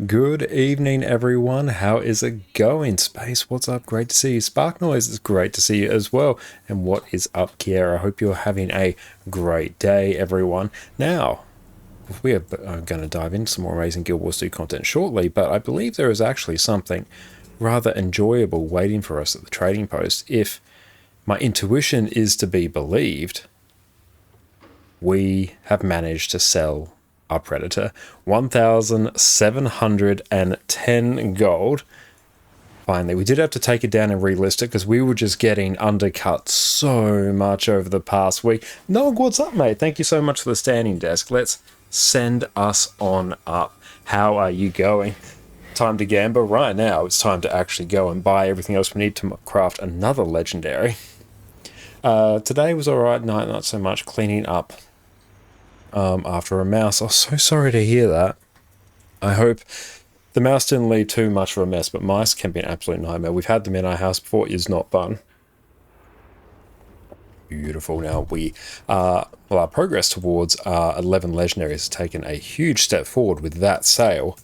Good evening, everyone. How is it going? Space, what's up? Great to see you. Spark Noise, it's great to see you as well. And what is up, Kiera? I hope you're having a great day, everyone. Now, we are going to dive into some more amazing Guild Wars 2 content shortly, but I believe there is actually something rather enjoyable waiting for us at the trading post. If my intuition is to be believed, we have managed to sell our Predator. 1,710 gold. Finally, we did have to take it down and relist it because we were just getting undercut so much over the past week. Nog, what's up, mate? Thank you so much for the standing desk. Let's send us on up. How are you going? Time to gamble. Right now, it's time to actually go and buy everything else we need to craft another legendary. Today was alright, not so much. Cleaning up after a mouse. I'm so sorry to hear that. I hope the mouse didn't leave too much of a mess, but mice can be an absolute nightmare. We've had them in our house before. It is not fun. Beautiful. Now our progress towards 11 legendaries has taken a huge step forward with that sale,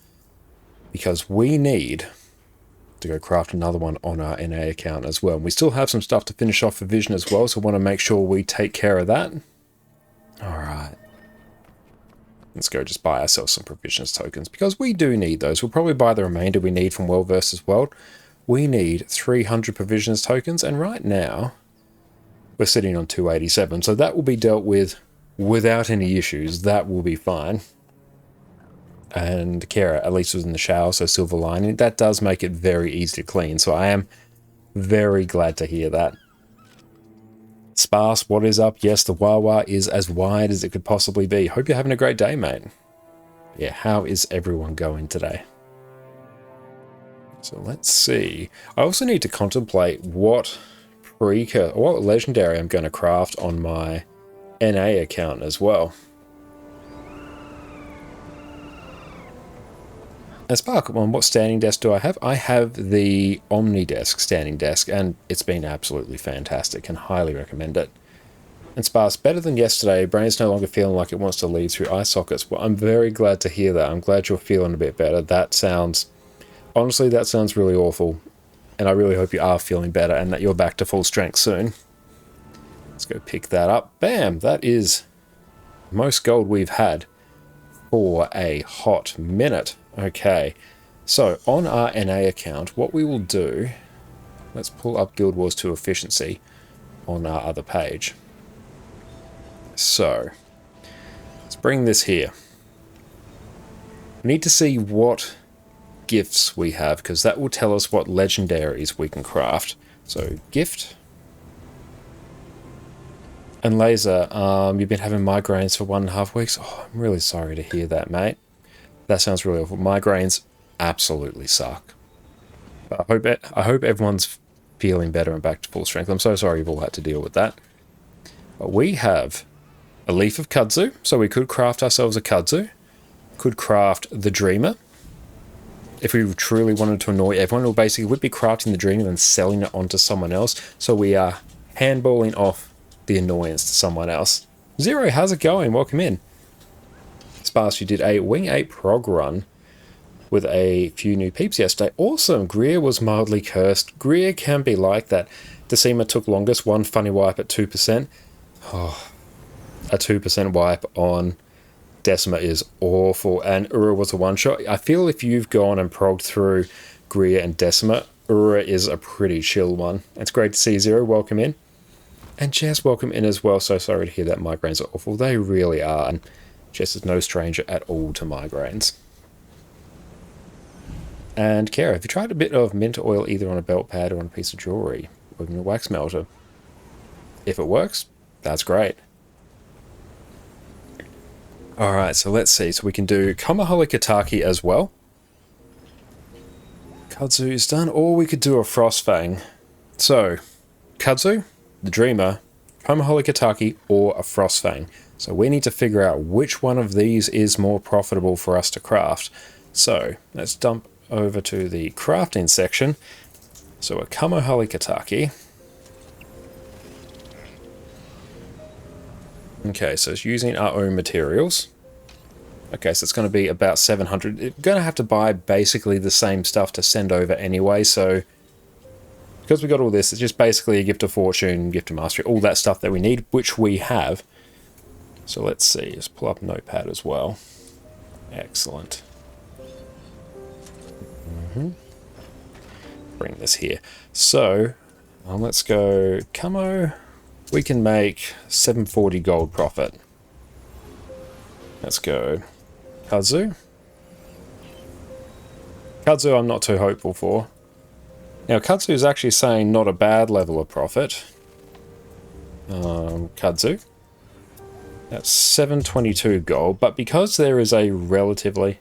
because we need to go craft another one on our NA account as well. And we still have some stuff to finish off for Vision as well, so I want to make sure we take care of that. Alright. Let's go just buy ourselves some provisions tokens, because we do need those. We'll probably buy the remainder we need from World vs. World. We need 300 provisions tokens, and right now we're sitting on 287, so that will be dealt with without any issues. That will be fine. And Kara at least was in the shower, so silver lining. That does make it very easy to clean, so I am very glad to hear that. Sparse, what is up? Yes, the Wawa is as wide as it could possibly be. Hope you're having a great day, mate. Yeah, how is everyone going today? So let's see. I also need to contemplate what legendary I'm going to craft on my NA account as well. And Spark, what standing desk do I have? I have the Omnidesk standing desk, and it's been absolutely fantastic and highly recommend it. And Sparse, better than yesterday, brain's no longer feeling like it wants to leave through eye sockets. Well, I'm very glad to hear that. I'm glad you're feeling a bit better. That sounds, honestly, that sounds really awful. And I really hope you are feeling better and that you're back to full strength soon. Let's go pick that up. Bam! That is most gold we've had for a hot minute. Okay, so on our NA account, what we will do, let's pull up Guild Wars 2 efficiency on our other page. So, let's bring this here. We need to see what gifts we have, because that will tell us what legendaries we can craft. So, gift. And Laser, you've been having migraines for 1.5 weeks. Oh, I'm really sorry to hear that, mate. That sounds really awful. Migraines absolutely suck. But I hope everyone's feeling better and back to full strength. I'm so sorry you've all had to deal with that. But we have a leaf of kudzu, so we could craft ourselves a kudzu. Could craft the Dreamer. If we truly wanted to annoy everyone, we'd be crafting the Dreamer and selling it onto someone else. So we are handballing off the annoyance to someone else. Zero, how's it going? Welcome in. Sparse, you did a Wing 8 prog run with a few new peeps yesterday. Awesome. Greer was mildly cursed. Greer can be like that. Decima took longest. One funny wipe at 2%. Oh, a 2% wipe on Decima is awful. And Ura was a one-shot. I feel if you've gone and progged through Greer and Decima, Ura is a pretty chill one. It's great to see Zero. Welcome in. And Jess, welcome in as well. So sorry to hear that migraines are awful. They really are. And Jess is no stranger at all to migraines. And Kara, have you tried a bit of mint oil either on a belt pad or on a piece of jewellery or in a wax melter? If it works, that's great. Alright, so let's see. So we can do Kamaholi Kataki as well. Kudzu is done. Or we could do a Frostfang. So, Kudzu, the Dreamer, Kamaholi Kataki, or a Frostfang. So we need to figure out which one of these is more profitable for us to craft. So let's dump over to the crafting section. So a Kamohali Kataki. Okay, so it's using our own materials. Okay, so it's going to be about 700. We're going to have to buy basically the same stuff to send over anyway, so because we got all this, it's just basically a gift of fortune, gift of mastery, all that stuff that we need, which we have. So let's see, let's pull up Notepad as well. Excellent. Bring this here. So let's go camo. We can make 740 gold profit. Let's go Kudzu. Kudzu I'm not too hopeful for. Now Kudzu is actually saying not a bad level of profit. Kudzu. That's 722 gold, but because there is a relatively...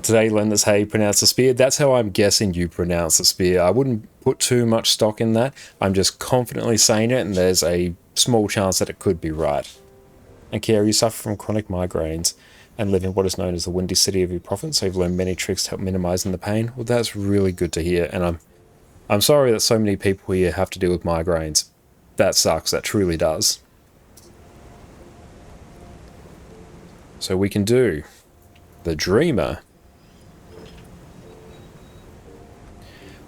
Today, Len, that's how you pronounce the spear. That's how I'm guessing you pronounce the spear. I wouldn't put too much stock in that. I'm just confidently saying it, and there's a small chance that it could be right. And Kiara, you suffer from chronic migraines and live in what is known as the windy city of your province, so you've learned many tricks to help minimizing the pain. Well, that's really good to hear, and I'm sorry that so many people here have to deal with migraines. That sucks, that truly does. So we can do the Dreamer.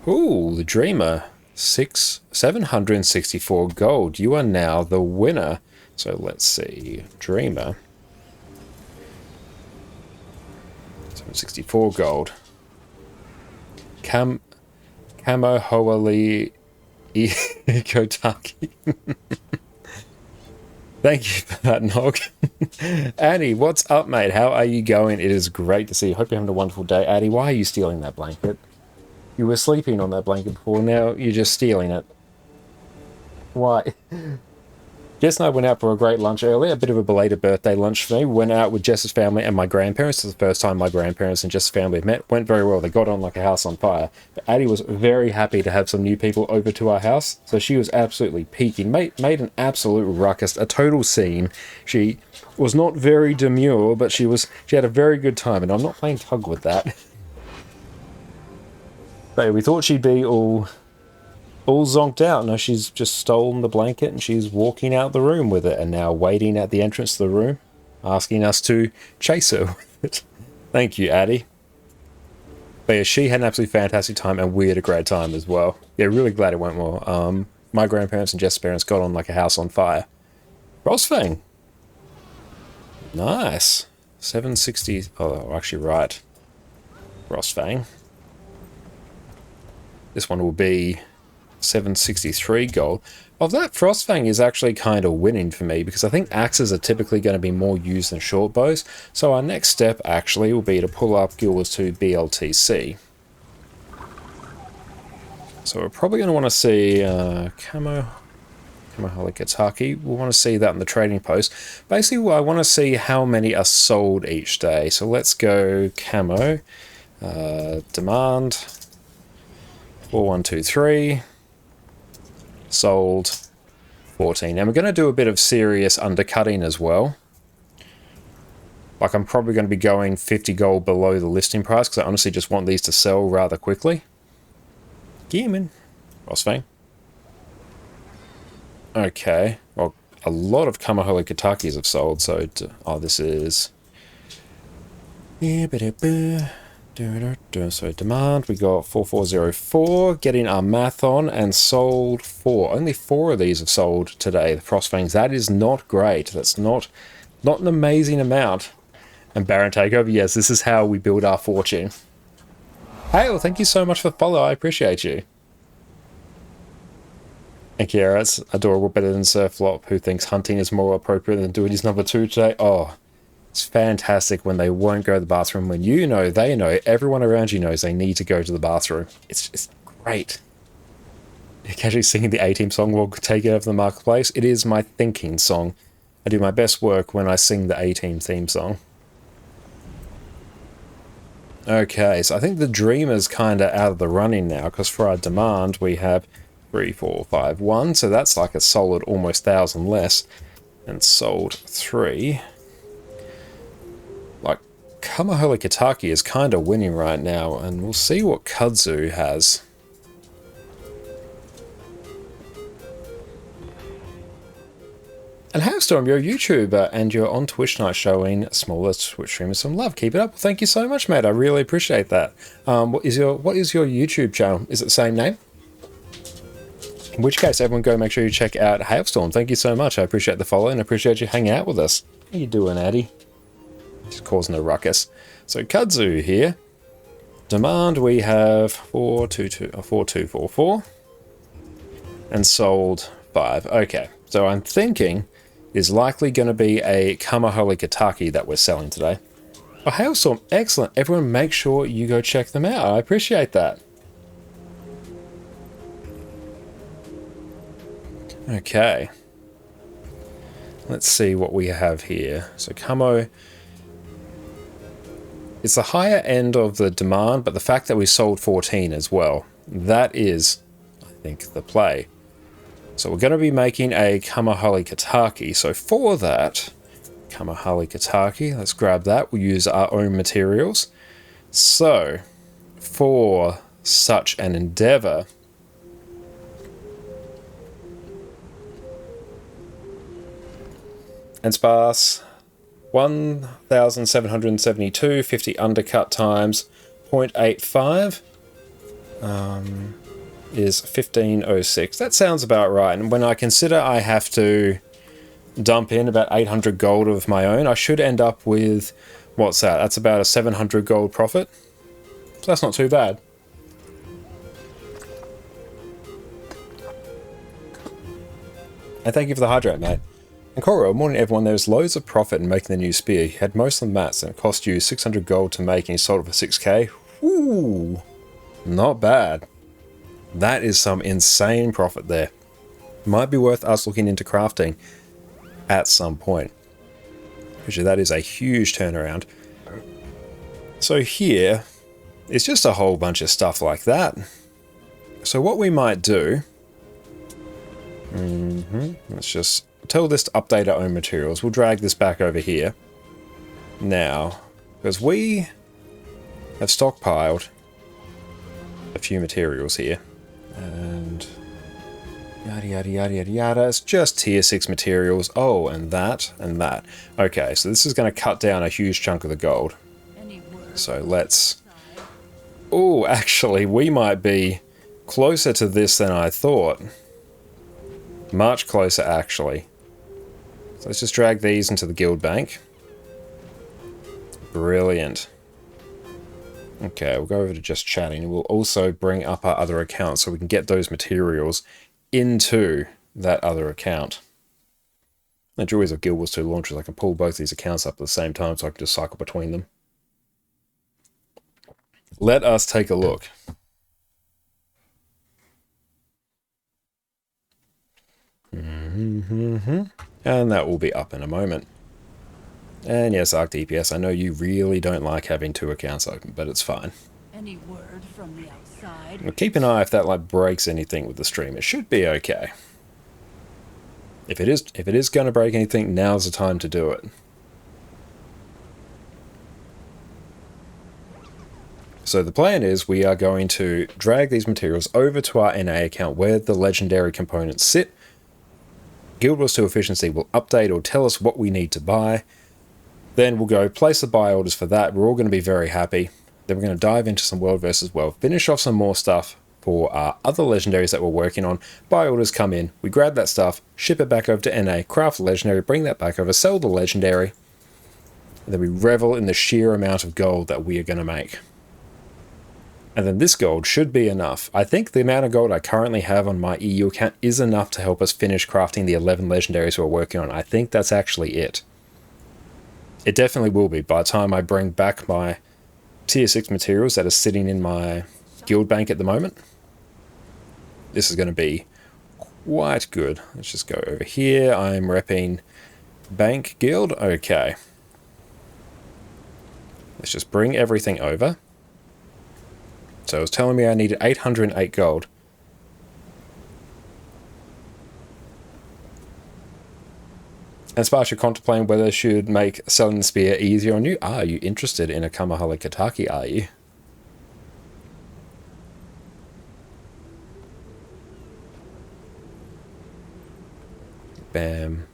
Ooh, the Dreamer. 764 gold. You are now the winner. So let's see. Dreamer. 764 gold. Camo Hoali Kotaki. Thank you for that, Nog. Annie, what's up, mate? How are you going? It is great to see you. Hope you're having a wonderful day. Addie, why are you stealing that blanket? You were sleeping on that blanket before, now you're just stealing it. Why? Jess and I went out for a great lunch earlier, a bit of a belated birthday lunch for me. We went out with Jess's family and my grandparents. It's the first time my grandparents and Jess's family have met. Went very well. They got on like a house on fire. But Addie was very happy to have some new people over to our house, so she was absolutely peaking. Made an absolute ruckus, a total scene. She was not very demure, but she had a very good time, and I'm not playing tug with that. But we thought she'd be all zonked out. No, she's just stolen the blanket and she's walking out the room with it and now waiting at the entrance to the room, asking us to chase her with it. Thank you, Addie. But yeah, she had an absolutely fantastic time and we had a great time as well. Yeah, really glad it went well. My grandparents and Jess's parents got on like a house on fire. Rosfang. Nice. 760. Oh, actually, right. Rosfang. This one will be 763 gold. Of that, Frostfang is actually kind of winning for me because I think axes are typically going to be more used than short bows. So our next step actually will be to pull up Guilds to BLTC. So we're probably going to want to see Camo Halikataki. We'll want to see that in the trading post. Basically, I want to see how many are sold each day. So let's go Camo. Demand. 4123. Sold 14. And we're going to do a bit of serious undercutting as well. Like I'm probably going to be going 50 gold below the listing price because I honestly just want these to sell rather quickly. Gearman. Rosfang. Okay. Well, a lot of Kamaholi Katakis have sold, so... oh, this is... So demand, we got 4404, getting our math on, and sold 4. Only 4 of these have sold today, the Frostfangs. That is not great. That's not an amazing amount. And Baron Takeover, yes, this is how we build our fortune. Hale, thank you so much for the follow, I appreciate you. And Kiara, it's adorable, better than Sir Flop, who thinks hunting is more appropriate than doing his number 2 today. Oh, it's fantastic when they won't go to the bathroom, when you know, they know, everyone around you knows they need to go to the bathroom. It's just great. Casually singing the A-Team song will take it over the marketplace. It is my thinking song. I do my best work when I sing the A-Team theme song. Okay, so I think the Dreamer's kind of out of the running now, because for our demand we have 3, 4, 5, 1, so that's like a solid almost 1,000 less. And sold 3. Like, Kamaholi Kataki is kind of winning right now, and we'll see what Kudzu has. And Hailstorm, you're a YouTuber and you're on Twitch tonight showing smaller Twitch streamers some love. Keep it up. Thank you so much, mate. I really appreciate that. What is your YouTube channel? Is it the same name? In which case, everyone go make sure you check out Hailstorm. Thank you so much. I appreciate the follow and appreciate you hanging out with us. How you doing, Addy? Just causing a ruckus. So Kudzu here. Demand we have 4244 and sold 5. Okay, so I'm thinking is likely going to be a Kamaholi Kataki that we're selling today. Oh, Hailstorm, excellent. Everyone make sure you go check them out. I appreciate that. Okay. Let's see what we have here. So Camo, it's the higher end of the demand, but the fact that we sold 14 as well, that is, I think, the play. So we're going to be making a Kamahali Kataki. So for that, Kamahali Kataki, let's grab that. We'll use our own materials. So for such an endeavor, and sparse 1,772, 50 undercut times 0.85 is 1506. That sounds about right. And when I consider I have to dump in about 800 gold of my own, I should end up with, what's that? That's about a 700 gold profit. So that's not too bad. And thank you for the hydrate, mate. And Coro, morning everyone, there's loads of profit in making the new spear. You had most of the mats and it cost you 600 gold to make and you sold it for 6k. Ooh, not bad. That is some insane profit there. Might be worth us looking into crafting at some point. Because that is a huge turnaround. So here, it's just a whole bunch of stuff like that. So what we might do, let's just tell this to update our own materials. We'll drag this back over here. Now, because we have stockpiled a few materials here. And yada yada yada yada yada. It's just tier 6 materials. Oh, and that and that. Okay, so this is going to cut down a huge chunk of the gold. So let's... Oh, actually, we might be closer to this than I thought. Much closer, actually. So let's just drag these into the guild bank. Brilliant. Okay, we'll go over to just chatting. We'll also bring up our other account so we can get those materials into that other account. The joys of Guild Wars 2 launches, I can pull both these accounts up at the same time so I can just cycle between them. Let us take a look. And that will be up in a moment. And yes, Arc DPS, I know you really don't like having 2 accounts open, but it's fine. Any word from the outside? Well, keep an eye if that like breaks anything with the stream. It should be okay. If it is going to break anything, now's the time to do it. So the plan is we are going to drag these materials over to our NA account where the legendary components sit. Guild Wars 2 Efficiency will update or tell us what we need to buy. Then we'll go place the buy orders for that. We're all going to be very happy. Then we're going to dive into some World versus World. Finish off some more stuff for our other legendaries that we're working on. Buy orders come in. We grab that stuff, ship it back over to NA, craft the legendary, bring that back over, sell the legendary. And then we revel in the sheer amount of gold that we are going to make. And then this gold should be enough. I think the amount of gold I currently have on my EU account is enough to help us finish crafting the 11 legendaries we're working on. I think that's actually it. It definitely will be by the time I bring back my tier 6 materials that are sitting in my guild bank at the moment. This is going to be quite good. Let's just go over here. I'm repping Bank Guild. Okay. Let's just bring everything over. So it was telling me I needed 808 gold. And Sparsh, you're contemplating whether I should make selling the spear easier on you. Are you interested in a Kamahali Kataki, are you? Bam.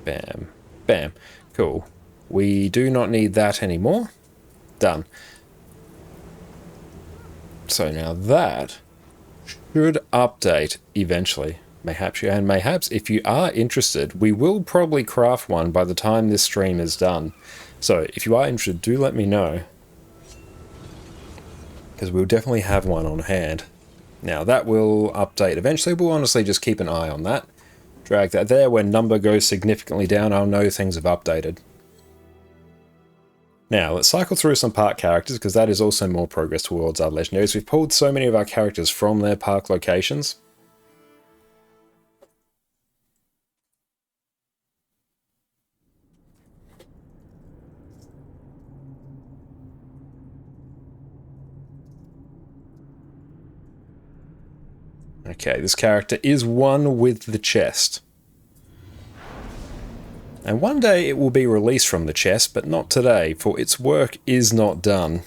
Bam. Bam. Cool. We do not need that anymore. Done. So now that should update eventually. Mayhaps if you are interested, we will probably craft one by the time this stream is done. So if you are interested, do let me know, because we'll definitely have one on hand. Now that will update eventually. We'll honestly just keep an eye on that. Drag that there. When number goes significantly down, I'll know things have updated. Now, let's cycle through some park characters, because that is also more progress towards our legendaries. We've pulled so many of our characters from their park locations. Okay, this character is one with the chest. And one day it will be released from the chest, but not today, for its work is not done.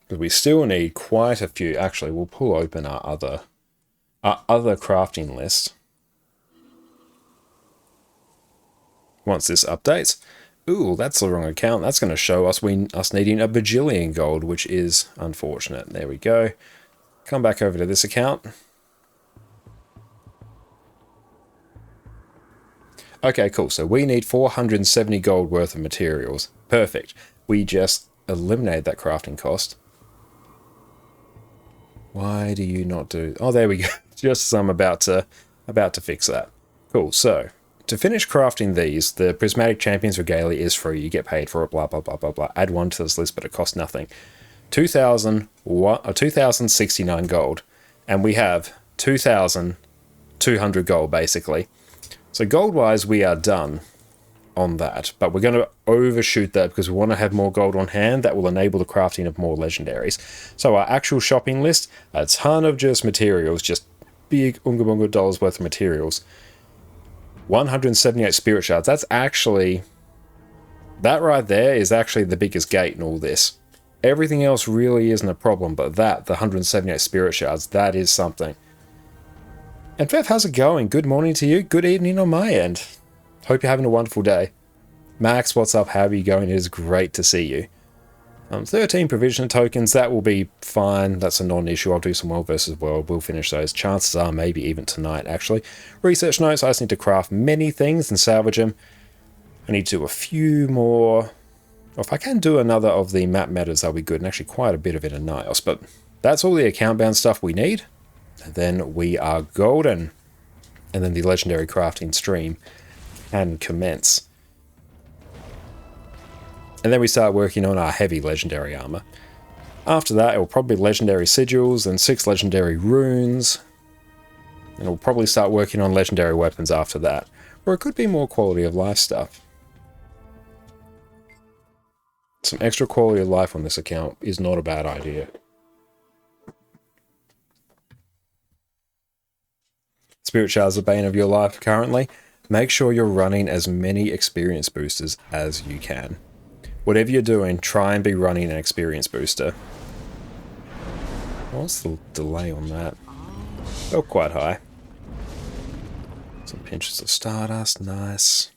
But we still need quite a few. Actually, we'll pull open our other crafting list once this updates. Ooh, that's the wrong account. That's going to show us us needing a bajillion gold, which is unfortunate. There we go. Come back over to this account. Okay, cool. So we need 470 gold worth of materials. Perfect. We just eliminated that crafting cost. Why do you not do... Oh, there we go. Just as I'm about to fix that. Cool. So to finish crafting these, the Prismatic Champions Regalia is free. You get paid for it, blah, blah, blah, blah, blah. Add one to this list, but it costs nothing. 2,069 gold. And we have 2,200 gold, basically. So gold-wise, we are done on that. But we're going to overshoot that because we want to have more gold on hand. That will enable the crafting of more legendaries. So our actual shopping list, a ton of just materials, just big unga bunga dollars worth of materials. 178 spirit shards. That's actually... That right there is actually the biggest gate in all this. Everything else really isn't a problem, but that, the 178 spirit shards, that is something. And Fev, how's it going? Good morning to you. Good evening on my end. Hope you're having a wonderful day. Max, what's up? How are you going? It is great to see you. 13 provision tokens, that will be fine. That's a non-issue. I'll do some world versus world. We'll finish those. Chances are maybe even tonight, actually. Research notes, I just need to craft many things and salvage them. I need to do a few more. If I can do another of the map metas, that'll be good. And actually quite a bit of it in Nios. But that's all the account-bound stuff we need. And then we are golden. And then the legendary crafting stream can commence. And then we start working on our heavy legendary armor. After that, it will probably be legendary sigils and 6 legendary runes. And we'll probably start working on legendary weapons after that. Or it could be more quality of life stuff. Some extra quality of life on this account is not a bad idea. Spirit shards are the bane of your life currently. Make sure you're running as many experience boosters as you can. Whatever you're doing, try and be running an experience booster. What's the delay on that? Oh, quite high. Some pinches of Stardust, nice.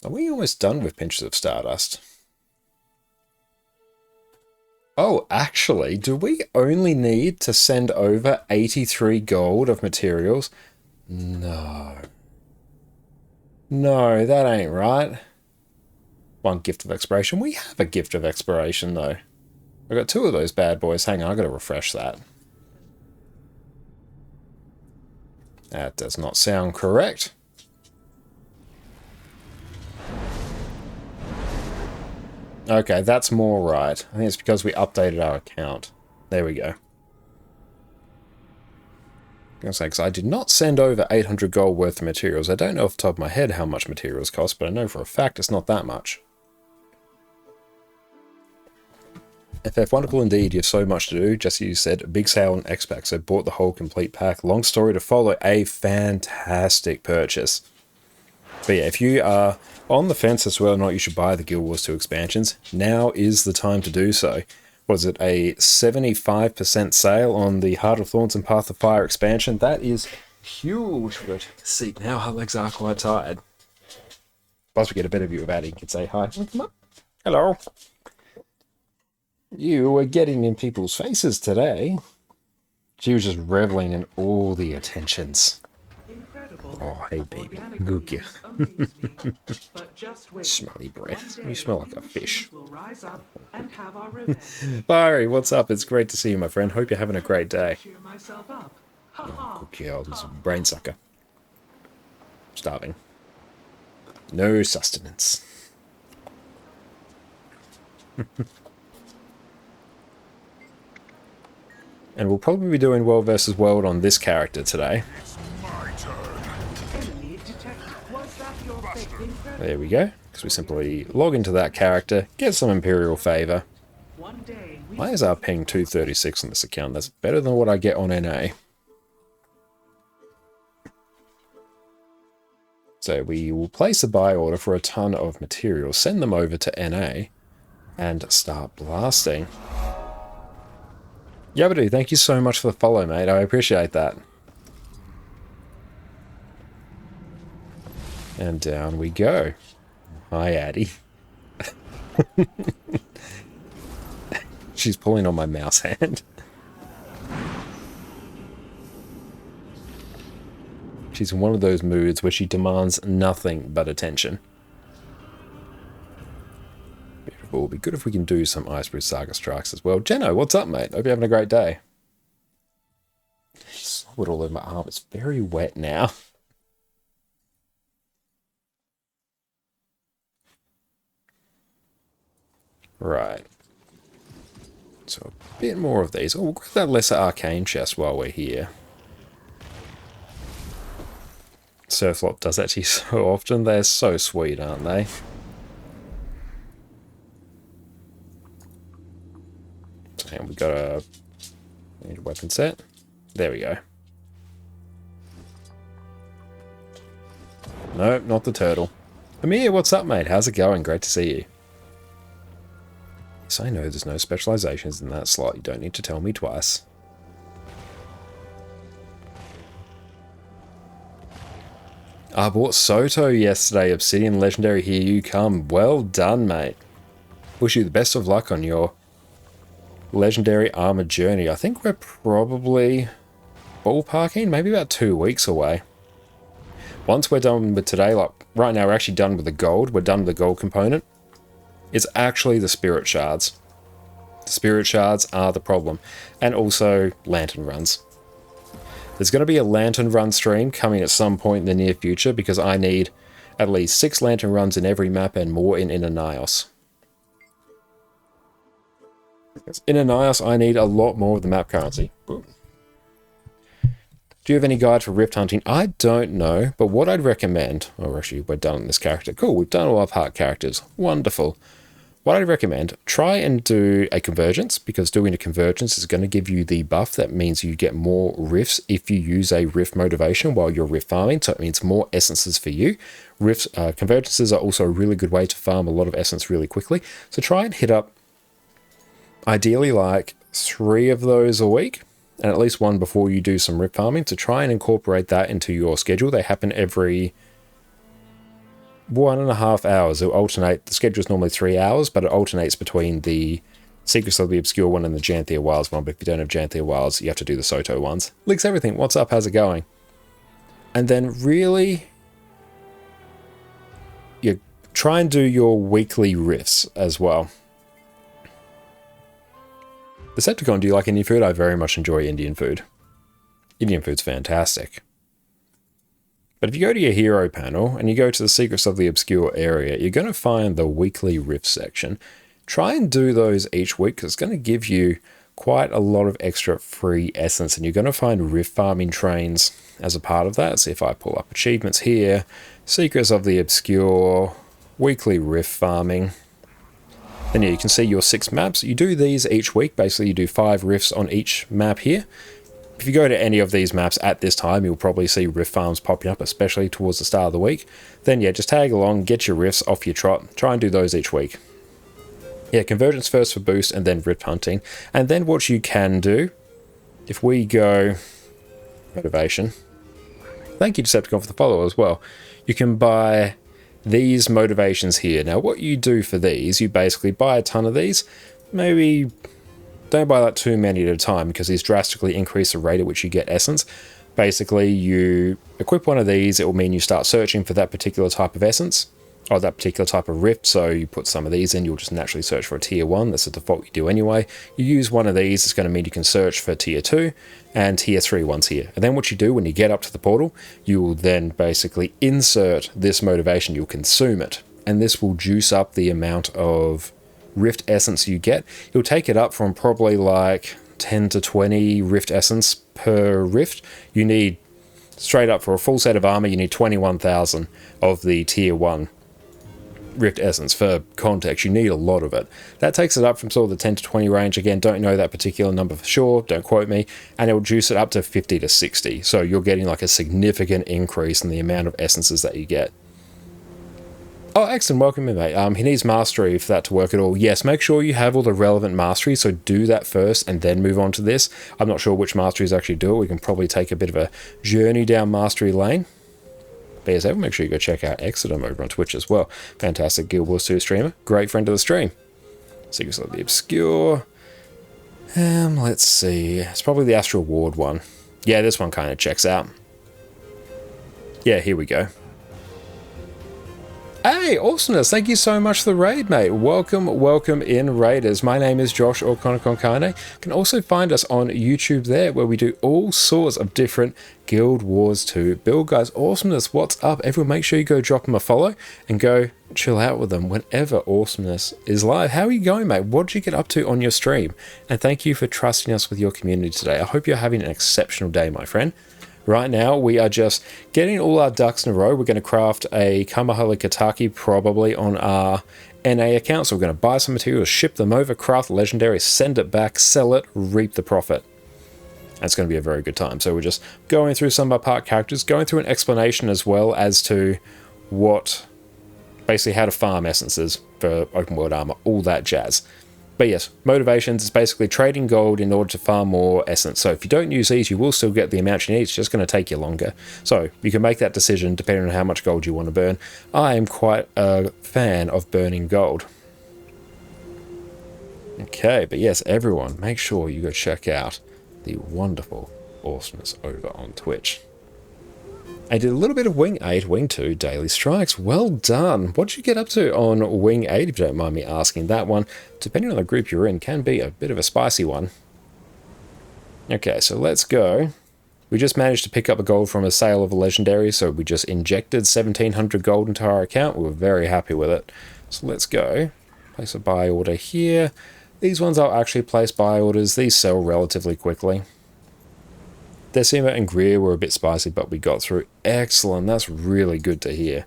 Are we almost done with pinches of Stardust? Oh, actually, do we only need to send over 83 gold of materials? No. No, that ain't right. One gift of exploration. We have a gift of exploration, though. I've got 2 of those bad boys. Hang on, I've got to refresh that. That does not sound correct. Okay, that's more right. I think it's because we updated our account. There we go. I was going to say, because I did not send over 800 gold worth of materials. I don't know off the top of my head how much materials cost, but I know for a fact it's not that much. FF, wonderful indeed. You have so much to do. Just as you said, a big sale on X-Pack, so bought the whole complete pack. Long story to follow, a fantastic purchase. But yeah, if you are on the fence as to whether or not you should buy the Guild Wars 2 expansions, now is the time to do so. was it a 75% sale on the Heart of Thorns and Path of Fire expansion? That is huge. We'll go take a seat now. Our legs are quite tired. Plus, we get a better view of Addie. You can say hi. Come on. Hello. You were getting in people's faces today. She was just reveling in all the attentions. Oh, hey, baby. Good girl. Smelly breath. You smell like a fish. Barry, what's up? It's great to see you, my friend. Hope you're having a great day. Oh, good girl. This is a brain sucker. Starving. No sustenance. And we'll probably be doing World versus World on this character today. There we go. Because we simply log into that character, get some Imperial favor. Why is our ping 236 on this account? That's better than what I get on NA. So we will place a buy order for a ton of materials, send them over to NA, and start blasting. Yabadoo, thank you so much for the follow, mate. I appreciate that. And down we go. Hi, Addie. She's pulling on my mouse hand. She's in one of those moods where she demands nothing but attention. It will be good if we can do some Icebrew Saga strikes as well. Jeno, what's up, mate? Hope you're having a great day. Slobbered all over my arm. It's very wet now. Right. So a bit more of these. Oh, we'll grab that lesser arcane chest while we're here. Surflop does actually so often. They're so sweet, aren't they? And we got a weapon set. There we go. Nope, not the turtle. Amir, what's up, mate? How's it going? Great to see you. Yes, I know there's no specializations in that slot. You don't need to tell me twice. I bought Soto yesterday. Obsidian Legendary, here you come. Well done, mate. Wish you the best of luck on your Legendary Armor journey. I think we're probably ballparking, maybe about 2 weeks away. Once we're done with today, like right now we're actually done with the gold. We're done with the gold component. It's actually the spirit shards. The spirit shards are the problem. And also lantern runs. There's going to be a lantern run stream coming at some point in the near future because I need at least 6 lantern runs in every map and more in Inanios. In Ananias, I need a lot more of the map currency. Boom. Do you have any guide for rift hunting? I don't know, but what I'd recommend... Oh, actually, we're done on this character. Cool, we've done all our heart characters. Wonderful. What I'd recommend, try and do a convergence, because doing a convergence is going to give you the buff that means you get more rifts if you use a rift motivation while you're rift farming, so it means more essences for you. Rifts, convergences are also a really good way to farm a lot of essence really quickly, so try and hit up ideally like 3 of those a week, and at least 1 before you do some rip farming, to try and incorporate that into your schedule. They happen every 1.5 hours. It'll alternate. The schedule is normally 3 hours, but it alternates between the Secrets of the Obscure one and the Janthea Wilds one. But if you don't have Janthea Wilds, you have to do the Soto ones. Links everything. What's up? How's it going? And then really, you try and do your weekly riffs as well. Decepticon, do you like Indian food? I very much enjoy Indian food. Indian food's fantastic. But if you go to your hero panel and you go to the Secrets of the Obscure area, you're going to find the weekly rift section. Try and do those each week because it's going to give you quite a lot of extra free essence, and you're going to find rift farming trains as a part of that. So if I pull up achievements here, Secrets of the Obscure, weekly rift farming. Then yeah, you can see your 6 maps. You do these each week. Basically, you do 5 rifts on each map here. If you go to any of these maps at this time, you'll probably see rift farms popping up, especially towards the start of the week. Then yeah, just tag along, get your rifts off your trot. Try and do those each week. Yeah, convergence first for boost and then rift hunting. And then what you can do, if we go motivation, thank you Decepticon for the follow as well, you can buy these motivations here. Now what you do for these, you basically buy a ton of these, maybe don't buy like too many at a time because these drastically increase the rate at which you get essence. Basically you equip one of these, it will mean you start searching for that particular type of essence, or that particular type of rift. So you put some of these in, you'll just naturally search for a tier 1. That's the default you do anyway. You use one of these, it's going to mean you can search for tier 2 and tier 3 ones here. And then what you do when you get up to the portal, you will then basically insert this motivation, you'll consume it. And this will juice up the amount of rift essence you get. You'll take it up from probably like 10 to 20 rift essence per rift. You need, straight up for a full set of armor, you need 21,000 of the tier 1 rift essence. For context, you need a lot of it. That takes it up from sort of the 10 to 20 range. Again, don't know that particular number for sure, don't quote me, and it will juice it up to 50 to 60. So you're getting like a significant increase in the amount of essences that you get. Oh, excellent, welcome in, mate. He needs mastery for that to work at all. Yes, make sure you have all the relevant mastery, so do that first and then move on to this. I'm not sure which masteries actually do it. We can probably take a bit of a journey down mastery lane. But as ever, make sure you go check out Exodum over on Twitch as well. Fantastic Guild Wars 2 streamer. Great friend of the stream. Secrets of the Obscure. Let's see. It's probably the Astral Ward one. Yeah, this one kind of checks out. Yeah, here we go. Hey, awesomeness, thank you so much for the raid, mate. Welcome in, raiders. My name is Josh or Konkane. You can also find us on YouTube there, where we do all sorts of different Guild Wars 2 build guys. Awesomeness, what's up? Everyone, make sure you go drop them a follow and go chill out with them whenever awesomeness is live. How are you going, mate? What did you get up to on your stream? And thank you for trusting us with your community today. I hope you're having an exceptional day, my friend. Right now, we are just getting all our ducks in a row. We're going to craft a Kamahali Kataki probably on our NA account. So we're going to buy some materials, ship them over, craft legendary, send it back, sell it, reap the profit. And it's going to be a very good time. So we're just going through some of our part characters, going through an explanation as well as to what, basically how to farm essences for open world armor, all that jazz. But yes, motivations is basically trading gold in order to farm more essence. So if you don't use these, you will still get the amount you need. It's just going to take you longer. So you can make that decision depending on how much gold you want to burn. I am quite a fan of burning gold. Okay, but yes, everyone, make sure you go check out the wonderful awesomeness over on Twitch. I did a little bit of Wing 8, Wing 2, Daily Strikes. Well done. What did you get up to on Wing 8, if you don't mind me asking? That one, depending on the group you're in, can be a bit of a spicy one. Okay, so let's go. We just managed to pick up a gold from a sale of a legendary, so we just injected 1,700 gold into our account. We were very happy with it. So let's go. Place a buy order here. These ones I'll actually place buy orders. These sell relatively quickly. Decima and Greer were a bit spicy, but we got through. Excellent, that's really good to hear.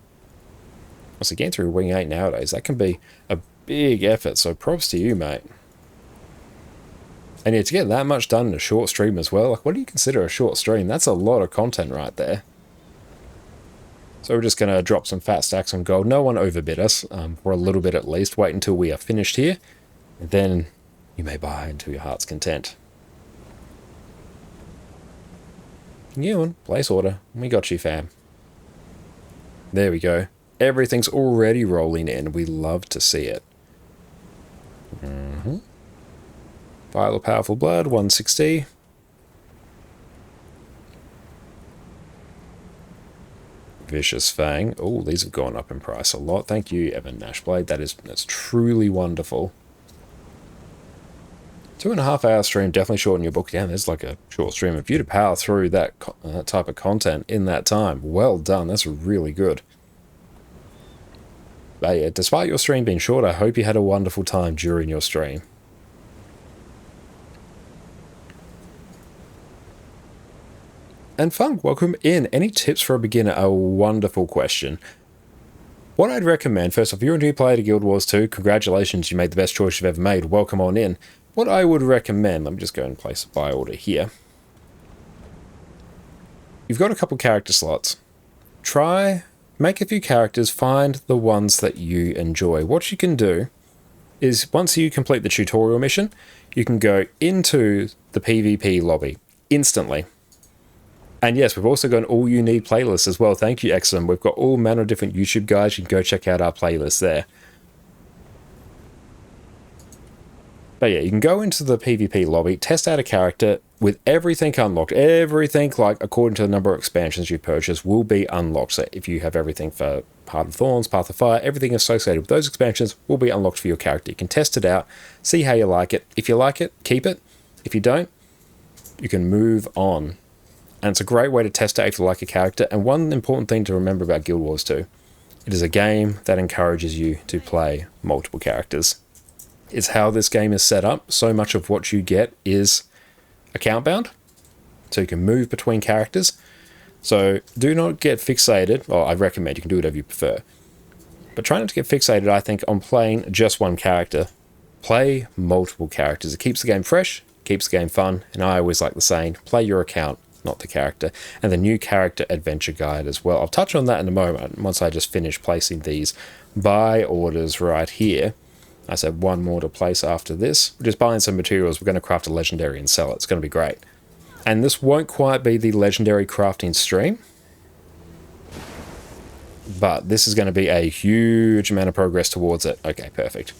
So getting through Wing 8 nowadays, that can be a big effort, so props to you, mate. And yeah, to get that much done in a short stream as well, like what do you consider a short stream? That's a lot of content right there. So we're just going to drop some fat stacks on gold. No one overbid us, for a little bit at least. Wait until we are finished here, and then you may buy until your heart's content. New one, place order. We got you, fam. There we go. Everything's already rolling in. We love to see it. Vial of Powerful Blood, 160. Vicious Fang. Oh, these have gone up in price a lot. Thank you, Evan Nashblade. That's truly wonderful. 2.5 hour stream, definitely shorten your book down. There's like a short stream. If you to power through that type of content in that time, well done. That's really good. But yeah, despite your stream being short, I hope you had a wonderful time during your stream. And Funk, welcome in. Any tips for a beginner? A wonderful question. What I'd recommend, first off, if you're a new player to Guild Wars 2, congratulations, you made the best choice you've ever made. Welcome on in. What I would recommend, let me just go and place a buy order here. You've got a couple character slots. Make a few characters, find the ones that you enjoy. What you can do is once you complete the tutorial mission, you can go into the PvP lobby instantly. And yes, we've also got an all you need playlist as well. Thank you, Exum. We've got all manner of different YouTube guides. You can go check out our playlist there. But yeah, you can go into the PvP lobby, test out a character with everything unlocked. Everything, like, according to the number of expansions you purchase, will be unlocked. So if you have everything for Heart of Thorns, Path of Fire, everything associated with those expansions will be unlocked for your character. You can test it out, see how you like it. If you like it, keep it. If you don't, you can move on. And it's a great way to test out if you like a character. And one important thing to remember about Guild Wars 2, it is a game that encourages you to play multiple characters. It's how this game is set up. So much of what you get is account bound, so you can move between characters. So do not get fixated. Well, I recommend you can do whatever you prefer, but try not to get fixated, I think, on playing just one character. Play multiple characters. It keeps the game fresh, keeps the game fun, and I always like the saying, play your account, not the character. And the new character adventure guide as well. I'll touch on that in a moment once I just finish placing these buy orders right here. I said one more to place after this. We're just buying some materials. We're going to craft a legendary and sell it. It's going to be great. And this won't quite be the legendary crafting stream, but this is going to be a huge amount of progress towards it. Okay, perfect.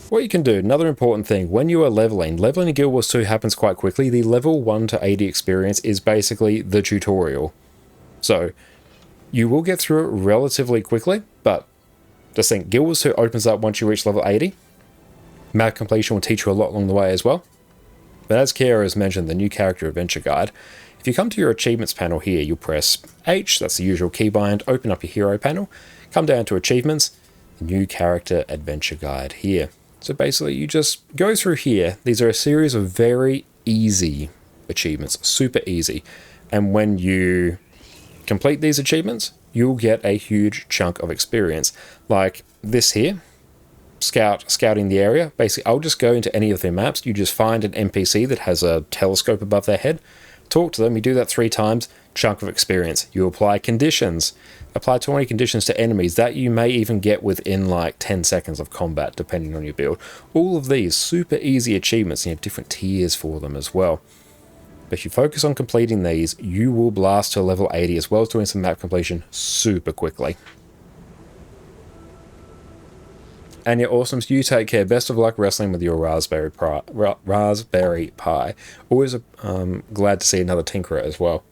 What you can do, another important thing, when you are leveling in Guild Wars 2 happens quite quickly. The level 1 to 80 experience is basically the tutorial. So you will get through it relatively quickly, but just think, Guild Wars 2 opens up once you reach level 80. Map completion will teach you a lot along the way as well. But as Kiara has mentioned, the new character adventure guide, if you come to your achievements panel here, you'll press H, that's the usual keybind, open up your hero panel, come down to achievements, the new character adventure guide here. So basically you just go through here. These are a series of very easy achievements, super easy. And when you complete these achievements, you'll get a huge chunk of experience. Like this here, scouting the area. Basically, I'll just go into any of their maps. You just find an NPC that has a telescope above their head, talk to them. You do that 3 times, chunk of experience. You apply conditions. Apply 20 conditions to enemies that you may even get within like 10 seconds of combat, depending on your build. All of these super easy achievements, and you have different tiers for them as well. But if you focus on completing these, you will blast to level 80 as well as doing some map completion super quickly. And you're awesome. So you take care. Best of luck wrestling with your Raspberry Pi. Always glad to see another Tinkerer as well.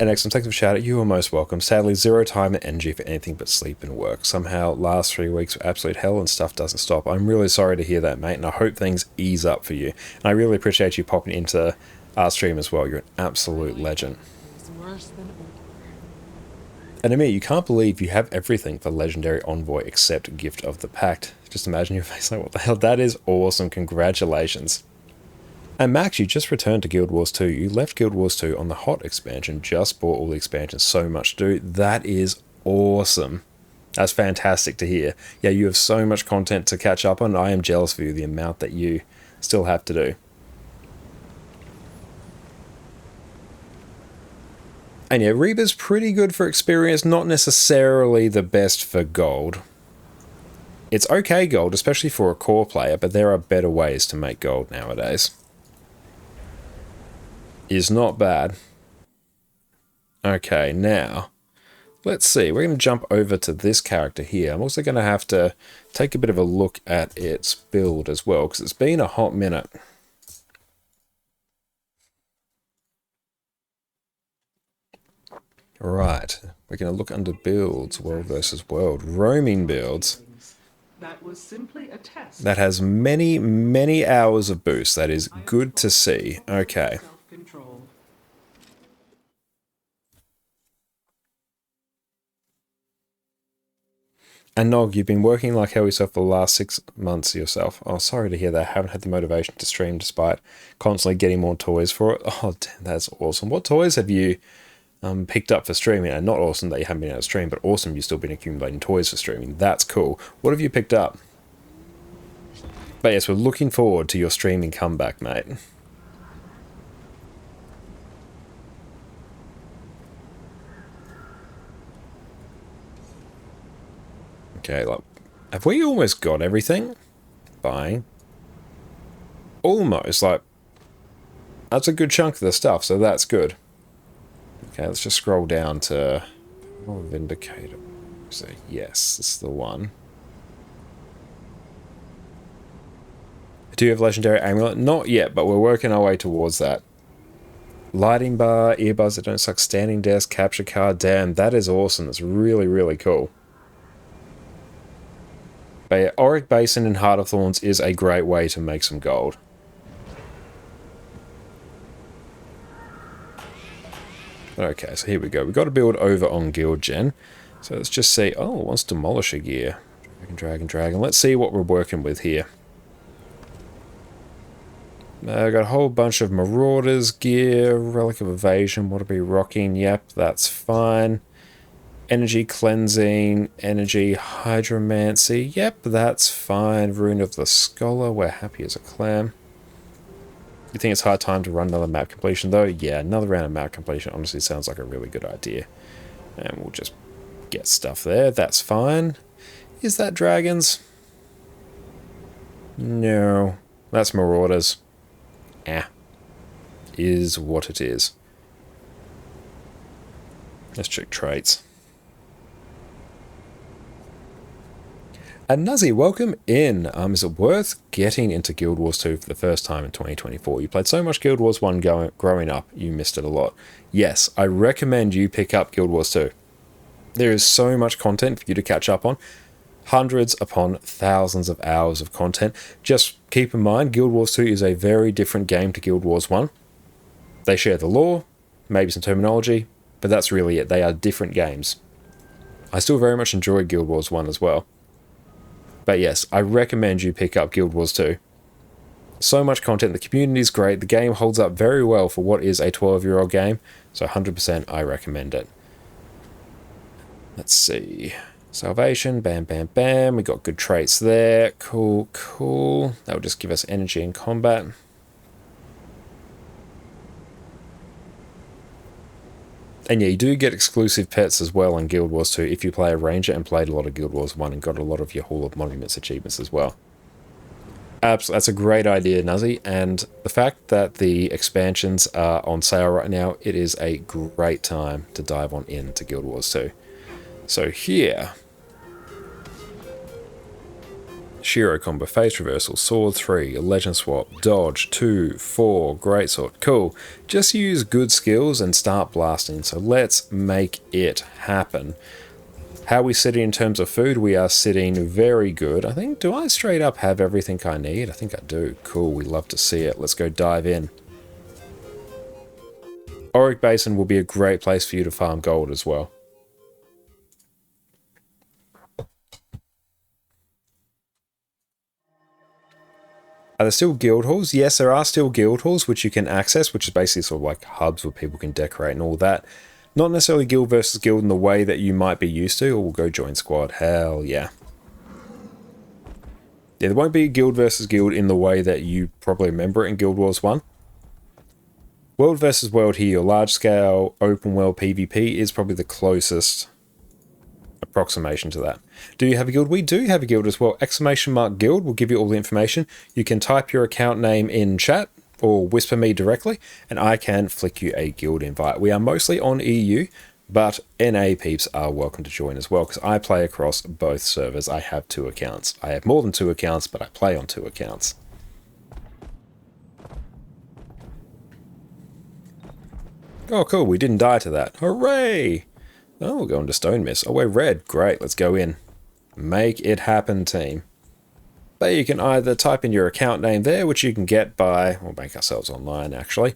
And excellent, thanks for shout out. You are most welcome. Sadly, 0 time and energy for anything but sleep and work. Somehow, last 3 weeks were absolute hell and stuff doesn't stop. I'm really sorry to hear that, mate, and I hope things ease up for you. And I really appreciate you popping into our stream as well. You're an absolute legend. And Amir, you can't believe you have everything for Legendary Envoy except Gift of the Pact. Just imagine your face like, what the hell? That is awesome. Congratulations. And Max, you just returned to Guild Wars 2. You left Guild Wars 2 on the hot expansion, just bought all the expansions. So much to do. That is awesome. That's fantastic to hear. Yeah, you have so much content to catch up on. I am jealous for you, the amount that you still have to do. And yeah, Reba's pretty good for experience, not necessarily the best for gold. It's okay gold, especially for a core player, but there are better ways to make gold nowadays. Is not bad. Okay, now, let's see. We're going to jump over to this character here. I'm also going to have to take a bit of a look at its build as well, because it's been a hot minute. Right, we're going to look under builds, world versus world, roaming builds. That was simply a test. That has many, many hours of boost. That is good to see. Okay. And Nog, you've been working like hell yourself for the last 6 months yourself. Oh, sorry to hear that. I haven't had the motivation to stream despite constantly getting more toys for it. Oh, damn, that's awesome. What toys have you picked up for streaming? And not awesome that you haven't been able to stream, but awesome you've still been accumulating toys for streaming. That's cool. What have you picked up? But yes, we're looking forward to your streaming comeback, mate. Okay, like, have we almost got everything? Buying. Almost, like, that's a good chunk of the stuff, so that's good. Okay, let's just scroll down to Vindicator. So, yes, this is the one. Do you have Legendary Amulet? Not yet, but we're working our way towards that. Lighting bar, earbuds that don't suck, standing desk, capture card. Damn, that is awesome. It's really, really cool. But yeah, Auric Basin in Heart of Thorns is a great way to make some gold. Okay, so here we go. We've got to build over on Guild Gen. So let's just see. Oh, it wants Demolisher gear. Dragon. Let's see what we're working with here. I've got a whole bunch of Marauders gear, Relic of Evasion, want to be rocking, yep, that's fine. Energy Cleansing, Energy Hydromancy, yep, that's fine. Rune of the Scholar, we're happy as a clam. You think it's hard time to run another map completion though? Yeah, another round of map completion honestly sounds like a really good idea. And we'll just get stuff there, that's fine. Is that dragons? No, that's Marauders. Is what it is. Let's check traits. And Nuzzy, welcome in. Is it worth getting into Guild Wars 2 for the first time in 2024? You played so much Guild Wars 1 growing up, you missed it a lot. Yes, I recommend you pick up Guild Wars 2. There is so much content for you to catch up on. Hundreds upon thousands of hours of content. Just keep in mind, Guild Wars 2 is a very different game to Guild Wars 1. They share the lore, maybe some terminology, but that's really it. They are different games. I still very much enjoy Guild Wars 1 as well. But yes, I recommend you pick up Guild Wars 2. So much content, the community is great, the game holds up very well for what is a 12-year-old game, so 100% I recommend it. Let's see. Salvation, bam, bam, bam. We got good traits there. Cool, cool. That will just give us energy in combat. And yeah, you do get exclusive pets as well in Guild Wars 2 if you play a Ranger and played a lot of Guild Wars 1 and got a lot of your Hall of Monuments achievements as well. Absolutely, that's a great idea, Nuzzy. And the fact that the expansions are on sale right now, it is a great time to dive on into Guild Wars 2. So here, Shiro combo, face reversal, sword 3, legend swap, dodge 2, 4, greatsword, cool. Just use good skills and start blasting, so let's make it happen. How are we sitting in terms of food? We are sitting very good. I think, do I straight up have everything I need? I think I do. Cool, we love to see it. Let's go dive in. Auric Basin will be a great place for you to farm gold as well. Are there still guild halls? Yes, there are still guild halls which you can access, which is basically sort of like hubs where people can decorate and all that. Not necessarily guild versus guild in the way that you might be used to, or we'll go join squad. Hell yeah. Yeah, there won't be guild versus guild in the way that you probably remember it in Guild Wars 1. World versus world here, your large scale open world PvP is probably the closest approximation to that. Do you have a guild? We do have a guild as well. !guild will give you all the information. You can type your account name in chat or whisper me directly and I can flick you a guild invite. We are mostly on EU, but NA peeps are welcome to join as well because I play across both servers. I have 2 accounts. I have more than 2 accounts, but I play on 2 accounts. Oh cool, we didn't die to that. Hooray! Oh, we're going to Stone Mist. Oh, we're red. Great, let's go in. Make it happen, team. But you can either type in your account name there, which you can get by... We'll make ourselves online, actually.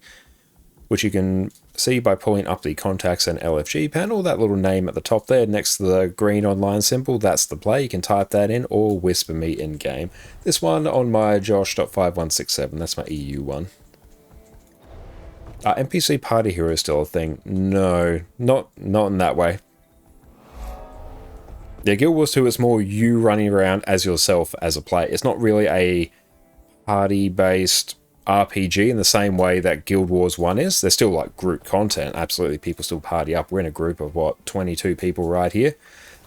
Which you can see by pulling up the contacts and LFG panel. That little name at the top there, next to the green online symbol, that's the play. You can type that in or whisper me in-game. This one on my Josh.5167. That's my EU one. NPC party hero is still a thing. No, not in that way. Yeah, Guild Wars 2 is more you running around as yourself as a player. It's not really a party-based RPG in the same way that Guild Wars 1 is. There's still like group content. Absolutely, people still party up. We're in a group of, what, 22 people right here.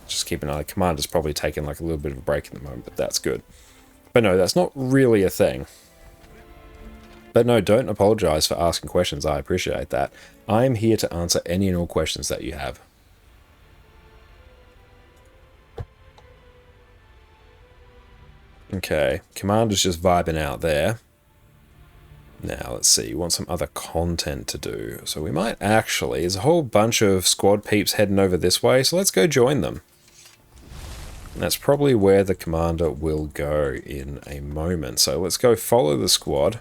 Just keep an eye. Commander's probably taking like a little bit of a break at the moment, but that's good. But no, that's not really a thing. But no, don't apologize for asking questions. I appreciate that. I'm here to answer any and all questions that you have. Okay, Commander's just vibing out there. Now, let's see, we want some other content to do. So we might actually, there's a whole bunch of squad peeps heading over this way, so let's go join them. And that's probably where the commander will go in a moment. So let's go follow the squad.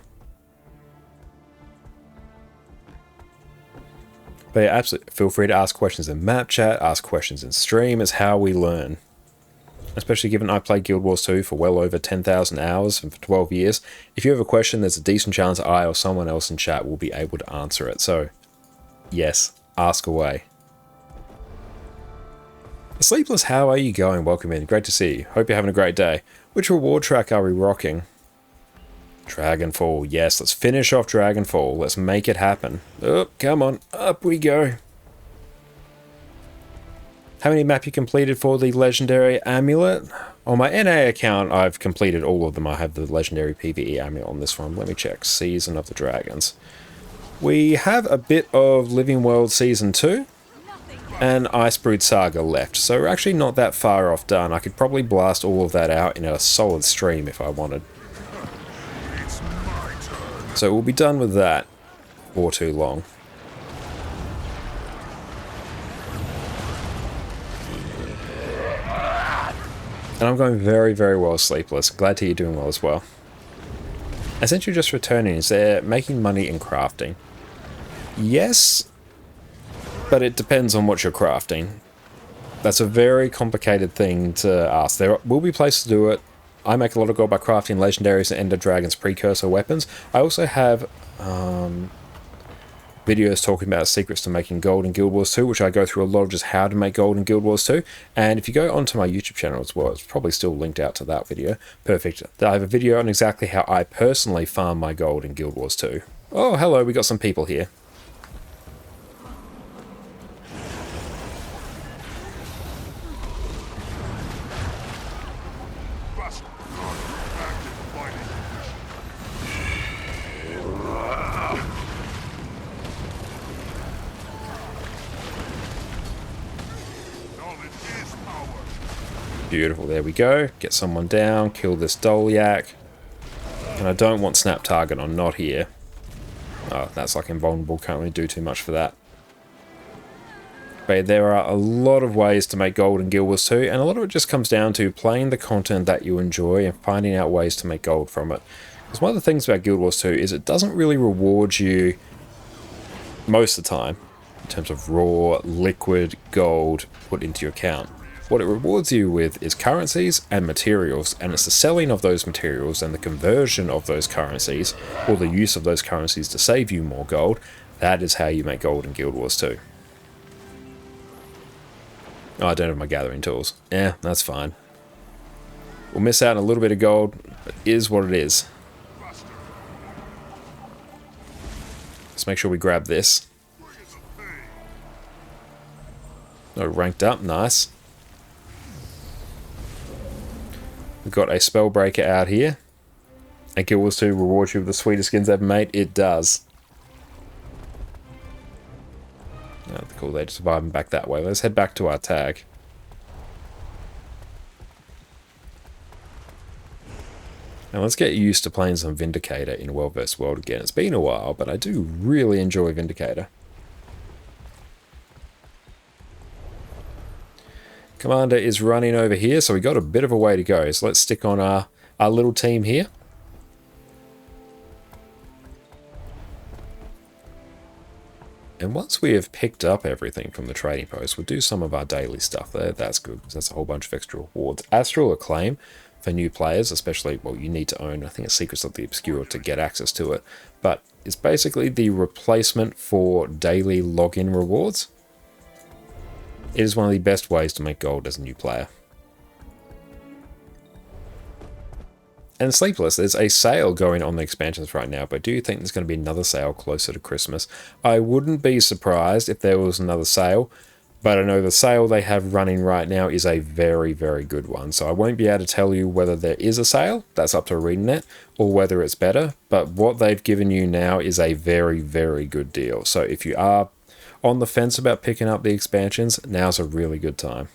But yeah, absolutely, feel free to ask questions in map chat, ask questions in stream. It's how we learn. Especially given I played Guild Wars 2 for well over 10,000 hours and for 12 years. If you have a question, there's a decent chance I or someone else in chat will be able to answer it. So, yes, ask away. Sleepless, how are you going? Welcome in. Great to see you. Hope you're having a great day. Which reward track are we rocking? Dragonfall. Yes, let's finish off Dragonfall. Let's make it happen. Oh, come on. Up we go. How many map you completed for the Legendary Amulet? On my NA account, I've completed all of them. I have the Legendary PvE Amulet on this one. Let me check. Season of the Dragons. We have a bit of Living World Season 2 and Icebrood Saga left. So we're actually not that far off done. I could probably blast all of that out in a solid stream if I wanted. So we'll be done with that for too long. And I'm going very, very well, Sleepless. Glad to hear you're doing well as well. And since you're just returning, is there making money in crafting? Yes, but it depends on what you're crafting. That's a very complicated thing to ask. There will be places to do it. I make a lot of gold by crafting Legendaries and Ender Dragon's precursor weapons. I also have videos talking about secrets to making gold in Guild Wars 2, which I go through a lot of just how to make gold in Guild Wars 2. And if you go onto my YouTube channel as well, it's probably still linked out to that video. Perfect. I have a video on exactly how I personally farm my gold in Guild Wars 2. Oh, hello, we got some people here. Beautiful, there we go. Get someone down, kill this Dolyak. And I don't want snap target on, not here. Oh, that's like invulnerable, can't really do too much for that. But there are a lot of ways to make gold in Guild Wars 2, and a lot of it just comes down to playing the content that you enjoy and finding out ways to make gold from it. Because one of the things about Guild Wars 2 is it doesn't really reward you most of the time in terms of raw, liquid gold put into your account. What it rewards you with is currencies and materials, and it's the selling of those materials and the conversion of those currencies, or the use of those currencies to save you more gold. That is how you make gold in Guild Wars 2. Oh, I don't have my gathering tools. Yeah, that's fine. We'll miss out on a little bit of gold, but it is what it is. Let's make sure we grab this. Oh, ranked up, nice. We've got a Spellbreaker out here. And Guild Wars 2 rewards you with the sweetest skins ever made. It does. Oh, cool, they're just vibing back that way. Let's head back to our tag. And let's get used to playing some Vindicator in World vs. World again. It's been a while, but I do really enjoy Vindicator. Commander is running over here, so we got a bit of a way to go. So let's stick on our little team here. And once we have picked up everything from the trading post, we'll do some of our daily stuff there. That's good, because that's a whole bunch of extra rewards. Astral Acclaim for new players, especially, well, you need to own, I think it's Secrets of the Obscure to get access to it. But it's basically the replacement for daily login rewards. It is one of the best ways to make gold as a new player. And Sleepless, there's a sale going on the expansions right now, but do you think there's going to be another sale closer to Christmas? I wouldn't be surprised if there was another sale. But I know the sale they have running right now is a very, very good one. So I won't be able to tell you whether there is a sale, that's up to reading it, or whether it's better. But what they've given you now is a very, very good deal. So if you are on the fence about picking up the expansions, now's a really good time.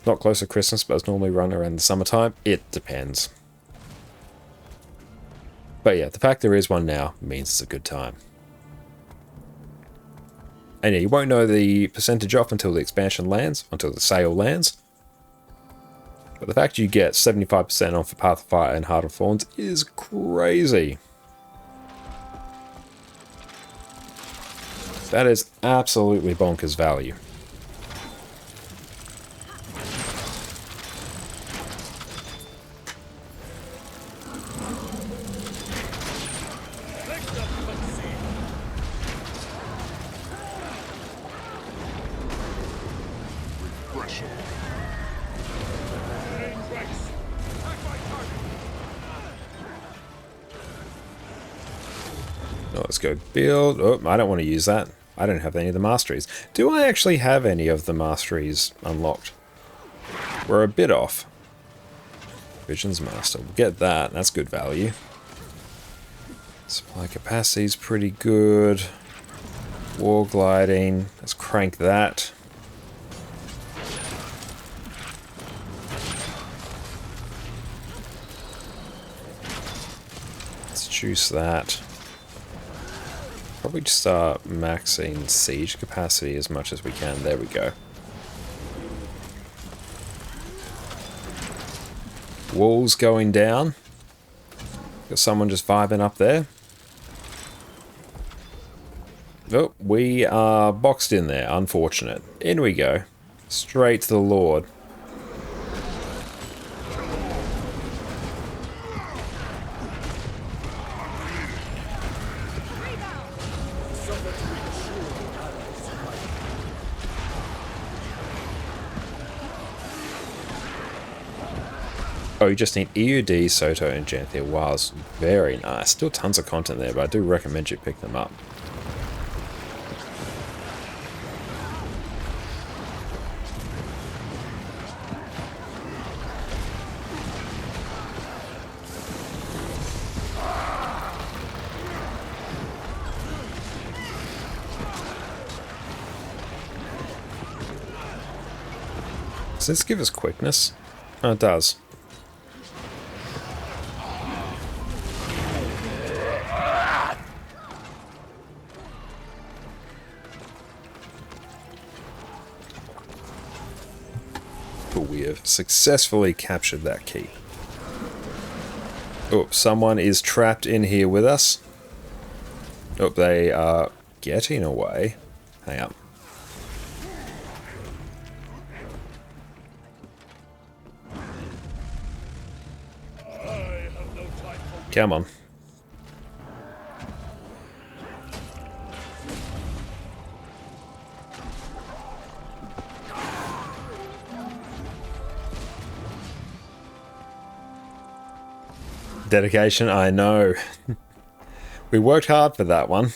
Not close to Christmas, but it's normally run around the summertime. It depends. But yeah, the fact there is one now means it's a good time. And yeah, you won't know the percentage off until the expansion lands, until the sale lands. But the fact you get 75% off for Path of Fire and Heart of Thorns is crazy. That is absolutely bonkers value. Oh, let's go build. Oh, I don't want to use that. I don't have any of the masteries. Do I actually have any of the masteries unlocked? We're a bit off. Visions Master. We'll get that. That's good value. Supply capacity is pretty good. War gliding. Let's crank that. Let's juice that. Probably just start maxing siege capacity as much as we can. There we go. Walls going down. Got someone just vibing up there. Oh, we are boxed in there. Unfortunate. In we go. Straight to the Lord. Oh, you just need EUD, Soto, and Janthia. Wow, it's very nice. Still tons of content there, but I do recommend you pick them up. Does this give us quickness? Oh, it does. We have successfully captured that key. Oh, someone is trapped in here with us. Oh, they are getting away. Hang up. Come on. Dedication, I know. We worked hard for that one.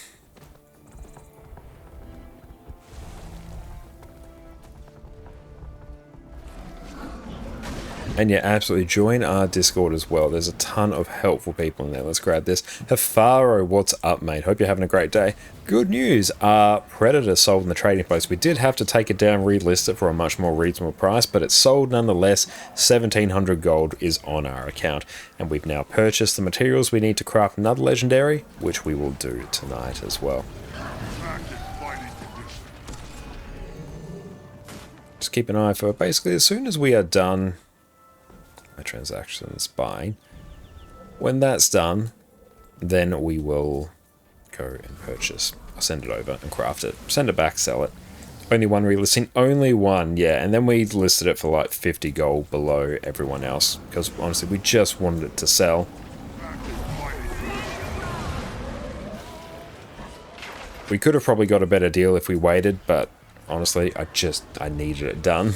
And yeah, absolutely join our Discord as well. There's a ton of helpful people in there. Let's grab this. Hafaro, what's up, mate? Hope you're having a great day. Good news. Our Predator sold in the trading post. We did have to take it down, relist it for a much more reasonable price, but it's sold nonetheless. 1700 gold is on our account. And we've now purchased the materials we need to craft another legendary, which we will do tonight as well. Just keep an eye for basically as soon as we are done transactions buying. When that's done, then we will go and purchase. I'll send it over and craft it. Send it back, sell it. Only one relisting, only one, yeah. And then we listed it for like 50 gold below everyone else because honestly, we just wanted it to sell. We could have probably got a better deal if we waited, but honestly, I needed it done.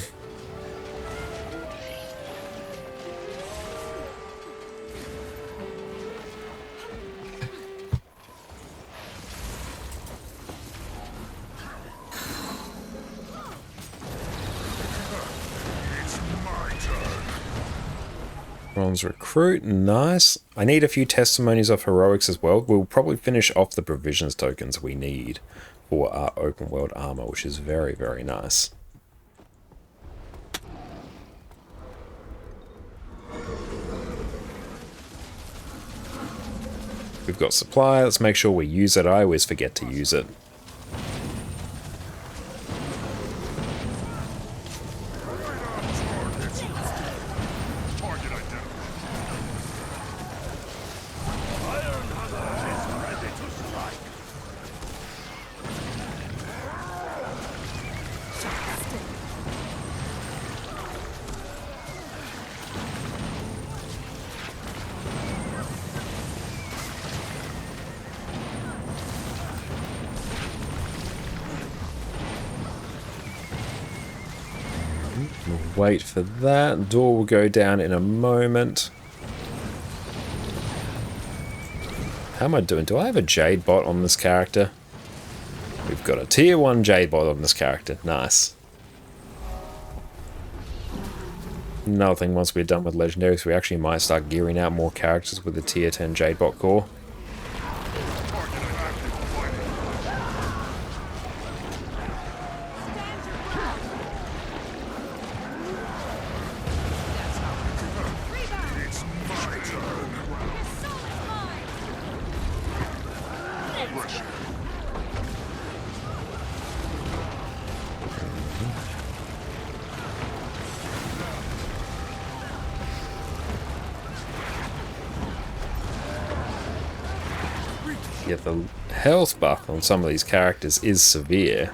Bronze recruit, nice. I need a few testimonies of heroics as well. We'll probably finish off the provisions tokens we need for our open world armor, which is very, very nice. We've got supply, let's make sure we use it. I always forget to use it. Wait for that. Door will go down in a moment. How am I doing? Do I have a Jade bot on this character? We've got a tier 1 Jade bot on this character. Nice. Another thing, once we're done with Legendaries, we actually might start gearing out more characters with the tier 10 Jade bot core. Yeah, the health buff on some of these characters is severe.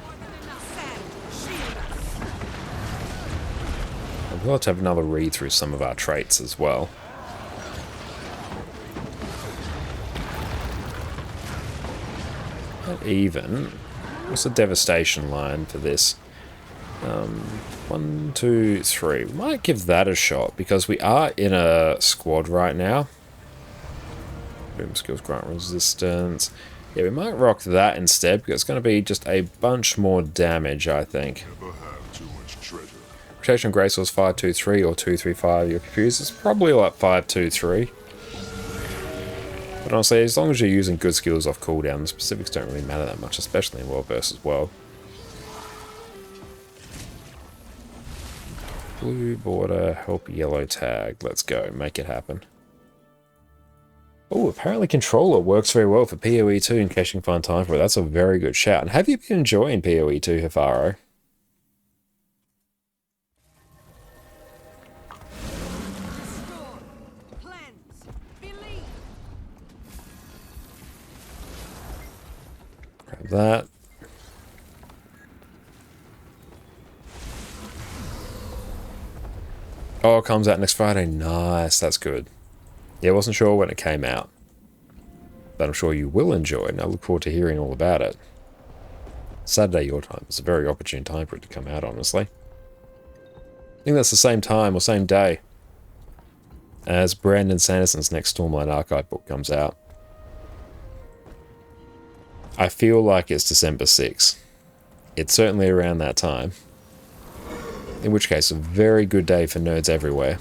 We'll have to have another read through some of our traits as well. Not even. What's the devastation line for this? 1, 2, 3. We might give that a shot because we are in a squad right now. Boom skills grant resistance. Yeah, we might rock that instead because it's going to be just a bunch more damage, I think. Protection and Grace was 523 or 235. You're confused. It's probably like 523. But honestly, as long as you're using good skills off cooldown, the specifics don't really matter that much, especially in World versus World. Blue border, help yellow tag. Let's go, make it happen. Oh, apparently Controller works very well for PoE 2 in case you can find time for it. That's a very good shout. And have you been enjoying PoE 2, Hifaro? Grab that. Oh, it comes out next Friday. Nice, that's good. Yeah, I wasn't sure when it came out, but I'm sure you will enjoy it, and I look forward to hearing all about it. Saturday your time. It's a very opportune time for it to come out, honestly. I think that's the same time or same day as Brandon Sanderson's next Stormlight Archive book comes out. I feel like it's December 6th. It's certainly around that time. In which case, a very good day for nerds everywhere.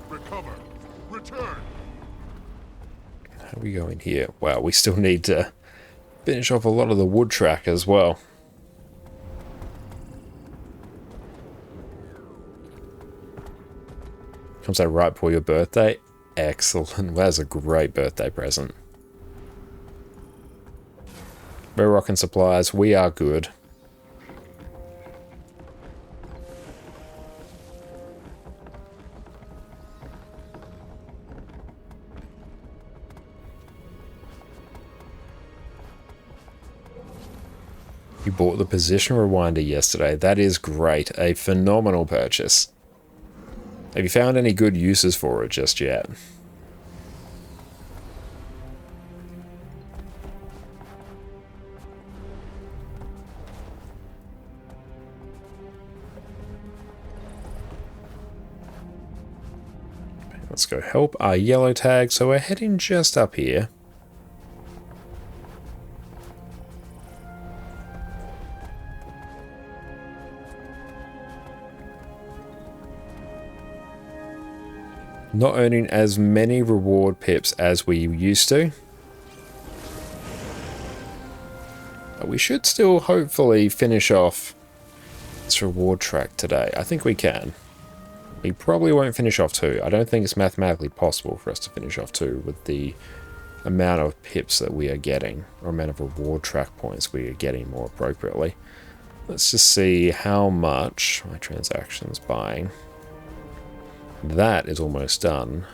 Recover. Return. How are we going here? Wow, we still need to finish off a lot of the wood track as well. Comes out right before your birthday. Excellent. That's a great birthday present. We're rocking supplies. We are good. You bought the position rewinder yesterday. That is great. A phenomenal purchase. Have you found any good uses for it just yet? Let's go help our yellow tag. So we're heading just up here. Not earning as many reward pips as we used to. But we should still hopefully finish off this reward track today. I think we can. We probably won't finish off 2. I don't think it's mathematically possible for us to finish off 2 with the amount of pips that we are getting, or amount of reward track points we are getting more appropriately. Let's just see how much my transactions buying. That is almost done.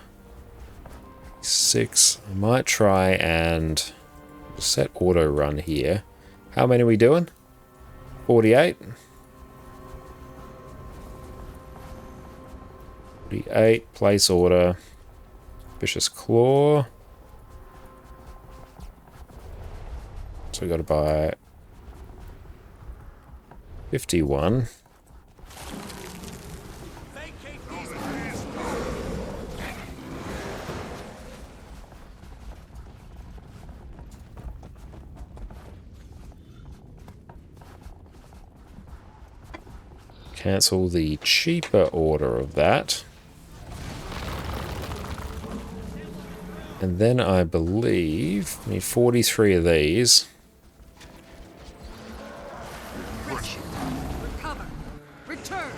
6. I might try and set auto run here. How many are we doing? 48. 48. Place order. Vicious Claw. So we got to buy 51. Cancel the cheaper order of that. And then I believe we need 43 of these. Recover. Return.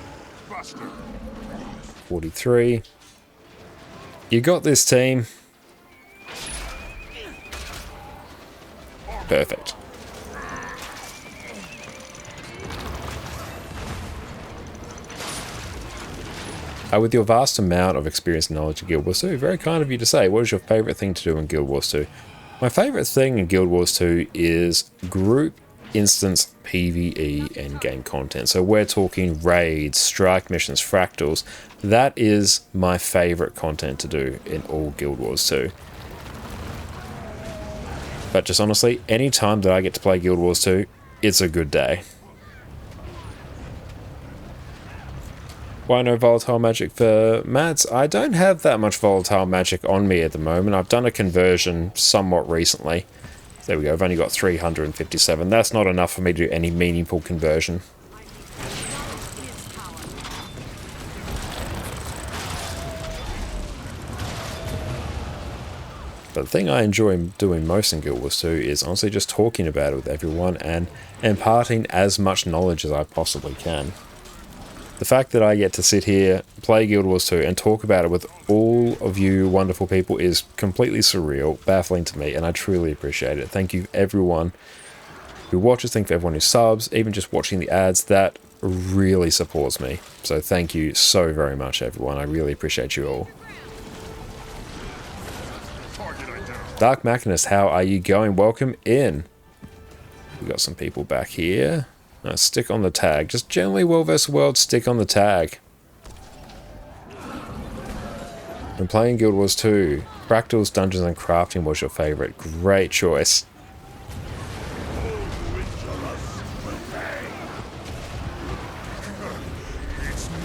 43. You got this, team. Perfect. With your vast amount of experience and knowledge in Guild Wars 2, very kind of you to say, what is your favourite thing to do in Guild Wars 2? My favourite thing in Guild Wars 2 is group instance PvE endgame content. So we're talking raids, strike missions, fractals. That is my favourite content to do in all Guild Wars 2. But just honestly, any time that I get to play Guild Wars 2, it's a good day. Why no volatile magic for mats? I don't have that much volatile magic on me at the moment. I've done a conversion somewhat recently. There we go, I've only got 357. That's not enough for me to do any meaningful conversion. But the thing I enjoy doing most in Guild Wars 2 is honestly just talking about it with everyone and imparting as much knowledge as I possibly can. The fact that I get to sit here, play Guild Wars 2, and talk about it with all of you wonderful people is completely surreal, baffling to me, and I truly appreciate it. Thank you everyone who watches, thank you for everyone who subs, even just watching the ads, that really supports me. So thank you so very much everyone, I really appreciate you all. Dark Machinist, how are you going? Welcome in. We got some people back here. Stick on the tag. Just generally World vs. World, stick on the tag. When playing Guild Wars 2, Fractals, Dungeons and Crafting was your favourite. Great choice.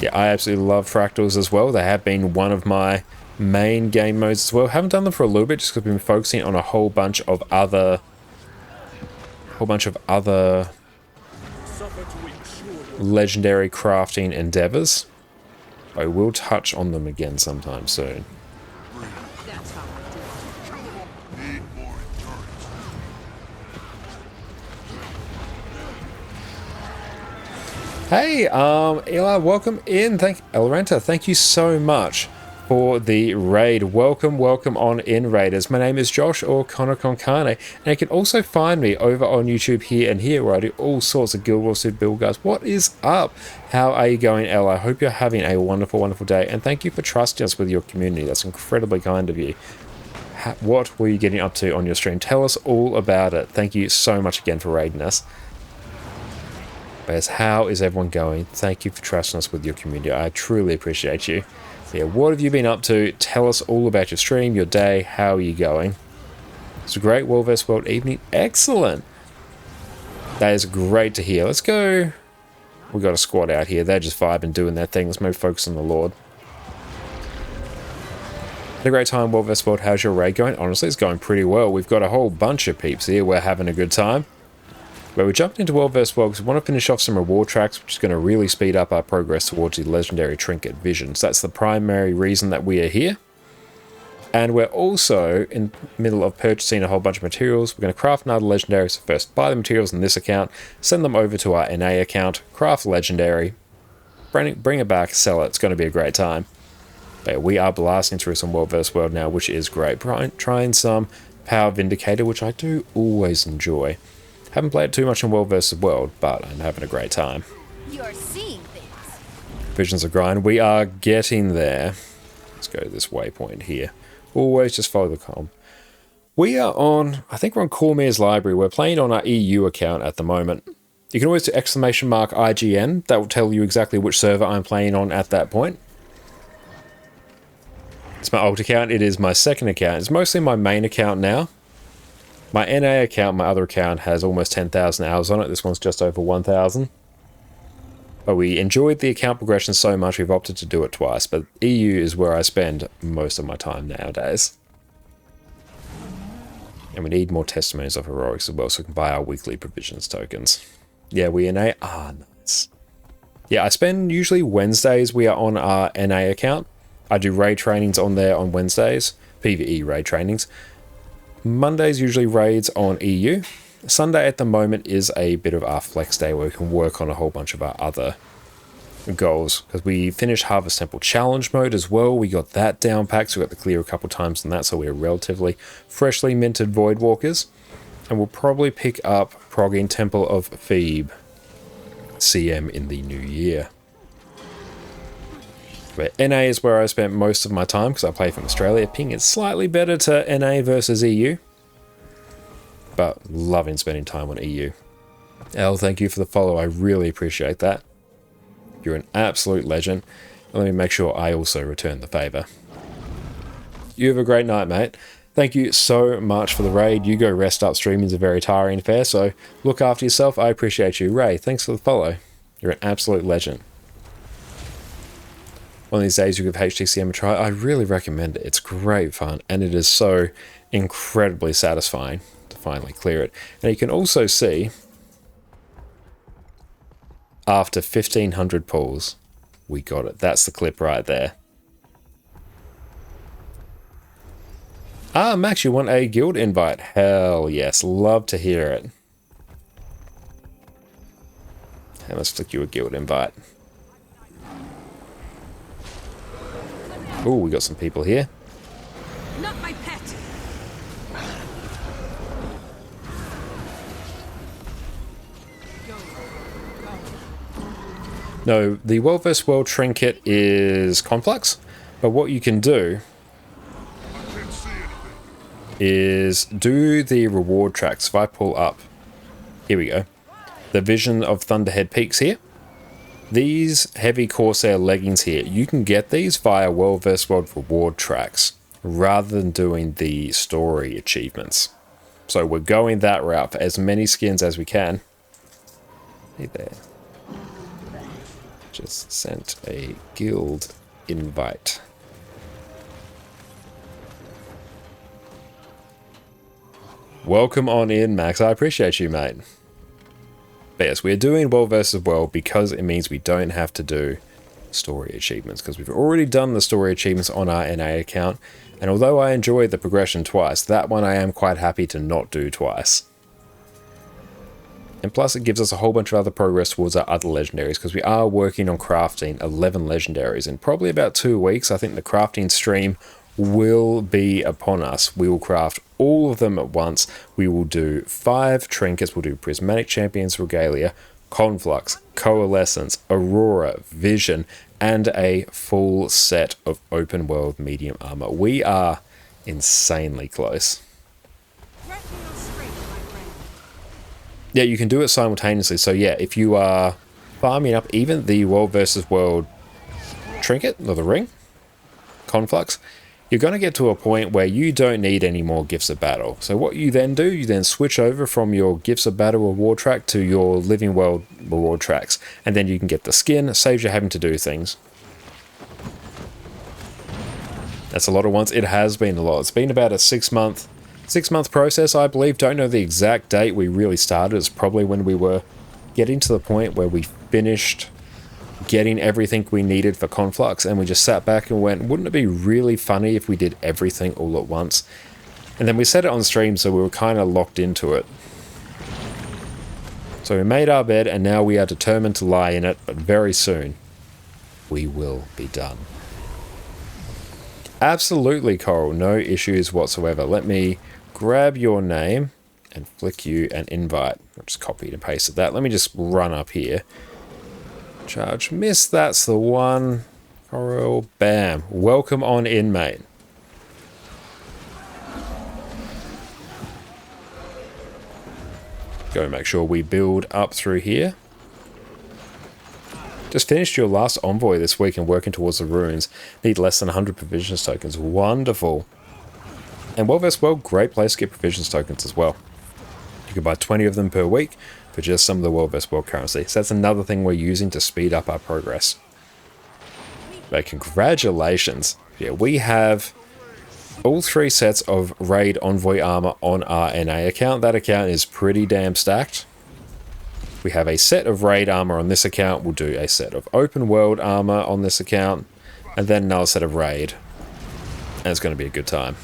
Yeah, I absolutely love Fractals as well. They have been one of my main game modes as well. Haven't done them for a little bit just because we've been focusing on a whole bunch of other legendary crafting endeavors. I will touch on them again sometime soon. Hey, Eli, welcome in. Elrenta, thank you so much for the raid. Welcome on in, raiders. My name is Josh, or Connor Concane, and you can also find me over on YouTube here and here, where I do all sorts of Guild Wars 2 build guides. What is up? How are you going, Ella? I hope you're having a wonderful, wonderful day, and thank you for trusting us with your community. That's incredibly kind of you. What were you getting up to on your stream? Tell us all about it. Thank you so much again for raiding us. How is everyone going? Thank you for trusting us with your community. I truly appreciate you. Yeah, what have you been up to? Tell us all about your stream, your day. How are you going? It's a great World vs. World evening. Excellent. That is great to hear. Let's go. We've got a squad out here. They're just vibing, doing their thing. Let's maybe focus on the Lord. Had a great time, World vs. World. How's your raid going? Honestly, it's going pretty well. We've got a whole bunch of peeps here. We're having a good time. But we jumped into World vs. World because we want to finish off some reward tracks, which is going to really speed up our progress towards the legendary trinket visions. That's the primary reason that we are here. And we're also in the middle of purchasing a whole bunch of materials. We're going to craft another legendary. So first, buy the materials in this account, send them over to our NA account, craft legendary, bring it back, sell it. It's going to be a great time. But we are blasting through some World vs. World now, which is great. Trying some Power Vindicator, which I do always enjoy. Haven't played too much in World vs. World, but I'm having a great time. You're seeing things. Visions of Grind. We are getting there. Let's go to this waypoint here. Always just follow the column. We are on, I think we're on Cormier's Library. We're playing on our EU account at the moment. You can always do !mark IGN. That will tell you exactly which server I'm playing on at that point. It's my old account. It is my second account. It's mostly my main account now. My NA account, my other account, has almost 10,000 hours on it. This one's just over 1,000. But we enjoyed the account progression so much, we've opted to do it twice. But EU is where I spend most of my time nowadays. And we need more testimonies of heroics as well, so we can buy our weekly provisions tokens. Yeah, we NA. Ah, nice. Yeah, I spend usually Wednesdays. We are on our NA account. I do raid trainings on there on Wednesdays. PvE raid trainings. Mondays usually raids on EU. Sunday at the moment is a bit of our flex day where we can work on a whole bunch of our other goals. Because we finished Harvest Temple Challenge mode as well. We got that down packed, so we got the clear a couple times on that, so we're relatively freshly minted Void Walkers. And we'll probably pick up Progging Temple of Phoebe CM in the new year. But NA is where I spent most of my time because I play from Australia. Ping is slightly better to NA versus EU. But loving spending time on EU. Elle, thank you for the follow. I really appreciate that. You're an absolute legend. Let me make sure I also return the favour. You have a great night, mate. Thank you so much for the raid. You go rest up. Streaming is a very tiring affair, so look after yourself. I appreciate you. Ray, thanks for the follow. You're an absolute legend. One of these days you give HTCM a try. I really recommend it. It's great fun, and it is so incredibly satisfying to finally clear it. And you can also see, after 1,500 pulls, we got it. That's the clip right there. Ah, Max, you want a guild invite? Hell yes, love to hear it. Okay, let's flick you a guild invite. Oh, we got some people here. Not my pet. No, the World vs. World trinket is complex, but what you can do is do the reward tracks. If I pull up, here we go, the Vision of Thunderhead Peaks here. These heavy Corsair leggings here, you can get these via World vs. World reward tracks rather than doing the story achievements. So we're going that route for as many skins as we can. Hey there. Just sent a guild invite. Welcome on in, Max. I appreciate you, mate. But yes, we're doing World vs. World because it means we don't have to do story achievements, because we've already done the story achievements on our NA account, and although I enjoyed the progression twice, that one I am quite happy to not do twice. And plus it gives us a whole bunch of other progress towards our other legendaries, because we are working on crafting 11 legendaries in probably about 2 weeks. I think the crafting stream will be upon us. We will craft all of them at once. We will do 5 trinkets. We'll do Prismatic Champions Regalia, Conflux, Coalescence, Aurora, Vision, and a full set of open world medium armor. We are insanely close. Yeah, you can do it simultaneously. So yeah, if you are farming up even the World vs. World trinket, or the ring, Conflux, you're going to get to a point where you don't need any more Gifts of Battle. So what you then do, you then switch over from your Gifts of Battle reward track to your Living World reward tracks. And then you can get the skin, saves you having to do things. That's a lot of ones. It has been a lot. It's been about a 6-month process, I believe. Don't know the exact date we really started. It's probably when we were getting to the point where we finished getting everything we needed for Conflux, and we just sat back and went, wouldn't it be really funny if we did everything all at once? And then we set it on stream, so we were kind of locked into it. So we made our bed, and now we are determined to lie in it, but very soon we will be done. Absolutely, Coral, no issues whatsoever. Let me grab your name and flick you an invite. I'll just copy and paste that. Let me just run up here. Charge miss, that's the one. Coral, bam. Welcome on in, mate. Go make sure we build up through here. Just finished your last envoy this week and working towards the ruins. Need less than 100 provisions tokens. Wonderful. And World vs. World, great place to get provisions tokens as well. You can buy 20 of them per week for just some of the World vs. World currency. So that's another thing we're using to speed up our progress. But congratulations. Yeah, we have all 3 sets of Raid Envoy armor on our NA account. That account is pretty damn stacked. We have a set of Raid armor on this account. We'll do a set of Open World armor on this account. And then another set of Raid. And it's going to be a good time.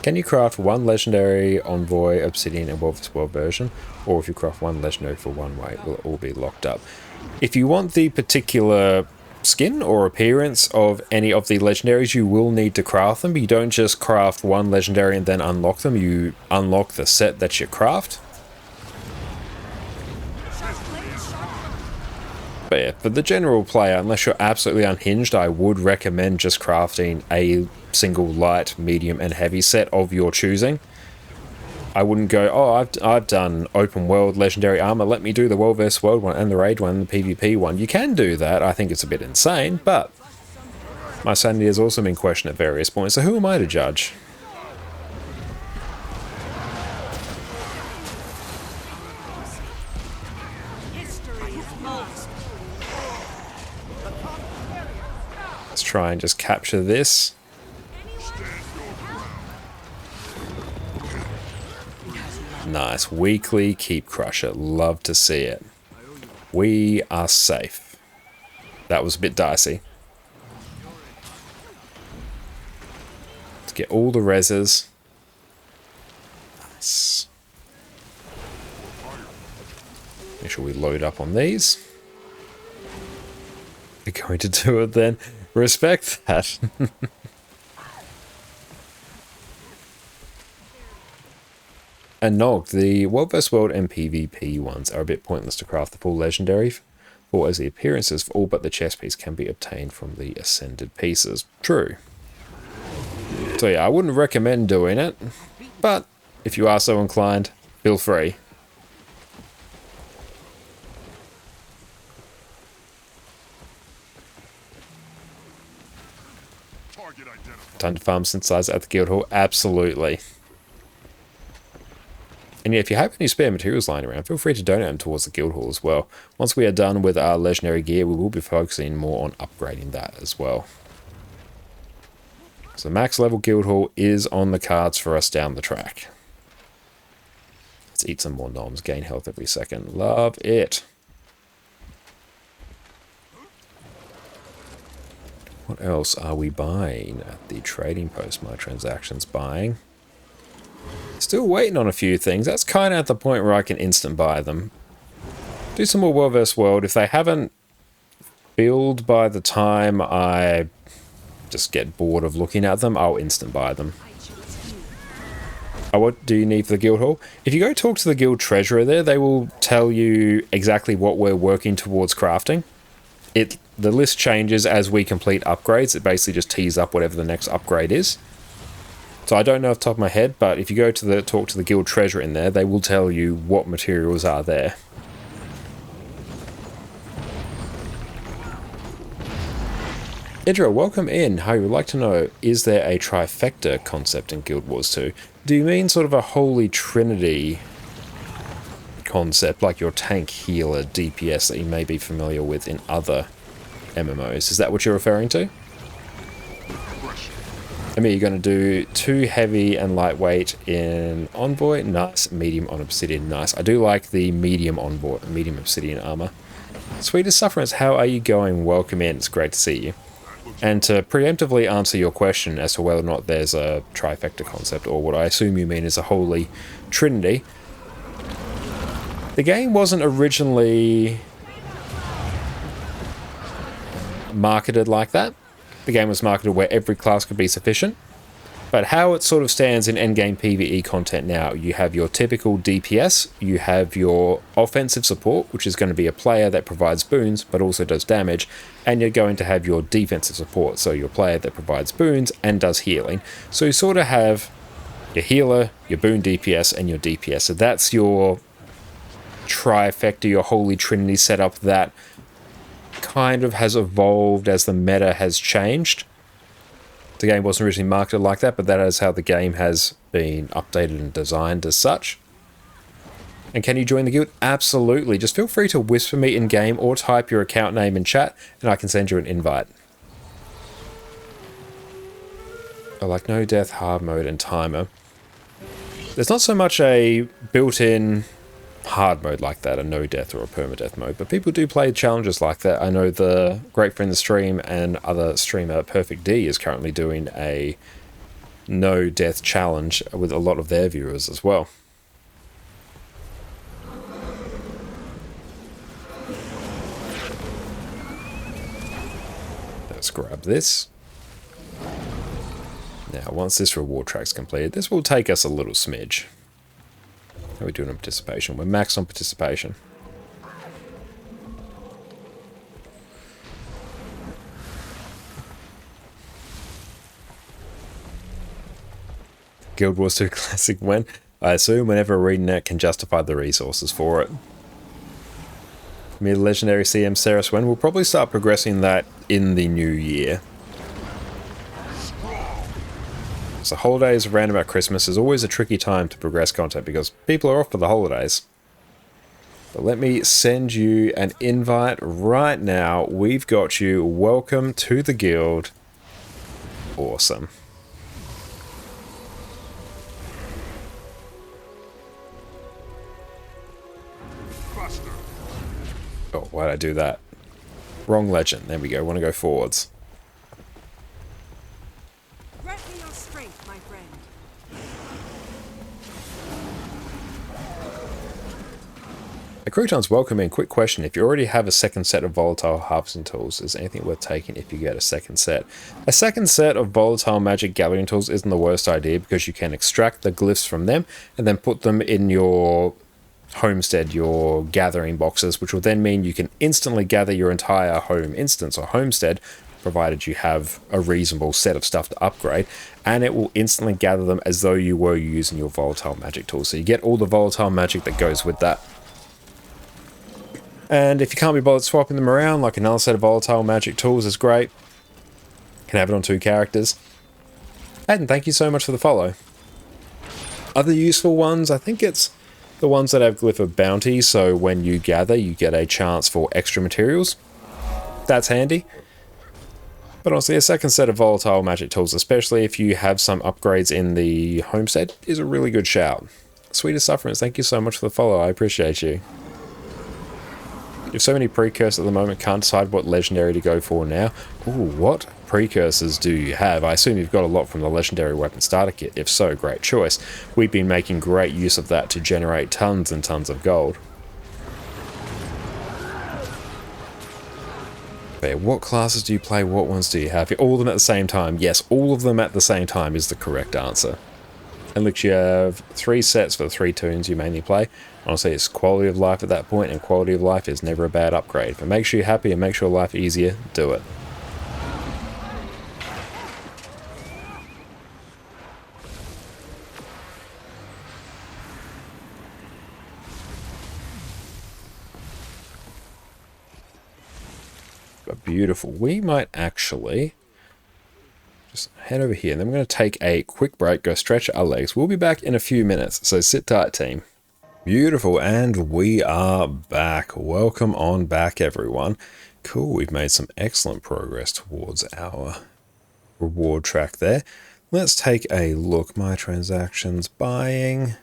Can you craft 1 legendary Envoy, Obsidian, and World vs. World version? Or if you craft 1 legendary for 1 weight, will it all be locked up? If you want the particular skin or appearance of any of the legendaries, you will need to craft them. You don't just craft 1 legendary and then unlock them. You unlock the set that you craft. But yeah, for the general player, unless you're absolutely unhinged, I would recommend just crafting a single light, medium, and heavy set of your choosing. I wouldn't go, oh, I've done open world legendary armor, let me do the World vs. World one and the Raid one and the PvP one. You can do that. I think it's a bit insane, but my sanity has also been questioned at various points, so who am I to judge? Let's try and just capture this. Nice. Weekly Keep Crusher. Love to see it. We are safe. That was a bit dicey. Let's get all the reses. Nice. Make sure we load up on these. We're going to do it then. Respect that. And Nog, the World vs. World and PvP ones are a bit pointless to craft the full legendary for, as the appearances for all but the chest piece can be obtained from the ascended pieces. True. So yeah, I wouldn't recommend doing it, but if you are so inclined, feel free. Time to farm synthesizer at the guild hall? Absolutely. And yeah, if you have any spare materials lying around, feel free to donate them towards the guild hall as well. Once we are done with our legendary gear, we will be focusing more on upgrading that as well. So max level guild hall is on the cards for us down the track. Let's eat some more noms, gain health every second. Love it. What else are we buying at the trading post? My transactions buying. Still waiting on a few things. That's kind of at the point where I can instant buy them. Do some more World vs. World. If they haven't filled by the time I just get bored of looking at them, I'll instant buy them. Oh, what do you need for the guild hall? If you go talk to the guild treasurer there, they will tell you exactly what we're working towards crafting. The list changes as we complete upgrades. It basically just tees up whatever the next upgrade is. So I don't know off the top of my head, but if you go to talk to the guild treasurer in there, they will tell you what materials are there. Idra, welcome in. I would like to know, is there a trifecta concept in Guild Wars 2? Do you mean sort of a holy trinity concept, like your tank, healer, DPS that you may be familiar with in other MMOs? Is that what you're referring to? I mean, you're going to do 2 heavy and lightweight in Envoy. Nice. Medium on Obsidian. Nice. I do like the medium Envoy, medium Obsidian armor. Sweetest Sufferance, how are you going? Welcome in. It's great to see you. And to preemptively answer your question as to whether or not there's a trifecta concept, or what I assume you mean is a holy trinity, the game wasn't originally marketed like that. The game was marketed where every class could be sufficient. But how it sort of stands in endgame PvE content now, you have your typical DPS, you have your offensive support, which is going to be a player that provides boons but also does damage, and you're going to have your defensive support, so your player that provides boons and does healing. So you sort of have your healer, your boon DPS, and your DPS. So that's your trifecta, your holy trinity setup that kind of has evolved as the meta has changed. The game wasn't originally marketed like that, but that is how the game has been updated and designed as such. And can you join the guild? Absolutely. Just feel free to whisper me in game or type your account name in chat and I can send you an invite. I like no death, hard mode, and timer. There's not so much a built-in hard mode like that, a no death or a permadeath mode, but people do play challenges like that. I know the great friend of the stream and other streamer Perfect D is currently doing a no death challenge with a lot of their viewers as well. Let's grab this. Now once this reward track's completed, this will take us a little smidge. How are we doing on participation? We're maxed on participation. Guild Wars 2 Classic when? I assume whenever ArenaNet can justify the resources for it. Legendary CM Ceres when? We'll probably start progressing that in the new year. So holidays around about Christmas is always a tricky time to progress content because people are off for the holidays. But let me send you an invite right now. We've got you. Welcome to the guild. Awesome. Oh, why'd I do that? Wrong legend. There we go. Want to go forwards. Crouton's welcome in. Quick question. If you already have a second set of volatile harvesting tools, is anything worth taking if you get a second set? A second set of volatile magic gathering tools isn't the worst idea because you can extract the glyphs from them and then put them in your homestead, your gathering boxes, which will then mean you can instantly gather your entire home instance or homestead, provided you have a reasonable set of stuff to upgrade, and it will instantly gather them as though you were using your volatile magic tools. So you get all the volatile magic that goes with that. And if you can't be bothered swapping them around, like another set of volatile magic tools is great. You can have it on 2 characters. And thank you so much for the follow. Other useful ones, I think it's the ones that have Glyph of Bounty, so when you gather, you get a chance for extra materials. That's handy. But honestly, a second set of volatile magic tools, especially if you have some upgrades in the homestead, is a really good shout. Sweetest Sufferance, thank you so much for the follow, I appreciate you. You have so many precursors at the moment, can't decide what legendary to go for now. Ooh, what precursors do you have? I assume you've got a lot from the legendary weapon starter kit. If so, great choice. We've been making great use of that to generate tons and tons of gold. Okay, what classes do you play? What ones do you have? All of them at the same time. Yes, all of them at the same time is the correct answer. And look, you have 3 sets for the 3 tunes you mainly play. Honestly, it's quality of life at that point, and quality of life is never a bad upgrade. But make sure you're happy and make sure life easier, do it. But beautiful. We might actually just head over here, and then we're going to take a quick break, go stretch our legs. We'll be back in a few minutes, so sit tight, team. Beautiful, and we are back. Welcome on back, everyone. Cool, we've made some excellent progress towards our reward track there. Let's take a look. My transactions buying.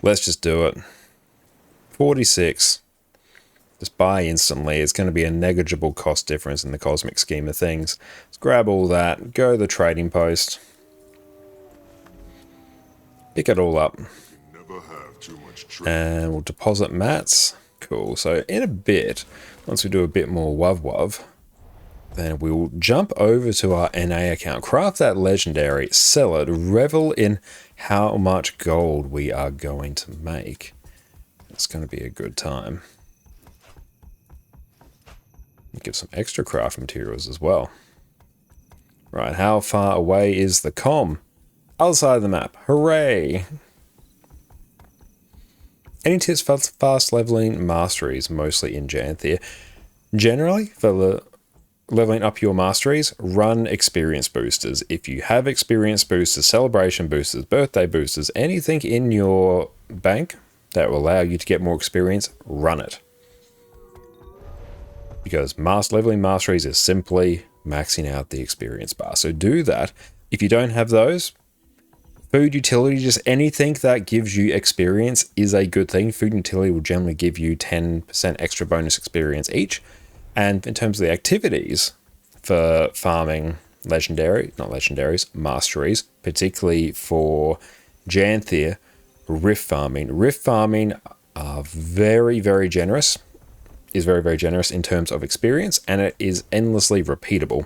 Let's just do it. 46. Just buy instantly. It's going to be a negligible cost difference in the cosmic scheme of things. Let's grab all that. Go to the trading post. Pick it all up. Never have too much trade. And we'll deposit mats. Cool. So in a bit, once we do a bit more wuv, then we'll jump over to our NA account, craft that legendary, sell it, revel in how much gold we are going to make. It's going to be a good time. Give some extra craft materials as well. Right, how far away is the com? Other side of the map. Hooray! Any tips for fast leveling masteries, mostly in Janthia? Generally, for leveling up your masteries, run experience boosters. If you have experience boosters, celebration boosters, birthday boosters, anything in your bank that will allow you to get more experience, run it. Because leveling masteries is simply maxing out the experience bar. So do that. If you don't have those, food utility, just anything that gives you experience is a good thing. Food utility will generally give you 10% extra bonus experience each. And in terms of the activities for farming masteries, particularly for Janthia, rift farming. Rift farming are very, very generous. Is very, very generous in terms of experience, and it is endlessly repeatable.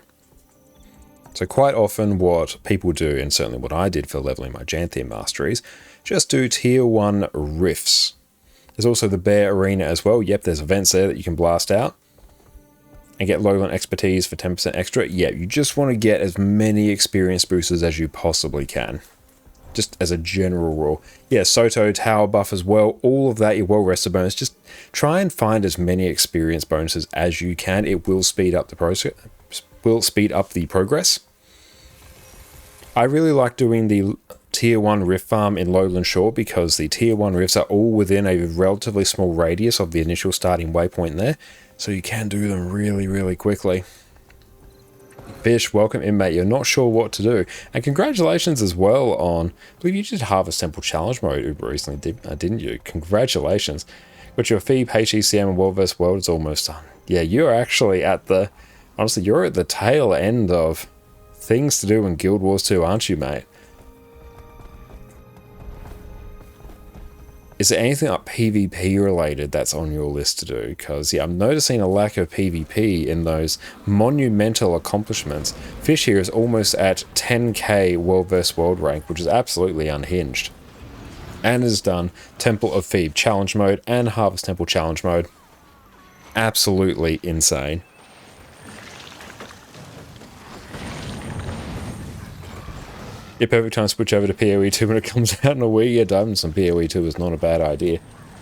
So quite often what people do, and certainly what I did for leveling my Janthia masteries, just do tier 1 rifts. There's also the Bear Arena as well. Yep, there's events there that you can blast out and get lowland expertise for 10% extra. Yeah, you just want to get as many experience boosters as you possibly can. Just as a general rule. Yeah, Soto, Tower Buff as well, all of that, your well-rested bonus. Just try and find as many experience bonuses as you can. It will speed up the process. I really like doing the tier 1 rift farm in Lowland Shore because the tier 1 rifts are all within a relatively small radius of the initial starting waypoint there. So you can do them really, really quickly. Fish, welcome in, mate. You're not sure what to do. And congratulations as well on, I believe you did Harvest Temple Challenge mode Uber recently, didn't you? Congratulations. But your Phoebe, HECM, and World vs. World is almost done. Yeah, you're actually at the, honestly, you're at the tail end of things to do in Guild Wars 2, aren't you, mate? Is there anything like PvP related that's on your list to do? Because, yeah, I'm noticing a lack of PvP in those monumental accomplishments. Fish here is almost at 10k World vs. World rank, which is absolutely unhinged. And has done Temple of Phoebe challenge mode and Harvest Temple challenge mode. Absolutely insane. Yeah, perfect time to switch over to PoE 2 when it comes out in a Wii. Yeah, diving some PoE 2 is not a bad idea.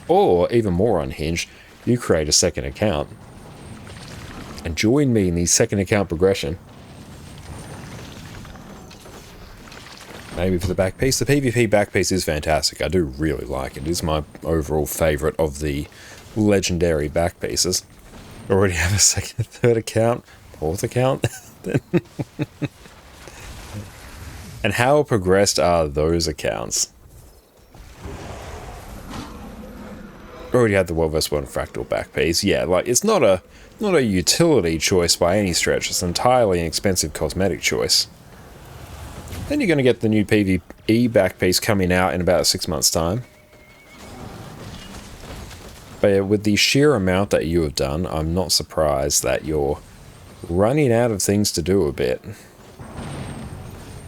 Or, even more unhinged, you create a second account. And join me in the second account progression. Maybe for the back piece. The PvP back piece is fantastic. I do really like it. It is my overall favourite of the legendary back pieces. Already have a second, third account, fourth account. And how progressed are those accounts? Already had the World vs. World Fractal back piece. Yeah, like it's not a utility choice by any stretch. It's entirely an expensive cosmetic choice. Then you're going to get the new PvE back piece coming out in about 6 months' time. But yeah, with the sheer amount that you have done, I'm not surprised that you're running out of things to do a bit.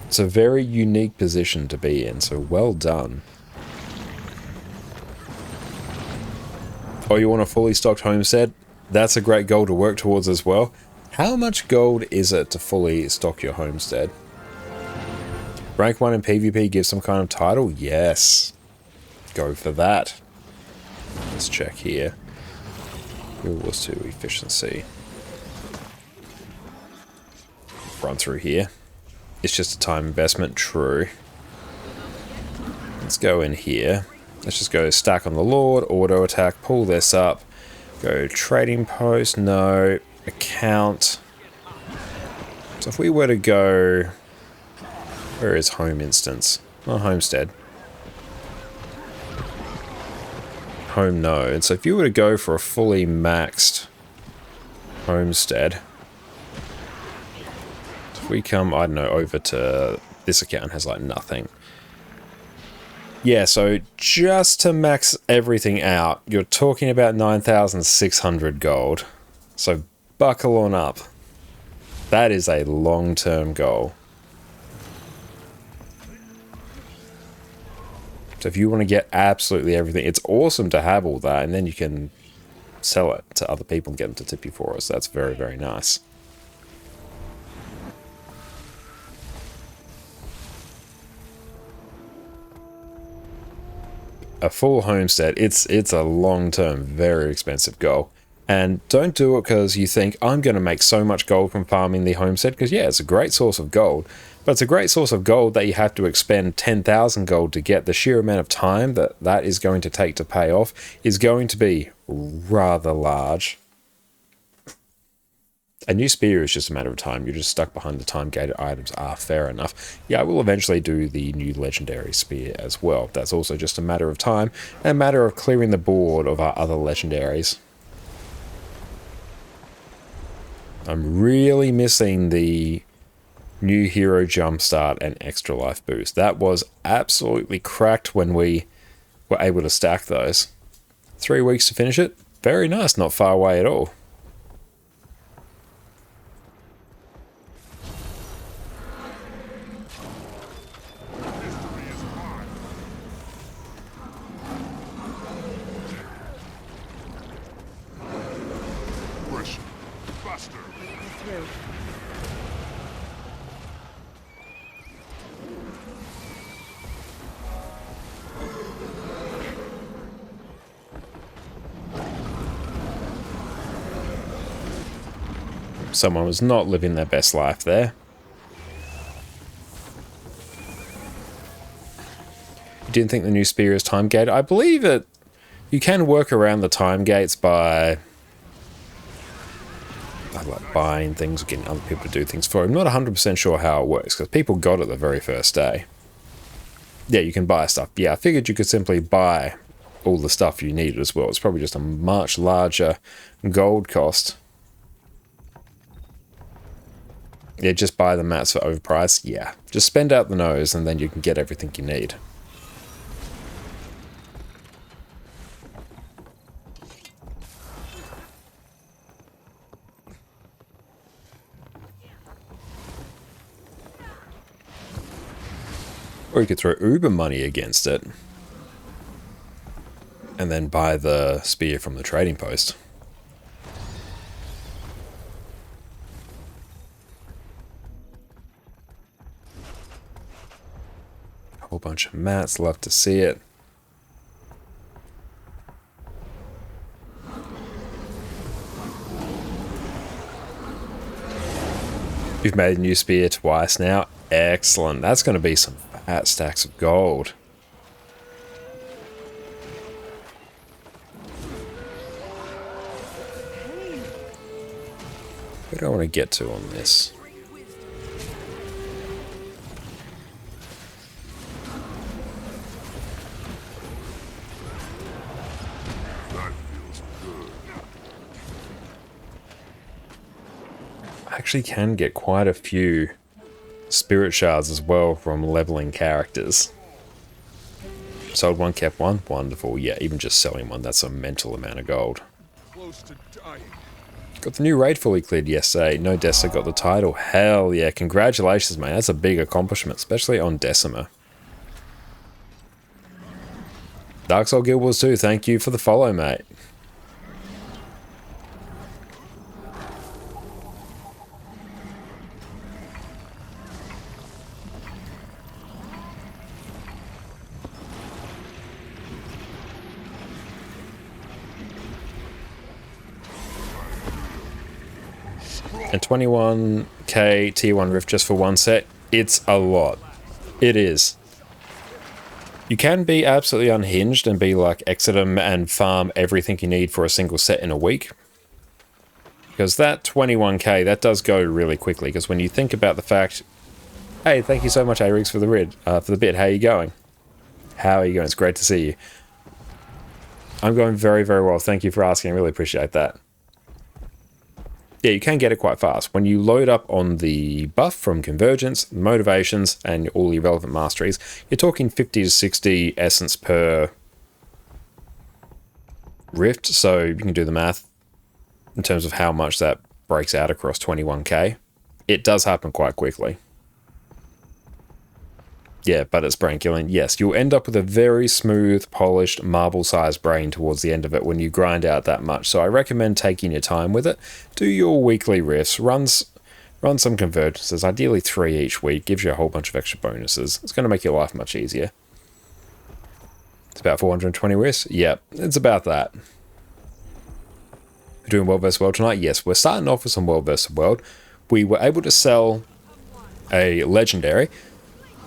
It's a very unique position to be in, so well done. Oh, you want a fully stocked homestead? That's a great goal to work towards as well. How much gold is it to fully stock your homestead? Rank 1 in PvP gives some kind of title? Yes. Go for that. Let's check here. Guild Wars 2 efficiency. Run through here. It's just a time investment, true. Let's go in here. Let's just go stack on the Lord, auto attack, pull this up. Go trading post, no. Account. So if we were to go Where is home instance? Oh, homestead. Home node. So if you were to go for a fully maxed homestead, if we come, I don't know, over to this account has like nothing. Yeah, so just to max everything out, you're talking about 9,600 gold. So buckle on up. That is a long-term goal. So if you want to get absolutely everything, it's awesome to have all that, and then you can sell it to other people and get them to tip you for us. That's very, very nice. A full homestead, it's a long-term, very expensive goal. And don't do it because you think, I'm going to make so much gold from farming the homestead, because yeah, it's a great source of gold, but it's a great source of gold that you have to expend 10,000 gold to get. The sheer amount of time that is going to take to pay off is going to be rather large. A new spear is just a matter of time. You're just stuck behind the time-gated items. Fair enough. Yeah, I will eventually do the new legendary spear as well. That's also just a matter of time, and a matter of clearing the board of our other legendaries. I'm really missing the new hero jumpstart and extra life boost. That was absolutely cracked when we were able to stack those. 3 weeks to finish it. Very nice, not far away at all. Someone was not living their best life there. You didn't think the new spear is time gated? I believe it. You can work around the time gates by like buying things or getting other people to do things for you. I'm not 100% sure how it works because people got it the very first day. Yeah, you can buy stuff. Yeah, I figured you could simply buy all the stuff you needed as well. It's probably just a much larger gold cost. Yeah, just buy the mats for overpriced. Yeah, just spend out the nose and then you can get everything you need. Or you could throw Uber money against it and then buy the spear from the trading post. A whole bunch of mats, love to see it. You've made a new spear twice now. Excellent. That's going to be some fat stacks of gold. Where do I want to get to on this? I actually can get quite a few spirit shards as well from leveling characters. Sold one, kept one. Wonderful. Yeah, even just selling one, that's a mental amount of gold. Close to dying. Got the new raid fully cleared yesterday. No Dessa got the title. Hell yeah, congratulations, mate. That's a big accomplishment, especially on Decima. Dark Soul Guild Wars 2, thank you for the follow, mate. And 21k tier 1 rift just for one set, it's a lot. It is. You can be absolutely unhinged and be like Exodum and farm everything you need for a single set in a week. Because that 21k, that does go really quickly. Because when you think about the fact Hey, thank you so much, Arix, for the bit. How are you going? How are you going? It's great to see you. I'm going very, very well. Thank you for asking. I really appreciate that. Yeah, you can get it quite fast. When you load up on the buff from Convergence, Motivations, and all your relevant masteries, you're talking 50 to 60 essence per rift, so you can do the math in terms of how much that breaks out across 21k. It does happen quite quickly. Yeah, but it's brain killing. Yes, you'll end up with a very smooth, polished, marble-sized brain towards the end of it when you grind out that much. So I recommend taking your time with it. Do your weekly riffs, run some convergences, ideally 3 each week. Gives you a whole bunch of extra bonuses. It's going to make your life much easier. It's about 420 riffs? Yep, it's about that. We're doing World vs. World tonight? Yes, we're starting off with some World vs. World. We were able to sell a Legendary.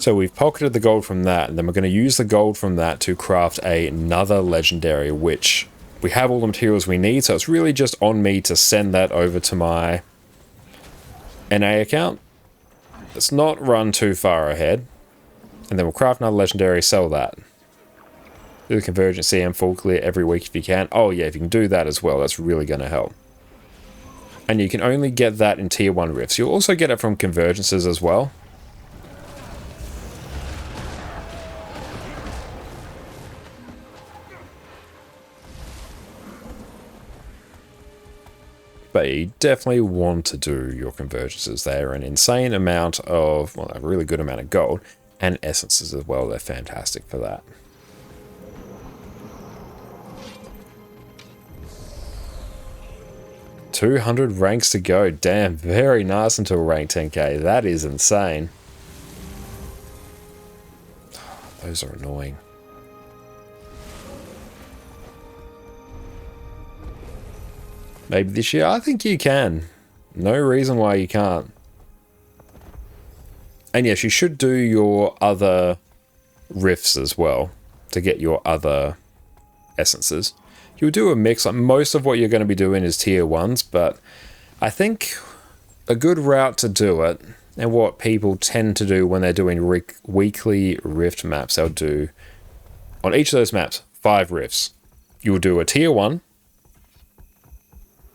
So we've pocketed the gold from that, and then we're going to use the gold from that to craft another Legendary, which we have all the materials we need, so it's really just on me to send that over to my NA account. Let's not run too far ahead, and then we'll craft another Legendary, sell that. Do the Convergent CM full clear every week if you can. Oh yeah, if you can do that as well, that's really going to help. And you can only get that in Tier 1 rifts. You'll also get it from Convergences as well. But you definitely want to do your convergences. They're an insane amount of, well, a really good amount of gold, and essences as well. They're fantastic for that. $200 ranks to go. Damn, very nice until rank 10k. That is insane. Those are annoying. Maybe this year? I think you can. No reason why you can't. And yes, you should do your other rifts as well to get your other essences. You'll do a mix. Like most of what you're going to be doing is tier 1s, but I think a good route to do it, and what people tend to do when they're doing weekly rift maps, they'll do on each of those maps 5 rifts. You'll do a tier 1.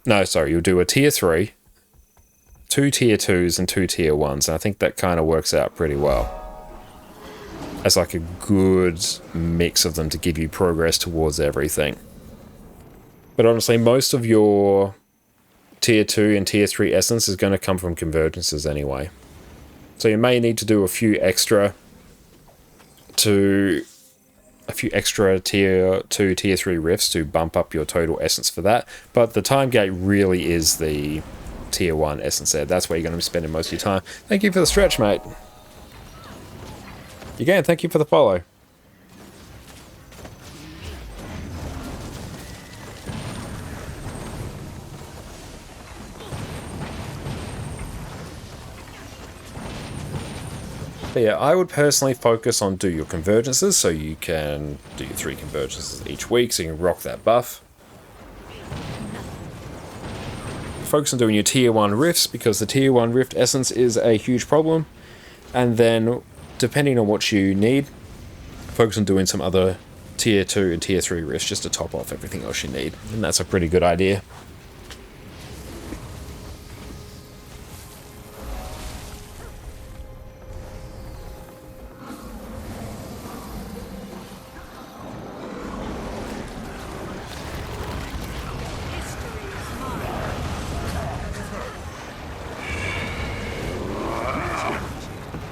No, sorry, you'll do a tier 3, 2 tier 2s, and 2 tier 1s. And I think that kind of works out pretty well. As like a good mix of them to give you progress towards everything. But honestly, most of your tier 2 and tier 3 essence is going to come from convergences anyway. So you may need to do a few extra tier 2, tier 3 rifts to bump up your total essence for that. But the time gate really is the tier 1 essence there. That's where you're going to be spending most of your time. Thank you for the stretch, mate. Again, thank you for the follow. But yeah, I would personally focus on do your convergences, so you can do your 3 convergences each week, so you can rock that buff. Focus on doing your tier 1 rifts, because the tier 1 rift essence is a huge problem. And then, depending on what you need, focus on doing some other tier 2 and tier 3 rifts just to top off everything else you need. And that's a pretty good idea.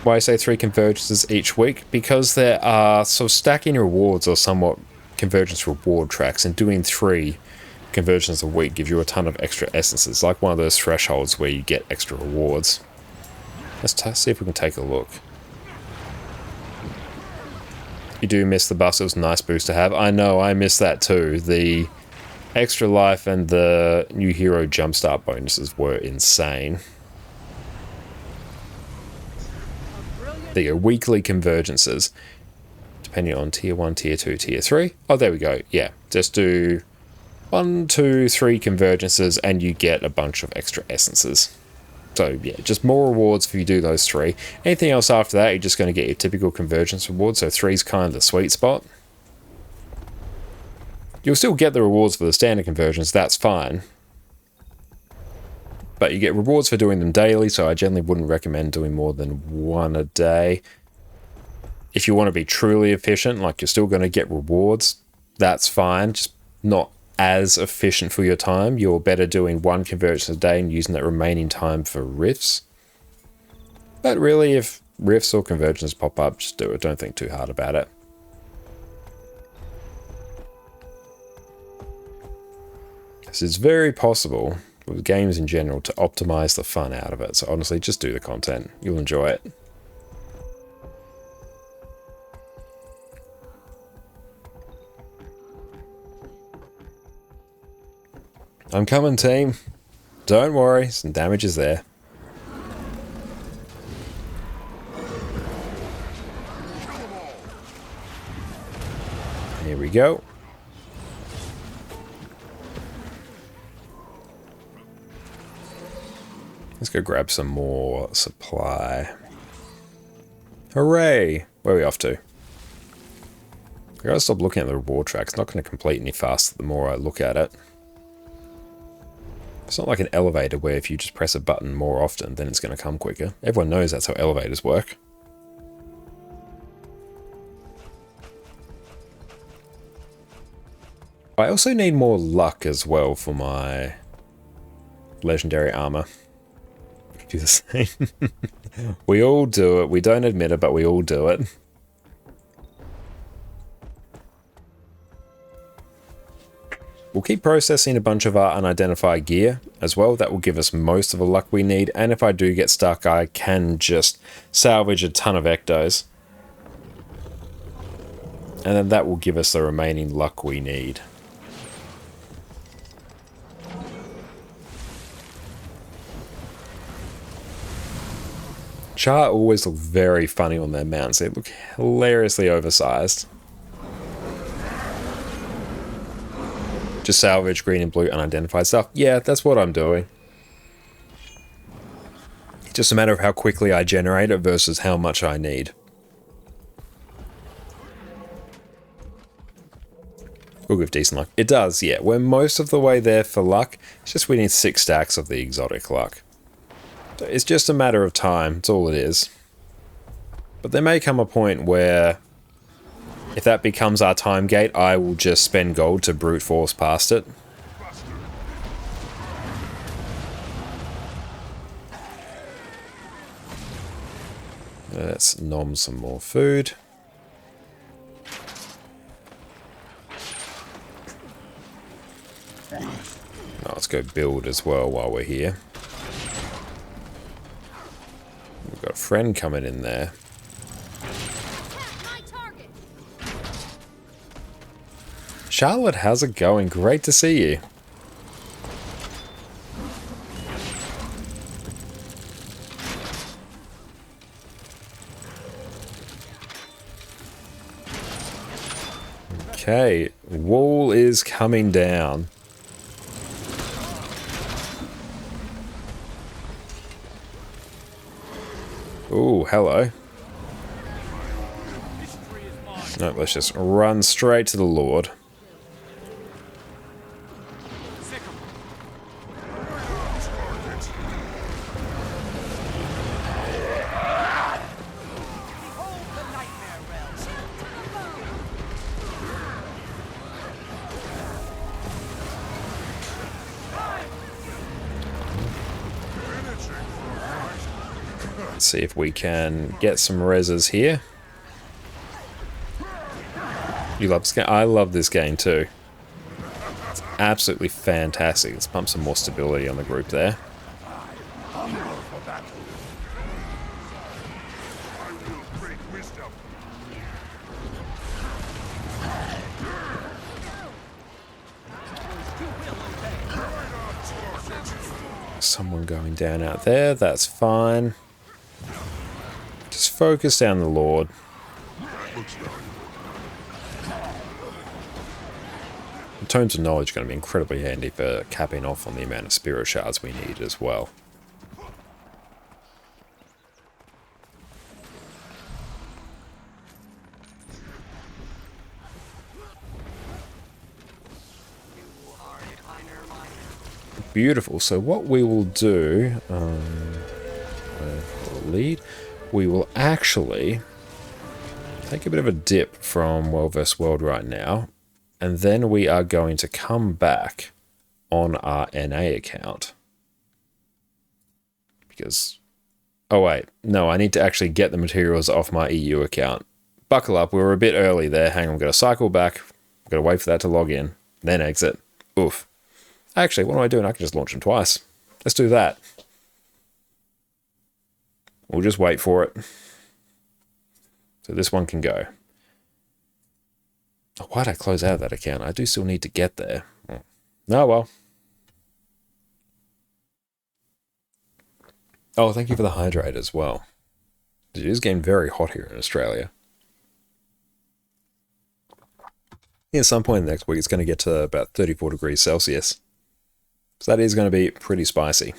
Why I say 3 convergences each week, because there are sort of stacking rewards or somewhat convergence reward tracks, and doing 3 conversions a week gives you a ton of extra essences, like one of those thresholds where you get extra rewards. Let's see if we can take a look. You do miss the bus. It was a nice boost to have. I know, I miss that too. The extra life and the new hero jumpstart bonuses were insane. There you go, weekly convergences, depending on tier 1, tier 2, tier 3. Oh, there we go. Yeah, just do 1, 2, 3 convergences and you get a bunch of extra essences. So yeah, just more rewards if you do those 3. Anything else after that, you're just going to get your typical convergence reward. So 3's kind of the sweet spot. You'll still get the rewards for the standard conversions, that's fine. But you get rewards for doing them daily, so I generally wouldn't recommend doing more than 1 a day. If you want to be truly efficient, like you're still going to get rewards, that's fine, just not as efficient for your time. You're better doing 1 conversion a day and using that remaining time for rifts. But really, if rifts or conversions pop up, just do it. Don't think too hard about it. This is very possible with games in general to optimize the fun out of it. So honestly, just do the content. You'll enjoy it. I'm coming, team. Don't worry, some damage is there. Here we go. Let's go grab some more supply. Hooray! Where are we off to? I gotta stop looking at the reward track. It's not going to complete any faster the more I look at it. It's not like an elevator where if you just press a button more often, then it's going to come quicker. Everyone knows that's how elevators work. I also need more luck as well for my legendary armor. Do the same. We all do it. We don't admit it, but we all do it. We'll keep processing a bunch of our unidentified gear as well. That will give us most of the luck we need. And if I do get stuck, I can just salvage a ton of ectos. And then that will give us the remaining luck we need. Char always look very funny on their mounts. They look hilariously oversized. Just salvage green and blue unidentified stuff. Yeah, that's what I'm doing. It's just a matter of how quickly I generate it versus how much I need. We'll give decent luck. It does, yeah. We're most of the way there for luck. It's just we need 6 stacks of the exotic luck. So it's just a matter of time. That's all it is. But there may come a point where if that becomes our time gate, I will just spend gold to brute force past it. Let's nom some more food. Now let's go build as well while we're here. We've got a friend coming in there. Charlotte, how's it going? Great to see you. Okay, wall is coming down. Ooh, hello. No, let's just run straight to the Lord. See if we can get some reses here. You love this game? I love this game too. It's absolutely fantastic. Let's pump some more stability on the group there. Someone going down out there, that's fine. Just focus down the Lord. The Tomes of Knowledge are going to be incredibly handy for capping off on the amount of spirit shards we need as well. Beautiful. So what we will do, lead, we will actually take a bit of a dip from World vs. World right now, and then we are going to come back on our NA account. Because, oh wait, no, I need to actually get the materials off my EU account. Buckle up, we were a bit early there. Hang on, I'm going to cycle back. I'm going to wait for that to log in, then exit. Oof. Actually, what am I doing? I can just launch them twice. Let's do that. We'll just wait for it. So this one can go. Oh, why'd I close out of that account? I do still need to get there. Oh well. Oh, thank you for the hydrate as well. It is getting very hot here in Australia. At some point next week, it's going to get to about 34 degrees Celsius. So that is going to be pretty spicy.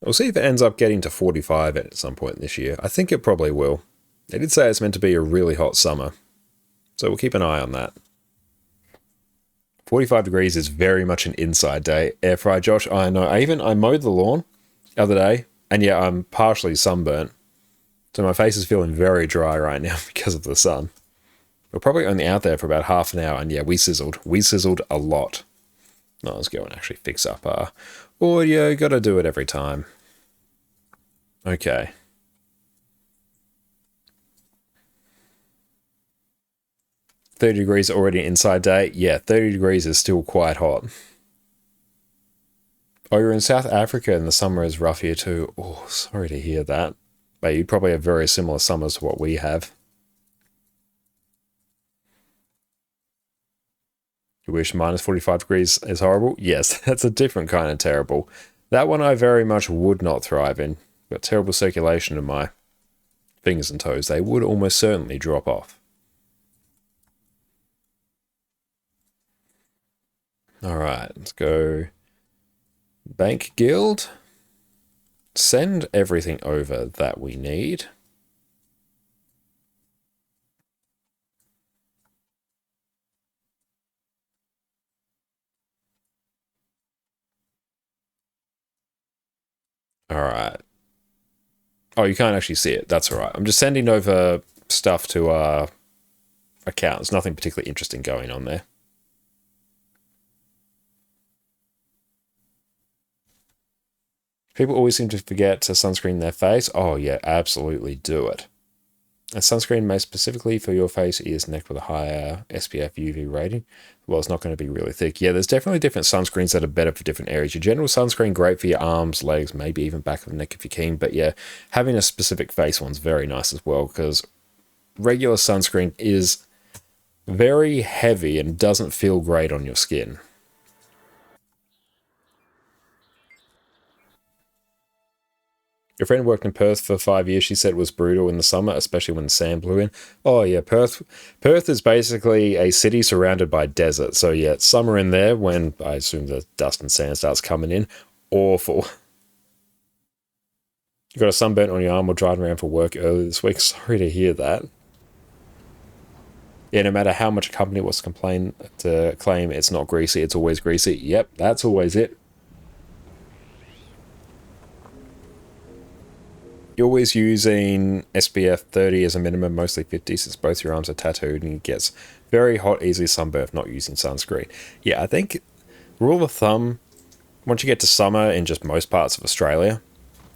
We'll see if it ends up getting to 45 at some point this year. I think it probably will. They did say it's meant to be a really hot summer. So we'll keep an eye on that. 45 degrees is very much an inside day. Air fry, Josh, I know. I mowed the lawn the other day, and yeah, I'm partially sunburnt. So my face is feeling very dry right now because of the sun. We're probably only out there for about half an hour, and yeah, we sizzled. We sizzled a lot. No, let's go and actually fix up our audio. Gotta do it every time. Okay. $30 degrees already inside day. Yeah, 30 degrees is still quite hot. Oh, you're in South Africa and the summer is rough here too. Oh, sorry to hear that. But you probably have very similar summers to what we have. You wish minus 45 degrees is horrible? Yes, that's a different kind of terrible. That one I very much would not thrive in. Got terrible circulation in my fingers and toes. They would almost certainly drop off. Alright, let's go Bank Guild. Send everything over that we need. Alright. Oh, you can't actually see it. That's alright. I'm just sending over stuff to our account. There's nothing particularly interesting going on there. People always seem to forget to sunscreen their face. Oh yeah, absolutely do it. A sunscreen made specifically for your face, ears, neck with a higher SPF UV rating. Well, it's not going to be really thick. Yeah, there's definitely different sunscreens that are better for different areas. Your general sunscreen, great for your arms, legs, maybe even back of the neck if you're keen. But yeah, having a specific face one's very nice as well, because regular sunscreen is very heavy and doesn't feel great on your skin. Your friend worked in Perth for 5 years. She said it was brutal in the summer, especially when the sand blew in. Oh yeah, Perth is basically a city surrounded by desert. So yeah, it's summer in there when I assume the dust and sand starts coming in. Awful. You got a sunburn on your arm while driving around for work earlier this week. Sorry to hear that. Yeah, no matter how much a company wants to claim it's not greasy, it's always greasy. Yep, that's always it. You're always using SPF 30 as a minimum, mostly 50, since both your arms are tattooed and it gets very hot, easily sunburned if not using sunscreen. Yeah, I think rule of thumb, once you get to summer in just most parts of Australia,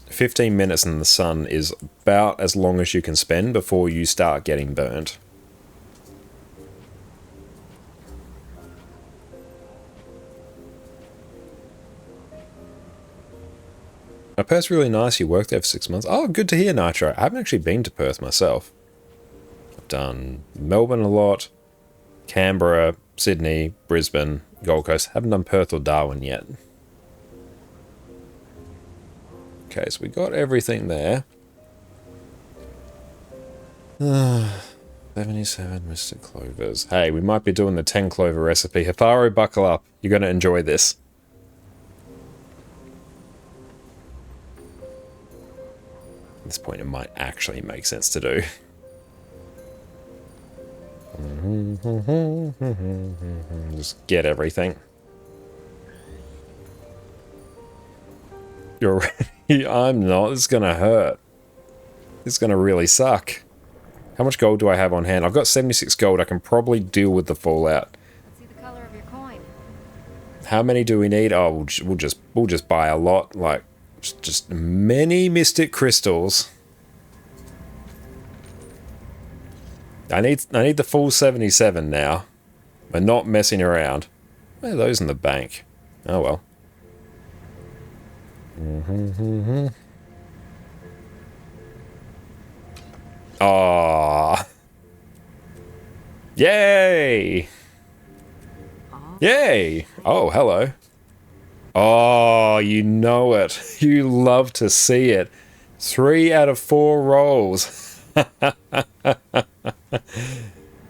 15 minutes in the sun is about as long as you can spend before you start getting burnt. Perth's really nice. You worked there for 6 months. Oh, good to hear, Nitro. I haven't actually been to Perth myself. I've done Melbourne a lot, Canberra, Sydney, Brisbane, Gold Coast. Haven't done Perth or Darwin yet. Okay, so we got everything there. 77 Mr. Clovers. Hey, we might be doing the 10 clover recipe. Hafaro, buckle up. You're going to enjoy this. At this point, it might actually make sense to do. Just get everything. You're ready? I'm not. This is going to hurt. This is going to really suck. How much gold do I have on hand? I've got 76 gold. I can probably deal with the fallout. Let's see the color of your coin. How many do we need? Oh, we'll just buy a lot. Like, just many mystic crystals. I need the full 77 now. We're not messing around. Where are those in the bank? Oh well. Ah. Yay! Yay! Oh, hello. Oh, you know it. You love to see it. 3 out of 4 rolls.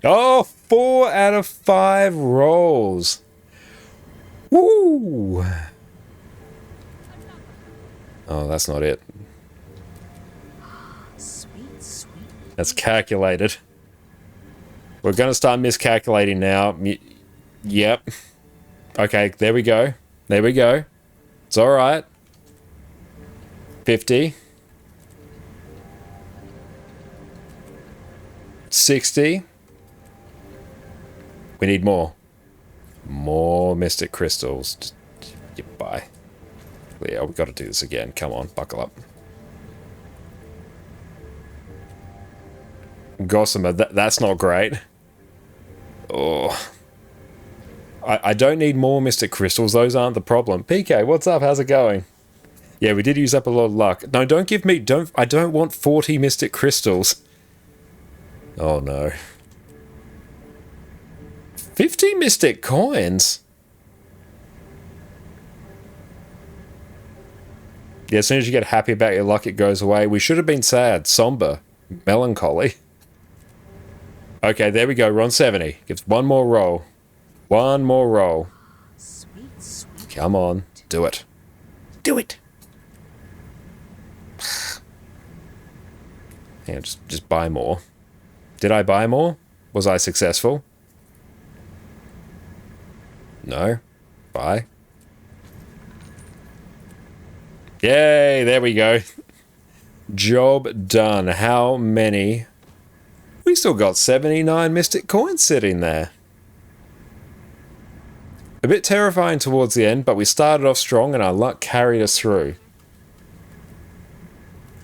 Oh, 4 out of 5 rolls. Woo! Oh, that's not it. Sweet, sweet. That's calculated. We're going to start miscalculating now. Yep. Okay, there we go. There we go. It's alright. 50. 60. We need more. More mystic crystals. Just get by. Yeah, we've got to do this again. Come on, buckle up. Gossamer, that's not great. Oh. I don't need more mystic crystals. Those aren't the problem. PK, what's up? How's it going? Yeah, we did use up a lot of luck. No, don't give me... I don't want 40 mystic crystals. Oh, no. 50 mystic coins? Yeah, as soon as you get happy about your luck, it goes away. We should have been sad, somber, melancholy. Okay, there we go. We're on 70. Gives one more roll. One more roll. Sweet, sweet. Come on. Do it. Do it. Yeah, just buy more. Did I buy more? Was I successful? No. Buy. Yay, there we go. Job done. How many? We still got 79 mystic coins sitting there. A bit terrifying towards the end, but we started off strong and our luck carried us through.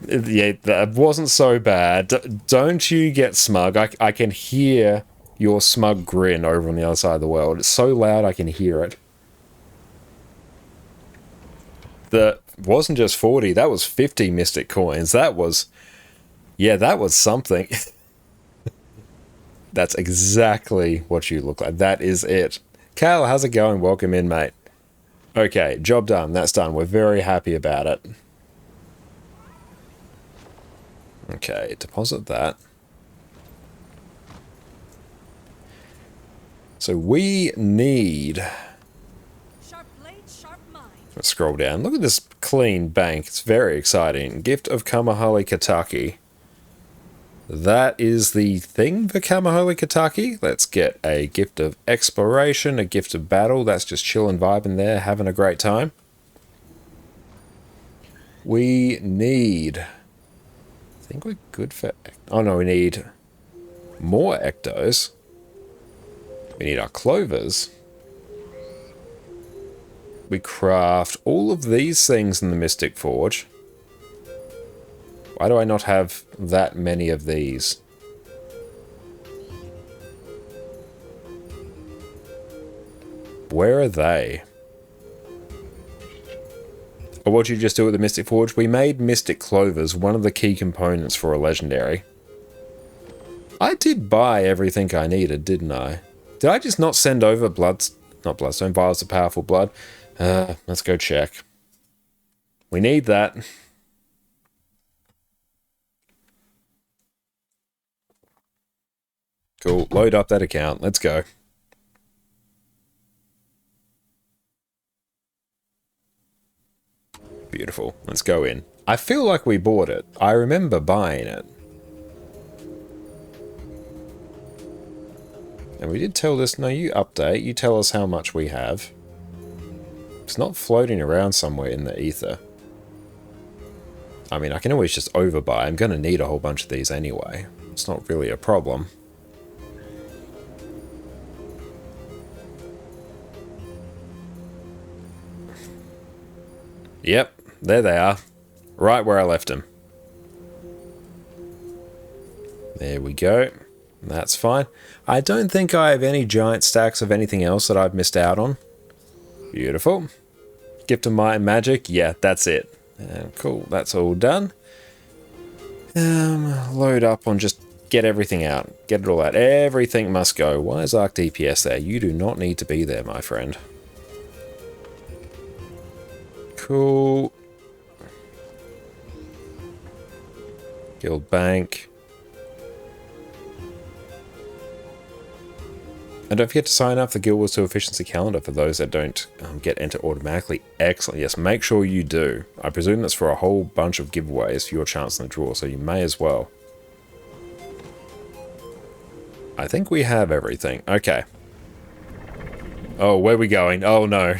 Yeah, that wasn't so bad. Don't you get smug. I can hear your smug grin over on the other side of the world. It's so loud I can hear it. That wasn't just 40, that was 50 mystic coins. That was... Yeah, that was something. That's exactly what you look like. That is it. Cal, how's it going? Welcome in, mate. Okay, job done. That's done. We're very happy about it. Okay, deposit that. So we need... Sharp blade, sharp mind. Let's scroll down. Look at this clean bank. It's very exciting. Gift of Kamahali Kataki. That is the thing for Kamahali Kataki. Let's get a gift of exploration, a gift of battle. That's just chilling, vibing there, having a great time. We need... I think we're good for... Oh no, we need more ectos. We need our clovers. We craft all of these things in the Mystic Forge. Why do I not have that many of these? Where are they? Or what did you just do with the Mystic Forge? We made Mystic Clovers one of the key components for a Legendary. I did buy everything I needed, didn't I? Did I just not send over not Bloodstone, Vials of Powerful Blood? Let's go check. We need that. Cool, load up that account. Let's go. Beautiful. Let's go in. I feel like we bought it. I remember buying it. And we did tell this... No, you update. You tell us how much we have. It's not floating around somewhere in the ether. I mean, I can always just overbuy. I'm going to need a whole bunch of these anyway. It's not really a problem. Yep, there they are. Right where I left them. There we go. That's fine. I don't think I have any giant stacks of anything else that I've missed out on. Beautiful. Gift of Might and Magic. Yeah, that's it. Cool, that's all done. Load up on just get everything out. Get it all out. Everything must go. Why is Arc DPS there? You do not need to be there, my friend. Cool. Guild Bank. And don't forget to sign up for Guild Wars 2 Efficiency Calendar for those that don't get entered automatically. Excellent. Yes, make sure you do. I presume that's for a whole bunch of giveaways for your chance in the draw, so you may as well. I think we have everything. Okay. Oh, where are we going? Oh, no.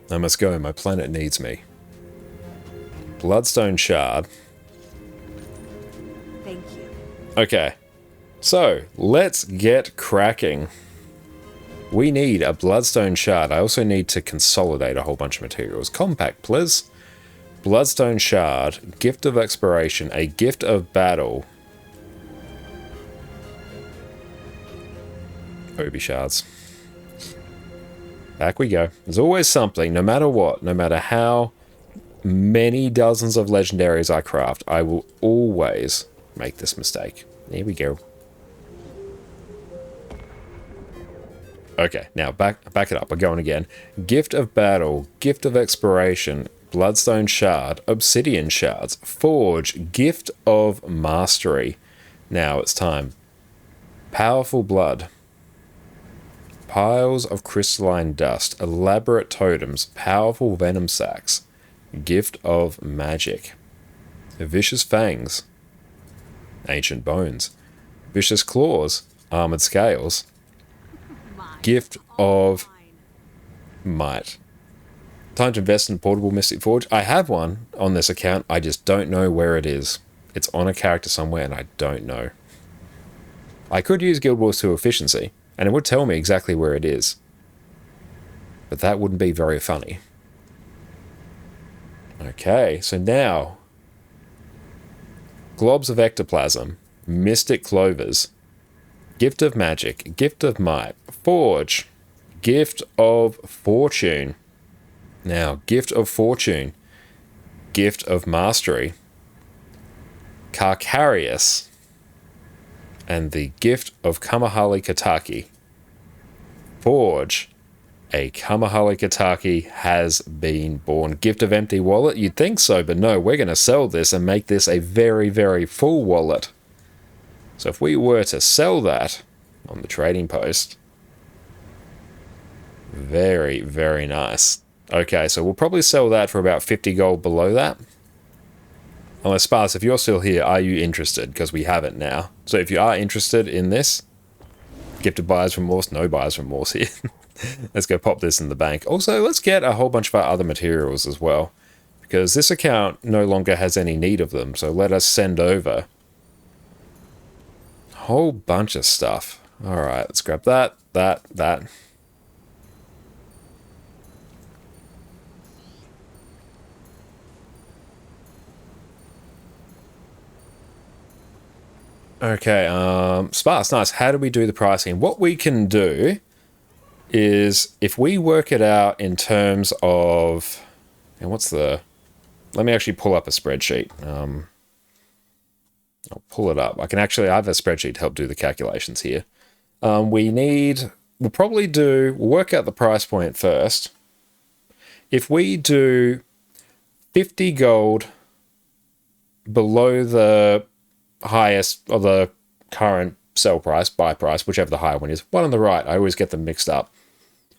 I must go. My planet needs me. Bloodstone Shard. Thank you. Okay. So, let's get cracking. We need a Bloodstone Shard. I also need to consolidate a whole bunch of materials. Compact, please. Bloodstone Shard, Gift of Expiration, a Gift of Battle. Obi Shards. Back we go. There's always something, no matter what, no matter how many dozens of legendaries I craft, I will always make this mistake. Here we go. Okay, now back it up. We're going again. Gift of Battle, Gift of Expiration, Bloodstone Shard, Obsidian Shards, Forge, Gift of Mastery. Now it's time. Powerful Blood. Piles of crystalline dust, elaborate totems, powerful venom sacs, Gift of Magic. Vicious Fangs, Ancient Bones, Vicious Claws, Armored Scales, Gift of Might. Time to invest in Portable Mystic Forge. I have one on this account, I just don't know where it is. It's on a character somewhere and I don't know. I could use Guild Wars 2 Efficiency, and it would tell me exactly where it is. But that wouldn't be very funny. Okay, so now... Globs of Ectoplasm, Mystic Clovers, Gift of Magic, Gift of Might, Forge, Gift of Fortune. Now, Gift of Fortune, Gift of Mastery, Carcarius, and the Gift of Kamahali Kataki. Forge, a Kamahali Kataki has been born. Gift of Empty Wallet, you'd think so, but no, we're going to sell this and make this a very, very full wallet. So if we were to sell that on the trading post, very, very nice. Okay, so we'll probably sell that for about 50 gold below that. Unless, Sparse, if you're still here, are you interested? Because we have it now. So if you are interested in this, Gift of Buyer's Remorse, no Buyer's Remorse here. Let's go pop this in the bank. Also, let's get a whole bunch of our other materials as well. Because this account no longer has any need of them, so let us send over a whole bunch of stuff. Alright, let's grab that. Okay, Sparse, nice. How do we do the pricing? What we can do is, if we work it out in terms of... And what's the... Let me actually pull up a spreadsheet. I'll pull it up. I have a spreadsheet to help do the calculations here. We'll work out the price point first. If we do 50 gold below the highest of the current sell price, buy price, whichever the higher one is, one on the right, I always get them mixed up.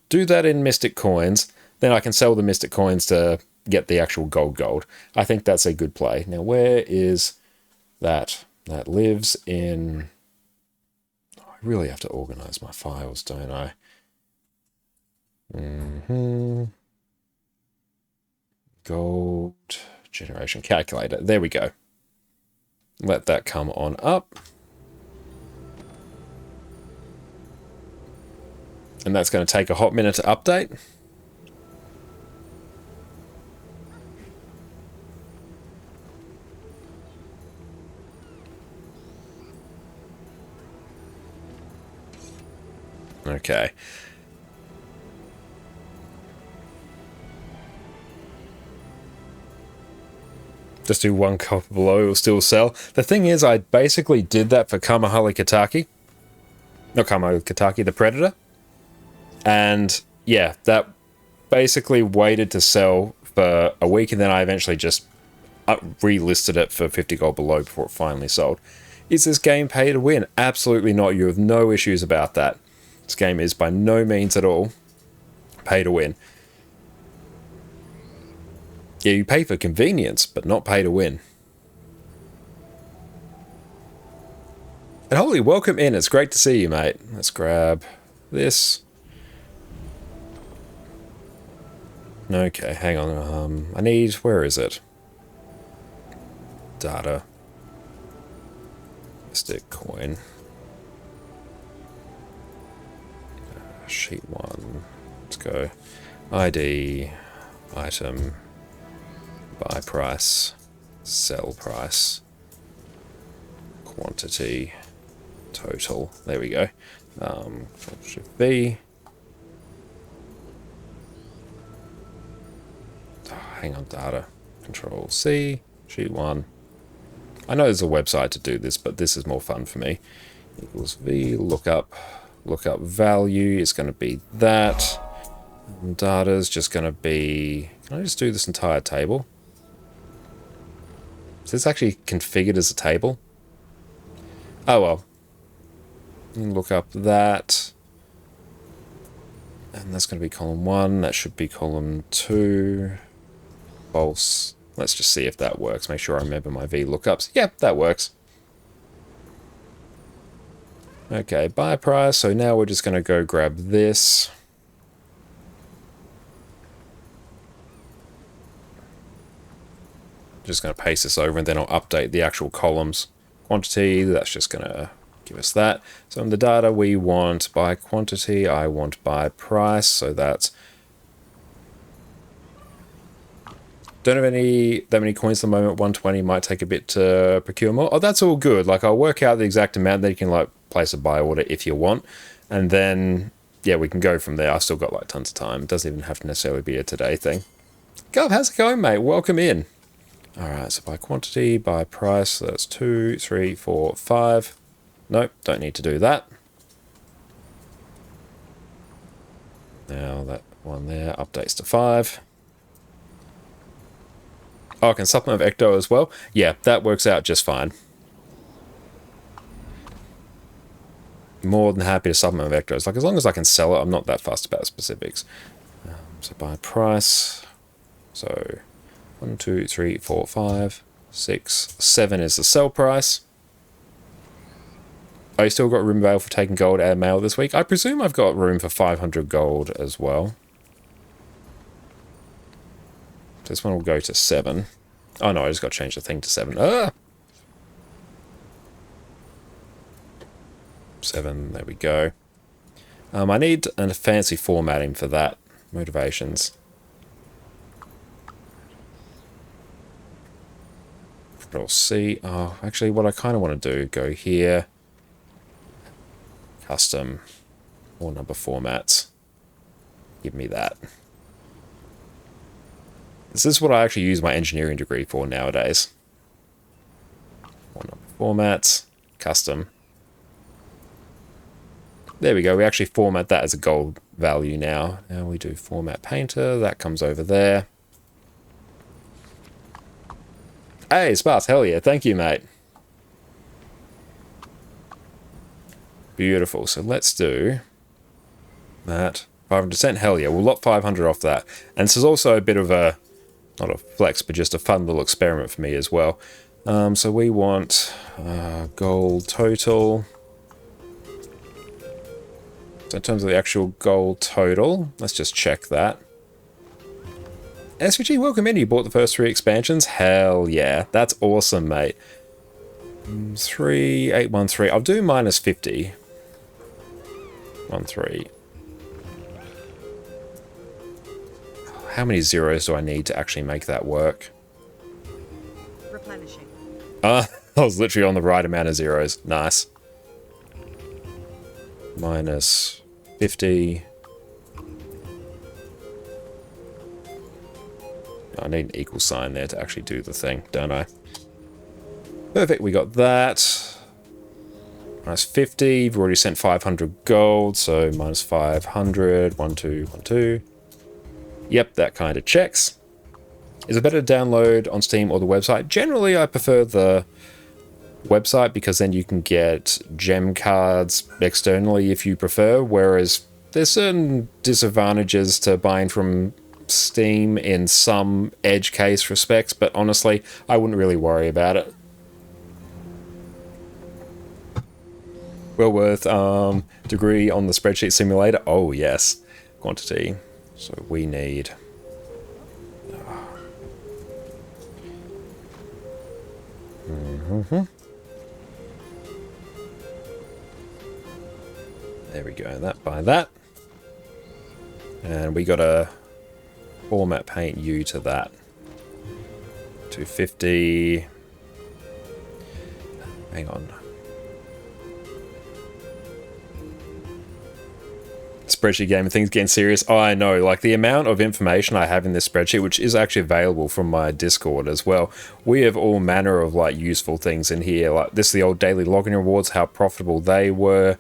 Do that in Mystic Coins, then I can sell the Mystic Coins to get the actual gold. I think that's a good play. Now, where is that? That lives in... I really have to organize my files, don't I? Gold Generation calculator. There we go. Let that come on up. And that's going to take a hot minute to update. Okay. Just do one copper below, it'll still sell. The thing is, I basically did that for Kamahali Kataki. Not Kamahali Kataki, the Predator. And yeah, that basically waited to sell for a week, and then I eventually just relisted it for 50 gold below before it finally sold. Is this game pay to win? Absolutely not. You have no issues about that. This game is by no means at all pay to win. Yeah, you pay for convenience, but not pay to win. And Holy, welcome in. It's great to see you, mate. Let's grab this. Okay, hang on. I need... Where is it? Data. Stick coin. Sheet 1. Let's go. ID. Item. Buy price. Sell price. Quantity. Total. There we go. Shift B. Hang on, data. Control C. Sheet 1. I know there's a website to do this, but this is more fun for me. Equals V. Lookup. Lookup value is going to be that. And data is just going to be... Can I just do this entire table? Is this actually configured as a table? Oh well. Look up that. And that's going to be column 1. That should be column 2. False. Let's just see if that works. Make sure I remember my V lookups. Yep, that works. Okay, buy price. So now we're just going to go grab this. Just going to paste this over and then I'll update the actual columns. Quantity, that's just going to give us that. So in the data we want by quantity, I want by price. So that's... Don't have that many coins at the moment. 120 might take a bit to procure more. Oh, that's all good. Like, I'll work out the exact amount, then you can like place a buy order if you want, and then yeah, we can go from there. I've still got like tons of time. It doesn't even have to necessarily be a today thing. Gov, how's it going, mate? Welcome in. All right, so by quantity, by price, so that's 2, 3, 4, 5. Nope, don't need to do that. Now that one there updates to 5. Oh, I can supplement with Ecto as well. Yeah, that works out just fine. More than happy to supplement with Ectos. Like, as long as I can sell it, I'm not that fussed about specifics. So by price. So 1, 2, 3, 4, 5, 6, 7 is the sell price. Oh, you still got room available for taking gold out of mail this week? I presume I've got room for 500 gold as well. This one will go to 7. Oh no, I just got to change the thing to 7. Ah! 7, there we go. I need a fancy formatting for that. Motivations. Control C. Oh, actually, what I kind of want to do, go here. Custom. Or number formats. Give me that. This is what I actually use my engineering degree for nowadays. Or number formats. Custom. There we go. We actually format that as a gold value now. Now we do format painter. That comes over there. Hey, Sparks, hell yeah. Thank you, mate. Beautiful. So let's do that. 500%, hell yeah. We'll lock 500 off that. And this is also a bit of a, not a flex, but just a fun little experiment for me as well. So we want gold total. So in terms of the actual gold total, let's just check that. SVG, welcome in. You bought the first 3 expansions? Hell yeah. That's awesome, mate. 3813. I'll do minus 50. 13. How many zeros do I need to actually make that work? Replenishing. I was literally on the right amount of zeros. Nice. Minus 50. I need an equal sign there to actually do the thing, don't I? Perfect, we got that. Minus 50. We've already sent 500 gold, so minus 500. 1, 2, 1, 2. Yep, that kind of checks. Is it better to download on Steam or the website? Generally, I prefer the website because then you can get gem cards externally if you prefer, whereas there's certain disadvantages to buying from Steam in some edge case respects, but honestly, I wouldn't really worry about it. Well worth degree on the spreadsheet simulator. Oh yes, quantity. So we need. There we go. That by that, and we got to format paint you to that. 250. Hang on. Spreadsheet game and things getting serious. Oh, I know, like the amount of information I have in this spreadsheet, which is actually available from my Discord as well. We have all manner of like useful things in here. Like this is the old daily login rewards, how profitable they were,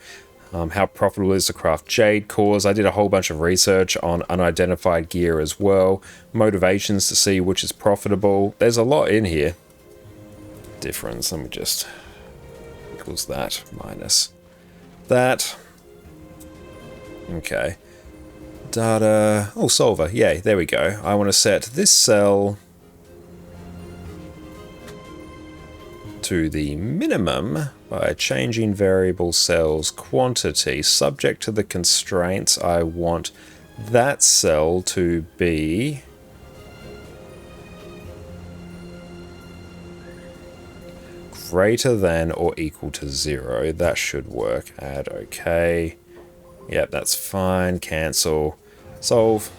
how profitable is to craft jade cores. I did a whole bunch of research on unidentified gear as well. Motivations to see which is profitable. There's a lot in here. Difference, let me just equals that minus that. Okay. Data. Oh, solver. Yay, there we go. I want to set this cell to the minimum by changing variable cells quantity. Subject to the constraints, I want that cell to be greater than or equal to 0. That should work. Add OK. Yep, that's fine. Cancel. Solve.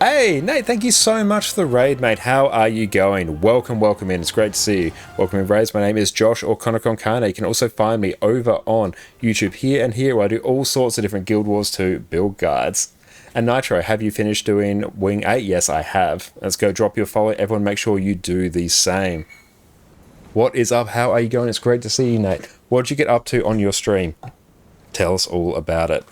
Hey, Nate, thank you so much for the raid, mate. How are you going? Welcome, welcome in. It's great to see you. Welcome in, raids. My name is Josh or Konkane. You can also find me over on YouTube here and here, where I do all sorts of different Guild Wars 2 build guides. And Nitro, have you finished doing Wing 8? Yes, I have. Let's go drop your follow. Everyone make sure you do the same. What is up? How are you going? It's great to see you, Nate. What did you get up to on your stream? Tell us all about it.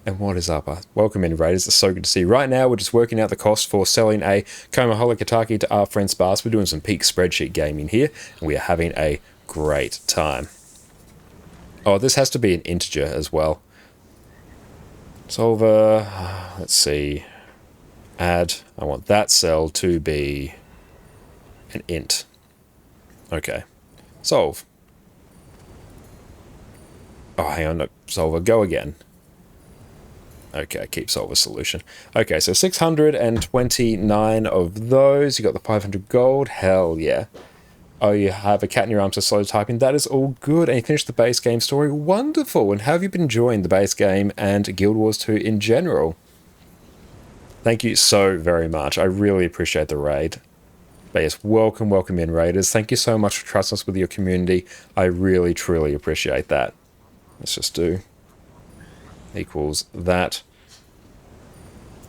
And what is up? Welcome in, Raiders. It's so good to see you. Right now, we're just working out the cost for selling a Komoholic Ataki to our friend Sparse. We're doing some peak spreadsheet gaming here, and we are having a great time. Oh, this has to be an integer as well. Solver. Let's see. Add. I want that cell to be an int. Okay. Solve. Oh, hang on, no, solver, go again. Okay, keep solver solution. Okay, so 629 of those. You got the 500 gold. Hell yeah. Oh, you have a cat in your arms to slow typing. That is all good. And you finished the base game story. Wonderful. And how have you been enjoying the base game and Guild Wars 2 in general? Thank you so very much. I really appreciate the raid. But yes, welcome, welcome in, Raiders. Thank you so much for trusting us with your community. I really, truly appreciate that. Let's just do equals that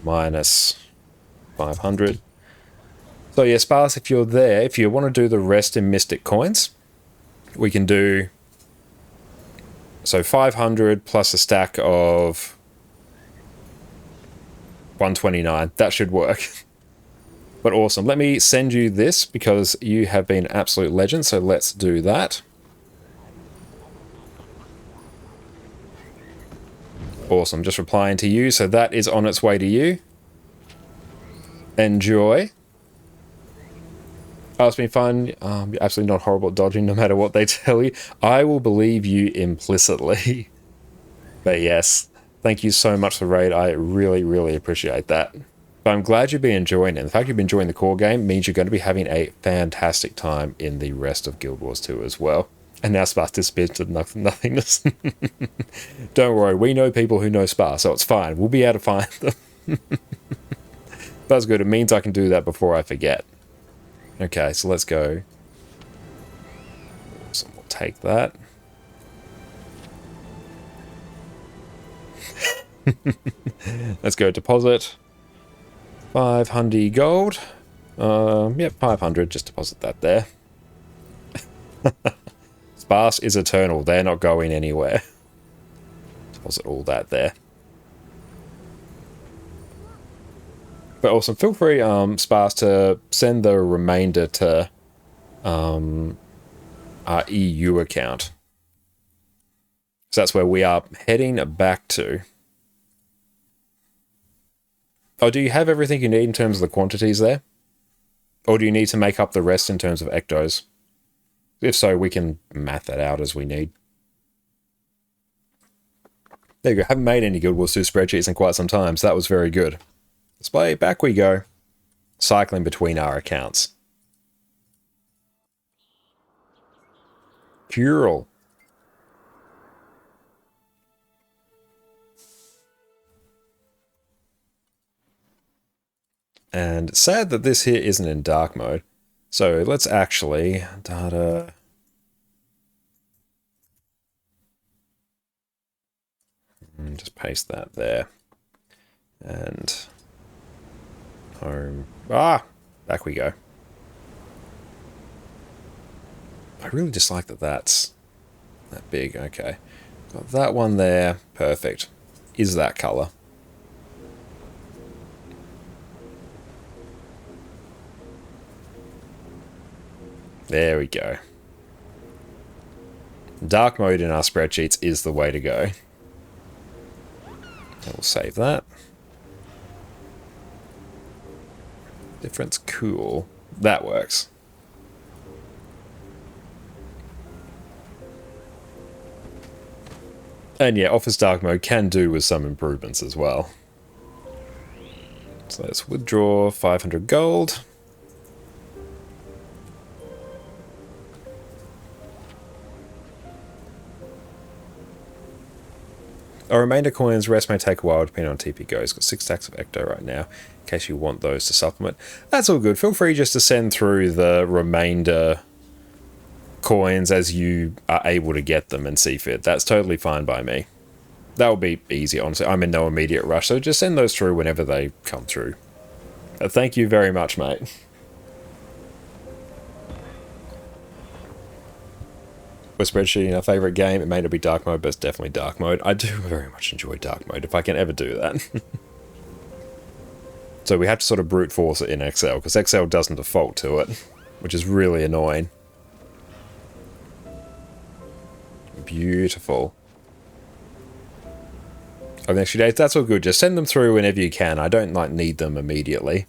minus 500. So yeah, Sparse, if you're there, if you want to do the rest in Mystic Coins, we can do so 500 plus a stack of 129. That should work. But awesome. Let me send you this because you have been an absolute legend. So let's do that. Awesome, just replying to you, so that is on its way to you. Enjoy. Oh, it's been fun. You're absolutely not horrible at dodging no matter what they tell you. I will believe you implicitly. But yes, thank you so much for the raid. I really, really appreciate that. But I'm glad you've been enjoying it. The fact you've been enjoying the core game means you're going to be having a fantastic time in the rest of Guild Wars 2 as well. And now Sparse disappears to nothingness. Don't worry, we know people who know Sparse, so it's fine. We'll be able to find them. That's good. It means I can do that before I forget. Okay, so let's go. So we'll take that. Let's go deposit. 500 gold. Yep, 500. Just deposit that there. Sparse is eternal. They're not going anywhere. Deposit all that there. But awesome. Feel free, Sparse, to send the remainder to our EU account. So that's where we are heading back to. Oh, do you have everything you need in terms of the quantities there? Or do you need to make up the rest in terms of ectos? If so, we can math that out as we need. There you go. Haven't made any Guild Wars 2 spreadsheets in quite some time, so that was very good. Display, back we go. Cycling between our accounts. Cool. And sad that this here isn't in dark mode. So let's actually data. And just paste that there. And home. Ah, back we go. I really dislike that that's that big. Okay. Got that one there. Perfect. Is that color. There we go. Dark mode in our spreadsheets is the way to go. And we'll save that. Difference, cool. That works. And yeah, Office Dark Mode can do with some improvements as well. So let's withdraw 500 gold. Our remainder coins rest may take a while depending on TP goes. Got 6 stacks of Ecto right now, in case you want those to supplement. That's all good. Feel free just to send through the remainder coins as you are able to get them and see fit. That's totally fine by me. That will be easy, honestly. I'm in no immediate rush, so just send those through whenever they come through. Thank you very much, mate. Spreadsheet, our favourite game. It may not be dark mode, but it's definitely dark mode. I do very much enjoy dark mode, if I can ever do that. So we have to sort of brute force it in Excel, because Excel doesn't default to it, which is really annoying. Beautiful. Over the next few days, that's all good. Just send them through whenever you can. I don't need them immediately.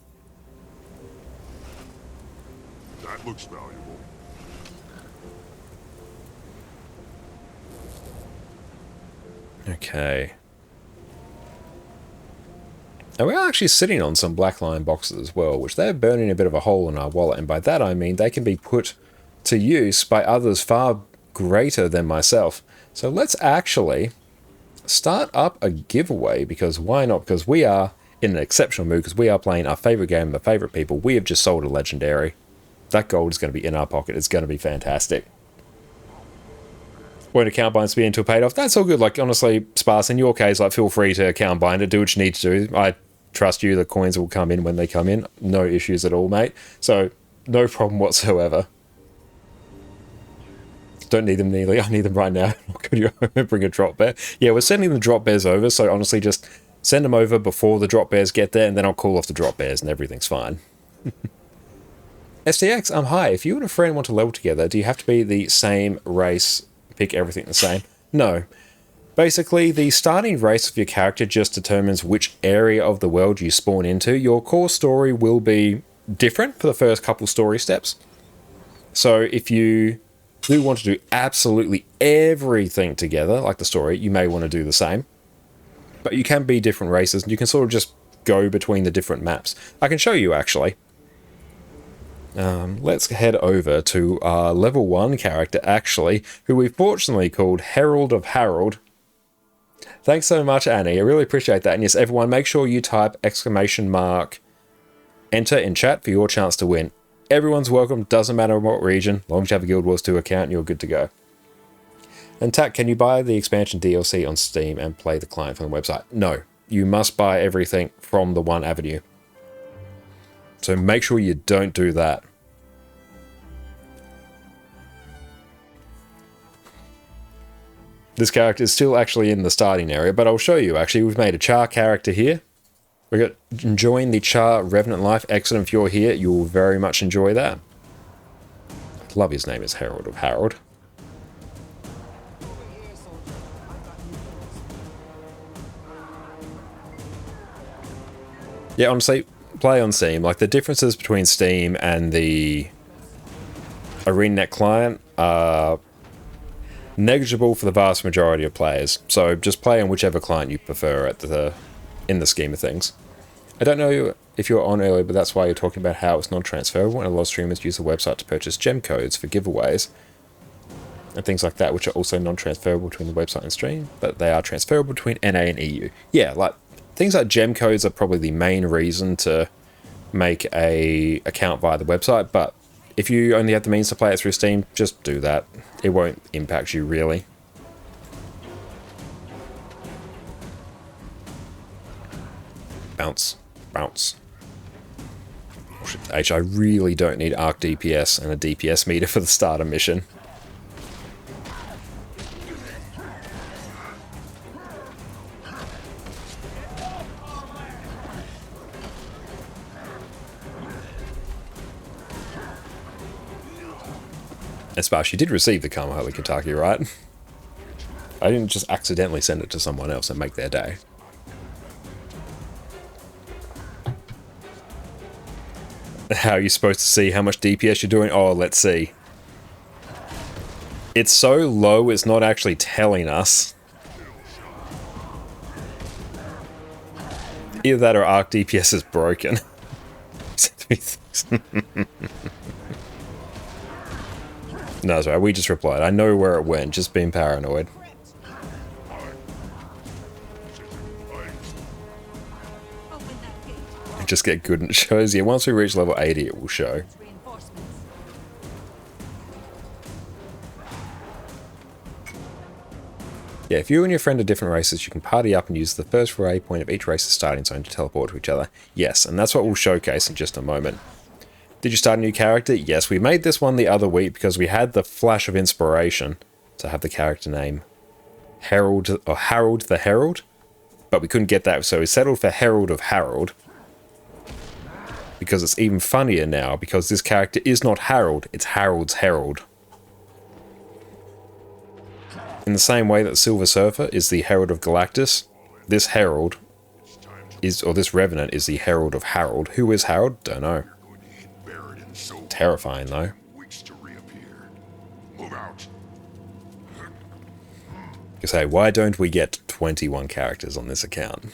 That looks valuable. Okay. And we're actually sitting on some black line boxes as well, which they're burning a bit of a hole in our wallet. And by that I mean they can be put to use by others far greater than myself. So let's actually start up a giveaway, because why not? Because we are in an exceptional mood, because we are playing our favourite game with our favourite people. We have just sold a Legendary. That gold is going to be in our pocket. It's going to be fantastic. Won't account binds be until paid off. That's all good. Like, honestly, Sparse, in your case, like, feel free to account bind it. Do what you need to do. I trust you. The coins will come in when they come in. No issues at all, mate. So, no problem whatsoever. Don't need them nearly. I need them right now. Could you bring a drop bear? Yeah, we're sending the drop bears over. So, honestly, just send them over before the drop bears get there, and then I'll call off the drop bears and everything's fine. STX, hi. If you and a friend want to level together, do you have to be the same race? Pick everything the same? No. Basically, the starting race of your character just determines which area of the world you spawn into. Your core story will be different for the first couple story steps. So if you do want to do absolutely everything together, like the story, you may want to do the same. But you can be different races, and you can sort of just go between the different maps. I can show you, actually. Let's head over to our level 1 character, actually, who we fortunately called Herald of Harold. Thanks so much, Annie. I really appreciate that. And yes, everyone, make sure you type ! Enter in chat for your chance to win. Everyone's welcome, doesn't matter what region. As long as you have a Guild Wars 2 account, you're good to go. And Tak, can you buy the expansion DLC on Steam and play the client from the website? No, you must buy everything from the one avenue. So make sure you don't do that. This character is still actually in the starting area, but I'll show you. Actually, we've made a Char character here. We got enjoying the Char Revenant life. Excellent. If you're here, you'll very much enjoy that. I love his name is Herald of Harold. Yeah, honestly, play on Steam. Like, the differences between Steam and the ArenaNet client are negligible for the vast majority of players. So just play on whichever client you prefer in the scheme of things. I don't know if you're on earlier, but that's why you're talking about how it's non-transferable, and a lot of streamers use the website to purchase gem codes for giveaways and things like that, which are also non-transferable between the website and stream, but they are transferable between NA and EU. Yeah, like things like gem codes are probably the main reason to make a account via the website, but if you only have the means to play it through Steam, just do that. It won't impact you really. Bounce. Bounce. H, I really don't need arc DPS and a DPS meter for the starter mission. Esparce, you did receive the Karma Holy Kentucky, right? I didn't just accidentally send it to someone else and make their day. How are you supposed to see how much DPS you're doing? Oh, let's see. It's so low, it's not actually telling us. Either that or arc DPS is broken. No, sorry, we just replied. I know where it went, just being paranoid. Just get good and it shows. Yeah, once we reach level 80, it will show. Yeah, if you and your friend are different races, you can party up and use the first ray point of each race's starting zone to teleport to each other. Yes, and that's what we'll showcase in just a moment. Did you start a new character? Yes, we made this one the other week because we had the flash of inspiration to have the character name Harold the Herald, but we couldn't get that, so we settled for Herald of Harold. Because it's even funnier now, because this character is not Harold, it's Harold's Herald. In the same way that Silver Surfer is the Herald of Galactus, this Herald is, or this Revenant is the Herald of Harold. Who is Harold? Don't know. Terrifying though. Because hey, why don't we get 21 characters on this account?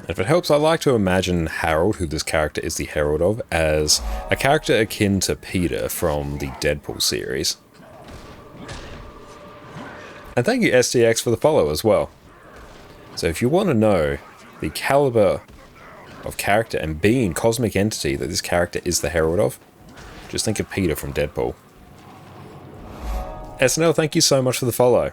If it helps, I like to imagine Harold, who this character is the herald of, as a character akin to Peter from the Deadpool series. And thank you STX for the follow as well. So if you want to know the caliber of character and being cosmic entity that this character is the herald of, just think of Peter from Deadpool. SNL, thank you so much for the follow.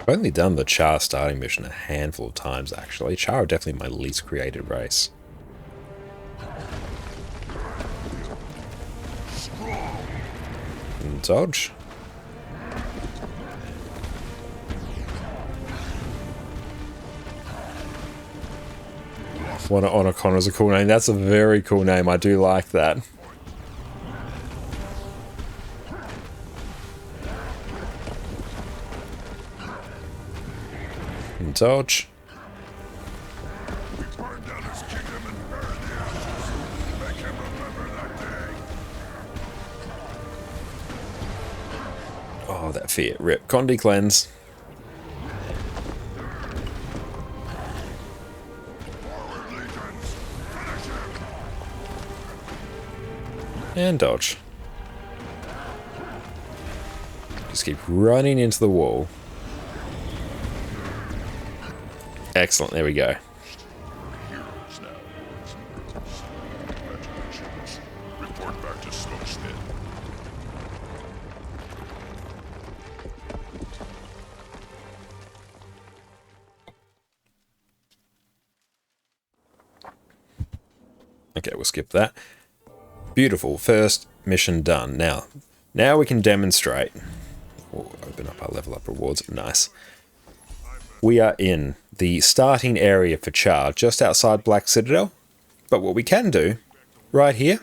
I've only done the Char starting mission a handful of times, actually. Char are definitely my least creative race. And dodge. Honor is a cool name. That's a very cool name. I do like that. And dodge. We burned down his kingdom and buried the ashes. Make him remember that day. Oh, that fear. Rip. Condi cleanse. Forward, legions. Finish him. And dodge. Just keep running into the wall. Excellent, there we go. Heroes now. Congratulations. Report back to Smokestead. Okay, we'll skip that. Beautiful, first mission done. Now we can demonstrate. We'll open up our level up rewards, nice. We are in the starting area for Char, just outside Black Citadel. But what we can do, right here,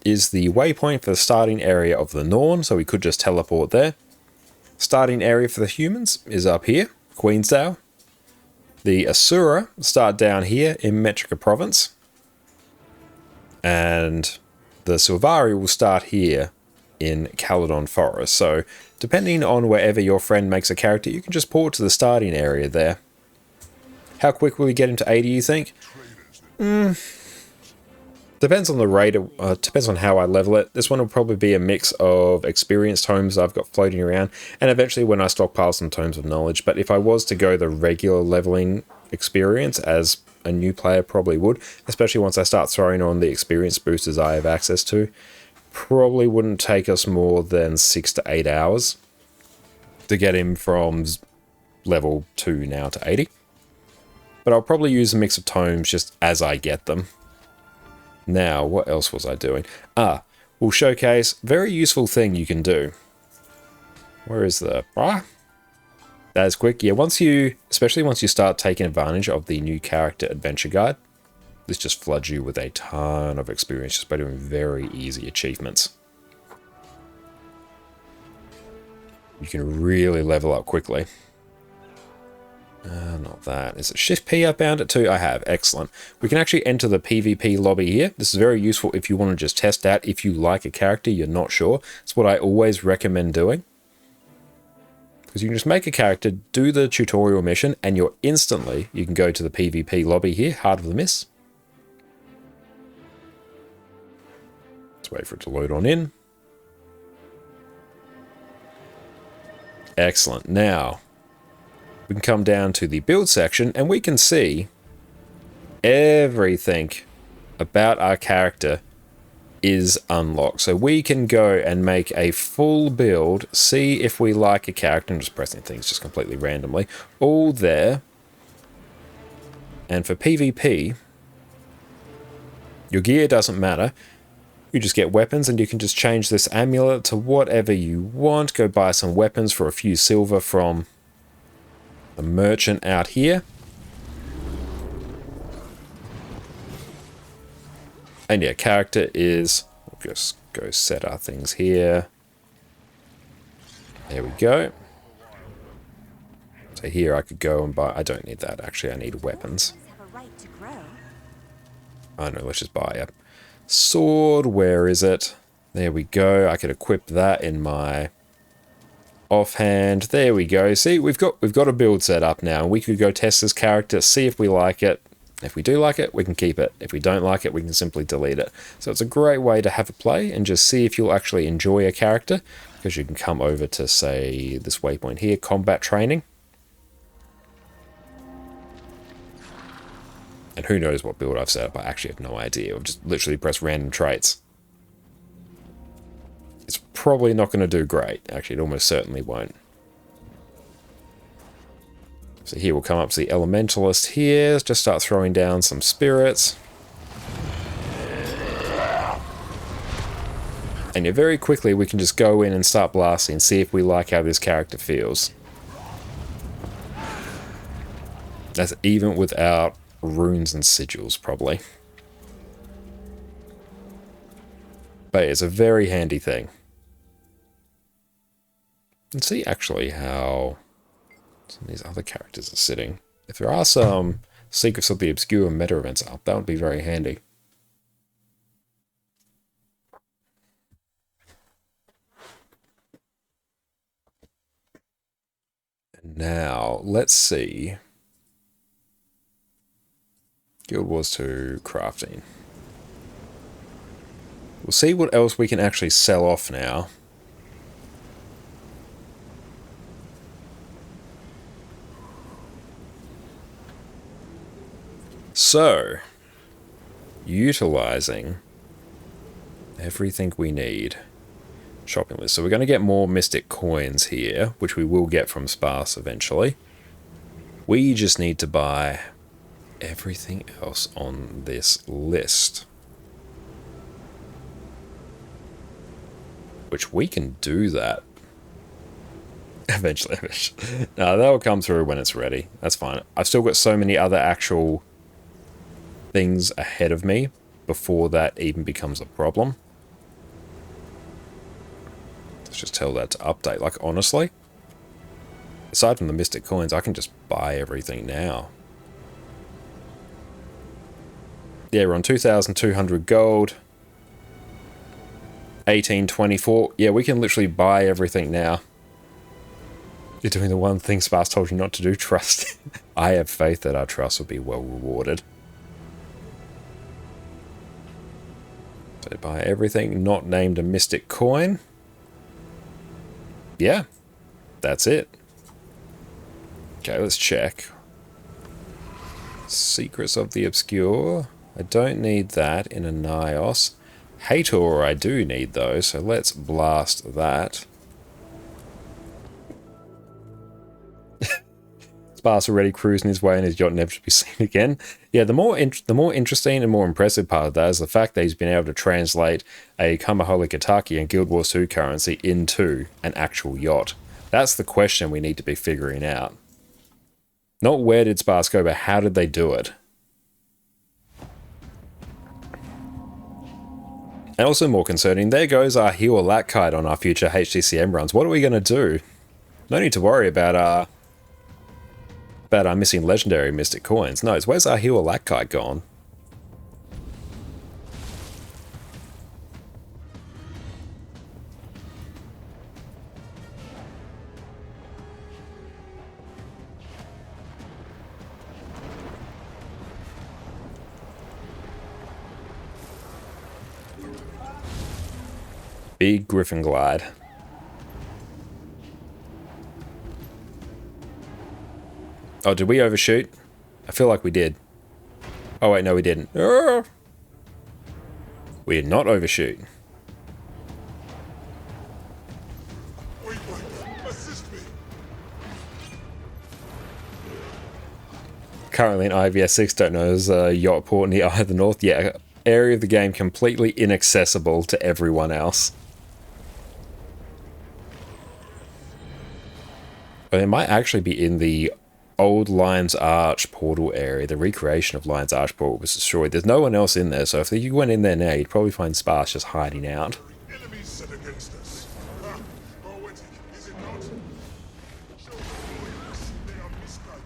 is the waypoint for the starting area of the Norn, so we could just teleport there. Starting area for the humans is up here, Queensdale. The Asura start down here in Metrica Province. And the Silvari will start here in Caledon Forest. So, depending on wherever your friend makes a character, you can just port to the starting area there. How quick will you get him to 80, you think? Depends on the rate, depends on how I level it. This one will probably be a mix of experienced tomes I've got floating around, and eventually when I stockpile some tomes of knowledge. But if I was to go the regular leveling experience, as a new player probably would, especially once I start throwing on the experience boosters I have access to, probably wouldn't take us more than 6 to 8 hours to get him from level 2 now to 80. But I'll probably use a mix of tomes just as I get them. Now, what else was I doing? We'll showcase very useful thing you can do. Where is the... That is quick. Yeah, especially once you start taking advantage of the new character adventure guide, this just floods you with a ton of experience just by doing very easy achievements. You can really level up quickly. Not that. Is it Shift P I bound it to? I have. Excellent. We can actually enter the PvP lobby here. This is very useful if you want to just test out if you like a character you're not sure. It's what I always recommend doing. Because you can just make a character, do the tutorial mission, and you can go to the PvP lobby here, Heart of the Mist. Let's wait for it to load on in. Excellent. Now, we can come down to the build section, and we can see everything about our character is unlocked. So we can go and make a full build, see if we like a character. I'm just pressing things just completely randomly. All there. And for PvP, your gear doesn't matter. You just get weapons, and you can just change this amulet to whatever you want. Go buy some weapons for a few silver from the merchant out here. And yeah, character is... We'll just go set our things here. There we go. So here I could go and buy... I don't need that, actually. I need weapons. Oh no, let's just buy a sword. Where is it? There we go. I could equip that in my offhand. There we go. See, we've got a build set up now. We could go test this character, see if we like it. If we do like it, we can keep it. If we don't like it, we can simply delete it. So it's a great way to have a play and just see if you'll actually enjoy a character, because you can come over to, say, this waypoint here, combat training. And who knows what build I've set up. I actually have no idea. I'll just literally press random traits. It's probably not going to do great. Actually, it almost certainly won't. So here we'll come up to the Elementalist here. Just start throwing down some spirits. And yeah, very quickly we can just go in and start blasting and see if we like how this character feels. That's even without runes and sigils, probably. But it's a very handy thing. Let's see actually how some of these other characters are sitting. If there are some Secrets of the Obscure meta events up, that would be very handy. And now, let's see. Guild Wars 2 crafting. We'll see what else we can actually sell off now. So, utilizing everything we need. Shopping list. So we're going to get more Mystic Coins here, which we will get from Sparse eventually. We just need to buy everything else on this list. Which we can do that. Eventually. No, that will come through when it's ready. That's fine. I've still got so many other actual things ahead of me before that even becomes a problem. Let's just tell that to update. Like, honestly, aside from the Mystic Coins, I can just buy everything now. Yeah, we're on 2,200 gold. 1824. Yeah, we can literally buy everything now. You're doing the one thing Sparse told you not to do, trust. I have faith that our trust will be well rewarded. So buy everything not named a Mystic Coin. Yeah, that's it. Okay, let's check. Secrets of the Obscure. I don't need that in a Nios. Hator I do need though, so let's blast that. Sparse already cruising his way in his yacht, never to be seen again. Yeah, the more interesting and more impressive part of that is the fact that he's been able to translate a Kamaholi Kataki and Guild Wars 2 currency into an actual yacht. That's the question we need to be figuring out. Not where did Sparse go, but how did they do it? And also more concerning, there goes our heal lack kite on our future HTCM runs. What are we going to do? No need to worry about our missing legendary Mystic Coins. No, it's where's our heal lack kite gone? Big Griffin Glide. Oh, did we overshoot? I feel like we did. Oh wait, no we didn't. We did not overshoot. Wait, assist me. Currently in IVS 6, don't know, there's a yacht port near Eye of the North. Yeah, area of the game completely inaccessible to everyone else. But it might actually be in the old Lion's Arch portal area. The recreation of Lion's Arch portal was destroyed. There's no one else in there, so if you went in there now, you'd probably find Sparse just hiding out. Enemies set against us. Ah, poetic, is it not? Show the warriors they are misguided.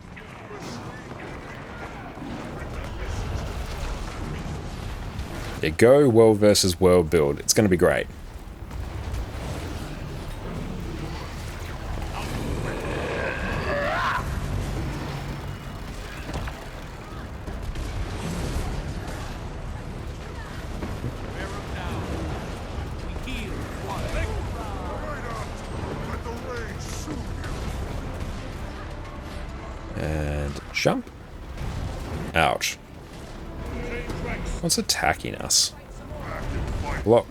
Yeah, go world versus world build. It's going to be great. And jump. Ouch. What's attacking us? Block.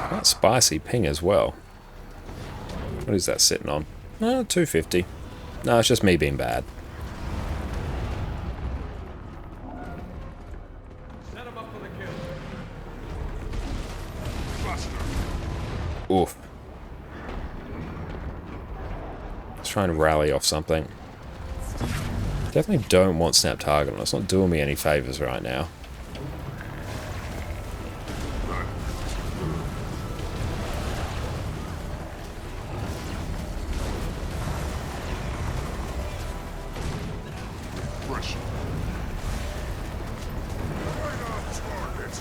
Quite spicy ping as well. What is that sitting on? 250. No, it's just me being bad. Set him up for the kill. Oof. Let's try and rally off something. Definitely don't want snap target on. It's not doing me any favors right now. Pressure. Right on target.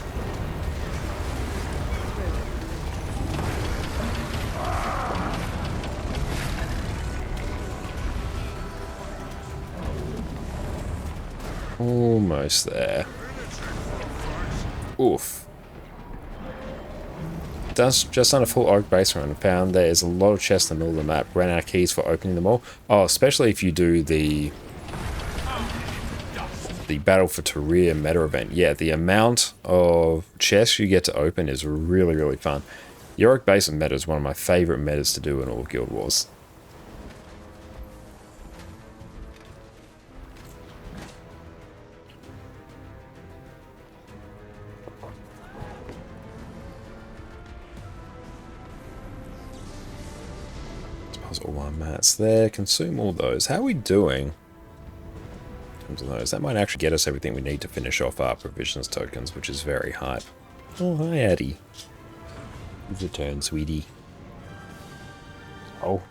Almost there. Oof. Just done a full Orc base run and found there's a lot of chests in the middle of the map. Ran out of keys for opening them all. Oh, especially if you do the Battle for Tyria meta event. Yeah, the amount of chests you get to open is really, really fun. The Orc base meta is one of my favorite metas to do in all Guild Wars. All my mats there. Consume all those. How are we doing in terms of those? That might actually get us everything we need to finish off our provisions tokens, which is very hype. Oh, hi, Addy. It's your turn, sweetie. Oh.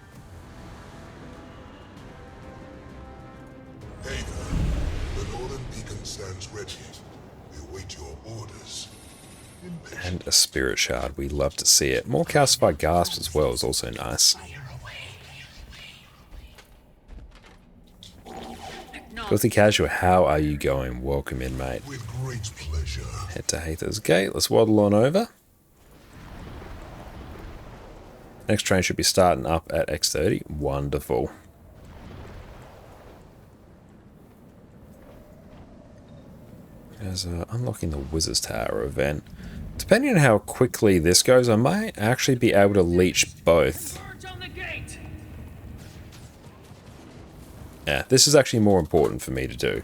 Ada, the northern beacon stands ready. We await your orders. Impatient. And a spirit shard. We love to see it. More calcified gasps as well is also nice. Filthy Casual, how are you going? Welcome in, mate. With great pleasure. Head to Hather's Gate. Let's waddle on over. Next train should be starting up at X30. Wonderful. There's unlocking the Wizard's Tower event. Depending on how quickly this goes, I might actually be able to leech both. Yeah, this is actually more important for me to do.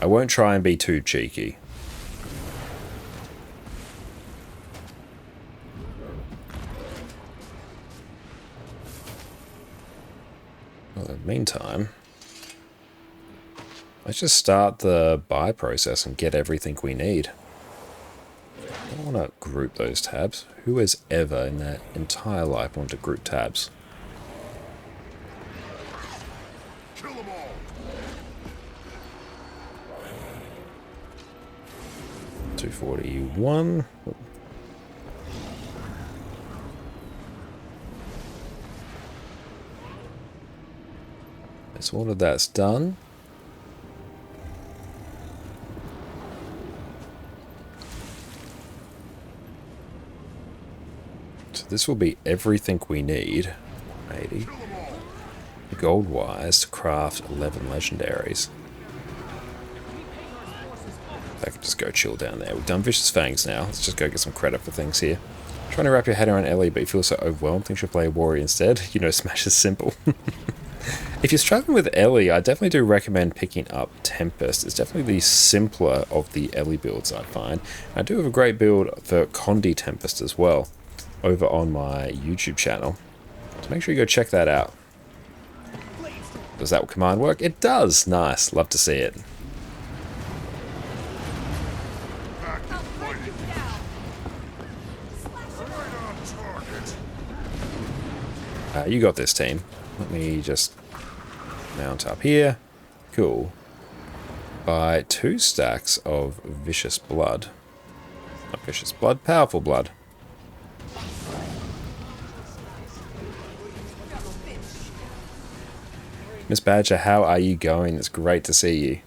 I won't try and be too cheeky. Well, in the meantime, let's just start the buy process and get everything we need. I don't want to group those tabs. Who has ever in their entire life wanted to group tabs? Kill them all. $241. So all of that's done. So this will be everything we need. 80. Gold wise to craft 11 legendaries. I could just go chill down there. We've done Vicious Fangs now. Let's just go get some credit for things here. Trying to wrap your head around Ellie, but you feel so overwhelmed. Think you should play a warrior instead. You know, Smash is simple. If you're struggling with Ellie, I definitely do recommend picking up Tempest. It's definitely the simpler of the Ellie builds, I find. I do have a great build for Condi Tempest as well over on my YouTube channel. So make sure you go check that out. Does that command work? It does! Nice. Love to see it. You got this, team. Let me just mount up here. Cool. Buy 2 stacks of Vicious Blood. Not Vicious Blood, Powerful Blood. Miss Badger, how are you going? It's great to see you.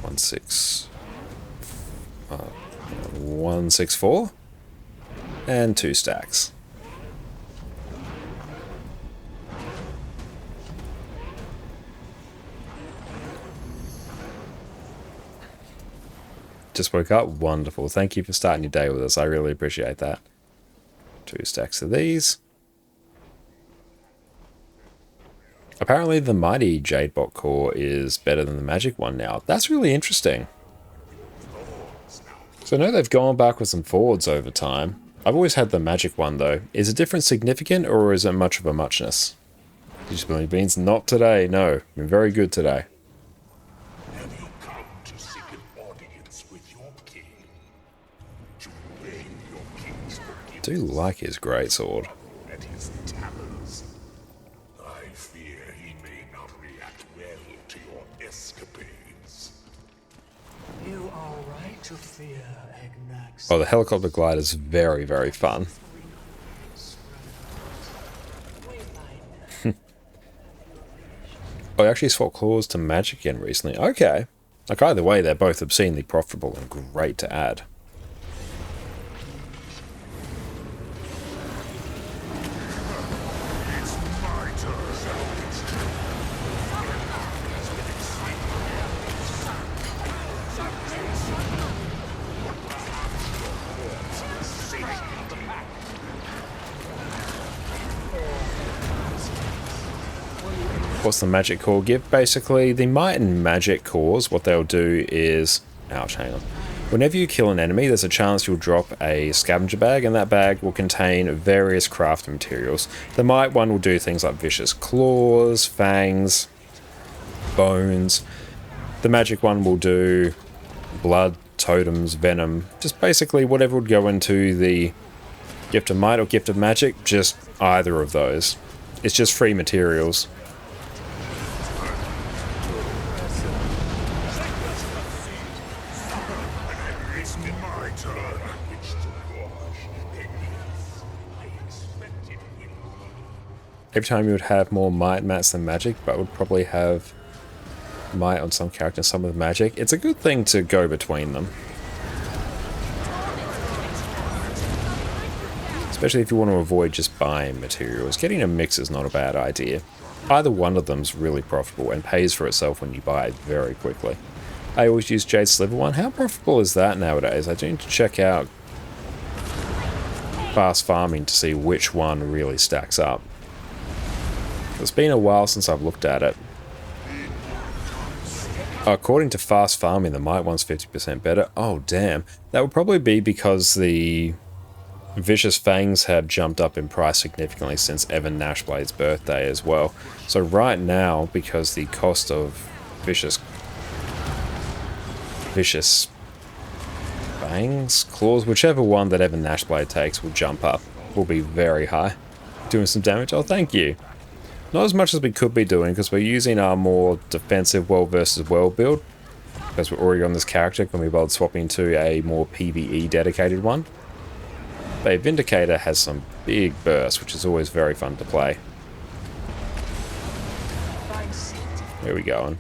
One six 164 and 2 stacks. Just woke up? Wonderful. Thank you for starting your day with us. I really appreciate that. 2 stacks of these. Apparently the mighty Jadebot core is better than the magic one now. That's really interesting. So I know they've gone backwards and forwards over time. I've always had the magic one though. Is the difference significant or is it much of a muchness? Did you spill any beans? Not today, no. Been very good today. Have you come to seek an audience with your king? To beg your king's forgiveness Do like his greatsword. at his talons? I fear he may not react well to your escapades. You are right to fear, Agnax. Oh, the helicopter glide is very, very fun. Oh, I actually swapped claws to magic again recently. Okay. Like either way, they're both obscenely profitable and great to add. It's my turn. What's the magic core give? Basically, the might and magic cores, what they'll do is... Ouch, hang on. Whenever you kill an enemy, there's a chance you'll drop a scavenger bag, and that bag will contain various craft materials. The might one will do things like vicious claws, fangs, bones. The magic one will do blood, totems, venom, just basically whatever would go into the gift of might or gift of magic, just either of those. It's just free materials. It's my turn. It's to watch. I expected him. Every time you would have more might mats than magic, but would probably have might on some character and some with magic. It's a good thing to go between them. Especially if you want to avoid just buying materials. Getting a mix is not a bad idea. Either one of them's really profitable and pays for itself when you buy it very quickly. I always use Jade Sliver one. How profitable is that nowadays? I do need to check out fast farming to see which one really stacks up. It's been a while since I've looked at it. According to fast farming, the might one's 50% better. Oh damn. That would probably be because the Vicious Fangs have jumped up in price significantly since Evan Nashblade's birthday as well. So right now, because the cost of Vicious Fangs? Claws? Whichever one that Evan Nashblade takes will jump up. Will be very high. Doing some damage? Oh, thank you. Not as much as we could be doing, because we're using our more defensive world versus world build. Because we're already on this character, can we be able to swap into a more PvE dedicated one? But Vindicator has some big bursts, which is always very fun to play. Where are we going?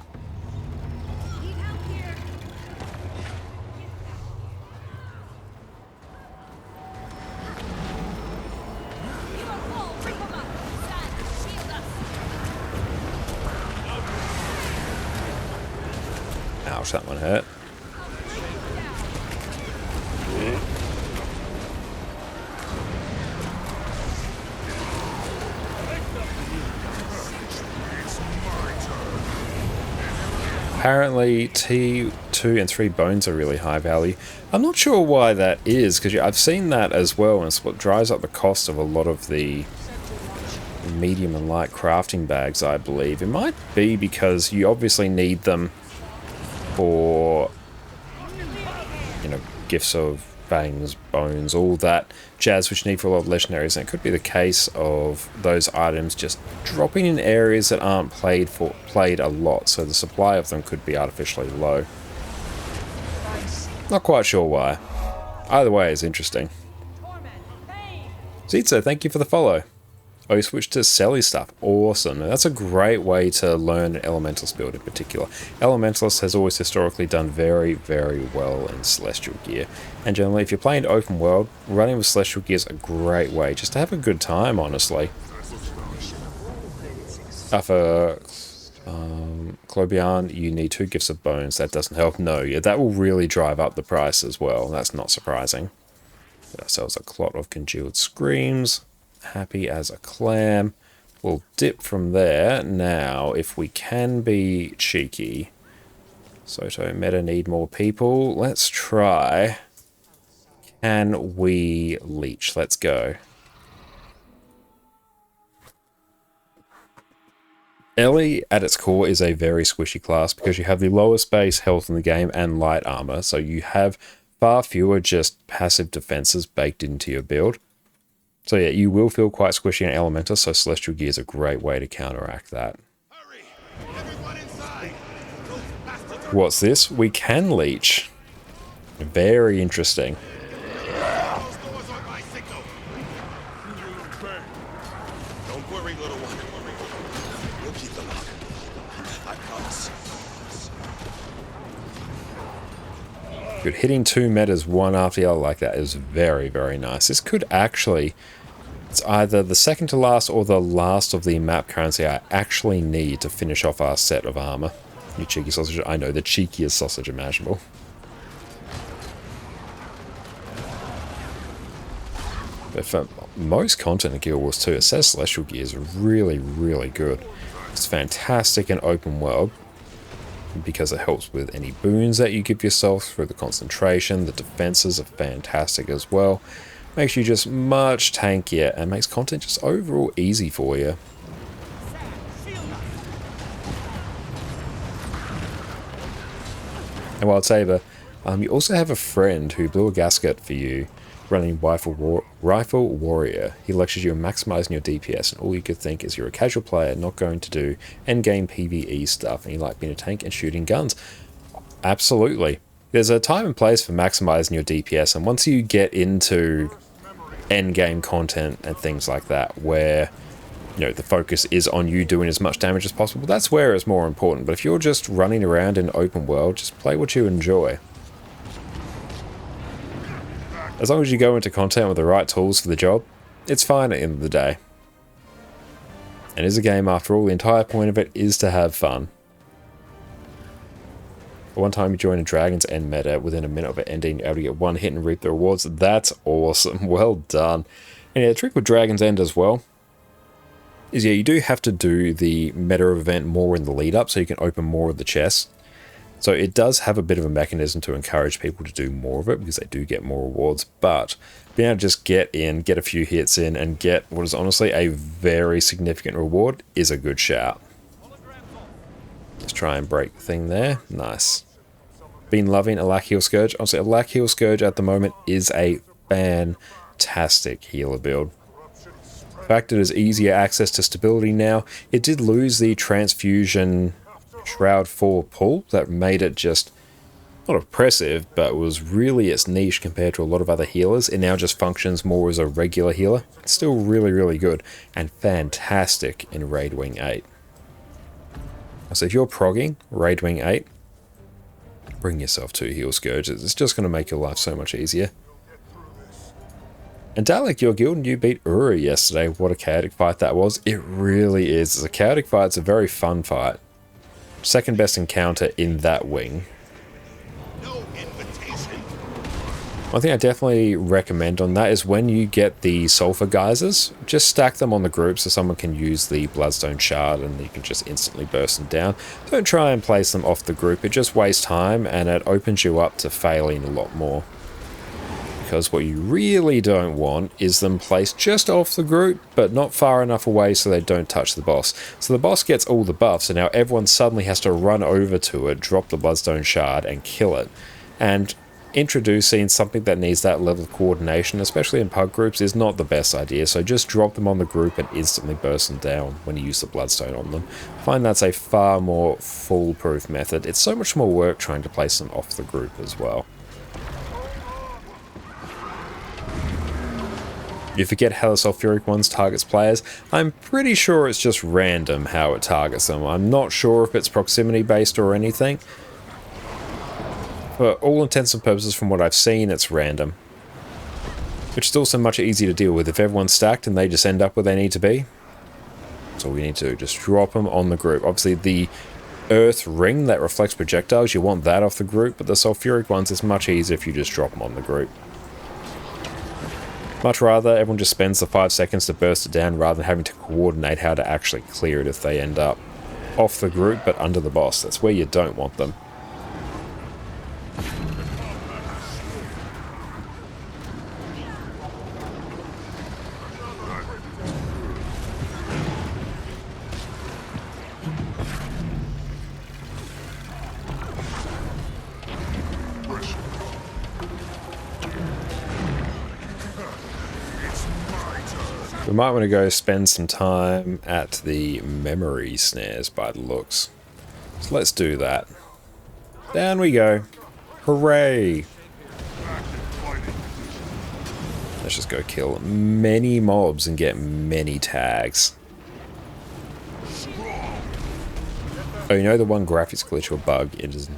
Ouch, that one hurt. Apparently T2 and 3 bones are really high value. I'm not sure why that is, because I've seen that as well, and it's what drives up the cost of a lot of the medium and light crafting bags, I believe. It might be because you obviously need them for, you know, gifts of fangs, bones, all that jazz which you need for a lot of legendaries, and it could be the case of those items just dropping in areas that aren't played a lot, so the supply of them could be artificially low. Not quite sure why. Either way is interesting. Zitza, thank you for the follow. Oh, you switched to Selly stuff. Awesome. That's a great way to learn Elementalist build in particular. Elementalist has always historically done very, very well in Celestial gear. And generally, if you're playing open world, running with Celestial gear is a great way just to have a good time, honestly. For Clobian, you need 2 gifts of bones. That doesn't help. No, yeah, that will really drive up the price as well. That's not surprising. Get ourselves a clot of congealed screams. Happy as a clam. We'll dip from there. Now, if we can be cheeky, Soto meta need more people. Let's try. Can we leech? Let's go. Ellie, at its core, is a very squishy class because you have the lowest base health in the game and light armor, so you have far fewer just passive defenses baked into your build. So yeah, you will feel quite squishy in Elementor, so Celestial Gear is a great way to counteract that. Hurry! Everyone inside! Those bastards are What's this? We can leech. Very interesting. those doors on my signal! Don't worry, little one. We'll keep them out. I promise. Good. Hitting 2 metas one after the other like that is very, very nice. This could actually... It's either the second to last or the last of the map currency I actually need to finish off our set of armor. You cheeky sausage. I know, the cheekiest sausage imaginable. But for most content in Guild Wars 2, it says Celestial Gear is really, really good. It's fantastic in open world because it helps with any boons that you give yourself through the concentration. The defenses are fantastic as well. Makes you just much tankier and makes content just overall easy for you. And Wild Saber, you also have a friend who blew a gasket for you running Rifle Warrior. He lectures you on maximizing your DPS, and all you could think is you're a casual player not going to do endgame PvE stuff, and you like being a tank and shooting guns. Absolutely. There's a time and place for maximizing your DPS, and once you get into endgame content and things like that, where the focus is on you doing as much damage as possible, that's where it's more important. But if you're just running around in open world, just play what you enjoy. As long as you go into content with the right tools for the job, it's fine at the end of the day. And it's a game after all, the entire point of it is to have fun. One time you join a Dragon's End meta, within a minute of it ending, you're able to get one hit and reap the rewards. That's awesome. Well done. And yeah, the trick with Dragon's End as well is, yeah, you do have to do the meta event more in the lead up so you can open more of the chests. So it does have a bit of a mechanism to encourage people to do more of it because they do get more rewards. But being able to just get in, get a few hits in, and get what is honestly a very significant reward is a good shout. Let's try and break the thing there. Nice. Been loving a Lack Heal Scourge. Honestly, a Lack Heal Scourge at the moment is a fantastic healer build. The fact it is easier access to stability now, it did lose the Transfusion Shroud 4 pull that made it just not oppressive, but was really its niche compared to a lot of other healers. It now just functions more as a regular healer. It's still really, really good and fantastic in Raid Wing 8. So if you're progging Raid Wing 8, bring yourself 2 Heal Scourges. It's just going to make your life so much easier. And Dalek, your guild, and you beat Uri yesterday. What a chaotic fight that was. It really is. It's a chaotic fight. It's a very fun fight. Second best encounter in that wing. No invitation. One thing I definitely recommend on that is when you get the sulfur geysers, just stack them on the group so someone can use the bloodstone shard and you can just instantly burst them down. Don't try and place them off the group. It just wastes time and it opens you up to failing a lot more. Because what you really don't want is them placed just off the group, but not far enough away so they don't touch the boss. So the boss gets all the buffs, and now everyone suddenly has to run over to it, drop the bloodstone shard, and kill it. And introducing something that needs that level of coordination, especially in pug groups, is not the best idea. So just drop them on the group and instantly burst them down when you use the bloodstone on them. I find that's a far more foolproof method. It's so much more work trying to place them off the group as well. You forget how the sulfuric ones targets players. I'm pretty sure it's just random how it targets them. I'm not sure if it's proximity based or anything. For all intents and purposes, from what I've seen, it's random. Which is also much easier to deal with. If everyone's stacked and they just end up where they need to be, that's all we need to do. Just drop them on the group. Obviously, the Earth Ring that reflects projectiles, you want that off the group, but the sulfuric ones is much easier if you just drop them on the group. Much rather everyone just spends the 5 seconds to burst it down rather than having to coordinate how to actually clear it if they end up off the group but under the boss. That's where you don't want them. We might want to go spend some time at the memory snares by the looks. So let's do that. Down we go. Hooray! Let's just go kill many mobs and get many tags. Oh, you know the one graphics glitch or bug is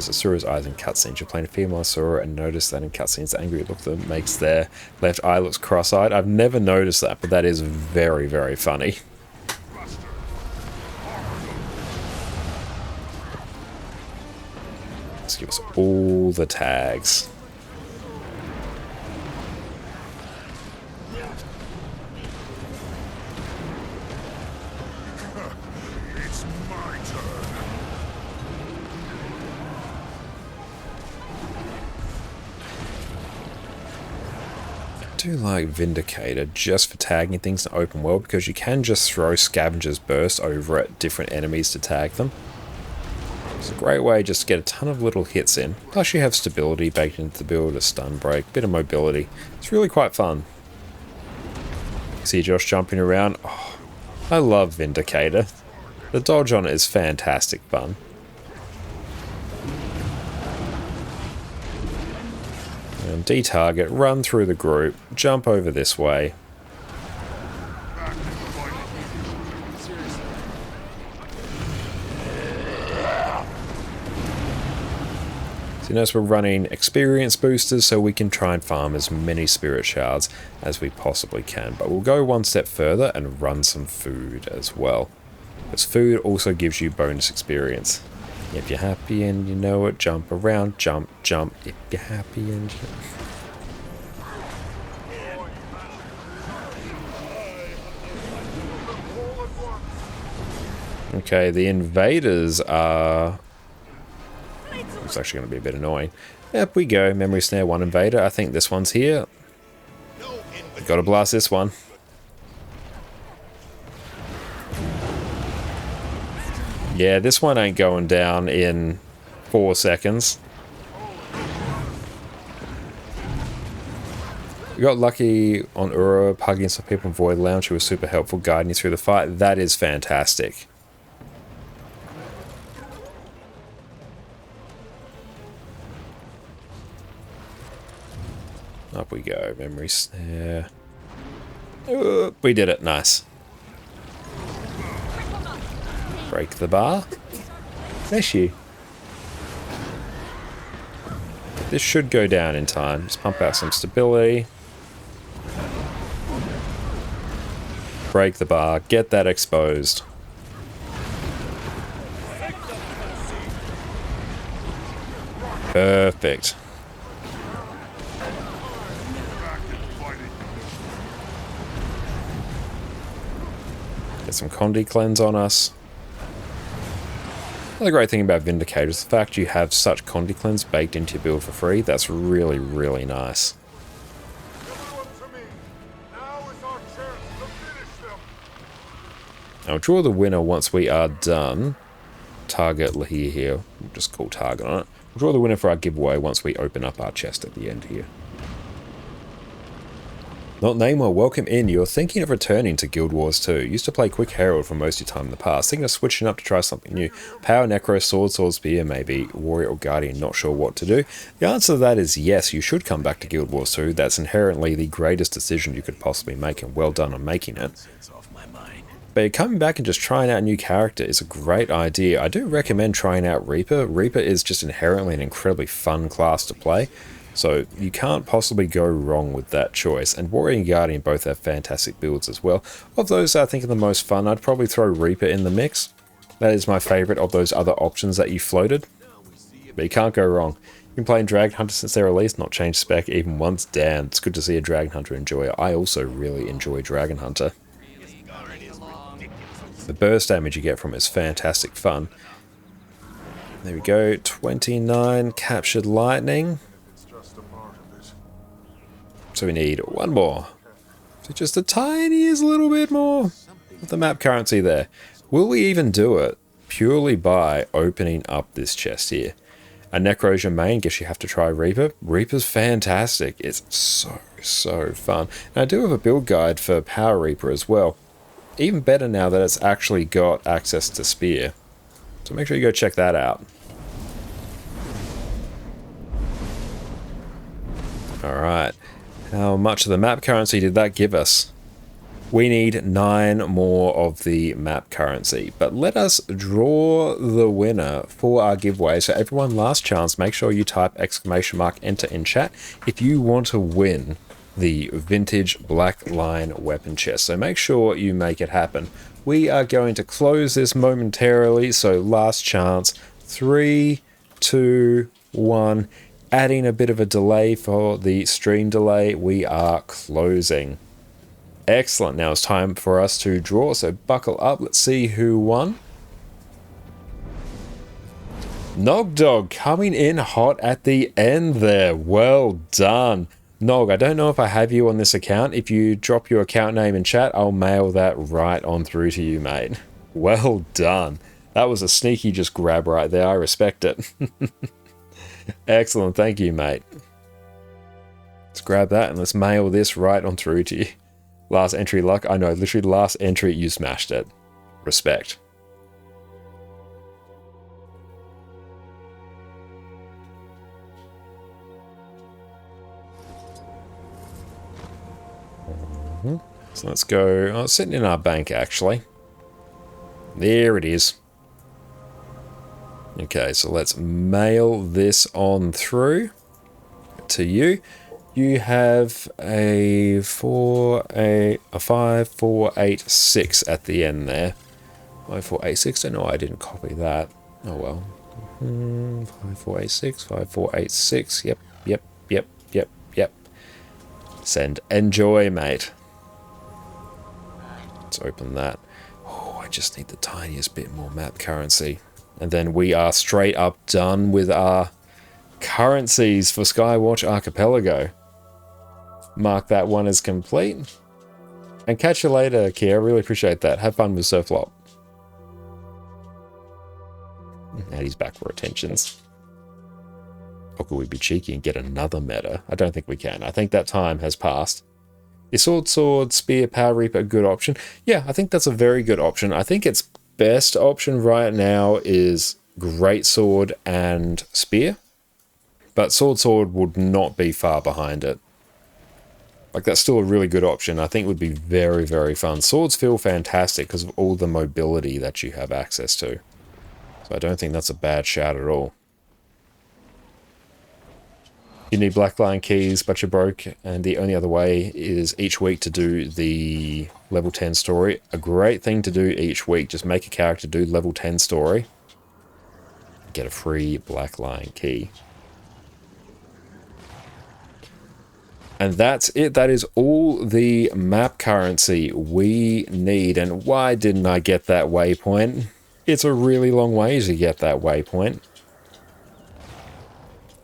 Asura's eyes in cutscenes. You're playing a female Asura and notice that in cutscenes the angry look that makes their left eye looks cross-eyed. I've never noticed that, but that is very, very funny. Let's give us all the tags. I do like Vindicator just for tagging things in open world because you can just throw Scavenger's Burst over at different enemies to tag them. It's a great way just to get a ton of little hits in. Plus you have stability baked into the build, a stun break, bit of mobility. It's really quite fun. See Josh jumping around. Oh, I love Vindicator. The dodge on it is fantastic fun. And detarget, run through the group, jump over this way. So you notice we're running experience boosters so we can try and farm as many spirit shards as we possibly can. But we'll go one step further and run some food as well. Because food also gives you bonus experience. If you're happy and you know it, jump around, jump, jump. If you're happy and okay, the invaders are... It's actually going to be a bit annoying. Yep, we go. Memory snare, one invader. I think this one's here. Gotta blast this one. Yeah, this one ain't going down in 4 seconds. We got lucky on Ura, hugging some people in Void Lounge who was super helpful, guiding you through the fight. That is fantastic. Up we go, memory snare. We did it, nice. Break the bar. Bless you. This should go down in time. Just pump out some stability. Break the bar. Get that exposed. Perfect. Get some Condi cleanse on us. Another great thing about Vindicator is the fact you have such Condi cleanse baked into your build for free. That's really, really nice. I'll draw the winner once we are done. Target here. We'll just call target on it. We'll draw the winner for our giveaway once we open up our chest at the end here. Not Neymar, welcome in. You're thinking of returning to Guild Wars 2. Used to play Quick Herald for most of your time in the past. Thinking of switching up to try something new. Power, Necro, Sword, Spear, maybe. Warrior or Guardian, not sure what to do. The answer to that is yes, you should come back to Guild Wars 2. That's inherently the greatest decision you could possibly make, and well done on making it. But coming back and just trying out a new character is a great idea. I do recommend trying out Reaper. Reaper is just inherently an incredibly fun class to play. So you can't possibly go wrong with that choice. And Warrior and Guardian both have fantastic builds as well. Of those I think are the most fun, I'd probably throw Reaper in the mix. That is my favorite of those other options that you floated. But you can't go wrong. You've been playing Dragon Hunter since their release, not changed spec even once. Damn, it's good to see a Dragon Hunter enjoy it. I also really enjoy Dragon Hunter. The burst damage you get from it is fantastic fun. There we go, 29 captured lightning. So we need one more. So just the tiniest little bit more of the map currency there. Will we even do it purely by opening up this chest here? A Necro's your main, guess you have to try Reaper. Reaper's fantastic. It's so fun. And I do have a build guide for Power Reaper as well. Even better now that it's actually got access to Spear. So make sure you go check that out. Alright. How much of the map currency did that give us? We need 9 more of the map currency. But let us draw the winner for our giveaway. So everyone, last chance, make sure you type !enter in chat if you want to win the vintage Black Line weapon chest. So make sure you make it happen. We are going to close this momentarily. So last chance. 3, 2, 1. Adding a bit of a delay for the stream delay. We are closing. Excellent. Now it's time for us to draw, so buckle up. Let's see who won. Nog Dog coming in hot at the end there. Well done. Nog, I don't know if I have you on this account. If you drop your account name in chat, I'll mail that right on through to you, mate. Well done. That was a sneaky just grab right there. I respect it. Excellent. Thank you, mate. Let's grab that and let's mail this right on through to you. Last entry luck. I know, literally last entry, you smashed it. Respect. So let's go. Oh, it's sitting in our bank, actually. There it is. Okay, so let's mail this on through to you. You have a 5486 at the end there. 5486. Don't know why I didn't copy that. Oh well. 5486, 5486. Yep. Send. Enjoy, mate. Let's open that. Oh, I just need the tiniest bit more map currency. And then we are straight up done with our currencies for Skywatch Archipelago. Mark that one as complete. And catch you later, Kia. I really appreciate that. Have fun with Surflop. And he's back for attentions. Or could we be cheeky and get another meta? I don't think we can. I think that time has passed. Is Sword, Spear, Power Reaper a good option? Yeah, I think that's a very good option. I think its best option right now is Greatsword and Spear. But Sword would not be far behind it. Like, that's still a really good option. I think it would be very, very fun. Swords feel fantastic because of all the mobility that you have access to. So I don't think that's a bad shout at all. You need Black Line keys, but you're broke, and the only other way is each week to do the level 10 story. A great thing to do each week, just make a character do level 10 story. Get a free Black Line key. And that's it. That is all the map currency we need. And why didn't I get that waypoint? It's a really long way to get that waypoint.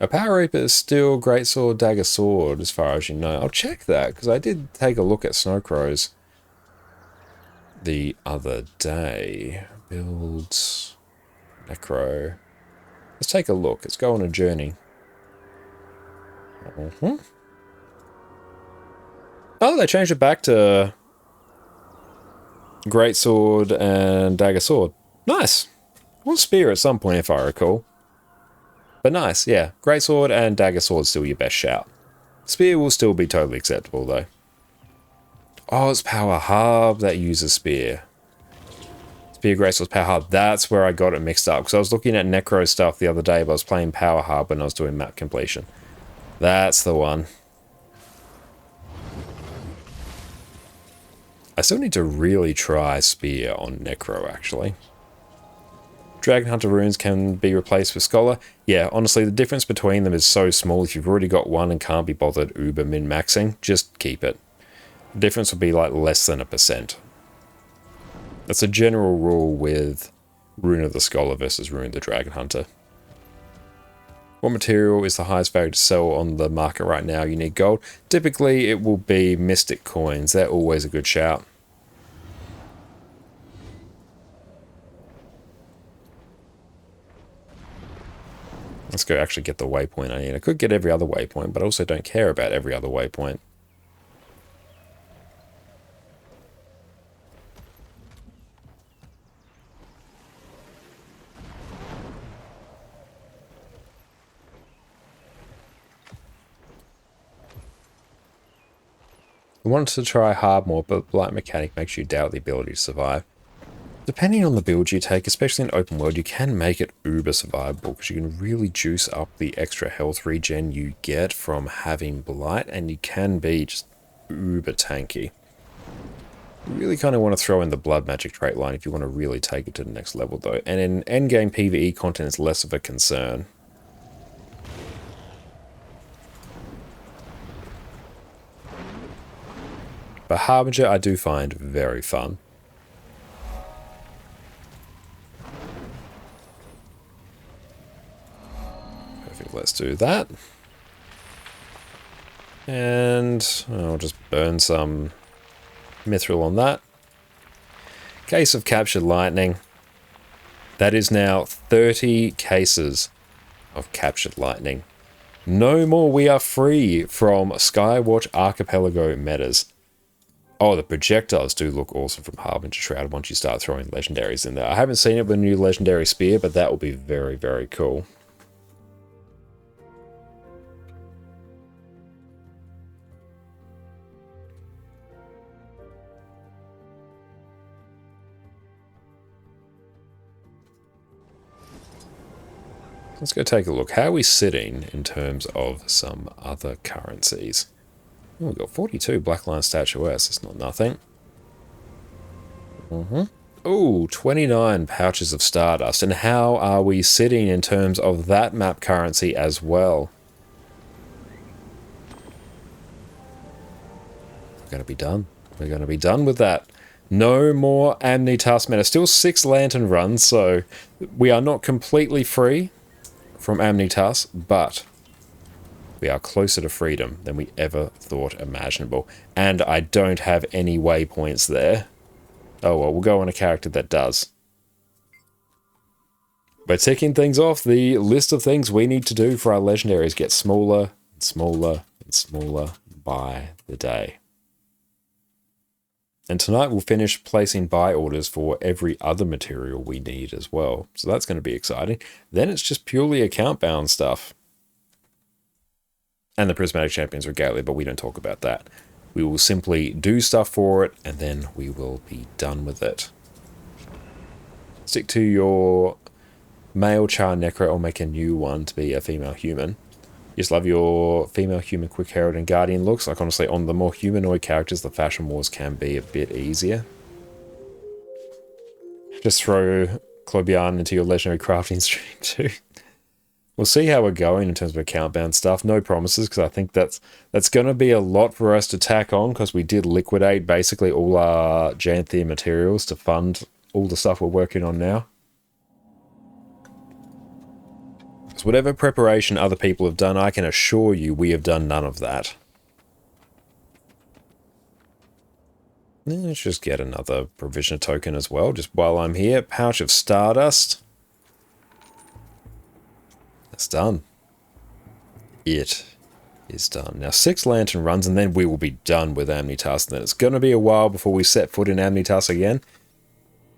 A Power Reaper is still Greatsword, Dagger Sword, as far as you know. I'll check that, because I did take a look at Snowcrows the other day. Builds. Necro. Let's take a look. Let's go on a journey. Oh, they changed it back to Greatsword and Dagger Sword. Nice. Well, Spear at some point, if I recall. But nice, yeah. Greatsword and Dagger Sword still your best shout. Spear will still be totally acceptable, though. Oh, it's Power Hub that uses Spear. Spear Greatsword's Power Hub. That's where I got it mixed up. Because I was looking at Necro stuff the other day, but I was playing Power Hub when I was doing map completion. That's the one. I still need to really try Spear on Necro, actually. Dragon Hunter runes can be replaced with Scholar. Yeah, honestly, the difference between them is so small. If you've already got one and can't be bothered uber min-maxing, just keep it. The difference will be like less than 1%. That's a general rule with Rune of the Scholar versus Rune of the Dragon Hunter. What material is the highest value to sell on the market right now? You need gold. Typically, it will be Mystic coins. They're always a good shout. Let's go actually get the waypoint I need. I could get every other waypoint, but I also don't care about every other waypoint. I wanted to try hard more, but light mechanic makes you doubt the ability to survive. Depending on the build you take, especially in open world, you can make it uber survivable because you can really juice up the extra health regen you get from having blight, and you can be just uber tanky. You really kind of want to throw in the blood magic trait line if you want to really take it to the next level though, and in endgame PvE content it's less of a concern. But Harbinger I do find very fun. Perfect, let's do that. And I'll just burn some mithril on that. Case of Captured Lightning. That is now 30 cases of Captured Lightning. No more, we are free from Skywatch Archipelago metas. Oh, the projectiles do look awesome from Harbinger Shroud once you start throwing legendaries in there. I haven't seen it with a new legendary spear, but that will be very, very cool. Let's go take a look. How are we sitting in terms of some other currencies? Oh, we've got 42 Blackline Statuettes. That's not nothing. Oh, 29 pouches of Stardust. And how are we sitting in terms of that map currency as well? We're going to be done. We're going to be done with that. No more Amnitas meta. Still 6 Lantern runs, so we are not completely free from Amnitas, but we are closer to freedom than we ever thought imaginable. And I don't have any waypoints there. Oh well, we'll go on a character that does. We're ticking things off. The list of things we need to do for our legendaries get smaller and smaller and smaller by the day. And tonight we'll finish placing buy orders for every other material we need as well. So that's going to be exciting. Then it's just purely account bound stuff. And the Prismatic Champions Regalia, but we don't talk about that. We will simply do stuff for it, and then we will be done with it. Stick to your male Char Necro, or make a new one to be a female human. Just love your female human Quick Herald and Guardian looks. Like honestly, on the more humanoid characters, the fashion wars can be a bit easier. Just throw Clobian into your legendary crafting stream too. We'll see how we're going in terms of account bound stuff. No promises, because I think that's going to be a lot for us to tack on, because we did liquidate basically all our Janthia materials to fund all the stuff we're working on now. So whatever preparation other people have done, I can assure you we have done none of that. Let's just get another provision token as well, just while I'm here. Pouch of Stardust. That's done. It is done. Now 6 Lantern runs and then we will be done with Amnitas. And then it's going to be a while before we set foot in Amnitas again.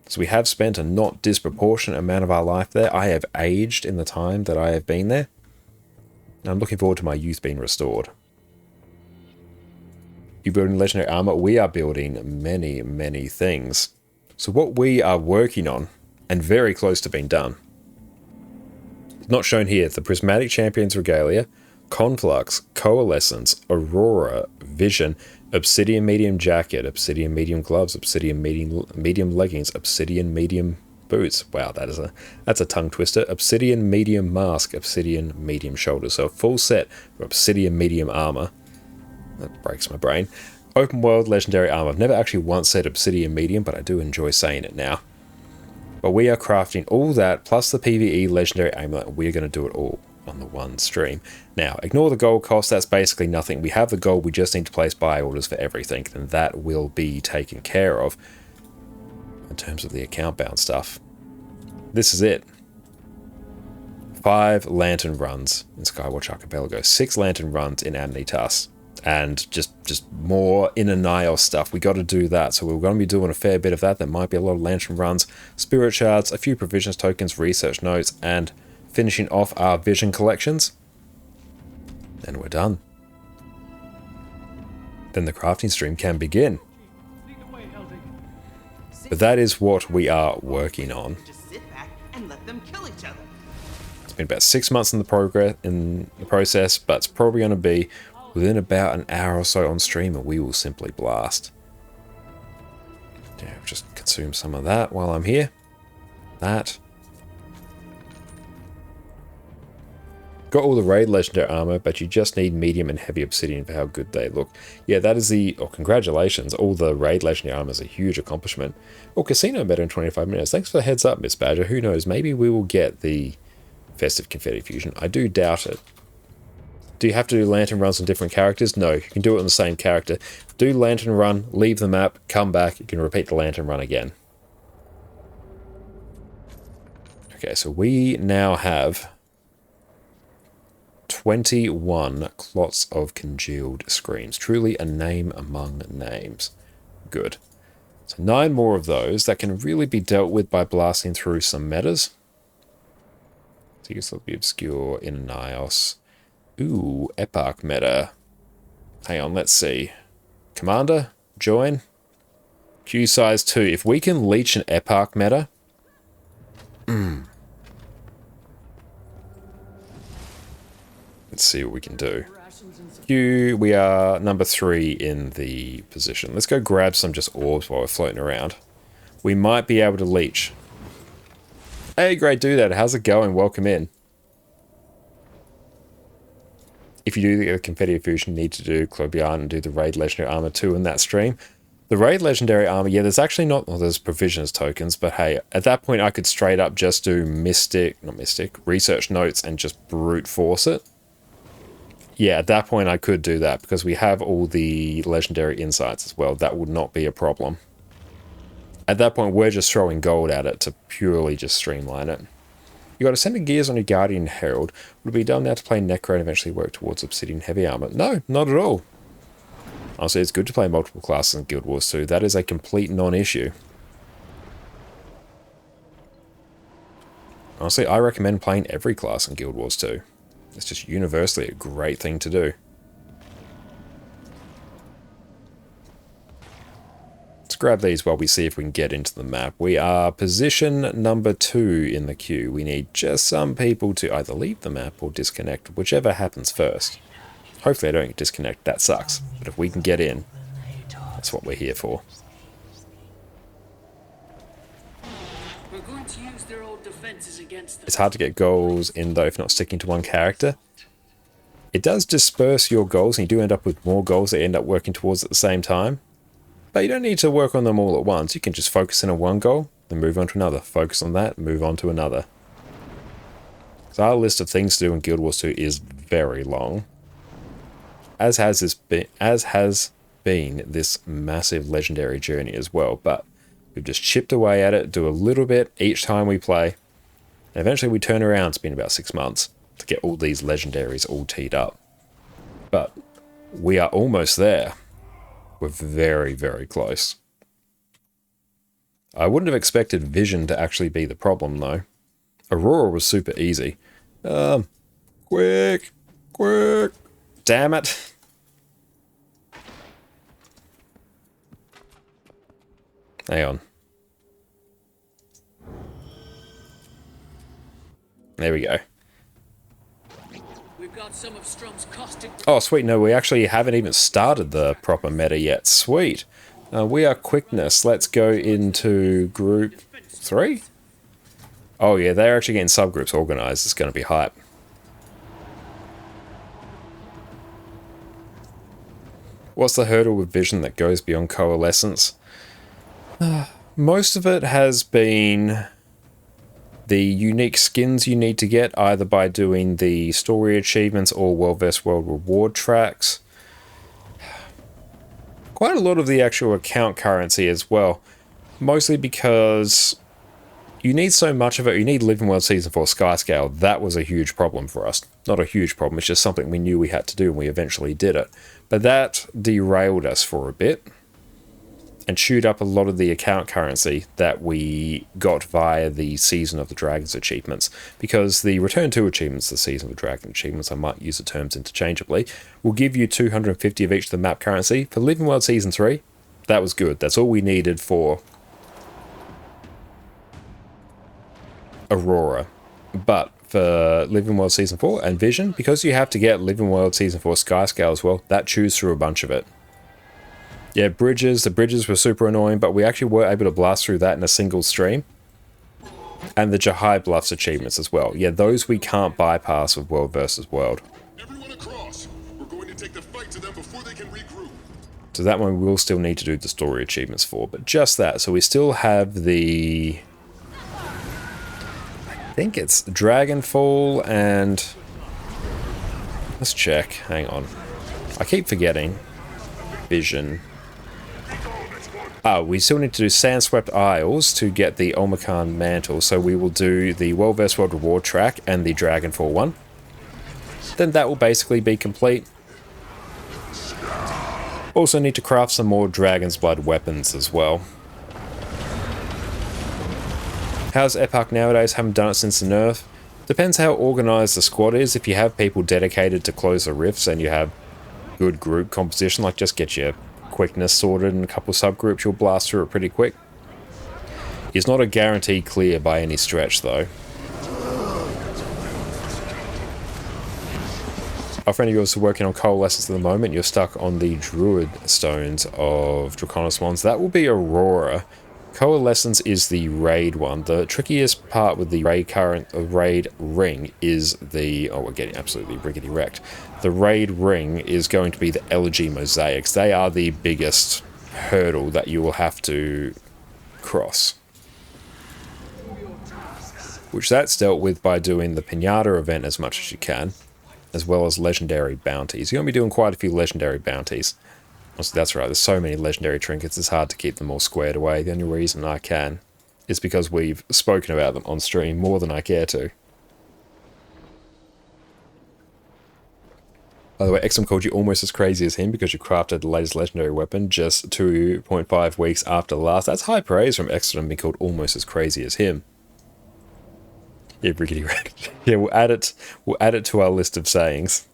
So we have spent a not disproportionate amount of our life there. I have aged in the time that I have been there. And I'm looking forward to my youth being restored. You building legendary armor? We are building many, many things. So what we are working on, and very close to being done, not shown here, the Prismatic Champions Regalia, Conflux, Coalescence, Aurora, Vision, Obsidian Medium Jacket, Obsidian Medium Gloves, Obsidian Medium Leggings, Obsidian Medium boots. Wow, that's a tongue twister. Obsidian medium mask, obsidian medium shoulders. So a full set of obsidian medium armor. That breaks my brain. Open world legendary armor. I've never actually once said obsidian medium, but I do enjoy saying it now. But we are crafting all that plus the PvE legendary amulet. We're going to do it all on the one stream. Now, ignore the gold cost. That's basically nothing. We have the gold. We just need to place buy orders for everything, and that will be taken care of in terms of the account bound stuff. This is it. 5 lantern runs in Skywatch Archipelago. 6 lantern runs in Amnitas. And just more Inner Nyos stuff. We got to do that. So we're going to be doing a fair bit of that. There might be a lot of lantern runs, spirit shards, a few provisions tokens, research notes, and finishing off our vision collections. And we're done. Then the crafting stream can begin. But that is what we are working on. Just sit back and let them kill each other. It's been about 6 months in the process, but it's probably going to be within about an hour or so on stream, and we will simply blast. Yeah, just consume some of that while I'm here. That. Got all the raid legendary armor, but you just need medium and heavy obsidian for how good they look. Yeah, that is the... Oh, congratulations. All the raid legendary armor is a huge accomplishment. Oh, casino better in 25 minutes. Thanks for the heads up, Miss Badger. Who knows? Maybe we will get the festive confetti fusion. I do doubt it. Do you have to do lantern runs on different characters? No, you can do it on the same character. Do lantern run, leave the map, come back, you can repeat the lantern run again. Okay, so we now have 21 clots of congealed screams. Truly a name among names. Good. So 9 more of those that can really be dealt with by blasting through some metas. So you guess that'll be obscure, Inner Nyos. Ooh, Eparch meta. Hang on, let's see. Commander, join. Q size 2. If we can leech an Eparch meta... Let's see what we can do. Q, we are number 3 in the position. Let's go grab some just orbs while we're floating around. We might be able to leech. Hey, great dude, how's it going? Welcome in. If you do the confetti fusion, you need to do Clobian and do the raid legendary armor too in that stream. The raid legendary armor, yeah, there's actually not, well, there's provisions tokens, but hey, at that point I could straight up just do research notes and just brute force it. Yeah, at that point I could do that because we have all the legendary insights as well. That would not be a problem. At that point, we're just throwing gold at it to purely just streamline it. You got Ascended Gears on your Guardian Herald. Would it be done now to play Necro and eventually work towards Obsidian Heavy Armor? No, not at all. Honestly, it's good to play multiple classes in Guild Wars 2. That is a complete non-issue. Honestly, I recommend playing every class in Guild Wars 2. It's just universally a great thing to do. Let's grab these while we see if we can get into the map. We are position number 2 in the queue. We need just some people to either leave the map or disconnect, whichever happens first. Hopefully I don't disconnect, that sucks. But if we can get in, that's what we're here for. We're going to use their old defenses against them. It's hard to get goals in though if not sticking to one character. It does disperse your goals and you do end up with more goals that you end up working towards at the same time. But you don't need to work on them all at once. You can just focus in on one goal, then move on to another. Focus on that, move on to another. So our list of things to do in Guild Wars 2 is very long. As has been this massive legendary journey as well. But we've just chipped away at it, do a little bit each time we play. And eventually we turn around. It's been about 6 months to get all these legendaries all teed up. But we are almost there. We're very, very close. I wouldn't have expected Vision to actually be the problem, though. Aurora was super easy. Quick! Damn it! Hang on. There we go. We've got some of Strom's caustic. Oh, sweet. No, we actually haven't even started the proper meta yet. Sweet. We are quickness. Let's go into group 3. Oh yeah, they're actually getting subgroups organized. It's going to be hype. What's the hurdle with Vision that goes beyond Coalescence? Most of it has been the unique skins you need to get, either by doing the story achievements or World vs. World reward tracks. Quite a lot of the actual account currency as well. Mostly because you need so much of it. You need Living World Season 4 Skyscale. That was a huge problem for us. Not a huge problem, it's just something we knew we had to do and we eventually did it. But that derailed us for a bit and chewed up a lot of the account currency that we got via the Season of the Dragons achievements. Because the Return to achievements, the Season of the Dragon achievements, I might use the terms interchangeably, will give you 250 of each of the map currency. For Living World Season 3, that was good. That's all we needed for Aurora. But for Living World Season 4 and Vision, because you have to get Living World Season 4 Skyscale as well, that chews through a bunch of it. Yeah, bridges, the bridges were super annoying, but we actually were able to blast through that in a single stream. And the Jahai Bluffs achievements as well. Yeah, those we can't bypass with World versus World. Everyone across. We're going to take the fight to them before they can regroup. So that one we'll still need to do the story achievements for, but just that. So we still have the... I think it's Dragonfall and... Let's check. Hang on. I keep forgetting. Vision. We still need to do Sandswept Isles to get the Olmecan Mantle, so we will do the World vs. World reward track and the Dragonfall one. Then that will basically be complete. Also need to craft some more Dragon's Blood weapons as well. How's Epoch nowadays? Haven't done it since the nerf. Depends how organised the squad is. If you have people dedicated to close the rifts and you have good group composition, like just get your quickness sorted in a couple of subgroups, you'll blast through it pretty quick. It's not a guaranteed clear by any stretch though. Our friend of yours is working on Coalescence at the moment. You're stuck on the Druid Stones of Draconis Wands. That will be Aurora. Coalescence is the raid one. The trickiest part with the raid ring is the... Oh, we're getting absolutely rickety wrecked. The raid ring is going to be the elegy mosaics. They are the biggest hurdle that you will have to cross. Which that's dealt with by doing the Pinata event as much as you can, as well as legendary bounties. You're going to be doing quite a few legendary bounties. That's right, there's so many legendary trinkets, it's hard to keep them all squared away. The only reason I can is because we've spoken about them on stream more than I care to. By the way, XM called you almost as crazy as him because you crafted the latest legendary weapon just 2.5 weeks after the last. That's high praise from XM being called almost as crazy as him. Yeah, rickety wrecked. Yeah, we'll add it to our list of sayings.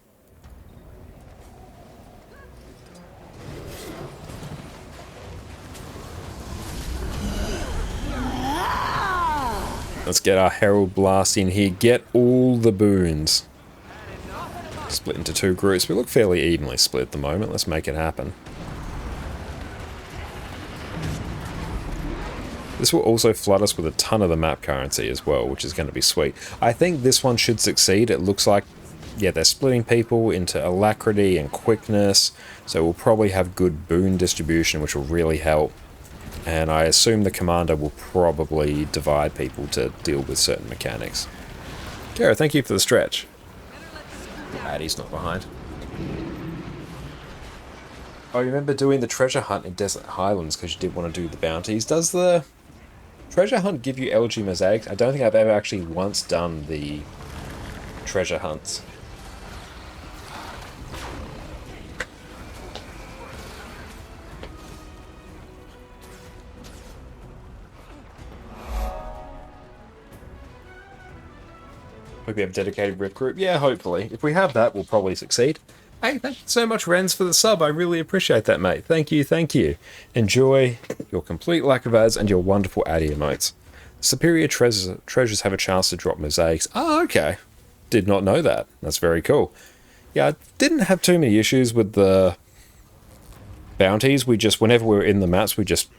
Let's get our Herald Blast in here. Get all the boons. Split into two groups. We look fairly evenly split at the moment. Let's make it happen. This will also flood us with a ton of the map currency as well, which is going to be sweet. I think this one should succeed. It looks like, yeah, they're splitting people into alacrity and quickness. So we'll probably have good boon distribution, which will really help. And I assume the commander will probably divide people to deal with certain mechanics. Kara, thank you for the stretch. Addie's not behind. I remember doing the treasure hunt in Desert Highlands because you did want to do the bounties. Does the treasure hunt give you LG mosaics? I don't think I've ever actually once done the treasure hunts. Hope you have a dedicated rip group. Yeah, hopefully. If we have that, we'll probably succeed. Hey, thank you so much, Renz, for the sub. I really appreciate that, mate. Thank you, thank you. Enjoy your complete lack of ads and your wonderful Addy emotes. Superior treasures have a chance to drop mosaics. Oh, okay. Did not know that. That's very cool. Yeah, I didn't have too many issues with the bounties. We just, whenever we were in the maps, we just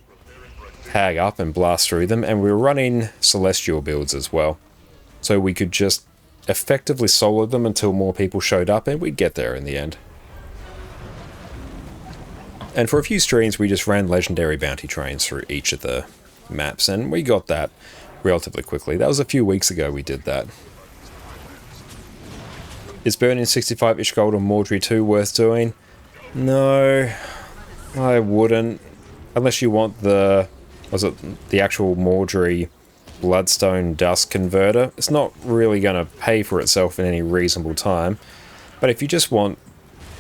tag up and blast through them, and we were running celestial builds as well. So we could just effectively solo them until more people showed up, and we'd get there in the end. And for a few streams, we just ran legendary bounty trains through each of the maps, and we got that relatively quickly. That was a few weeks ago we did that. Is burning 65-ish gold on Mordry 2 worth doing? No, I wouldn't. Unless you want the actual Mordry Bloodstone Dust Converter. It's not really going to pay for itself in any reasonable time. But if you just want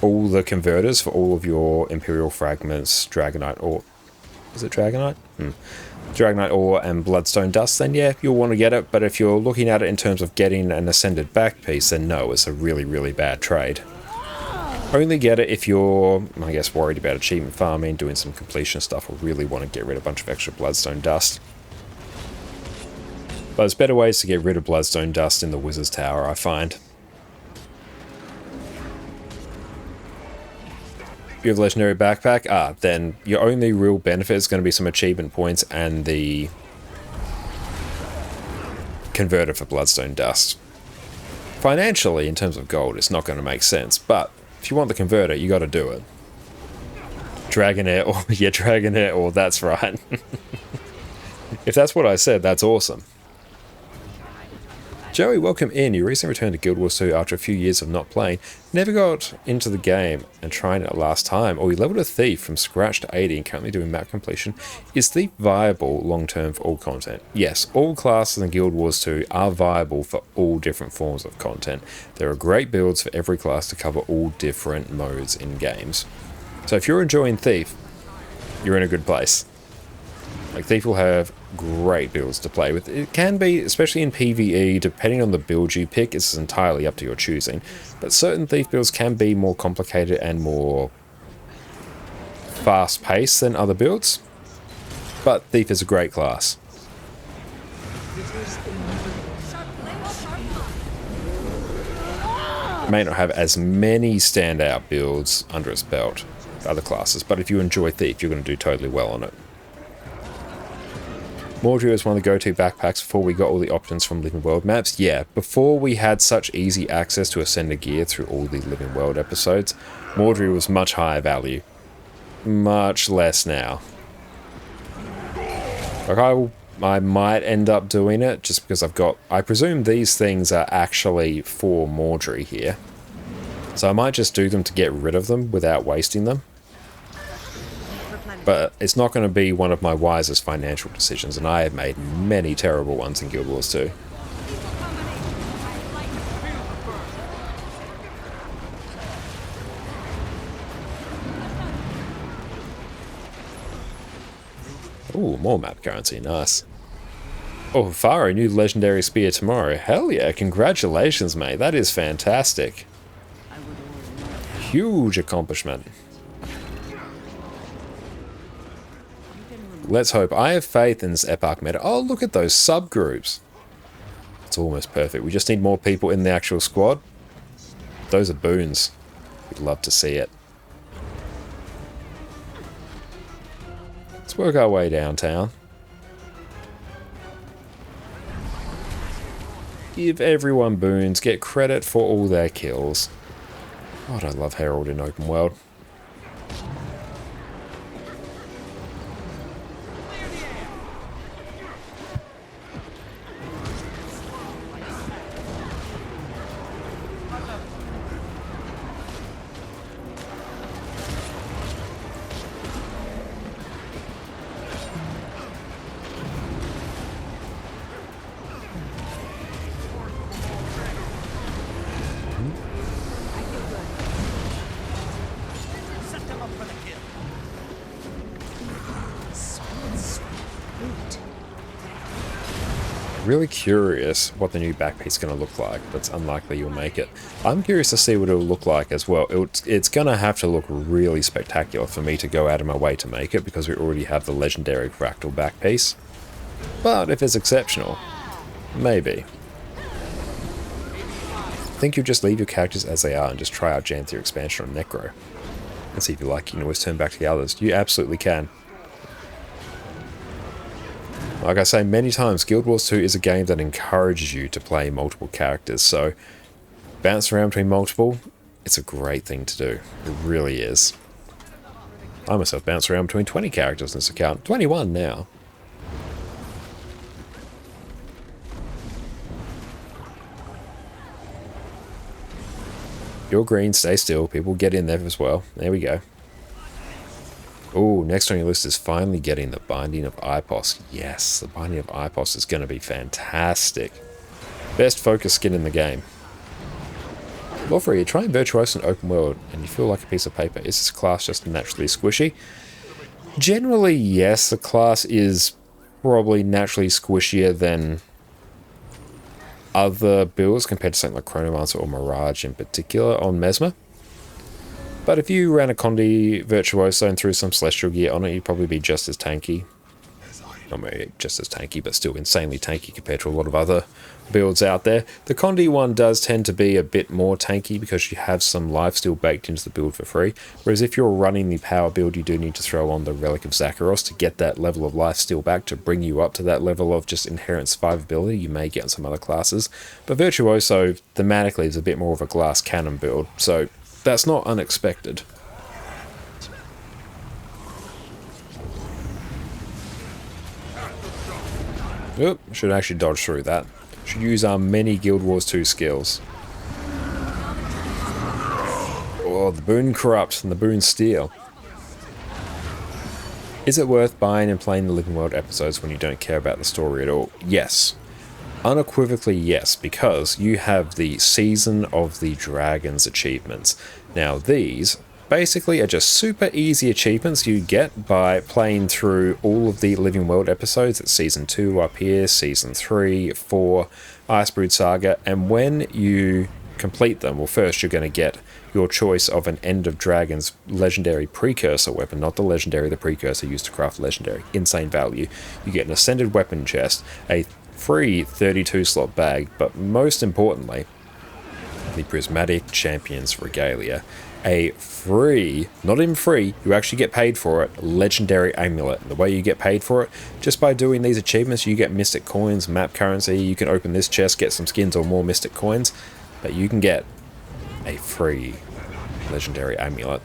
all the converters for all of your Imperial Fragments, Dragonite ore... Is it Dragonite? Dragonite ore and Bloodstone Dust, then yeah, you'll want to get it. But if you're looking at it in terms of getting an Ascended back piece, then no, it's a really, really bad trade. Only get it if you're, I guess, worried about achievement farming, doing some completion stuff, or really want to get rid of a bunch of extra Bloodstone Dust. But there's better ways to get rid of Bloodstone Dust in the Wizard's Tower, I find. You have Legendary Backpack? Then your only real benefit is going to be some achievement points and the converter for Bloodstone Dust. Financially, in terms of gold, it's not going to make sense, but if you want the converter, you got to do it. Dragonair, or yeah, Dragonair, or that's right. If that's what I said, that's awesome. Joey, welcome in. You recently returned to Guild Wars 2 after a few years of not playing. Never got into the game and trying it last time, or you leveled a Thief from scratch to 80 and currently doing map completion. Is Thief viable long-term for all content? Yes, all classes in Guild Wars 2 are viable for all different forms of content. There are great builds for every class to cover all different modes in games. So if you're enjoying Thief, you're in a good place. Like, Thief will have great builds to play with. It can be, especially in PvE, depending on the build you pick, it's entirely up to your choosing. But certain Thief builds can be more complicated and more fast-paced than other builds. But Thief is a great class. It may not have as many standout builds under its belt as other classes, but if you enjoy Thief, you're going to do totally well on it. Mordry was one of the go-to backpacks before we got all the options from Living World maps. Yeah, before we had such easy access to Ascended gear through all the Living World episodes, Mordry was much higher value. Much less now. Like, I might end up doing it just because I presume these things are actually for Mordry here. So I might just do them to get rid of them without wasting them. But it's not going to be one of my wisest financial decisions, and I have made many terrible ones in Guild Wars 2. Ooh, more map currency, nice. Oh, Faro, new legendary spear tomorrow. Hell yeah, congratulations, mate, that is fantastic. Huge accomplishment. Let's hope. I have faith in this Epoch meta. Oh, look at those subgroups. It's almost perfect. We just need more people in the actual squad. Those are boons. We'd love to see it. Let's work our way downtown. Give everyone boons. Get credit for all their kills. God, I love Herald in open world. Really curious what the new back piece is going to look like, but it's unlikely you'll make it. I'm curious to see what it'll look like as well. It's going to have to look really spectacular for me to go out of my way to make it, because we already have the legendary fractal back piece. But if it's exceptional, maybe. I think you'll just leave your characters as they are and just try out Janthia expansion on Necro. And see if you like, you can always turn back to the others. You absolutely can. Like I say many times, Guild Wars 2 is a game that encourages you to play multiple characters, so bounce around between multiple, it's a great thing to do. It really is. I myself bounce around between 20 characters in this account. 21 now. You're green, stay still. People get in there as well. There we go. Oh, next on your list is finally getting the Binding of Ipos. Yes, the Binding of Ipos is going to be fantastic. Best focus skin in the game. Lawfree, you're trying Virtuoso in open world and you feel like a piece of paper. Is this class just naturally squishy? Generally, yes, the class is probably naturally squishier than other builds compared to something like Chronomancer or Mirage in particular on Mesmer. But if you ran a Condi Virtuoso and threw some Celestial gear on it, you'd probably be just as tanky. Not maybe just as tanky, but still insanely tanky compared to a lot of other builds out there. The Condi one does tend to be a bit more tanky because you have some lifesteal baked into the build for free. Whereas if you're running the power build, you do need to throw on the Relic of Zakharos to get that level of lifesteal back to bring you up to that level of just inherent survivability you may get in some other classes. But Virtuoso thematically is a bit more of a glass cannon build, so that's not unexpected. Oop, should actually dodge through that. Should use our many Guild Wars 2 skills. Oh, the Boon Corrupt and the Boon Steal. Is it worth buying and playing the Living World episodes when you don't care about the story at all? Yes. Unequivocally yes, because you have the Season of the Dragons achievements. Now these basically are just super easy achievements you get by playing through all of the Living World episodes. It's Season 2 up here, Season 3, 4, Icebrood Saga, and when you complete them, well first you're going to get your choice of an End of Dragons legendary precursor weapon, not the legendary, the precursor used to craft legendary. Insane value. You get an Ascended Weapon chest, a free 32 slot bag, but most importantly, the Prismatic Champions Regalia. A free, not even free, you actually get paid for it, legendary amulet. And the way you get paid for it, just by doing these achievements, you get mystic coins, map currency, you can open this chest, get some skins or more mystic coins, but you can get a free legendary amulet.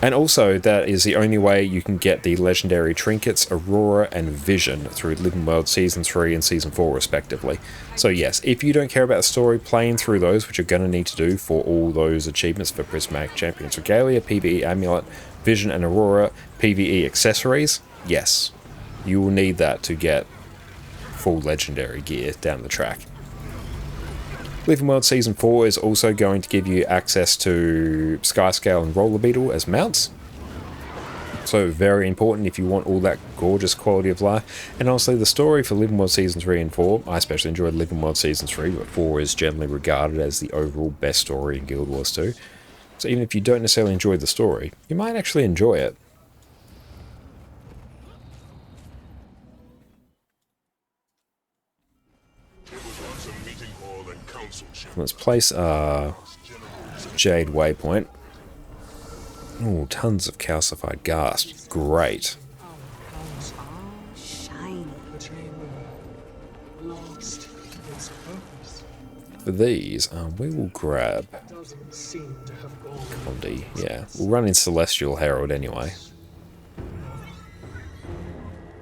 And also, that is the only way you can get the legendary trinkets, Aurora and Vision through Living World Season 3 and Season 4 respectively. So yes, if you don't care about the story, playing through those, which you're going to need to do for all those achievements for Prismatic Champions Regalia, PvE Amulet, Vision and Aurora, PvE accessories, yes, you will need that to get full legendary gear down the track. Living World Season 4 is also going to give you access to Skyscale and Roller Beetle as mounts. So very important if you want all that gorgeous quality of life. And honestly, the story for Living World Season 3 and 4, I especially enjoyed Living World Season 3, but 4 is generally regarded as the overall best story in Guild Wars 2. So even if you don't necessarily enjoy the story, you might actually enjoy it. Let's place our Jade Waypoint. Oh, tons of calcified ghast. Great. Shiny. For these, we will grab Condi. Yeah, we'll run in Celestial Herald anyway.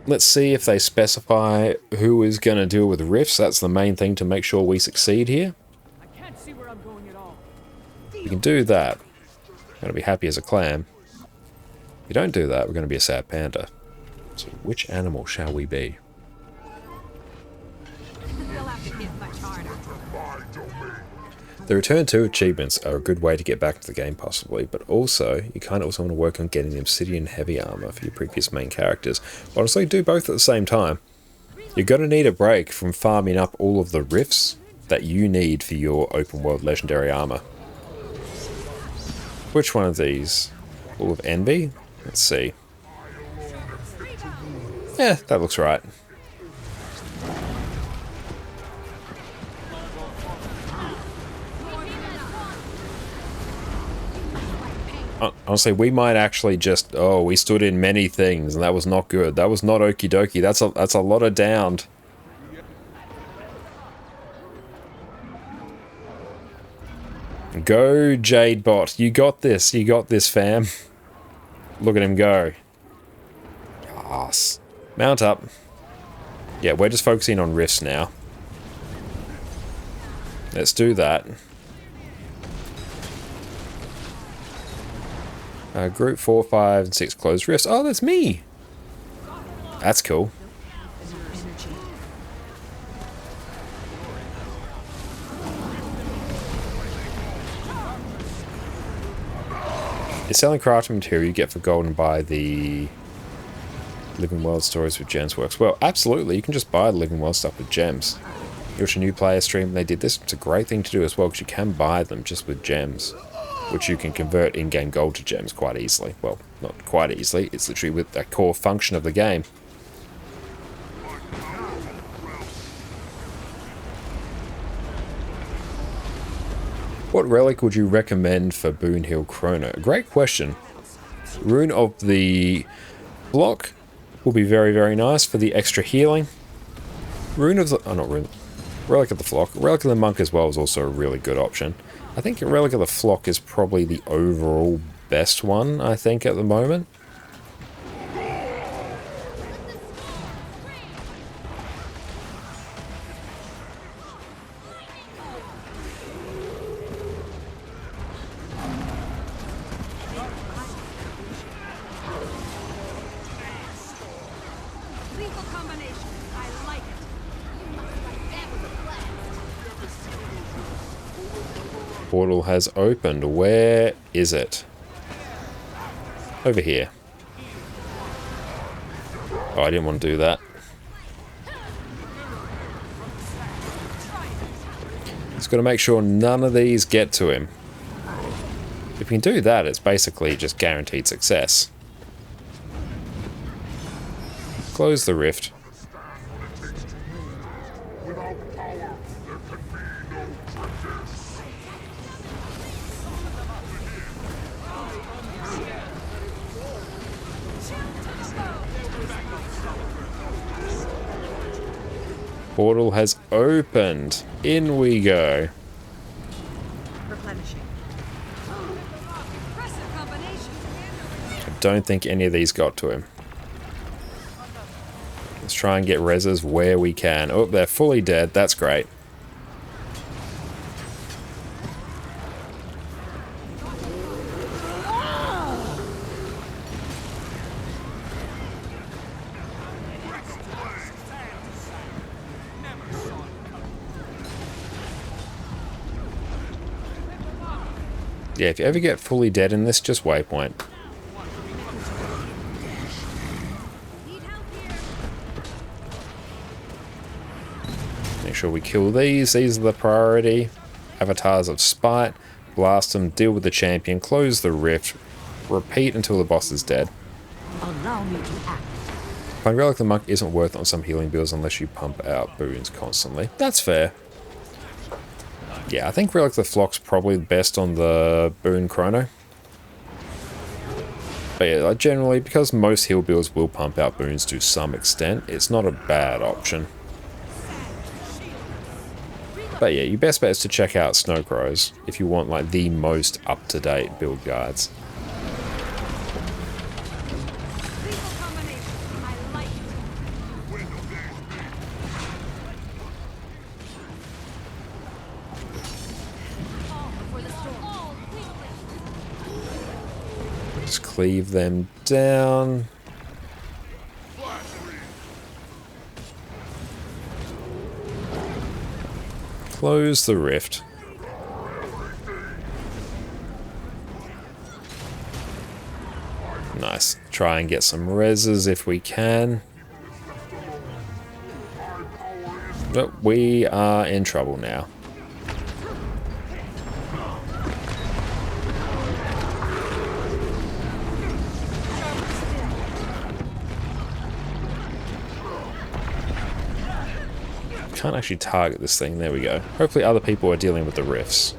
Let's see if they specify who is going to deal with rifts. That's the main thing to make sure we succeed here. We can do that. We're going to be happy as a clam. If we don't do that, we're going to be a sad panda. So which animal shall we be? You'll have to hit much harder. The Return to achievements are a good way to get back to the game possibly, but also, you kind of also want to work on getting Obsidian Heavy Armor for your previous main characters. Honestly, do both at the same time. You're going to need a break from farming up all of the rifts that you need for your open world legendary armor. Which one of these? All of Envy? Let's see. Yeah, that looks right. Honestly, we might actually just... Oh, we stood in many things, and that was not good. That was not okie dokie. That's a lot of downed. Go, Jade Bot. You got this. You got this, fam. Look at him go. Yes. Mount up. Yeah, we're just focusing on rifts now. Let's do that. Group 4, 5, and 6 closed rifts. Oh, that's me! That's cool. Is selling crafting material you get for gold and buy the Living World stories with gems works? Well, absolutely. You can just buy the Living World stuff with gems. You watch a new player stream and they did this. It's a great thing to do as well because you can buy them just with gems, which you can convert in-game gold to gems quite easily. Well, not quite easily. It's literally with a core function of the game. What relic would you recommend for Boon Hill Chrono? Great question. Rune of the Block will be very, very nice for the extra healing. Rune of the... Oh, not Rune. Relic of the Flock. Relic of the Monk as well is also a really good option. I think Relic of the Flock is probably the overall best one, I think, at the moment. Lethal combination. I like it. You must like that with a blast. Portal has opened. Where is it? Over here. Oh, I didn't want to do that. Just got to make sure none of these get to him. If we can do that, it's basically just guaranteed success. Close the rift. Portal has opened. In we go. Replenishing. Impressive combination. I don't think any of these got to him. Let's try and get reses where we can. Oh, they're fully dead. That's great. Yeah, if you ever get fully dead in this, just waypoint. Need help here. Make sure we kill these. These are the priority. Avatars of Spite. Blast them, deal with the champion, close the rift, repeat until the boss is dead. Allow me to act. Find Relic of the Monk isn't worth on some healing builds unless you pump out boons constantly. That's fair. Yeah, I think Relic of the Flock's probably best on the boon chrono. But yeah, like generally, because most heal builds will pump out boons to some extent, it's not a bad option. But yeah, your best bet is to check out Snowcrows if you want like the most up-to-date build guides. Lethal combination. I like it. All before the storm. All quickly. Just cleave them down. Close the rift. Nice. Try and get some reses if we can. But we are in trouble now. Can't actually target this thing. There we go. Hopefully other people are dealing with the rifts.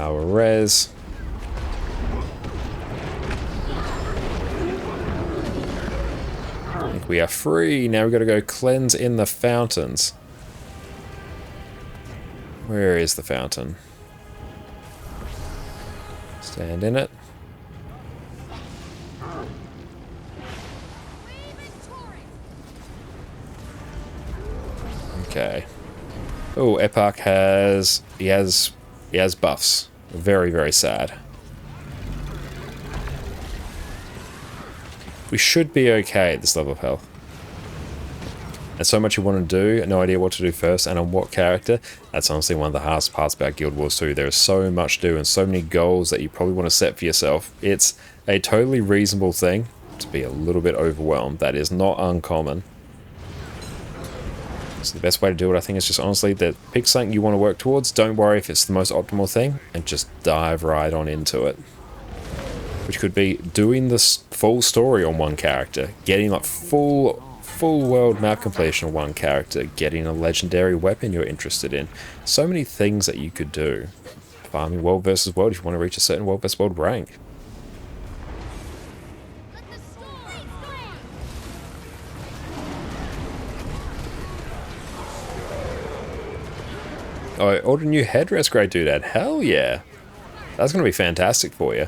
our res. I think we are free. Now we've got to go cleanse in the fountains. Where is the fountain? Stand in it. Okay. Oh, Epoch has he has buffs. Very, very sad. We should be okay at this level of health. And so much you want to do, no idea what to do first and on what character. That's honestly one of the hardest parts about Guild Wars 2. There is so much to do and so many goals that you probably want to set for yourself. It's a totally reasonable thing to be a little bit overwhelmed. That is not uncommon. So the best way to do it, I think, is just honestly that pick something you want to work towards. Don't worry if it's the most optimal thing, and just dive right on into it. Which could be doing this full story on one character, getting like full world map completion on one character, getting a legendary weapon you're interested in. So many things that you could do. Farming world versus world if you want to reach a certain world versus world rank. Oh, order a new headrest, great doodad. Hell yeah. That's going to be fantastic for you.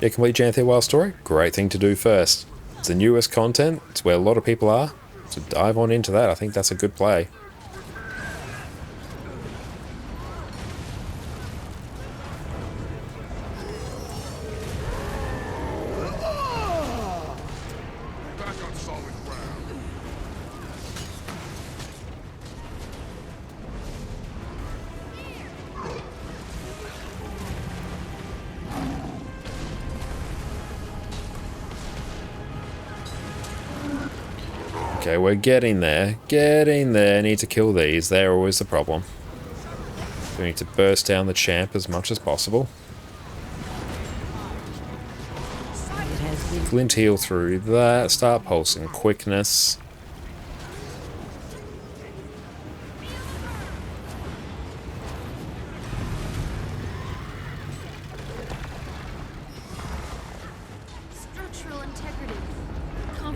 Yeah, complete Janthia Wild Story. Great thing to do first. It's the newest content. It's where a lot of people are. So dive on into that. I think that's a good play. Back on solid ground. Okay, we're getting there. Getting there. Need to kill these. They're always the problem. We need to burst down the champ as much as possible. Glint heal through that. Start pulsing quickness. Structural integrity.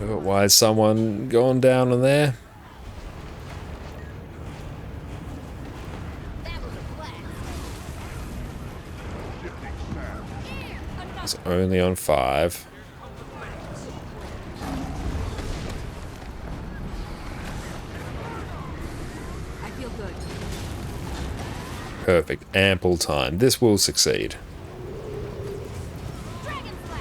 Why is someone gone down in there? That was a blast. It's only on 5. I feel good. Perfect. Ample time. This will succeed. Dragon Slash.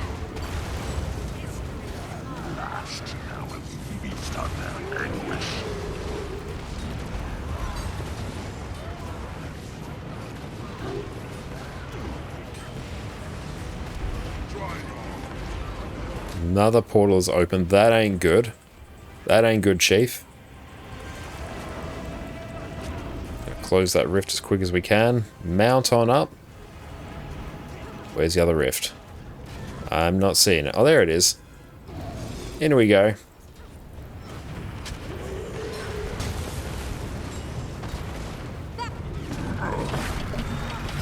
Another portal is open. That ain't good. That ain't good, Chief. Close that rift as quick as we can. Mount on up. Where's the other rift? I'm not seeing it. Oh, there it is. In we go.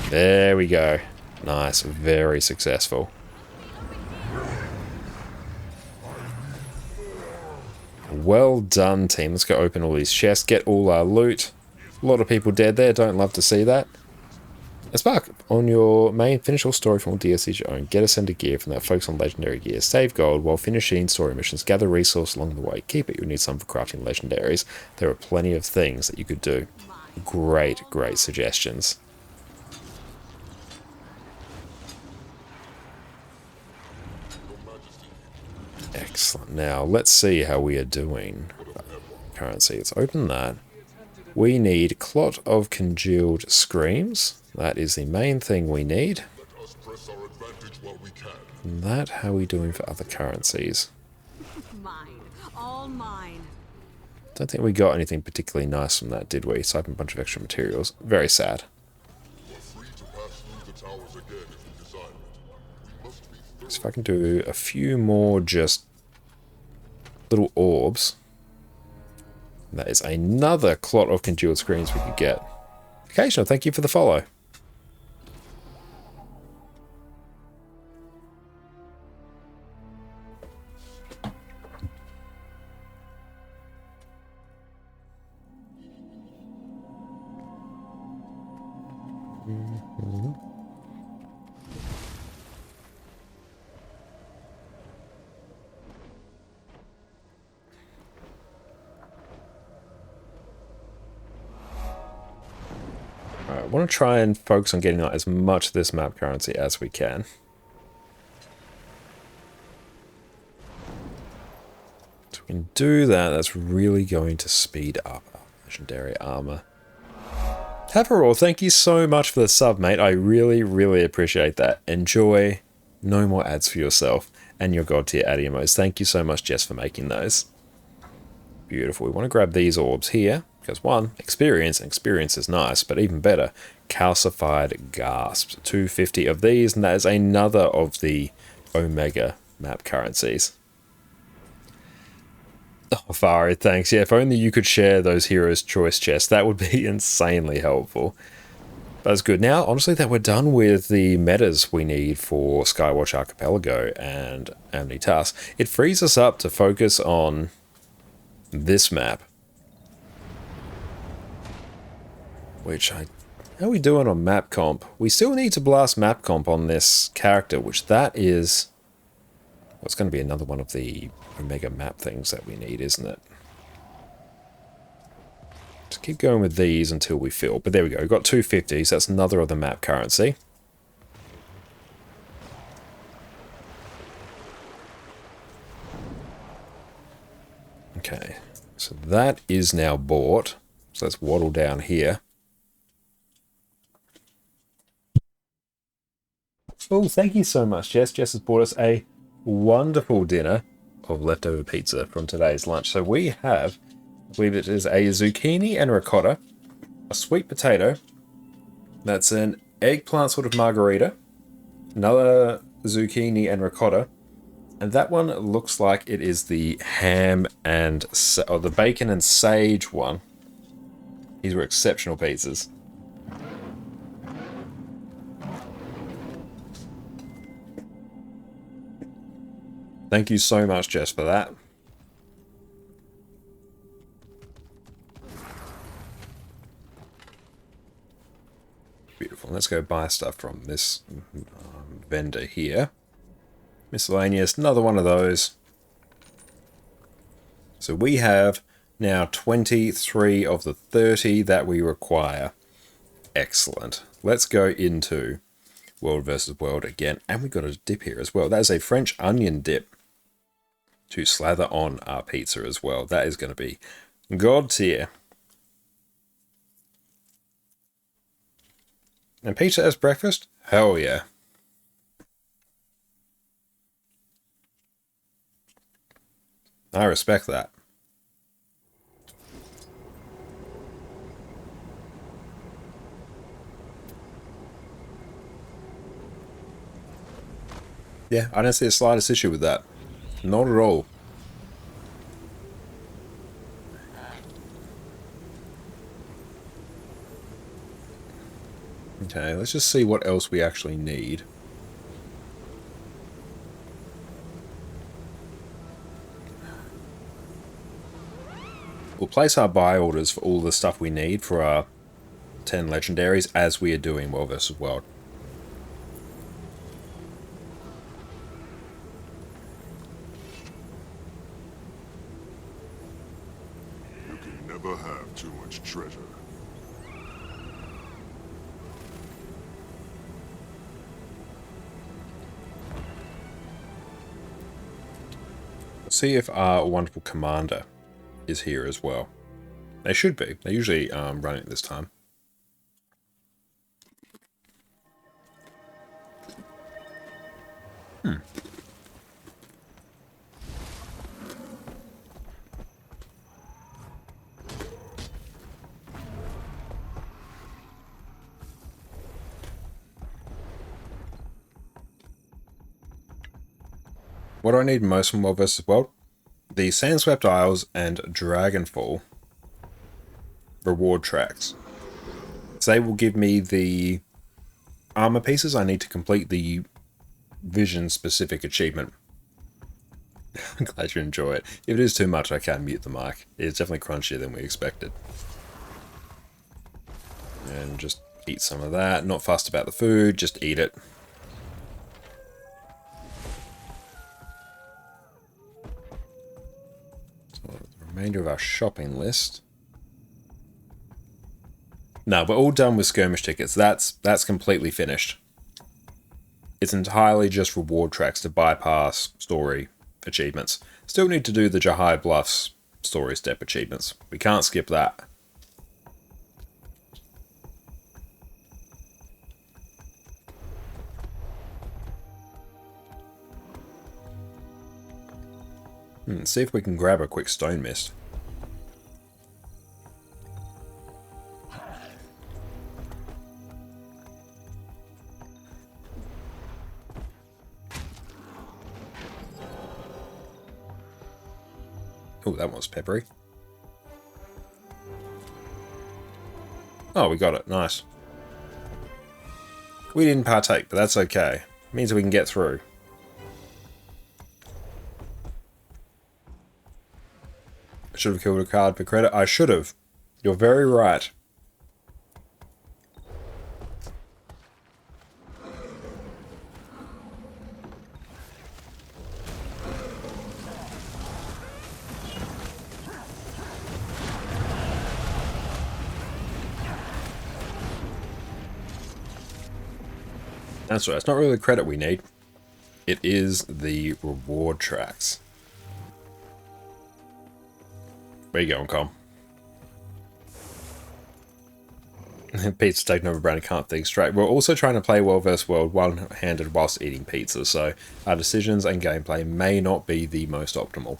There we go. Nice. Very successful. Well done, team. Let's go open all these chests, get all our loot. A lot of people dead there. Don't love to see that. Spark, on your main, finish all story from all DLCs you own. Get a center gear from that. Focus on legendary gear. Save gold while finishing story missions. Gather resource along the way. Keep it. You'll need some for crafting legendaries. There are plenty of things that you could do. Great, great suggestions. Excellent. Now, let's see how we are doing. Currency. Let's open that. We need Clot of Congealed Screams. That is the main thing we need. Let us press our advantage while we can. And that, how are we doing for other currencies? Mine. All mine. Don't think we got anything particularly nice from that, did we? Aside from a bunch of extra materials. Very sad. You are free to pass through the towers again if you desire it. We must be So if I can do a few more just little orbs. That is another clot of congealed screens we could get. Occasional, thank you for the follow. Alright, I want to try and focus on getting out as much of this map currency as we can. So we can do that, that's really going to speed up our legendary armor. Haverall, thank you so much for the sub, mate. I really, really appreciate that. Enjoy. No more ads for yourself and your god tier Adiamos. Thank you so much, Jess, for making those. Beautiful. We want to grab these orbs here. Because one, experience, and experience is nice, but even better, calcified gasps. 250 of these, and that is another of the Omega map currencies. Oh, Fari, thanks. Yeah, if only you could share those Heroes' Choice chests, that would be insanely helpful. That's good. Now, honestly, that we're done with the metas we need for Skywatch Archipelago and Amnitas, it frees us up to focus on this map. Which how are we doing on map comp? We still need to blast map comp on this character, which that is... Well, it's going to be another one of the Omega map things that we need, isn't it? Just keep going with these until we fill. But there we go, we've got 250s, that's another of the map currency. Okay, so that is now bought. So let's waddle down here. Oh, thank you so much, Jess. Jess has bought us a wonderful dinner of leftover pizza from today's lunch. So we have, I believe it is a zucchini and ricotta, a sweet potato, that's an eggplant sort of margarita, another zucchini and ricotta, and that one looks like it is the ham and, or the bacon and sage one. These were exceptional pizzas. Thank you so much, Jess, for that. Beautiful. Let's go buy stuff from this vendor here. Miscellaneous, another one of those. So we have now 23 of the 30 that we require. Excellent. Let's go into World versus World again. And we got a dip here as well. That is a French onion dip to slather on our pizza as well. That is going to be god tier. And pizza as breakfast? Hell yeah. I respect that. Yeah, I don't see the slightest issue with that. Not at all. Okay, let's just see what else we actually need. We'll place our buy orders for all the stuff we need for our 10 legendaries as we are doing World vs. World. You can never have too much treasure. Let's see if our wonderful commander is here as well. They should be. They usually run it this time. What do I need most from World vs. World? the Sandswept Isles and Dragonfall reward tracks. So they will give me the armor pieces I need to complete the vision-specific achievement. I'm glad you enjoy it. If it is too much, I can mute the mic. It's definitely crunchier than we expected. And just eat some of that. Not fussed about the food, just eat it. So the remainder of our shopping list. No, we're all done with skirmish tickets. That's completely finished. It's entirely just reward tracks to bypass story achievements. Still need to do the Jahai Bluffs story step achievements. We can't skip that. See if we can grab a quick stone mist. Oh, that was peppery. Oh, we got it. Nice. We didn't partake, but that's okay. It means we can get through. I should have killed a card for credit. I should have. You're very right. That's right. It's not really the credit we need. It is the reward tracks. Where you going, Com? Pizza taking over Brandon can't think straight. We're also trying to play World vs. World one-handed whilst eating pizza, so our decisions and gameplay may not be the most optimal.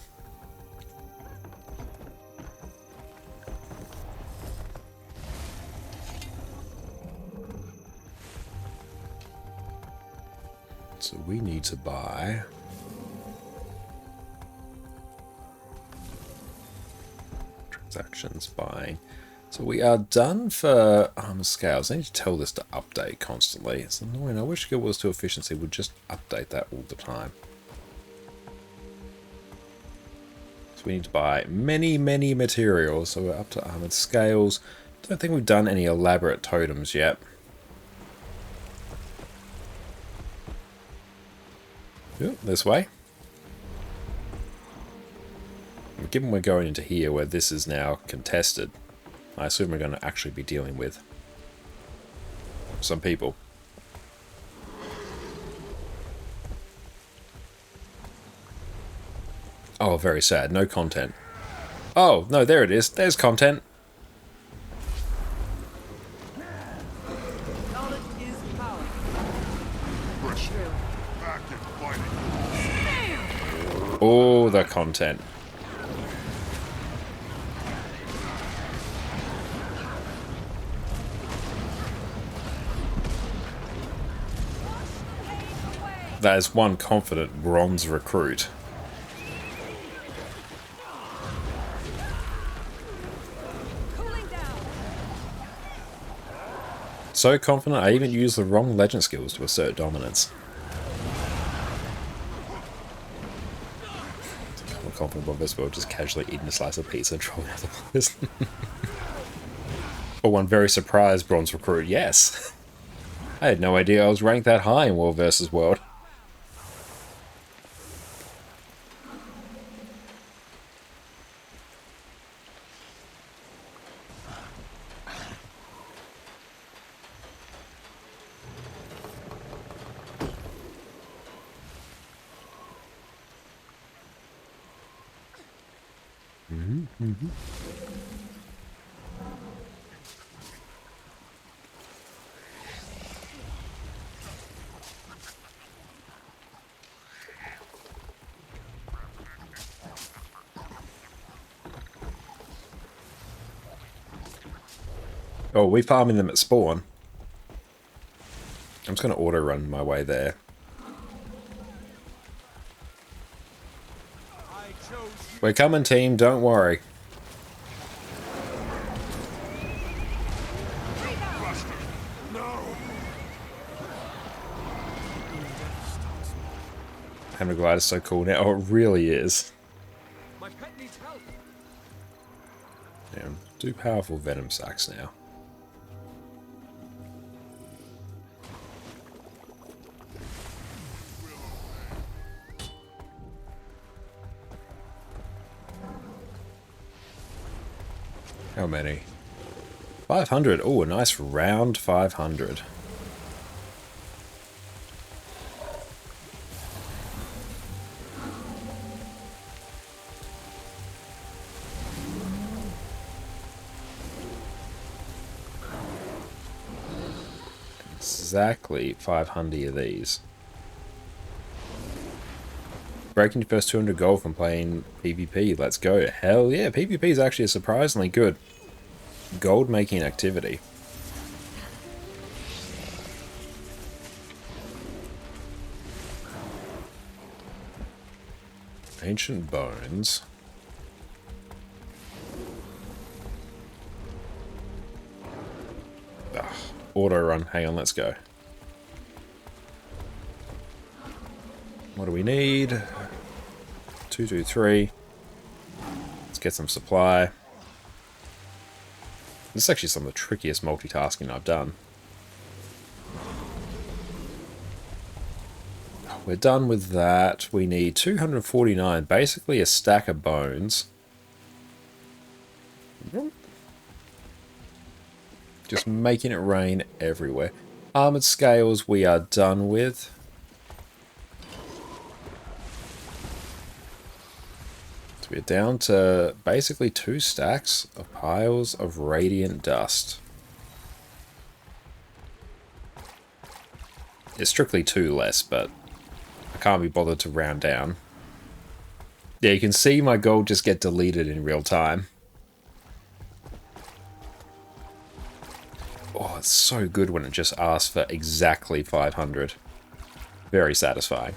So we need to buy... Transactions, buying. So we are done for armor scales. I need to tell this to update constantly. It's annoying. I wish Guild Wars 2 Efficiency would just update that all the time. So we need to buy many, many materials. So we're up to armored scales. Don't think we've done any elaborate totems yet. Ooh, this way. Given we're going into here where this is now contested, I assume we're going to actually be dealing with some people. Oh, very sad. No content. Oh, no, there it is. There's content. Knowledge is power. Back and fighting. Oh, the content. That is one confident bronze recruit. Cooling down. So confident I even used the wrong legend skills to assert dominance. I'm confident of this world just casually eating a slice of pizza and trolling other players. Or one very surprised bronze recruit, yes. I had no idea I was ranked that high in World vs. World. Oh, we're farming them at spawn. I'm just going to auto run my way there. I chose We're coming, team, don't worry. Hammer Glide is so cool now. Oh, it really is. My pet needs help. Yeah, do powerful venom sacs now. How many? 500. Oh, a nice round 500. Exactly 500 of these. Breaking your first 200 gold from playing PvP. Let's go. Hell yeah, PvP is actually a surprisingly good gold making activity. Ancient Bones. Ugh, auto run. Hang on, let's go. What do we need? 223. Let's get some supply. This is actually some of the trickiest multitasking I've done. We're done with that. We need 249, basically a stack of bones. Just making it rain everywhere. Armored scales we are done with. So we're down to basically 2 stacks of piles of radiant dust. It's strictly 2 less, but I can't be bothered to round down. Yeah, you can see my gold just get deleted in real time. Oh, it's so good when it just asks for exactly 500. Very satisfying.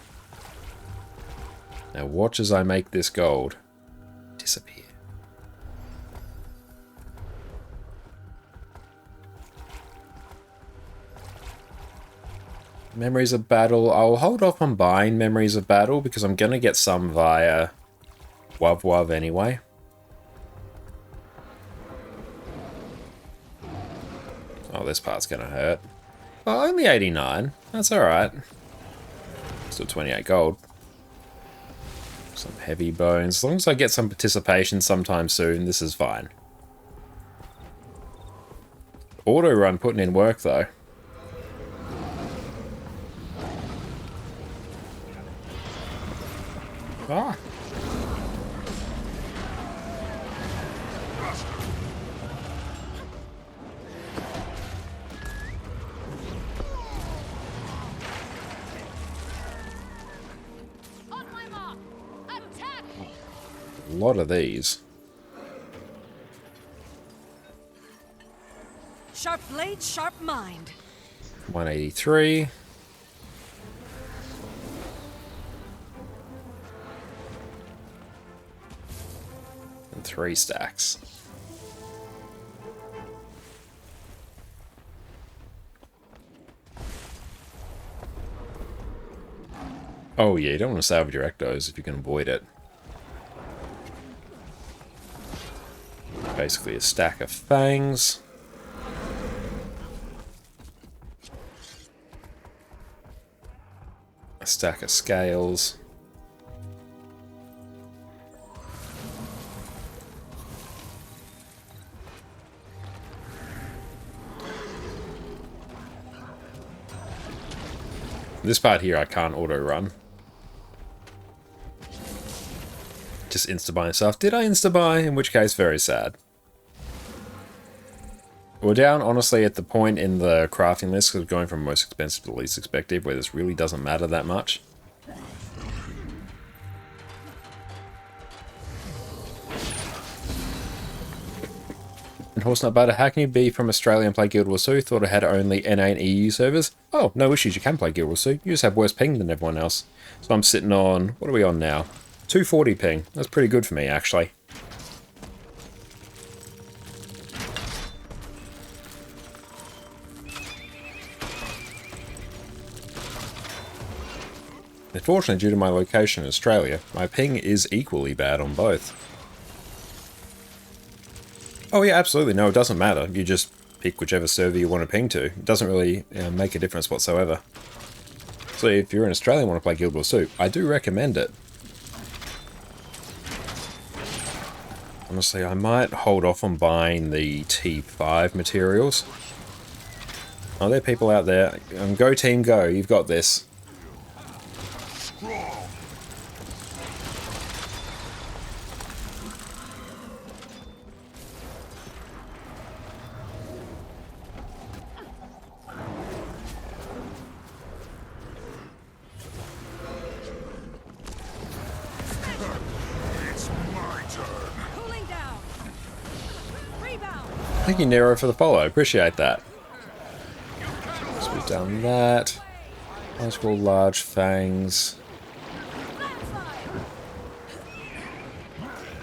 Now watch as I make this gold disappear. Memories of Battle. I'll hold off on buying Memories of Battle because I'm going to get some via Wuv Wuv anyway. Oh, this part's going to hurt. Oh, only 89. That's alright. Still 28 gold. Some heavy bones. As long as I get some participation sometime soon, this is fine. Auto run putting in work though. Ah. On my mark. Attack. A lot of these. Sharp blade, sharp mind. 183. And 3 stacks. Oh yeah, you don't want to salvage your ectos if you can avoid it. Basically a stack of fangs. A stack of scales. This part here I can't auto run. Just insta-buy stuff. Did I insta-buy? In which case, very sad. We're down, honestly, at the point in the crafting list of going from most expensive to least expensive, where this really doesn't matter that much. And Horse Not Butter, how can you be from Australia and play Guild Wars 2? Thought I had only NA and EU servers. Oh, no issues, you can play Guild Wars 2. You just have worse ping than everyone else. So I'm sitting on, what are we on now? 240 ping. That's pretty good for me, actually. Unfortunately, due to my location in Australia, my ping is equally bad on both. Oh yeah, absolutely. No, it doesn't matter. You just pick whichever server you want to ping to. It doesn't really make a difference whatsoever. So if you're in Australia and want to play Guild Wars 2, I do recommend it. Honestly, I might hold off on buying the T5 materials. Are there people out there? Go team, go. You've got this. It's my turn. Cooling down. Rebound. Thank you, Nero, for the follow. Appreciate that. So we've done that. Magical large fangs.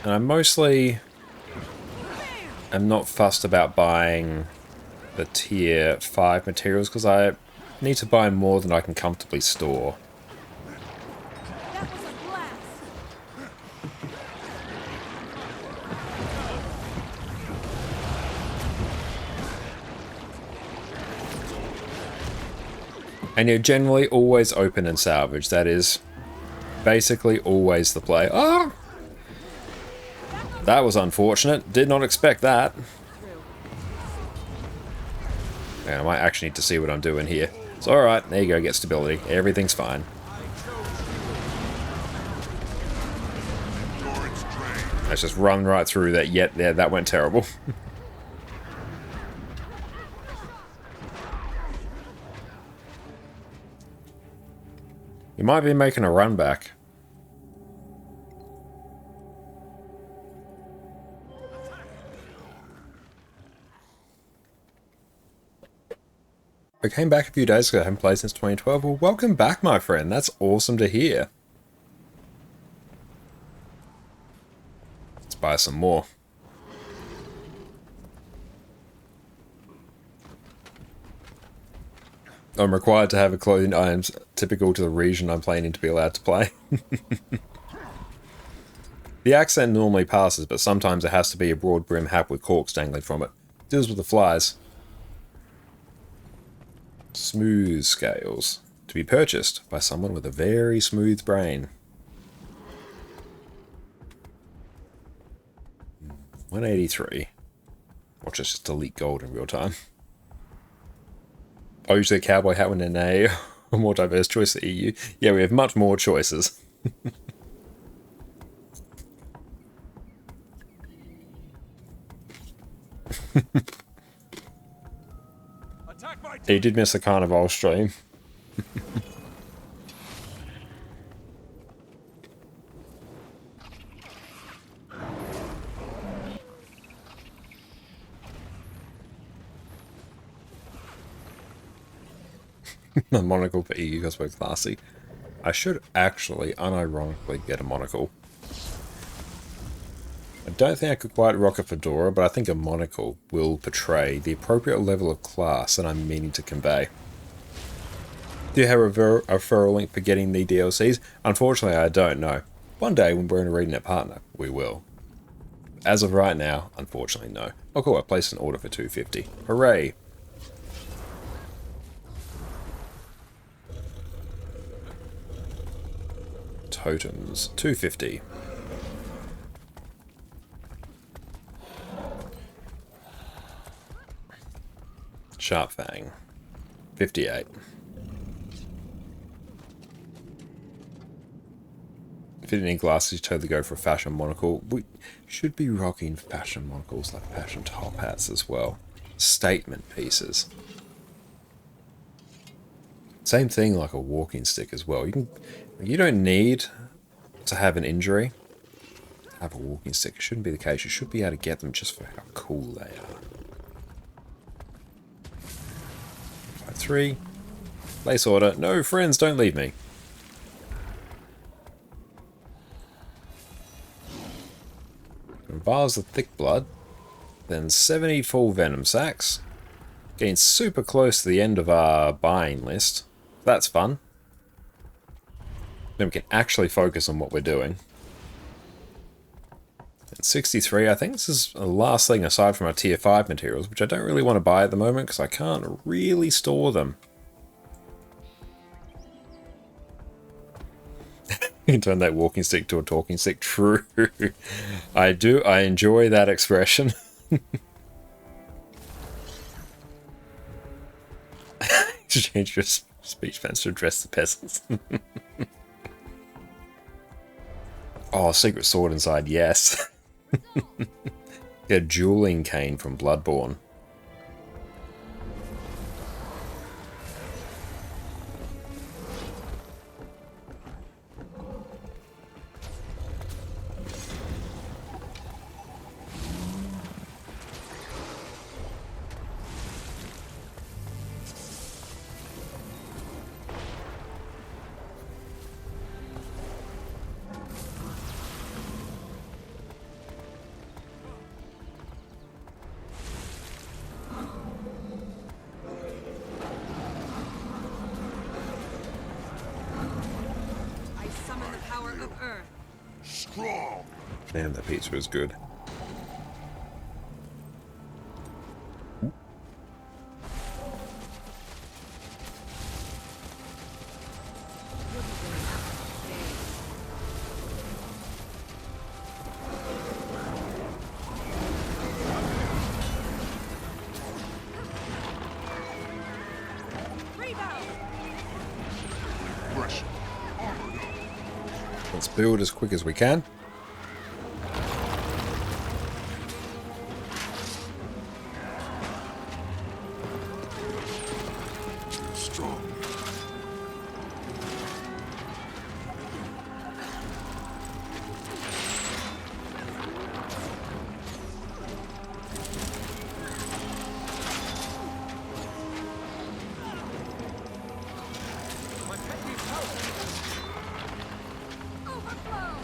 And I mostly am not fussed about buying the tier 5 materials because I need to buy more than I can comfortably store. That was a blast. And you're generally always open and salvage. That is basically always the play. Oh! That was unfortunate. Did not expect that. Man, I might actually need to see what I'm doing here. It's alright. There you go. Get stability. Everything's fine. Let's just run right through that. Yet there, that went terrible. You might be making a run back. I came back a few days ago. I haven't played since 2012. Well, welcome back, my friend. That's awesome to hear. Let's buy some more. I'm required to have a clothing items typical to the region I'm playing in to be allowed to play. The accent normally passes, but sometimes it has to be a broad brim hat with corks dangling from it. Deals with the flies. Smooth scales. To be purchased by someone with a very smooth brain. 183. Watch us just delete gold in real time. Oh, usually a cowboy hat when in a more diverse choice at EU. Yeah, we have much more choices. He did miss the Carnival stream. A monocle for EU because we're classy. I should actually, unironically, get a monocle. I don't think I could quite rock a fedora, but I think a monocle will portray the appropriate level of class that I'm meaning to convey. Do you have a referral link for getting the DLCs? Unfortunately, I don't know. One day, when we're in a Readnet partner, we will. As of right now, unfortunately, no. Oh cool, I placed an order for 250. Hooray! Totems, 250. Sharp Fang, 58. If you need glasses, you totally go for a fashion monocle. We should be rocking fashion monocles like fashion top hats as well. Statement pieces. Same thing like a walking stick as well. You don't need to have an injury to have a walking stick. It shouldn't be the case. You should be able to get them just for how cool they are. 5-3. Place order. No, friends, don't leave me. vials of thick blood, then 70 full venom sacs. Getting super close to the end of our buying list. That's fun. Then we can actually focus on what we're doing. At 63, I think this is the last thing aside from our tier 5 materials, which I don't really want to buy at the moment because I can't really store them. You can turn that walking stick to a talking stick. True. I do. I enjoy that expression. To change your speech fence to address the peasants. Oh, secret sword inside, yes. A dueling cane from Bloodborne. I summon the power of Earth. Strong. Damn, that pizza was good. Rebound. Pressure. Armored up. Let's build as quick as we can. Strong. Overflow.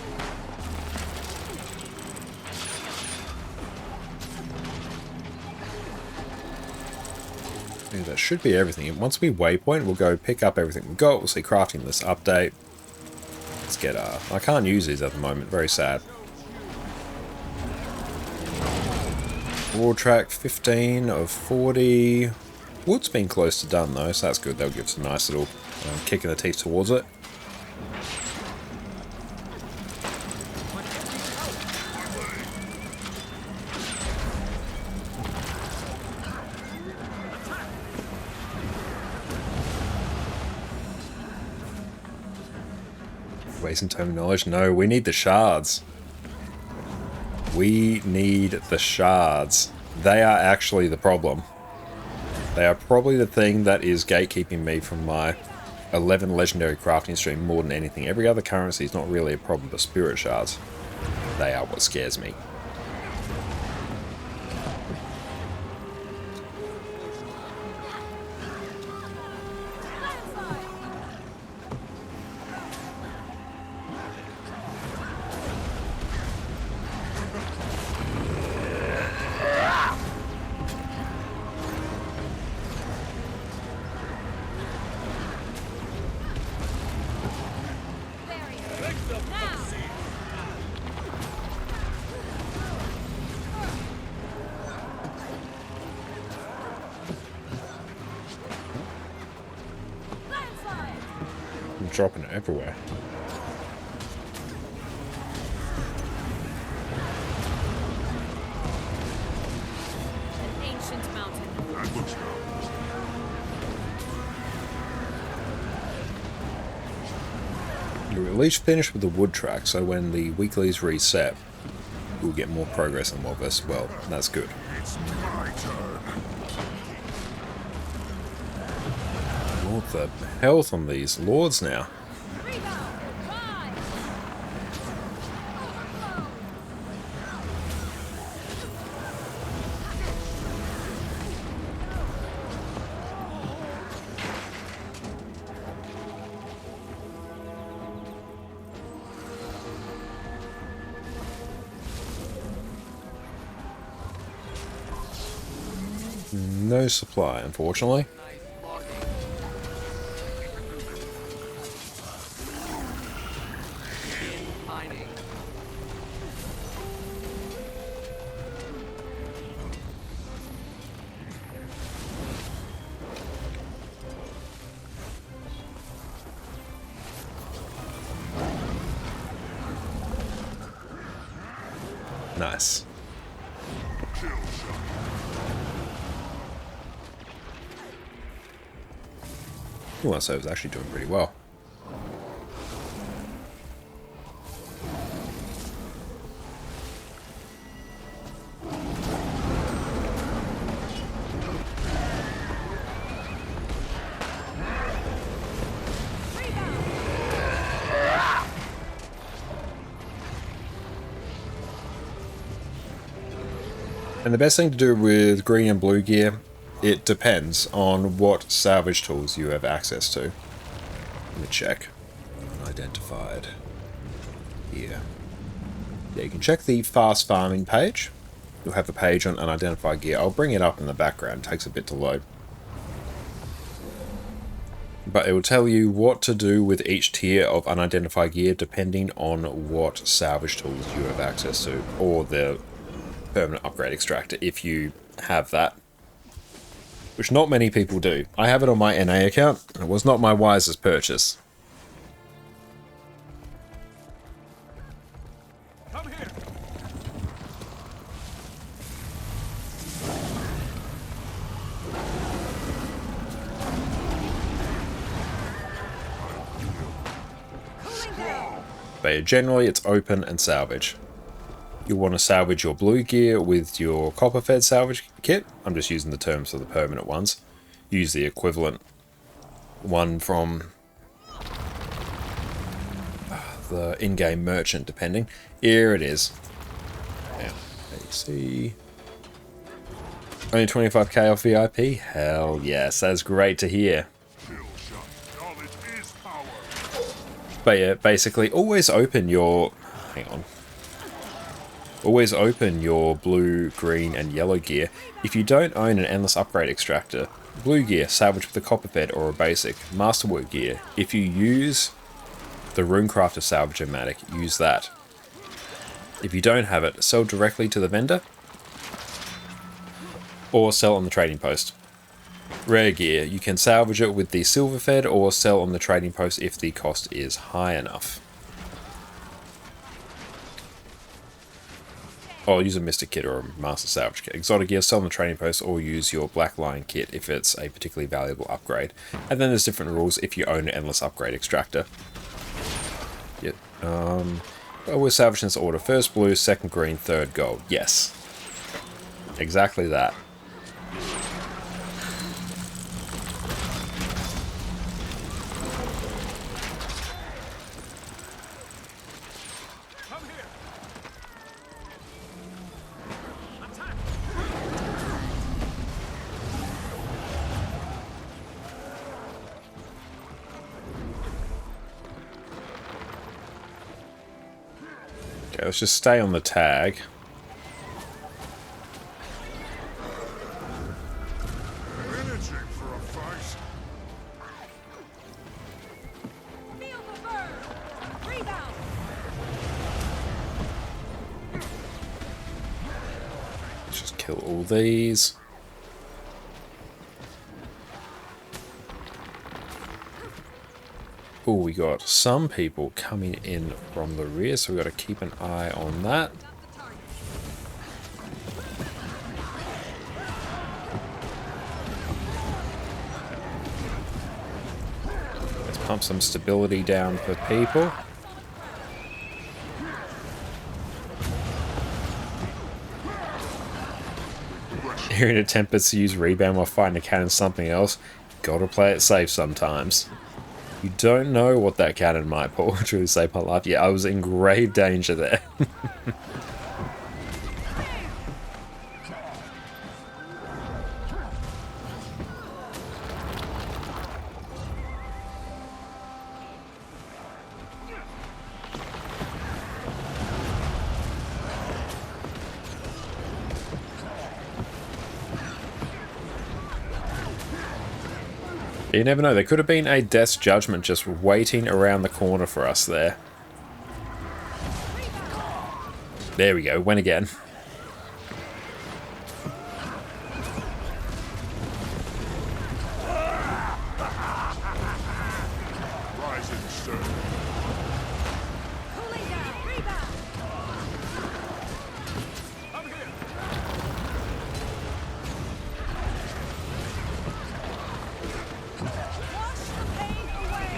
Yeah, that should be everything. Once we waypoint, we'll go pick up everything we've got. We'll see crafting list update. Let's get I can't use these at the moment. Very sad. War track 15 of 40. Wood's been close to done though, so that's good. That'll give us a nice little kick in the teeth towards it. Wasting time and knowledge? No, we need the shards. We need the shards. They are actually the problem. They are probably the thing that is gatekeeping me from my 11 legendary crafting stream more than anything. Every other currency is not really a problem, but spirit shards, they are what scares me. I'm dropping it everywhere. An ancient mountain. That looks good. You're at least finished with the wood track, so when the weeklies reset, we'll get more progress on more of this. Well, that's good. It's my turn. Lord, the health on these lords now. Rebound. Rise. Overflow. No supply, unfortunately. Nice. Ooh, that server's actually doing pretty well. And the best thing to do with green and blue gear, it depends on what salvage tools you have access to. Let me check. Unidentified. Here. Yeah, you can check the fast farming page. You'll have a page on unidentified gear. I'll bring it up in the background. It takes a bit to load. But it will tell you what to do with each tier of unidentified gear depending on what salvage tools you have access to, or the permanent upgrade extractor if you have that, which not many people do. I have it on my NA account. It was not my wisest purchase. Come here. Cooling down. But generally it's open and salvage. You'll want to salvage your blue gear with your copper-fed salvage kit. I'm just using the terms for the permanent ones. Use the equivalent one from the in-game merchant, depending. Here it is. Now, AC. Only 25k off VIP? Hell yes, that's great to hear. Knowledge is power. But yeah, basically, always open your... Hang on. Always open your blue, green, and yellow gear. If you don't own an endless upgrade extractor, blue gear, salvage with a copper-fed or a basic. Masterwork gear, if you use the Runecrafter Salvage-O-Matic, use that. If you don't have it, sell directly to the vendor, or sell on the trading post. Rare gear, you can salvage it with the silver-fed or sell on the trading post if the cost is high enough. Or use a Mystic Kit or a Master Salvage Kit. Exotic gear, sell on the trading post, or use your Black Lion Kit if it's a particularly valuable upgrade. And then there's different rules if you own an Endless Upgrade Extractor. Yep. Always salvage in this order. First blue, second green, third gold. Yes. Exactly that. Come here. Okay, let's just stay on the tag. Energy for a fight. Feel the burn. Rebound. Let's just kill all these. Oh, we got some people coming in from the rear, so we've got to keep an eye on that. Got the target. Let's pump some stability down for people. Hearing a Tempest to use rebound while fighting a cannon something else, gotta play it safe sometimes. You don't know what that cannon might pull. Truly saved my life. Yeah, I was in grave danger there. You never know. There could have been a Death's Judgment just waiting around the corner for us there. There we go. Went again. Rising sun. Cooling down. Rebound. Wash the pain away.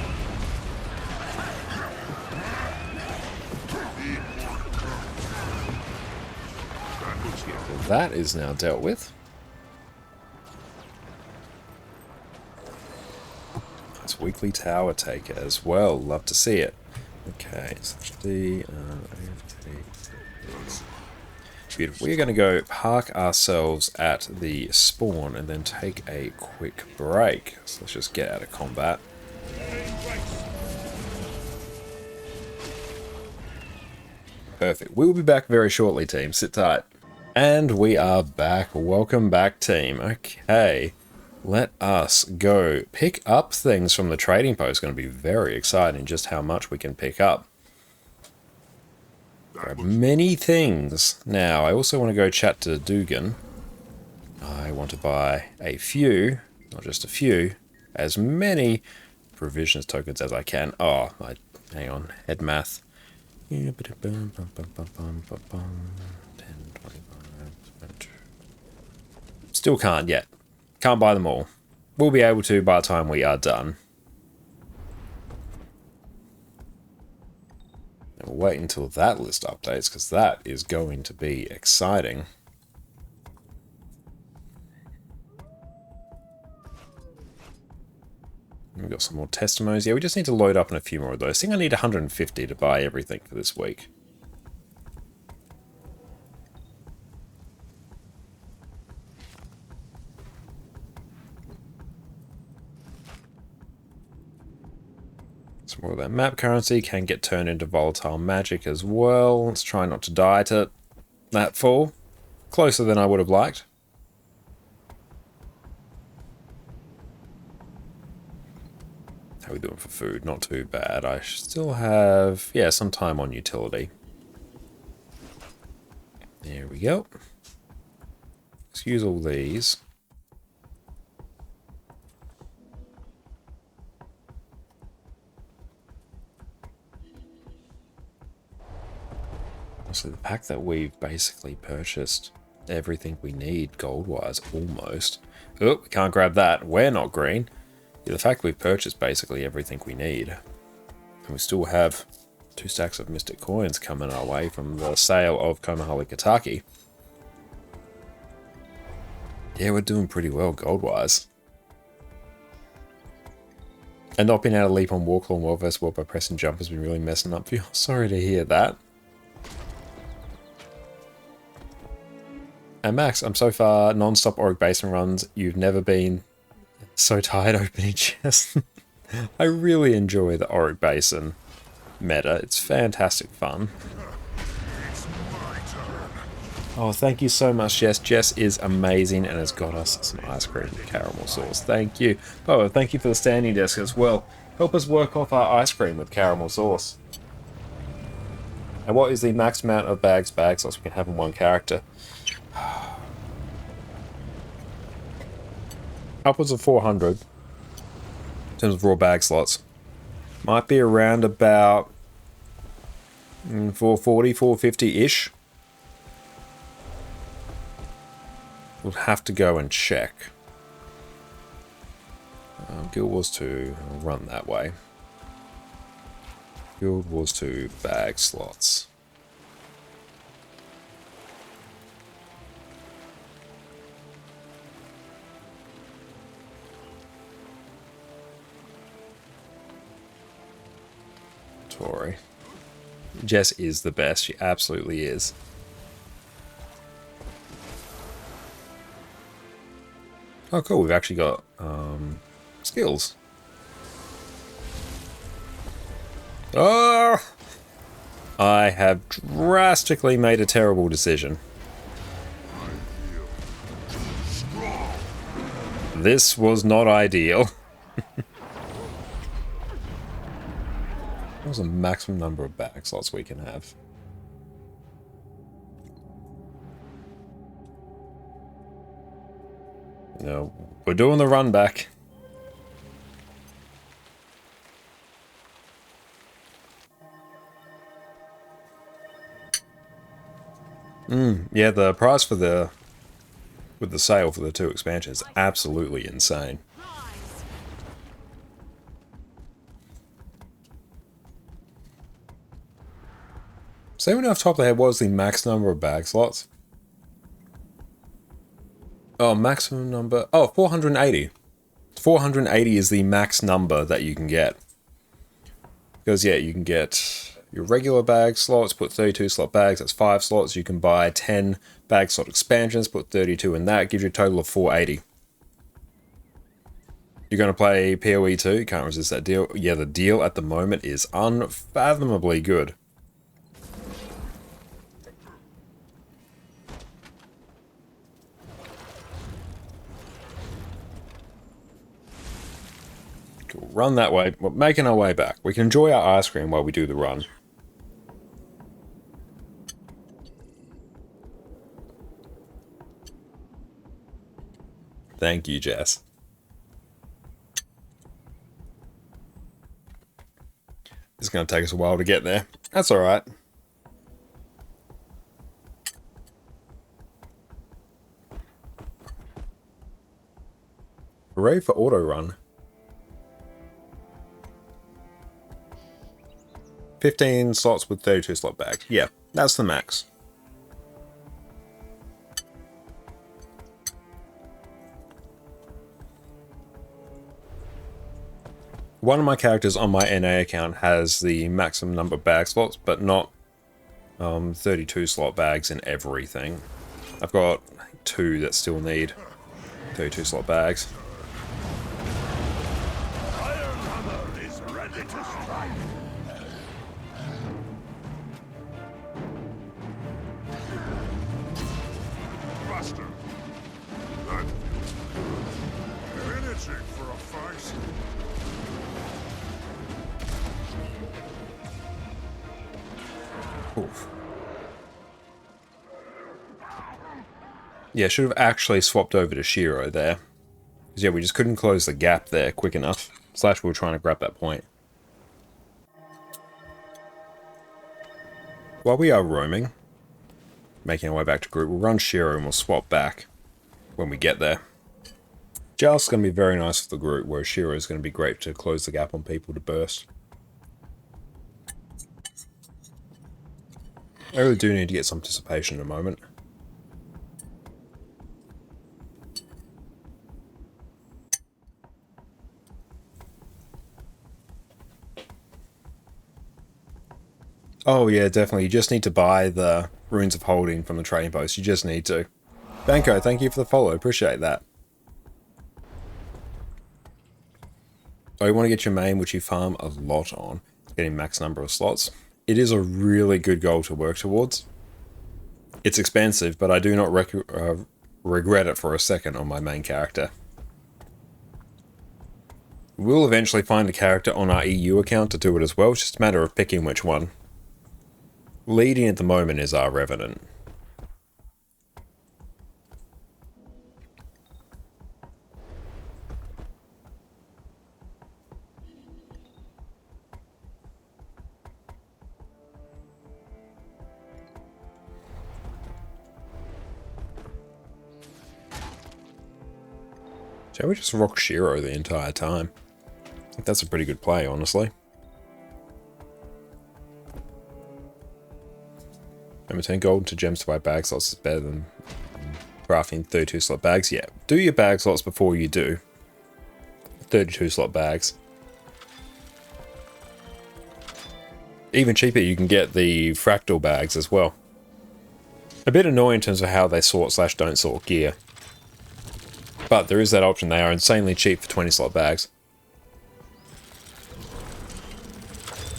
That is now dealt with. Nice weekly tower taker as well. Love to see it. Okay, so the beautiful. We're going to go park ourselves at the spawn and then take a quick break. So let's just get out of combat. Perfect. We will be back very shortly, team. Sit tight. And we are back. Welcome back, team. Okay. Let us go pick up things from the trading post. It's going to be very exciting just how much we can pick up. Grab many things. Now, I also want to go chat to Dugan. I want to buy a few, not just a few, as many provisions tokens as I can. Oh, hang on. Head math. 10, 25. Still can't yet. Can't buy them all. We'll be able to by the time we are done. And we'll wait until that list updates, because that is going to be exciting. We've got some more testimonies. Yeah, we just need to load up on a few more of those. I think I need 150 to buy everything for this week. Some more of that map currency can get turned into volatile magic as well. Let's try not to die to that fall. Closer than I would have liked. How are we doing for food? Not too bad. I still have, yeah, some time on utility. There we go. Let's use all these. So the fact that we've basically purchased everything we need gold-wise, almost. Oh, we can't grab that. We're not green. Yeah, the fact we've purchased basically everything we need. And we still have 2 stacks of Mystic Coins coming our way from the sale of Komahali Kataki. Yeah, we're doing pretty well gold-wise. And not being able to leap on Warclaw and Warverse War by pressing jump has been really messing up for you. Sorry to hear that. And Max, I'm so far non-stop Auric Basin runs. You've never been so tired opening chests. I really enjoy the Auric Basin meta. It's fantastic fun. Oh, thank you so much, Jess. Jess is amazing and has got us some ice cream and caramel sauce. Thank you. Oh, thank you for the standing desk as well. Help us work off our ice cream with caramel sauce. And what is the max amount of bag slots we can have in one character? Upwards of 400 in terms of raw bag slots. Might be around about 440, 450-ish. We'll have to go and check. Guild Wars 2, I'll run that way. Guild Wars 2 bag slots. Tori. Jess is the best. She absolutely is. Oh, cool. We've actually got skills. Oh! I have drastically made a terrible decision. This was not ideal. What's the maximum number of bag slots we can have? No, we're doing the run back. Yeah, the price for the with the sale for the 2 expansions is absolutely insane. Rise. Does anyone off the top of their head what was the max number of bag slots? Oh, maximum number. Oh, 480. 480 is the max number that you can get. Because, yeah, you can get your regular bag slots, put 32 slot bags, that's 5 slots. You can buy 10 bag slot expansions, put 32 in that, gives you a total of 480. You're going to play PoE 2, you can't resist that deal. Yeah, the deal at the moment is unfathomably good. Cool, run that way. We're making our way back. We can enjoy our ice cream while we do the run. Thank you, Jess. It's going to take us a while to get there. That's alright. Hooray for auto run. 15 slots with 32 slot bag. Yeah, that's the max. One of my characters on my NA account has the maximum number of bag slots, but not 32 slot bags in everything. I've got 2 that still need 32 slot bags. Iron Hammer is ready to strike. Faster. That feels good. Energy for a fight. Oof. Yeah, should have actually swapped over to Shiro there. Because yeah, we just couldn't close the gap there quick enough. Slash, we were trying to grab that point. While we are roaming, making our way back to group, we'll run Shiro and we'll swap back when we get there. Joust's going to be very nice for the group, whereas Shiro is going to be great to close the gap on people to burst. I really do need to get some anticipation in a moment. Oh yeah, definitely. You just need to buy the Runes of Holding from the trading post. You just need to. Banco, thank you for the follow. Appreciate that. Oh, you want to get your main, which you farm a lot on, getting max number of slots. It is a really good goal to work towards. It's expensive, but I do not regret it for a second on my main character. We'll eventually find a character on our EU account to do it as well. It's just a matter of picking which one. Leading at the moment is our Revenant. Shall we just rock Shiro the entire time? I think that's a pretty good play, honestly. Remember, 10 gold to gems to buy bag slots is better than crafting 32 slot bags. Yeah, do your bag slots before you do 32 slot bags. Even cheaper, you can get the fractal bags as well. A bit annoying in terms of how they sort slash don't sort gear. But there is that option. They are insanely cheap for 20 slot bags.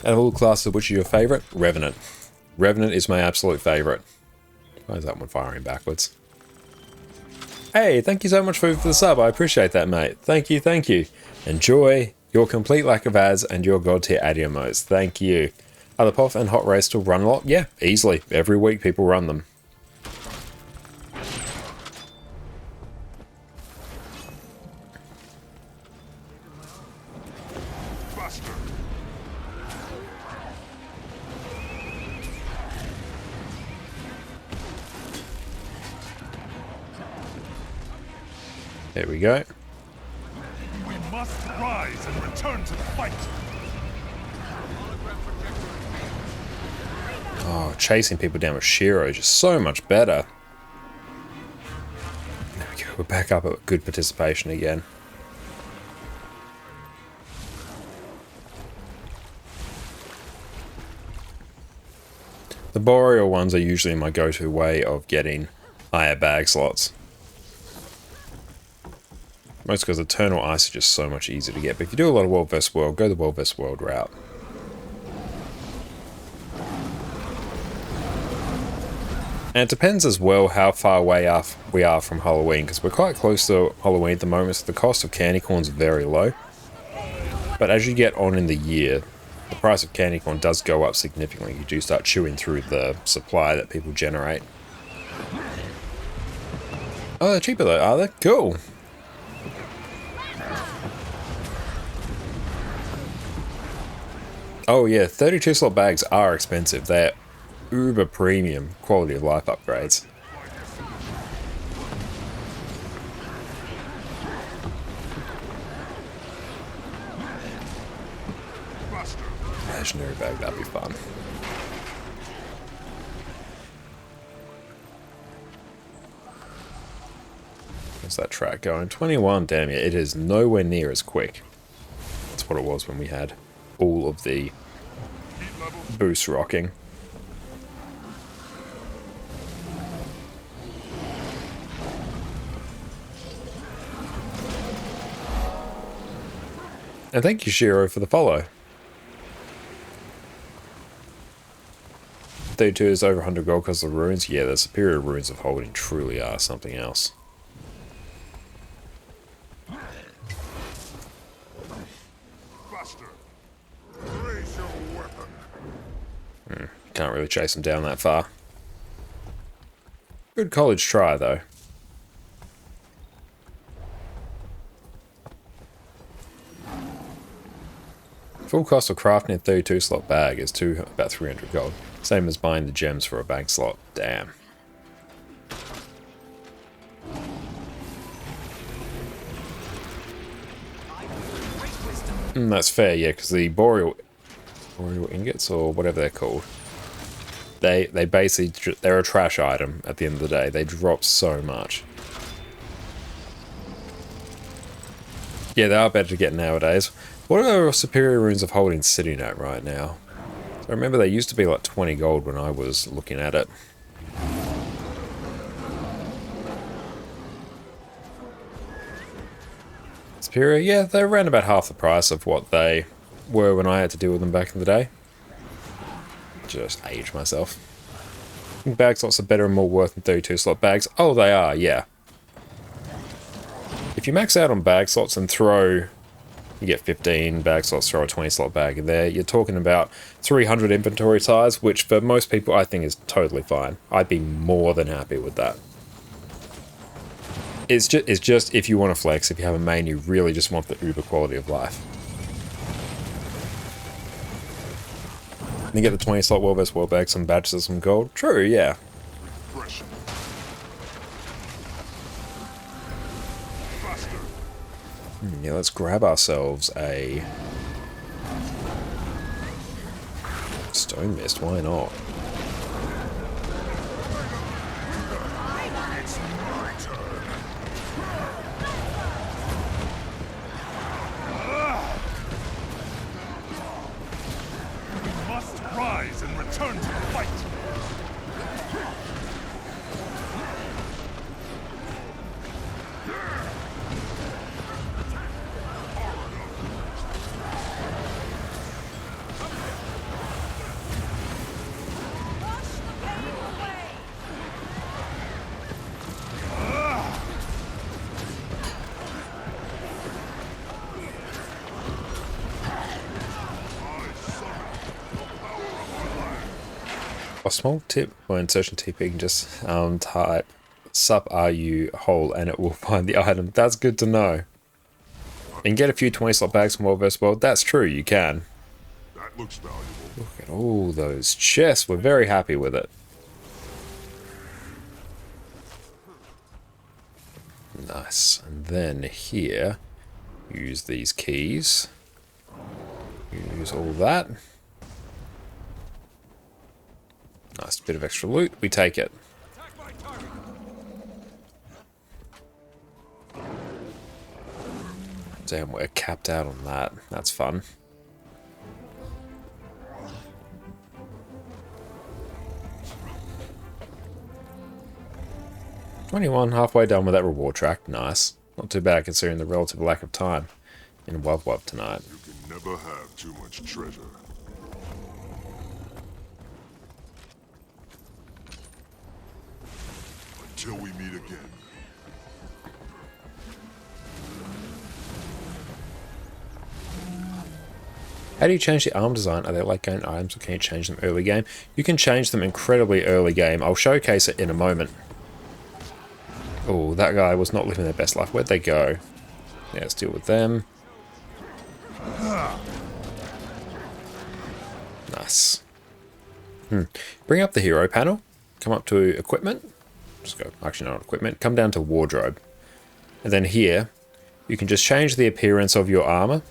Out of all classes, which is your favourite? Revenant. Revenant is my absolute favourite. Why is that one firing backwards? Hey, thank you so much for the sub. I appreciate that, mate. Thank you, thank you. Enjoy your complete lack of ads and your god tier ad emotes. Thank you. Are the POF and Hot Race still run a lot? Yeah, easily. Every week people run them. Buster. There we go. We must rise and return to the fight. Oh, chasing people down with Shiro is just so much better. There we go. We're back up at good participation again. The Boreal ones are usually my go-to way of getting higher bag slots. Most because Eternal Ice is just so much easier to get. But if you do a lot of World vs. World, go the World vs. World route. And it depends as well how far away we are from Halloween, because we're quite close to Halloween at the moment, so the cost of candy corn is very low. But as you get on in the year, the price of candy corn does go up significantly. You do start chewing through the supply that people generate. Oh, they're cheaper though, are they? Cool. Oh yeah, 32 slot bags are expensive. They're uber premium quality of life upgrades. Legendary bag, that'd be fun. What's that track going? 21, damn it, it is nowhere near as quick. That's what it was when we had all of the boost rocking. And thank you, Shiro, for the follow. 32 is over 100 gold because of the runes. Yeah, the superior runes of holding truly are something else. Buster. Raise your weapon. Can't really chase them down that far. Good college try, though. Full cost of crafting a 32 slot bag is about 300 gold. Same as buying the gems for a bank slot. Damn. That's fair, yeah, because the boreal ingots, or whatever they're called, they basically, they're a trash item at the end of the day. They drop so much. Yeah, they are better to get nowadays. What are superior runes of holding sitting at right now? I remember they used to be like 20 gold when I was looking at it. Superior, yeah, they're around about half the price of what they were when I had to deal with them back in the day. Just age myself. Bag slots are better and more worth than 32 slot bags. Oh, they are, yeah. If you max out on bag slots and throw, you get 15 bag slots, throw a 20 slot bag in there, you're talking about 300 inventory size, which for most people I think is totally fine. I'd be more than happy with that. It's just if you want to flex, if you have a main, you really just want the uber quality of life. And you get the 20 slot World vs. World bag, some badges and some gold. True, yeah. Pressure. Yeah, let's grab ourselves a Stone Mist, why not? We must rise and return to the fight. A small tip when searching TP, you can just type "sup are you whole" and it will find the item. That's good to know. And get a few 20 slot bags from World vs. World. That's true, you can. That looks valuable. Look at all those chests. We're very happy with it. Nice. And then here, use these keys. Use all that. Nice bit of extra loot. We take it. Damn, we're capped out on that. That's fun. $21, halfway done with that reward track. Nice. Not too bad considering the relative lack of time in Wub Wub tonight. You can never have too much treasure. Until we meet again. How do you change the arm design? Are they like game items or can you change them early game? You can change them incredibly early game. I'll showcase it in a moment. Oh, that guy was not living their best life. Where'd they go? Yeah, let's deal with them. Nice. Bring up the hero panel. Come up to equipment. Just go, actually not equipment. Come down to wardrobe. And then here, you can just change the appearance of your armor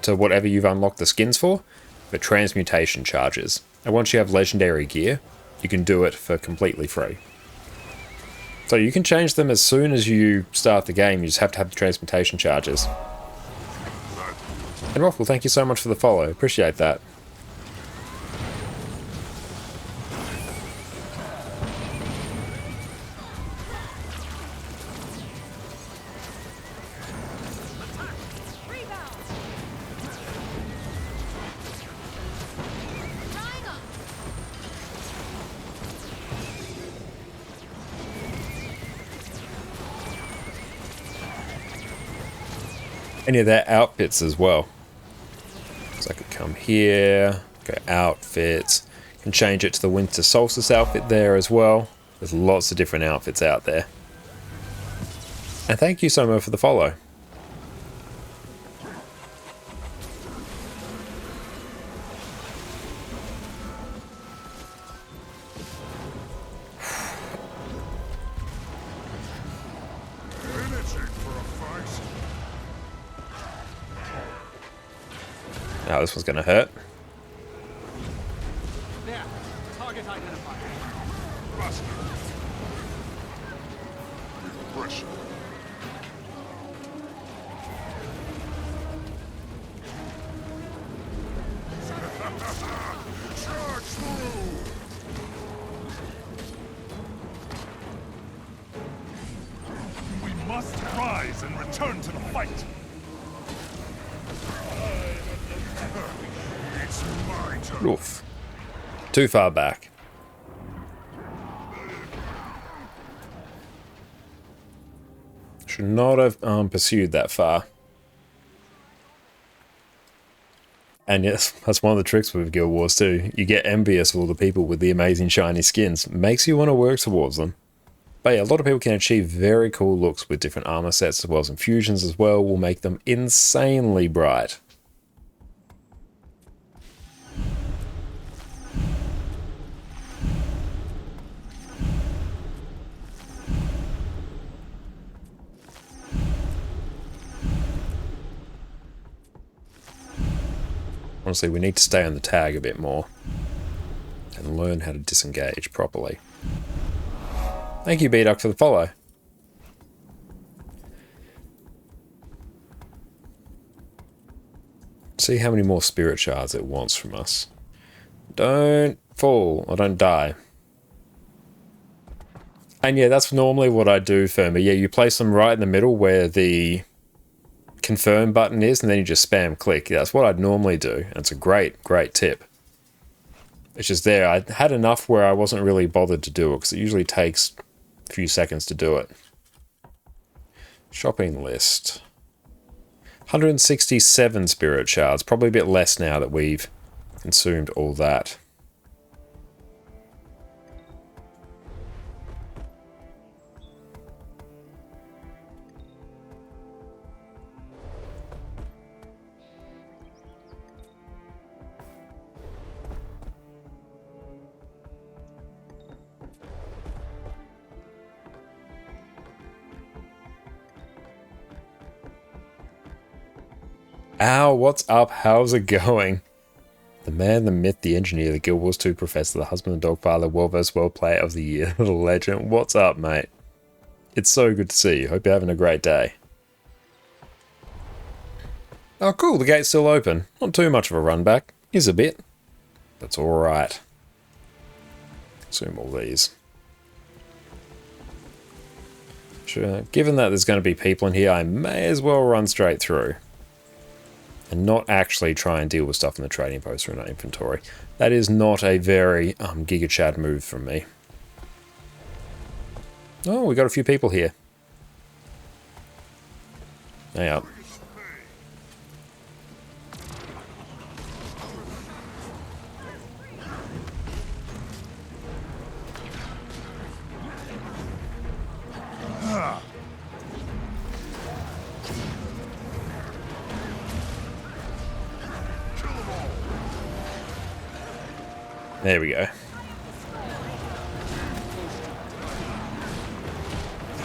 to whatever you've unlocked the skins for transmutation charges. And once you have legendary gear, you can do it for completely free. So you can change them as soon as you start the game, you just have to have the transmutation charges. And Waffle, thank you so much for the follow, appreciate that. Any of their outfits as well. So I could come here, go outfits, can change it to the winter solstice outfit there as well. There's lots of different outfits out there. And thank you so much for the follow. Oh, this one's gonna hurt. There. Target identified. Buster. Pressure. Charge through! We must rise and return to the fight. It's my turn. Oof. Too far back. Should not have pursued that far. And yes, that's one of the tricks with Guild Wars too. You get envious of all the people with the amazing shiny skins. Makes you want to work towards them. But yeah, a lot of people can achieve very cool looks with different armor sets as well as infusions as well. Will make them insanely bright. Honestly, we need to stay on the tag a bit more and learn how to disengage properly. Thank you, B-Duck, for the follow. See how many more spirit shards it wants from us. Don't fall or don't die. And yeah, that's normally what I do, Firma. Yeah, you place them right in the middle where the confirm button is, and then you just spam click. Yeah, that's what I'd normally do. And it's a great tip. It's just there. I had enough where I wasn't really bothered to do it because it usually takes a few seconds to do it. Shopping list. 167 spirit shards. Probably a bit less now that we've consumed all that. Ow, what's up? How's it going? The man, the myth, the engineer, the Guild Wars 2 professor, the husband and dog father, world vs. world player of the year, the legend. What's up, mate? It's so good to see you. Hope you're having a great day. Oh, cool. The gate's still open. Not too much of a run back. Is a bit. That's alright. Consume all these. Sure. Given that there's going to be people in here, I may as well run straight through. And not actually try and deal with stuff in the trading post or in our inventory. That is not a very Giga Chad move from me. Oh, we got a few people here. Yeah. There we go.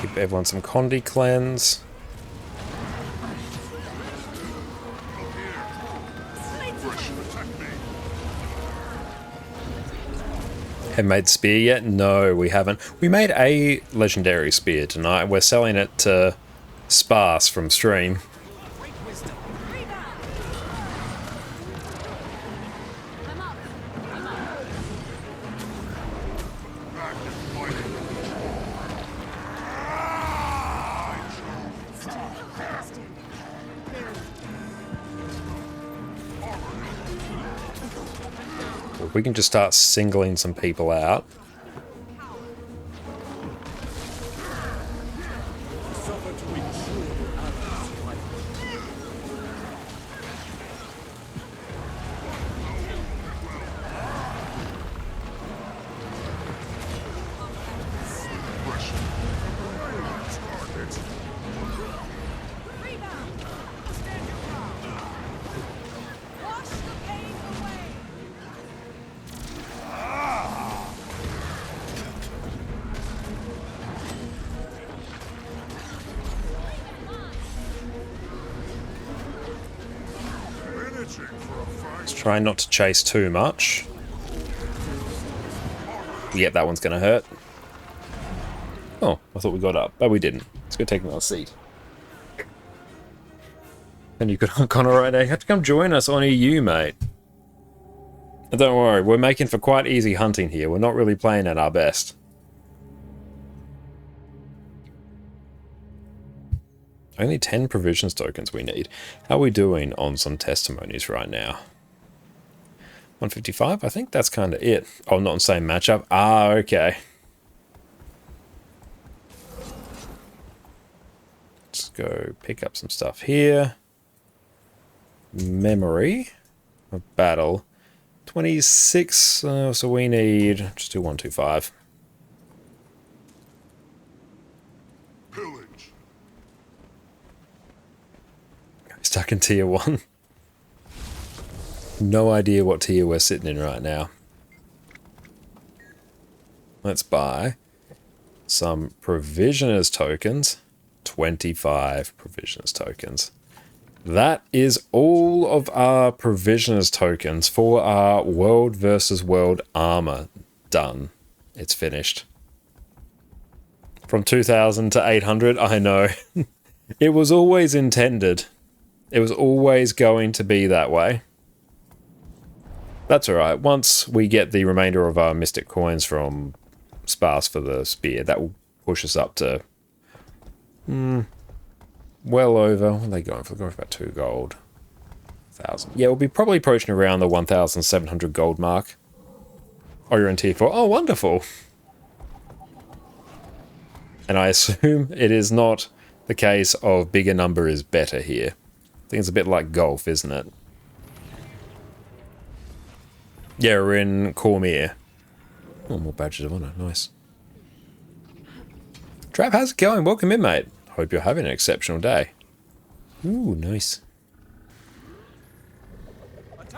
Give everyone some Condi cleanse. Have made the spear yet? No, we haven't. We made a legendary spear tonight. We're selling it to Sparse from stream. We can just start singling some people out. Try not to chase too much. Yep, that one's gonna hurt. Oh, I thought we got up, but we didn't. Let's go take another seat. And you could hook on alright. You have to come join us on EU, mate. And don't worry, we're making for quite easy hunting here. We're not really playing at our best. Only 10 provisions tokens we need. How are we doing on some testimonies right now? 155? I think that's kind of it. Oh, not in the same matchup? Ah, okay. Let's go pick up some stuff here. Memory of battle. 26, so we need... just do 125. Pillage. Stuck in tier 1. No idea what tier we're sitting in right now. Let's buy some provisioners tokens. 25 provisioners tokens. That is all of our provisioners tokens for our world versus world armor done. It's finished. From 2000 to 800, I know. It was always intended. It was always going to be that way. That's alright. Once we get the remainder of our mystic coins from Sparse for the spear, that will push us up to... well over... what are they going for? They're going for about 2 gold. 1,000. Yeah, we'll be probably approaching around the 1,700 gold mark. Oh, you're in tier 4. Oh, wonderful! And I assume it is not the case of bigger number is better here. I think it's a bit like golf, isn't it? Yeah, we're in Cormier. Oh, more badges of honor. Nice. Trap, how's it going? Welcome in, mate. Hope you're having an exceptional day. Ooh, nice.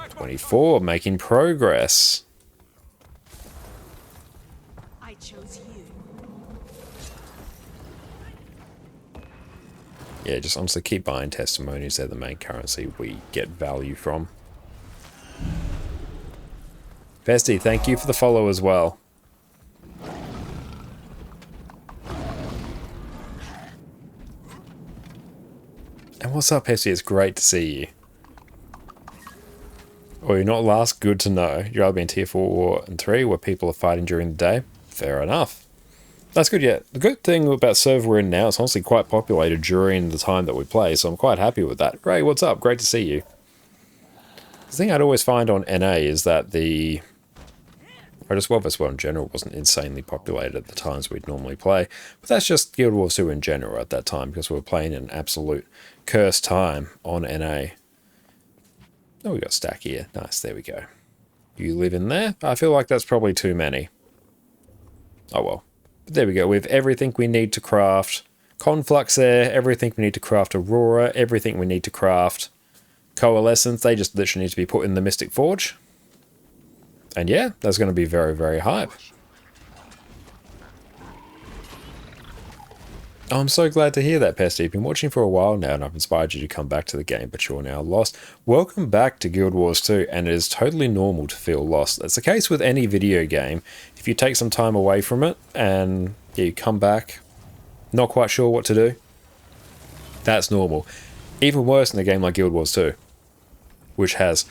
24, making progress. I chose you. Yeah, just honestly keep buying testimonies. They're the main currency we get value from. Bestie, thank you for the follow as well. And what's up, Bestie? It's great to see you. Oh, you're not last? Good to know. You'd rather be in tier 4 and 3 where people are fighting during the day? Fair enough. That's good, yeah. The good thing about server we're in now, it's honestly quite populated during the time that we play, so I'm quite happy with that. Ray, what's up? Great to see you. The thing I'd always find on NA is that the... or just World vs. World in general wasn't insanely populated at the times we'd normally play, but that's just Guild Wars 2 in general at that time, because we were playing an absolute cursed time on NA. Oh, we got stack here. Nice, there we go. You live in there? I feel like that's probably too many. Oh well. But there we go. We have everything we need to craft Conflux there, everything we need to craft Aurora, everything we need to craft Coalescence. They just literally need to be put in the Mystic Forge. And yeah, that's going to be very, very hype. Oh, I'm so glad to hear that, Pesty. You've been watching for a while now and I've inspired you to come back to the game, but you're now lost. Welcome back to Guild Wars 2, and it is totally normal to feel lost. That's the case with any video game. If you take some time away from it and you come back, not quite sure what to do, that's normal. Even worse in a game like Guild Wars 2, which has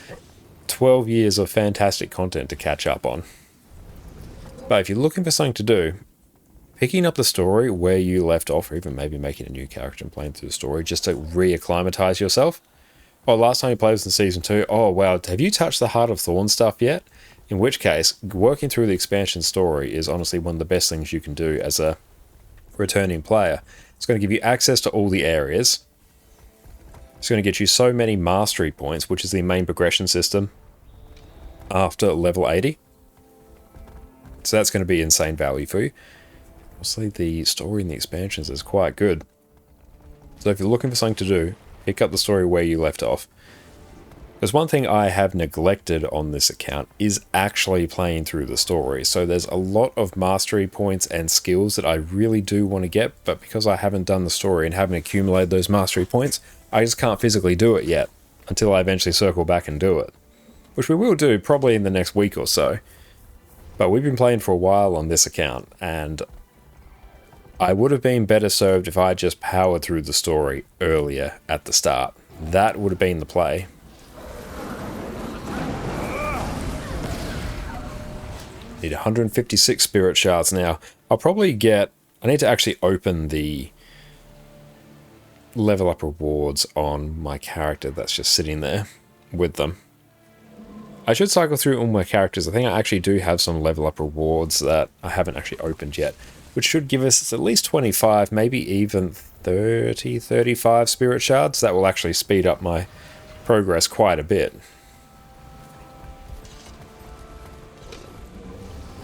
12 years of fantastic content to catch up on. But if you're looking for something to do, picking up the story where you left off, or even maybe making a new character and playing through the story just to re-acclimatize yourself. Oh, last time you played was in Season 2. Oh, wow, have you touched the Heart of Thorn stuff yet? In which case, working through the expansion story is honestly one of the best things you can do as a returning player. It's going to give you access to all the areas. It's going to get you so many mastery points, which is the main progression system after level 80. So that's going to be insane value for you. Honestly, the story in the expansions is quite good. So if you're looking for something to do, pick up the story where you left off. There's one thing I have neglected on this account is actually playing through the story. So there's a lot of mastery points and skills that I really do want to get, but because I haven't done the story and haven't accumulated those mastery points, I just can't physically do it yet until I eventually circle back and do it. Which we will do probably in the next week or so. But we've been playing for a while on this account, and I would have been better served if I just powered through the story earlier at the start. That would have been the play. Need 156 spirit shards now. I'll probably get... I need to actually open the level up rewards on my character that's just sitting there with them. I should cycle through all my characters. I think I actually do have some level up rewards that I haven't actually opened yet, which should give us at least 25, maybe even 30, 35 spirit shards. That will actually speed up my progress quite a bit.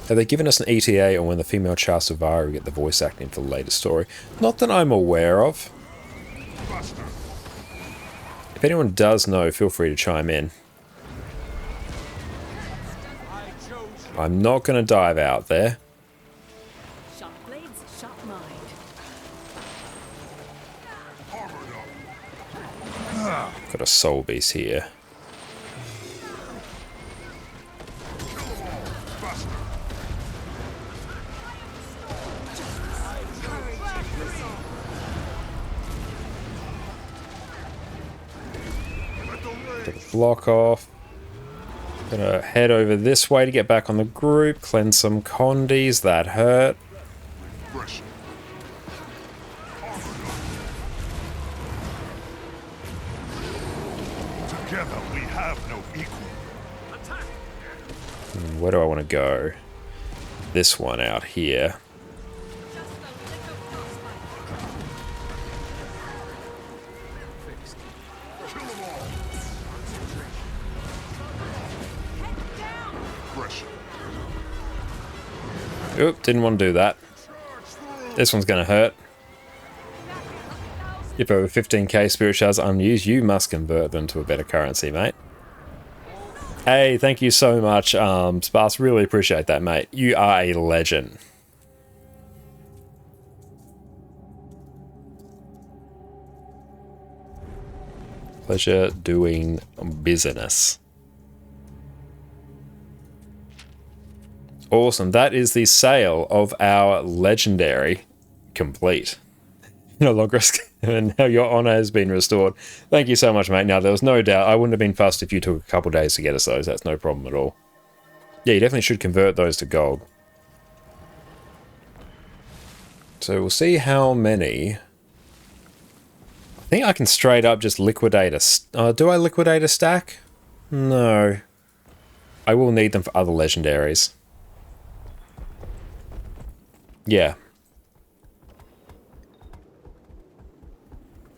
Have they given us an ETA on when the female Char Survivor will get the voice acting for the latest story? Not that I'm aware of. If anyone does know, feel free to chime in. I'm not going to dive out there. Sharp blades, sharp mind. Got a soul beast here. Get the block off. Gonna head over this way to get back on the group, cleanse some condies, that hurt. Together we have no equal. Where do I want to go? This one out here. Oop, didn't want to do that. This one's going to hurt. If over 15k spirit shards are unused, you must convert them to a better currency, mate. Hey, thank you so much, Sparse. Really appreciate that, mate. You are a legend. Pleasure doing business. Awesome. That is the sale of our legendary complete. No longer, and now your honor has been restored. Thank you so much, mate. Now, there was no doubt. I wouldn't have been fussed if you took a couple days to get us those. That's no problem at all. Yeah, you definitely should convert those to gold. So we'll see how many. I think I can straight up just liquidate a... do I liquidate a stack? No. I will need them for other legendaries. Yeah.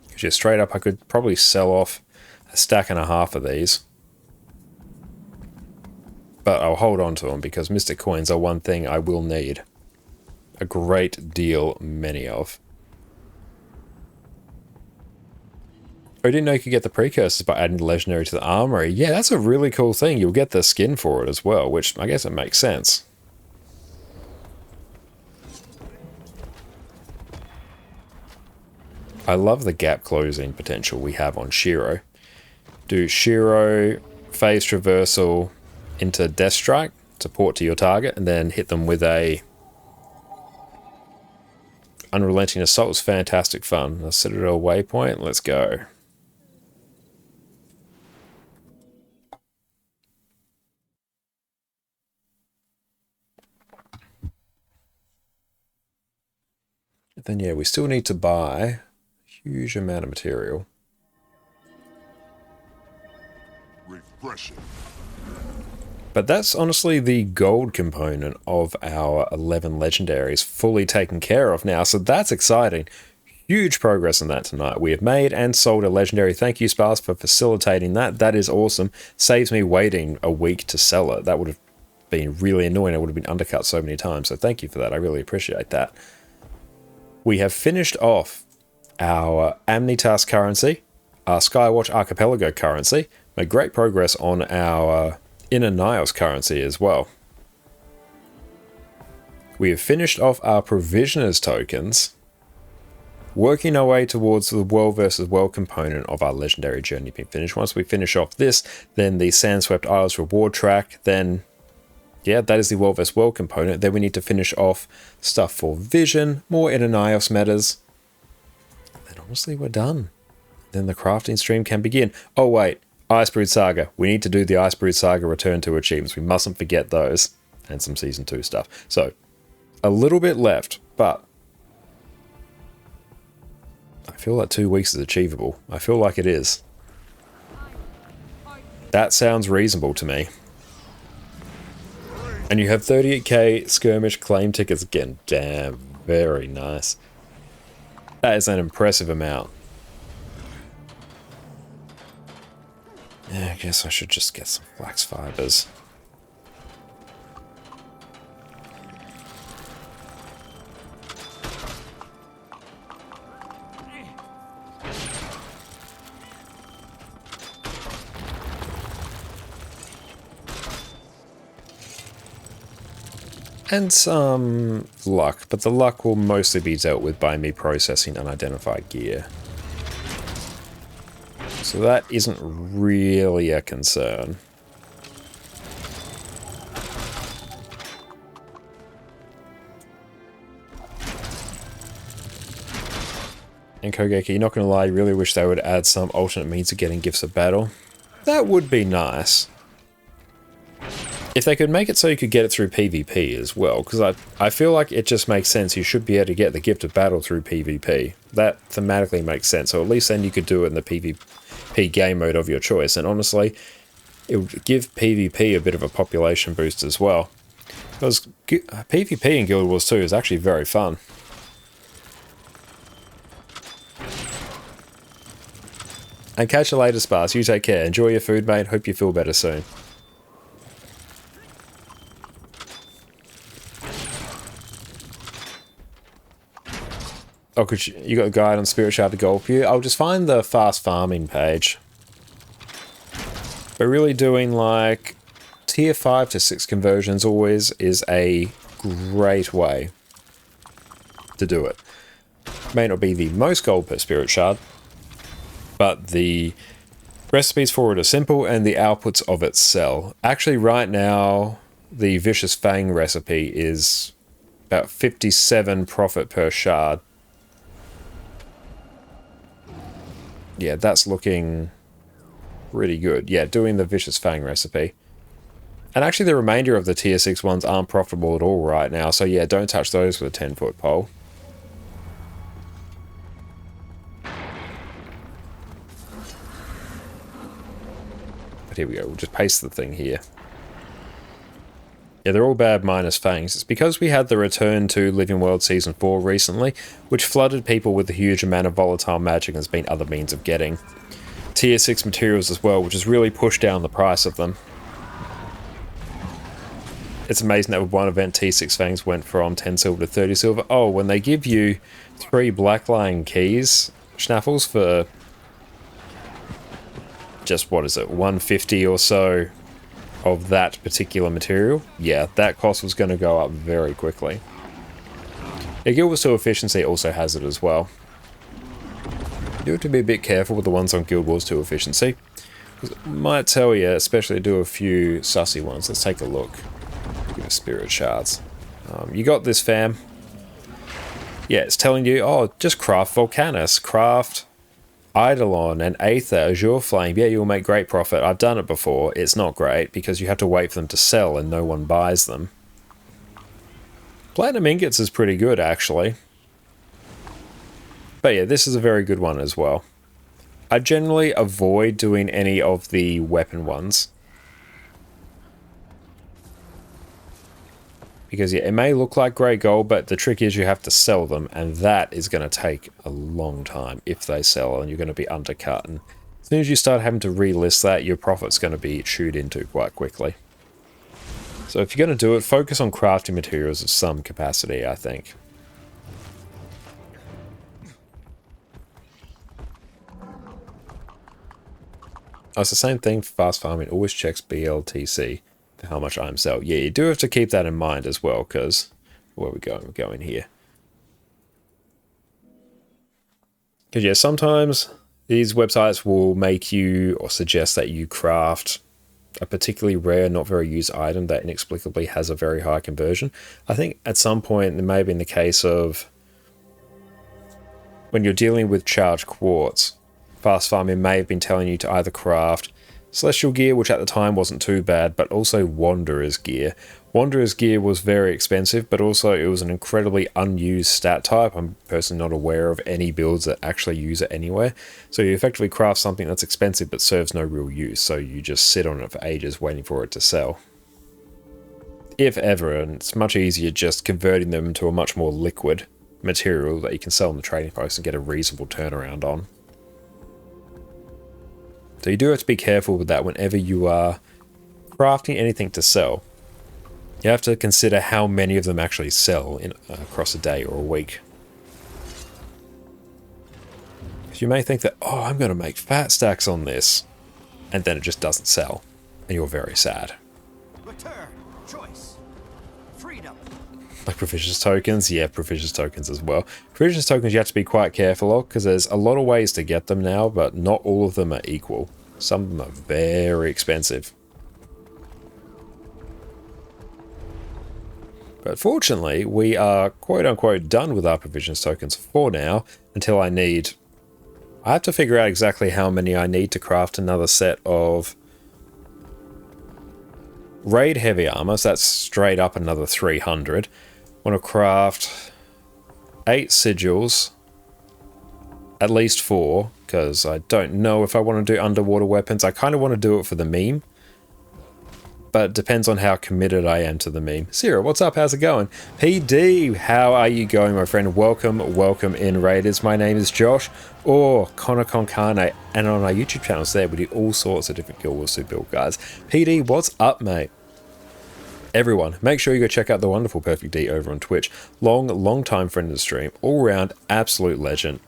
Because yeah, straight up I could probably sell off a stack and a half of these. But I'll hold on to them because Mystic Coins are one thing I will need. A great deal, many of. I didn't know you could get the precursors by adding the legendary to the armory. Yeah, that's a really cool thing. You'll get the skin for it as well, which I guess it makes sense. I love the gap closing potential we have on Shiro. Do Shiro, phase traversal into Death Strike, support to your target, and then hit them with a Unrelenting Assault. Was fantastic fun. Let's set it at a waypoint. Let's go. Then yeah, we still need to buy a huge amount of material. Refreshing. But that's honestly the gold component of our 11 legendaries fully taken care of now, so that's exciting. Huge progress in that tonight. We have made and sold a legendary. Thank you, Spars, for facilitating that. That is awesome. Saves me waiting a week to sell it. That would have been really annoying. I would have been undercut so many times, so thank you for that. I really appreciate that. We have finished off our Amnitas currency, our Skywatch Archipelago currency, made great progress on our Inner Nios currency as well. We have finished off our Provisioners tokens, working our way towards the world versus world component of our legendary journey being finished. Once we finish off this, then the Sandswept Isles reward track, then yeah, that is the world versus world component. Then we need to finish off stuff for Vision, more Inner Nios metas. And then honestly, we're done. Then the crafting stream can begin. Oh wait, Icebrood Saga. We need to do the Icebrood Saga Return to achievements. We mustn't forget those. And some Season 2 stuff. So, a little bit left, but I feel like 2 weeks is achievable. I feel like it is. That sounds reasonable to me. And you have 38k skirmish claim tickets again. Damn, very nice. That is an impressive amount. Yeah, I guess I should just get some flax fibers. And some luck, but the luck will mostly be dealt with by me processing unidentified gear. So that isn't really a concern. And Kogeki, you're not going to lie, you really wish they would add some alternate means of getting gifts of battle. That would be nice. If they could make it so you could get it through PvP as well, because I feel like it just makes sense. You should be able to get the gift of battle through PvP. That thematically makes sense. So at least then you could do it in the PvP game mode of your choice. And honestly, it would give PvP a bit of a population boost as well. Because PvP in Guild Wars 2 is actually very fun. And catch you later, Sparse. You take care. Enjoy your food, mate. Hope you feel better soon. Oh, could you got a guide on Spirit Shard to go for you? I'll just find the fast farming page. But really doing like tier 5 to 6 conversions always is a great way to do it. May not be the most gold per Spirit Shard, but the Recipes for it are simple, and the outputs of it sell. Actually, right now, the Vicious Fang recipe is about 57 profit per shard. Yeah, that's looking really good. Yeah, doing the Vicious Fang recipe. And actually, the remainder of the tier 6 ones aren't profitable at all right now, so yeah, don't touch those with a 10-foot pole. Here we go, we'll just paste the thing here. Yeah, they're all bad minus fangs. It's because we had the return to Living World Season 4 recently, which flooded people with a huge amount of volatile magic, and there's been other means of getting tier 6 materials as well, which has really pushed down the price of them. It's amazing that with one event, T6 fangs went from 10 silver to 30 silver. Oh, when they give you 3 Blackline keys, schnaffles, for just, what is it, 150 or so of that particular material, yeah, that cost was going to go up very quickly. Yeah, Guild Wars 2 efficiency also has it as well. You have to be a bit careful with the ones on Guild Wars 2 efficiency. It might tell you, especially to do a few sussy ones. Let's take a look. Give us spirit shards. You got this, fam. Yeah, it's telling you, oh, just craft Volcanus, craft Eidolon and Aether, Azure Flame. Yeah, you'll make great profit. I've done it before. It's not great because you have to wait for them to sell and no one buys them. Platinum Ingots is pretty good, actually. But yeah, this is a very good one as well. I generally avoid doing any of the weapon ones. Because yeah, it may look like grey gold, but the trick is you have to sell them, and that is going to take a long time if they sell, and you're going to be undercut. And as soon as you start having to relist that, your profit's going to be chewed into quite quickly. So if you're going to do it, focus on crafting materials of some capacity, I think. Oh, it's the same thing for fast farming. Always checks BLTC. How much I'm selling. Yeah, you do have to keep that in mind as well, because where are we going? We're going here. Because yeah, sometimes these websites will make you or suggest that you craft a particularly rare, not very used item that inexplicably has a very high conversion. I think at some point there may have been the case of when you're dealing with charged quartz, fast farming may have been telling you to either craft Celestial Gear, which at the time wasn't too bad, but also Wanderer's Gear. Wanderer's Gear was very expensive, but also it was an incredibly unused stat type. I'm personally not aware of any builds that actually use it anywhere. So you effectively craft something that's expensive but serves no real use, so you just sit on it for ages waiting for it to sell. If ever, and it's much easier just converting them into a much more liquid material that you can sell in the trading post and get a reasonable turnaround on. So you do have to be careful with that whenever you are crafting anything to sell. You have to consider how many of them actually sell across a day or a week. Because you may think that, oh, I'm going to make fat stacks on this, and then it just doesn't sell, and you're very sad. Return, choice, freedom. Like Proficiency tokens, yeah, Proficiency tokens as well. Proficiency tokens you have to be quite careful of, because there's a lot of ways to get them now, but not all of them are equal. Some of them are very expensive. But fortunately, we are quote-unquote done with our Proficiency tokens for now, until I have to figure out exactly how many I need to craft another set of Raid Heavy Armor, so that's straight up another 300. I want to craft 8 sigils, at least 4, because I don't know if I want to do underwater weapons. I kind of want to do it for the meme, but it depends on how committed I am to the meme. Sarah, what's up? How's it going? PD, how are you going, my friend? Welcome, welcome in, Raiders. My name is Josh, or Connor Concarne, and on our YouTube channels there, we do all sorts of different Guild Wars 2 build guides. PD, what's up, mate? Everyone, make sure you go check out the wonderful Perfect D over on Twitch. Long time friend of the stream, all round absolute legend,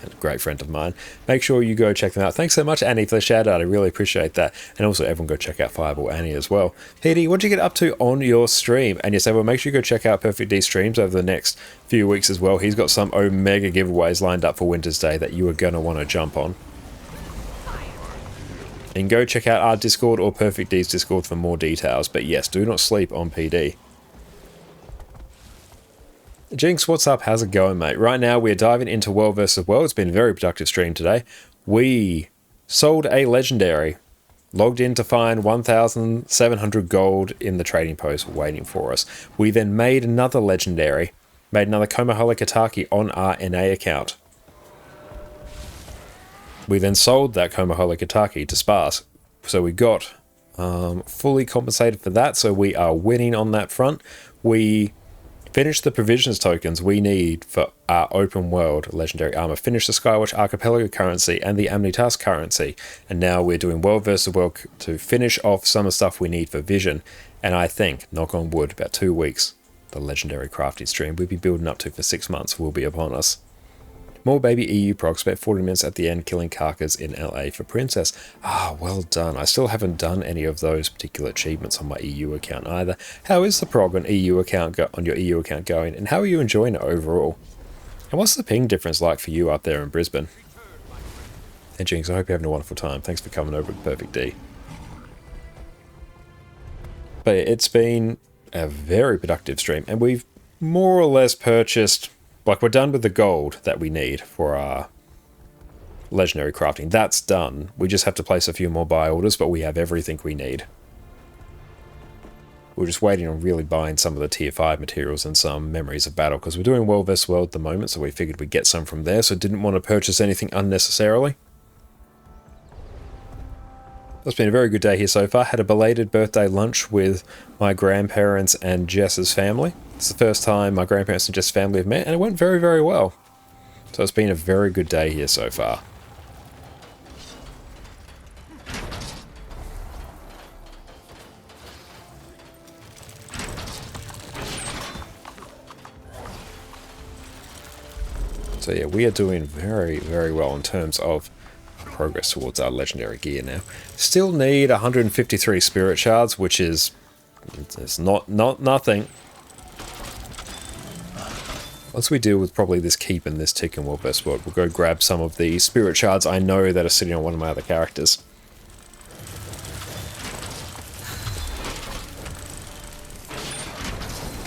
and a great friend of mine. Make sure you go check them out. Thanks so much, Annie, for the shout out. I really appreciate that. And also, everyone go check out Fireball Annie as well. PD, what did you get up to on your stream? And yes, everyone, make sure you go check out Perfect D streams over the next few weeks as well. He's got some Omega giveaways lined up for Winter's Day that you are going to want to jump on. And go check out our Discord or Perfect D's Discord for more details. But yes, do not sleep on PD. Jinx, what's up? How's it going, mate? Right now, we're diving into World vs. World. It's been a very productive stream today. We sold a Legendary. Logged in to find 1,700 gold in the trading post waiting for us. We then made another Legendary. Made another Komoholic Ataki on our NA account. We then sold that Komoholic Ataki to Sparse. So we got fully compensated for that. So we are winning on that front. We finished the provisions tokens we need for our open world legendary armor. Finished the Skywatch Archipelago currency and the Amnitas currency. And now we're doing World vs. World to finish off some of the stuff we need for Vision. And I think, knock on wood, about 2 weeks, the legendary crafting stream we've been building up to for 6 months will be upon us. More baby EU procs, about 40 minutes at the end, killing Karkas in LA for Princess. Ah, well done. I still haven't done any of those particular achievements on my EU account either. How is the prog on EU account on your EU account going, and how are you enjoying it overall? And what's the ping difference like for you up there in Brisbane? Hey Jinx, I hope you're having a wonderful time. Thanks for coming over with Perfect D. But it's been a very productive stream, and we've more or less purchased... Like, we're done with the gold that we need for our legendary crafting. That's done. We just have to place a few more buy orders, but we have everything we need. We're just waiting on really buying some of the tier 5 materials and some memories of battle, because we're doing World vs. World at the moment, so we figured we'd get some from there, so didn't want to purchase anything unnecessarily. It's been a very good day here so far. Had a belated birthday lunch with my grandparents and Jess's family. It's the first time my grandparents and Jess's family have met, and it went very, very well. So it's been a very good day here so far. So yeah, we are doing very, very well in terms of progress towards our legendary gear now. Still need 153 spirit shards, which is it's not nothing. Once we deal with probably this keep and this tick in World vs. World, we'll go grab some of the spirit shards I know that are sitting on one of my other characters.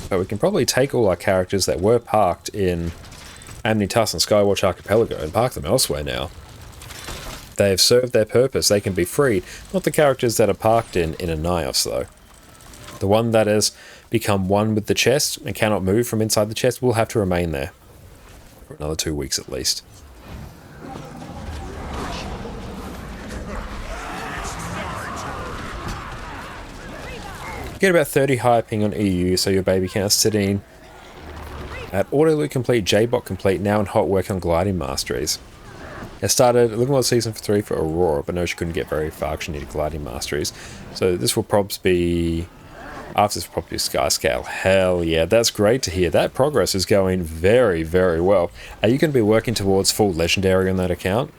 But we can probably take all our characters that were parked in Amnitas and Skywatch Archipelago and park them elsewhere now. They have served their purpose, they can be freed. Not the characters that are parked in Anaios though. The one that has become one with the chest and cannot move from inside the chest will have to remain there for another 2 weeks at least. Get about 30 high ping on EU, so your baby count sitting at auto loot complete, J-bot complete, now in hot work on gliding masteries. I started looking at season 3 for Aurora, but no, she couldn't get very far because she needed gliding masteries. So this will probably be... After this will probably be Sky Scale. Hell yeah, that's great to hear. That progress is going very, very well. Are you going to be working towards full legendary on that account?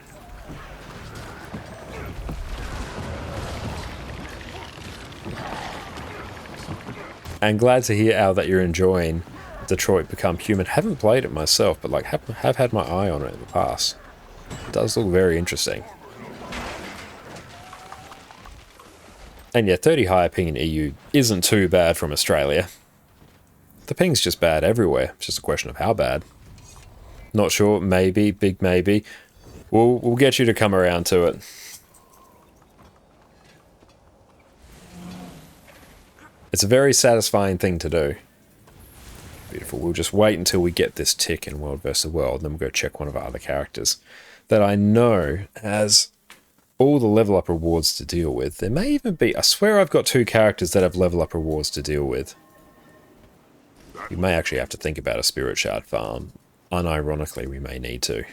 And glad to hear, Al, that you're enjoying Detroit Become Human. Haven't played it myself, but like have had my eye on it in the past. It does look very interesting. And yeah, 30 higher ping in EU isn't too bad from Australia. The ping's just bad everywhere. It's just a question of how bad. Not sure, maybe, big maybe. We'll get you to come around to it. It's a very satisfying thing to do. Beautiful. We'll just wait until we get this tick in World vs. World, and then we'll go check one of our other characters that I know has all the level up rewards to deal with. There may even be... I swear I've got 2 characters that have level up rewards to deal with. We may actually have to think about a spirit shard farm. Unironically, we may need to.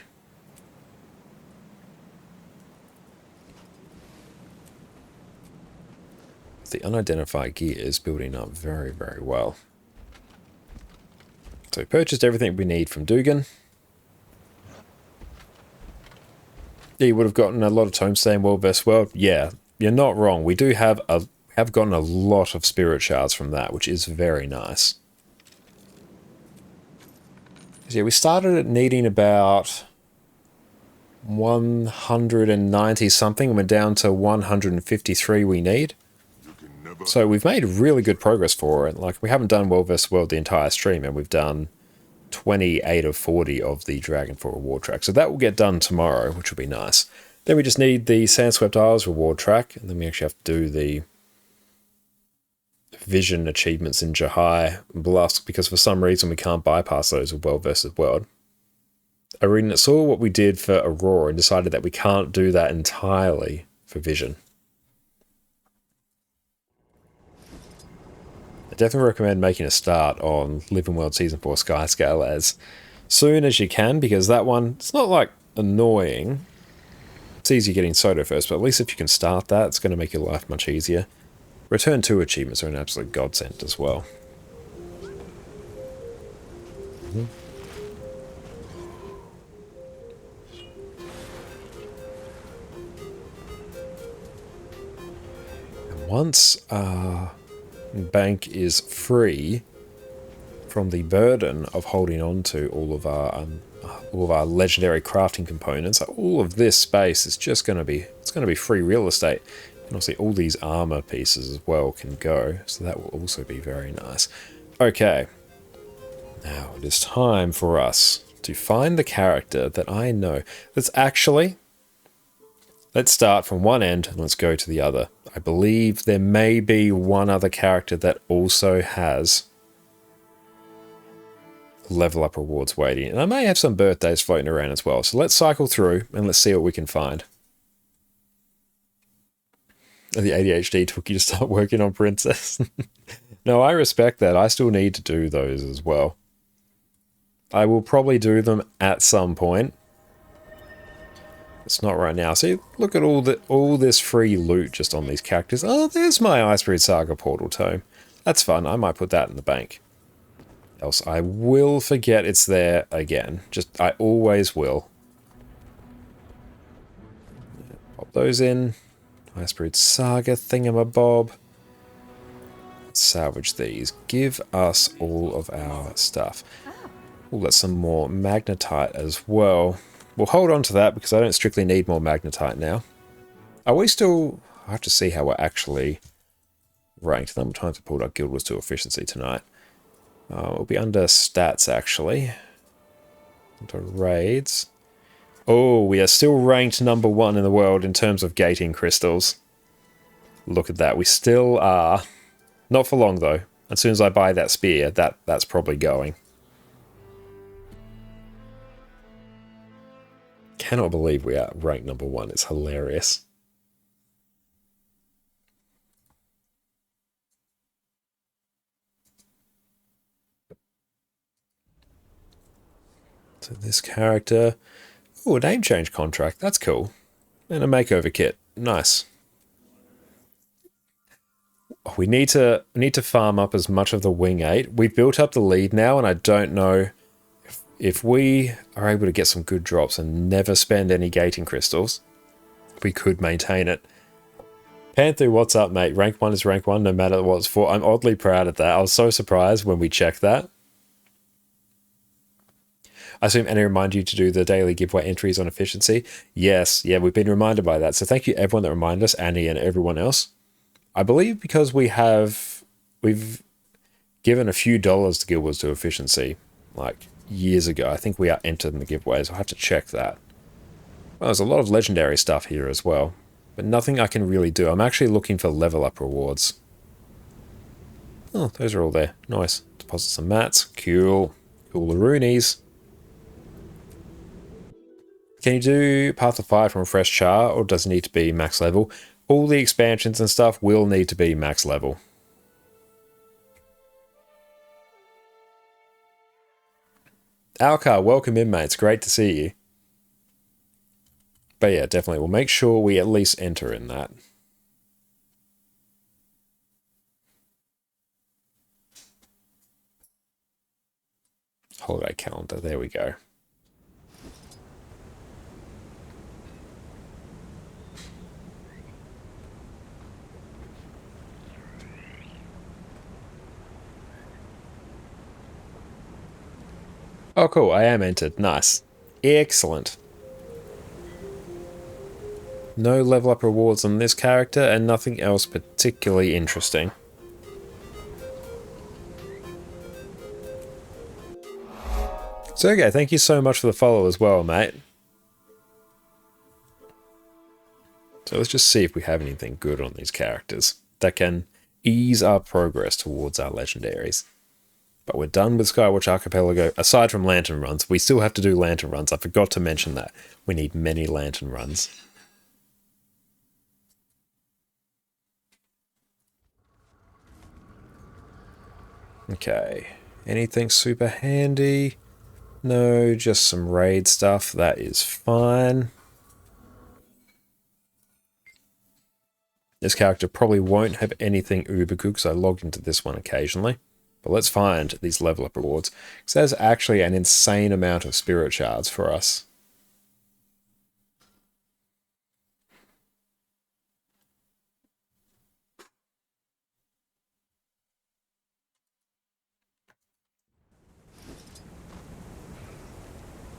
The unidentified gear is building up very, very well. So we purchased everything we need from Dugan. Yeah, you would have gotten a lot of tome stay in World vs. World. Yeah, you're not wrong. We do have gotten a lot of spirit shards from that, which is very nice. So yeah, we started at needing about 190 something, and we're down to 153 we need. So we've made really good progress for it. Like, we haven't done World vs. World the entire stream, and we've done 28 of 40 of the Dragon for reward track. So that will get done tomorrow, which will be nice. Then we just need the Sandswept Isles reward track, and then we actually have to do the Vision achievements in Jahai and Blusk, because for some reason we can't bypass those with World vs. World. Arena saw what we did for Aurora and decided that we can't do that entirely for Vision. I definitely recommend making a start on Living World Season 4 Skyscale as soon as you can, because that one, it's not like annoying. It's easy getting Soto first, but at least if you can start that, it's going to make your life much easier. Return 2 achievements are an absolute godsend as well. And once our bank is free from the burden of holding on to all of our legendary crafting components, all of this space is just going to be, it's going to be free real estate. And obviously all these armor pieces as well can go, so that will also be very nice. Okay, now it is time for us to find the character that I know that's actually... Let's start from one end and let's go to the other. I believe there may be one other character that also has level up rewards waiting, and I may have some birthdays floating around as well. So let's cycle through and let's see what we can find. The ADHD took you to start working on Princess. No, I respect that. I still need to do those as well. I will probably do them at some point. It's not right now. See, look at all this free loot just on these characters. Oh, there's my Icebreed Saga portal tome. That's fun. I might put that in the bank. Else I will forget it's there again. Just, I always will. Pop those in. Icebreed Saga thingamabob. Let's salvage these. Give us all of our stuff. We'll get some more magnetite as well. We'll hold on to that because I don't strictly need more magnetite now. Are we still... I have to see how we're actually ranked. The number of times we pulled our Guild Wars 2 efficiency tonight. We'll be under stats actually. Under raids. Oh, we are still ranked number 1 in the world in terms of gating crystals. Look at that. We still are. Not for long though. As soon as I buy that spear, that's probably going. Cannot believe we are ranked number 1. It's hilarious. So this character... Oh, a name change contract. That's cool. And a makeover kit. Nice. We need to farm up as much of the Wing 8. We've built up the lead now, and I don't know if we are able to get some good drops and never spend any gating crystals. We could maintain it. Panther, what's up, mate? Rank 1 is rank 1, no matter what it's for. I'm oddly proud of that. I was so surprised when we checked that. I assume Annie reminded you to do the daily giveaway entries on efficiency. Yes, yeah, we've been reminded by that. So thank you everyone that reminded us, Annie and everyone else. I believe because we've given a few dollars to Guild Wars 2 efficiency, like years ago. I think we are entered in the giveaways. I'll have to check that. Well, there's a lot of legendary stuff here as well, but nothing I can really do. I'm actually looking for level up rewards. Oh, those are all there. Nice. Deposit some mats. Cool. Coolaroonies. Can you do Path of Fire from Fresh Char, or does it need to be max level? All the expansions and stuff will need to be max level. Alcar, welcome in, mate. It's great to see you. But yeah, definitely. We'll make sure we at least enter in that. Holiday calendar. There we go. Oh, cool. I am entered. Nice. Excellent. No level up rewards on this character, and nothing else particularly interesting. So okay, thank you so much for the follow as well, mate. So let's just see if we have anything good on these characters that can ease our progress towards our legendaries. But we're done with Skywatch Archipelago. Aside from lantern runs, we still have to do lantern runs. I forgot to mention that. We need many lantern runs. Okay, anything super handy? No, just some raid stuff. That is fine. This character probably won't have anything uber good because I logged into this one occasionally. But let's find these level up rewards. Because there's actually an insane amount of spirit shards for us.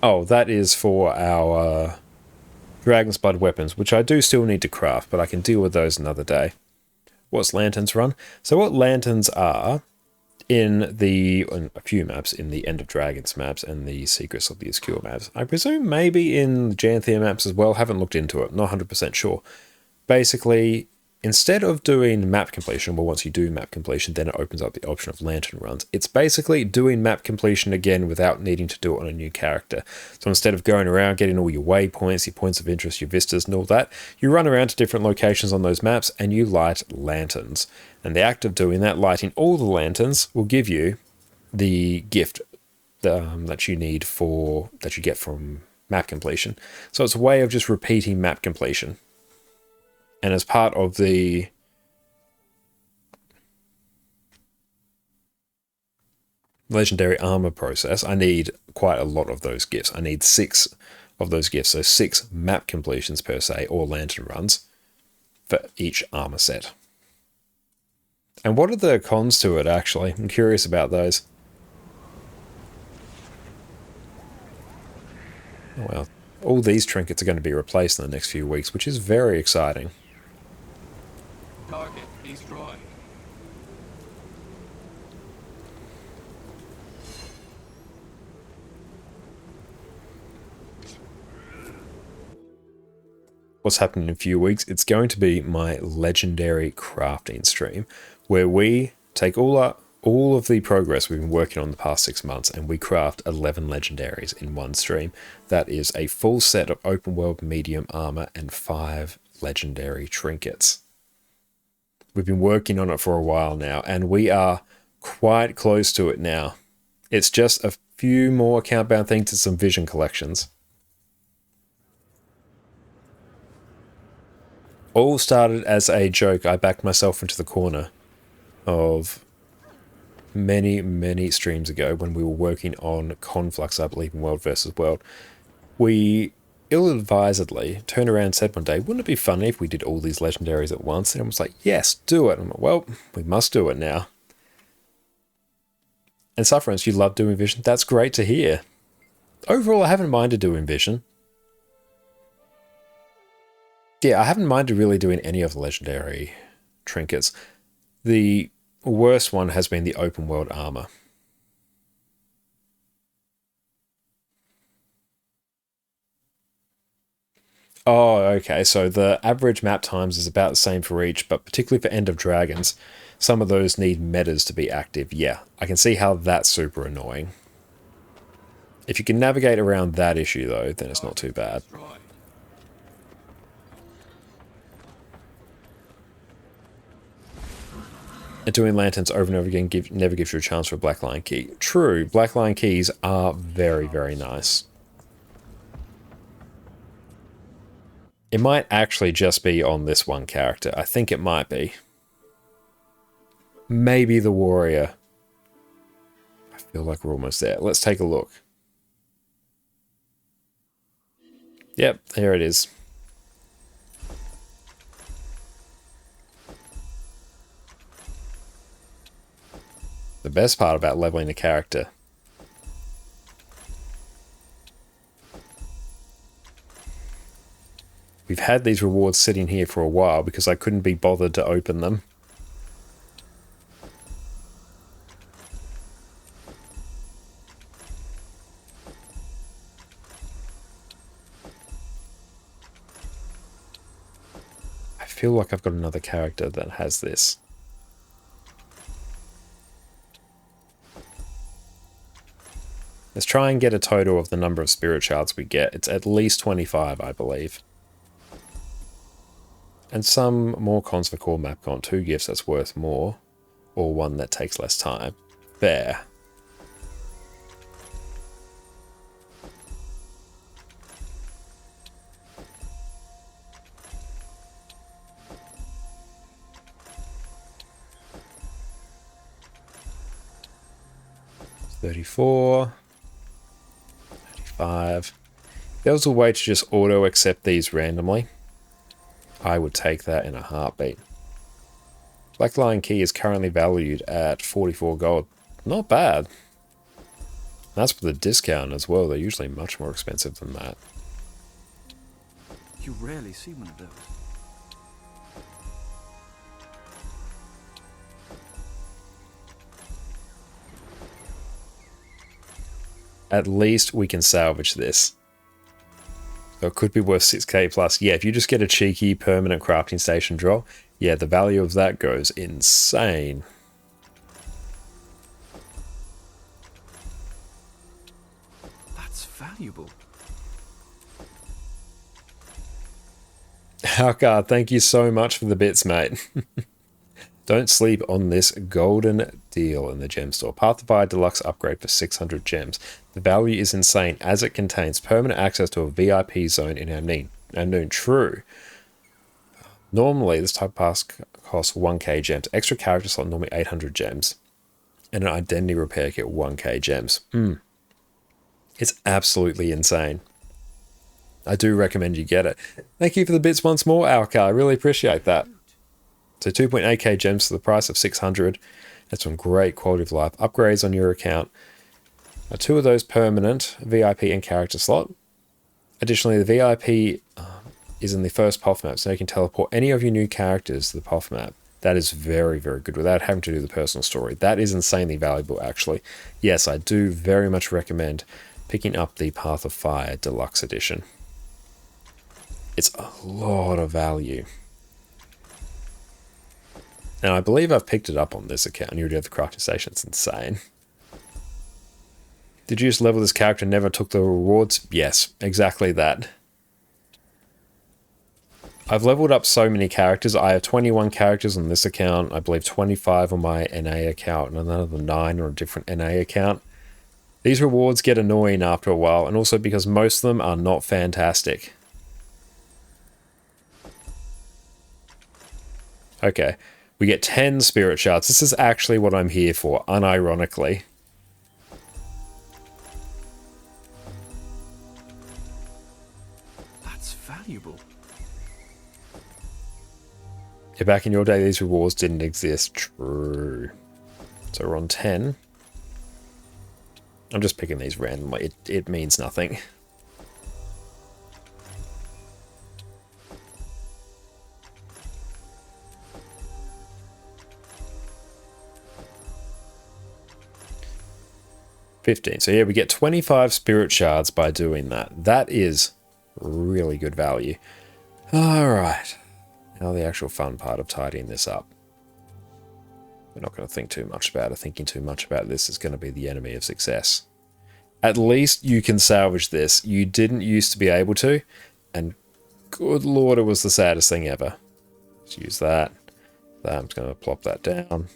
Oh, that is for our Dragon's Blood weapons, which I do still need to craft, but I can deal with those another day. What's Lanterns run? So what Lanterns are, in a few maps, in the End of Dragons maps and the Secrets of the Obscure maps, I presume maybe in the Janthea maps as well, haven't looked into it, not 100% sure. Basically, instead of doing map completion, well, once you do map completion, then it opens up the option of lantern runs. It's basically doing map completion again without needing to do it on a new character. So instead of going around getting all your waypoints, your points of interest, your vistas and all that, you run around to different locations on those maps and you light lanterns. And the act of doing that, lighting all the lanterns, will give you the gift that you need that you get from map completion. So it's a way of just repeating map completion. And as part of the legendary armor process, I need quite a lot of those gifts. I need 6 of those gifts, so 6 map completions per se, or lantern runs, for each armor set. And what are the cons to it, actually? I'm curious about those. Oh, well, all these trinkets are going to be replaced in the next few weeks, which is very exciting. Target destroyed. What's happening in a few weeks? It's going to be my legendary crafting stream, where we take all of the progress we've been working on the past 6 months and we craft 11 legendaries in one stream. That is a full set of open world medium armor and 5 legendary trinkets. We've been working on it for a while now, and we are quite close to it now. It's just a few more countdown things to some vision collections. All started as a joke. I backed myself into the corner of many, many streams ago when we were working on Conflux, I believe, in World vs. World. We ill-advisedly turned around and said one day, wouldn't it be funny if we did all these legendaries at once? And I was like, yes, do it. I'm like, well, we must do it now. And Sufferance, you love doing Vision. That's great to hear. Overall, I haven't minded doing Vision. Yeah, I haven't minded really doing any of the legendary trinkets. The worst one has been the open world armor. Oh, okay, so the average map times is about the same for each, but particularly for End of Dragons, some of those need metas to be active. Yeah, I can see how that's super annoying. If you can navigate around that issue, though, then it's not too bad. And doing lanterns over and over again never gives you a chance for a Black Lion key. True, Black Lion keys are very, very nice. It might actually just be on this one character. I think it might be. Maybe the warrior. I feel like we're almost there. Let's take a look. Yep, there it is. The best part about leveling a character. We've we've had these rewards sitting here for a while because I couldn't be bothered to open them. I feel like I've got another character that has this. Let's try and get a total of the number of spirit shards we get. It's at least 25, I believe. And some more cons for core map con. 2 gifts that's worth more. Or 1 that takes less time. There. $34. $35. There was a way to just auto accept these randomly. I would take that in a heartbeat. Black Lion Key is currently valued at 44 gold. Not bad. That's with a discount as well. They're usually much more expensive than that. You rarely see one of those. At least we can salvage this. So it could be worth 6k plus. Yeah, if you just get a cheeky permanent crafting station draw, yeah, the value of that goes insane. That's valuable. Halkar, thank you so much for the bits, mate. Don't sleep on this golden deal in the gem store. Path of Fire Deluxe upgrade for 600 gems. The value is insane as it contains permanent access to a VIP zone in our noon. True. Normally, this type of pass costs 1k gems. Extra character slot normally 800 gems. And an identity repair kit 1k gems. It's absolutely insane. I do recommend you get it. Thank you for the bits once more, Alka. I really appreciate that. So 2.8k gems for the price of 600. That's some great quality of life upgrades on your account. 2 of those permanent, VIP and character slot. Additionally, the VIP is in the first POF map, so you can teleport any of your new characters to the POF map. That is very, very good without having to do the personal story. That is insanely valuable, actually. Yes, I do very much recommend picking up the Path of Fire Deluxe Edition. It's a lot of value. Now, I believe I've picked it up on this account. You already have the crafting station. It's insane. Did you just level this character and never took the rewards? Yes, exactly that. I've leveled up so many characters. I have 21 characters on this account. I believe 25 on my NA account and another 9 on a different NA account. These rewards get annoying after a while, and also because most of them are not fantastic. Okay. We get 10 spirit shards. This is actually what I'm here for, unironically. That's valuable. Yeah, back in your day, these rewards didn't exist. True. So we're on 10. I'm just picking these randomly. It means nothing. So yeah, we get 25 spirit shards by doing that. That is really good value. Alright. Now the actual fun part of tidying this up. We're not going to think too much about it. Thinking too much about this is going to be the enemy of success. At least you can salvage this. You didn't used to be able to. And good lord, it was the saddest thing ever. Let's use that. I'm just going to plop that down.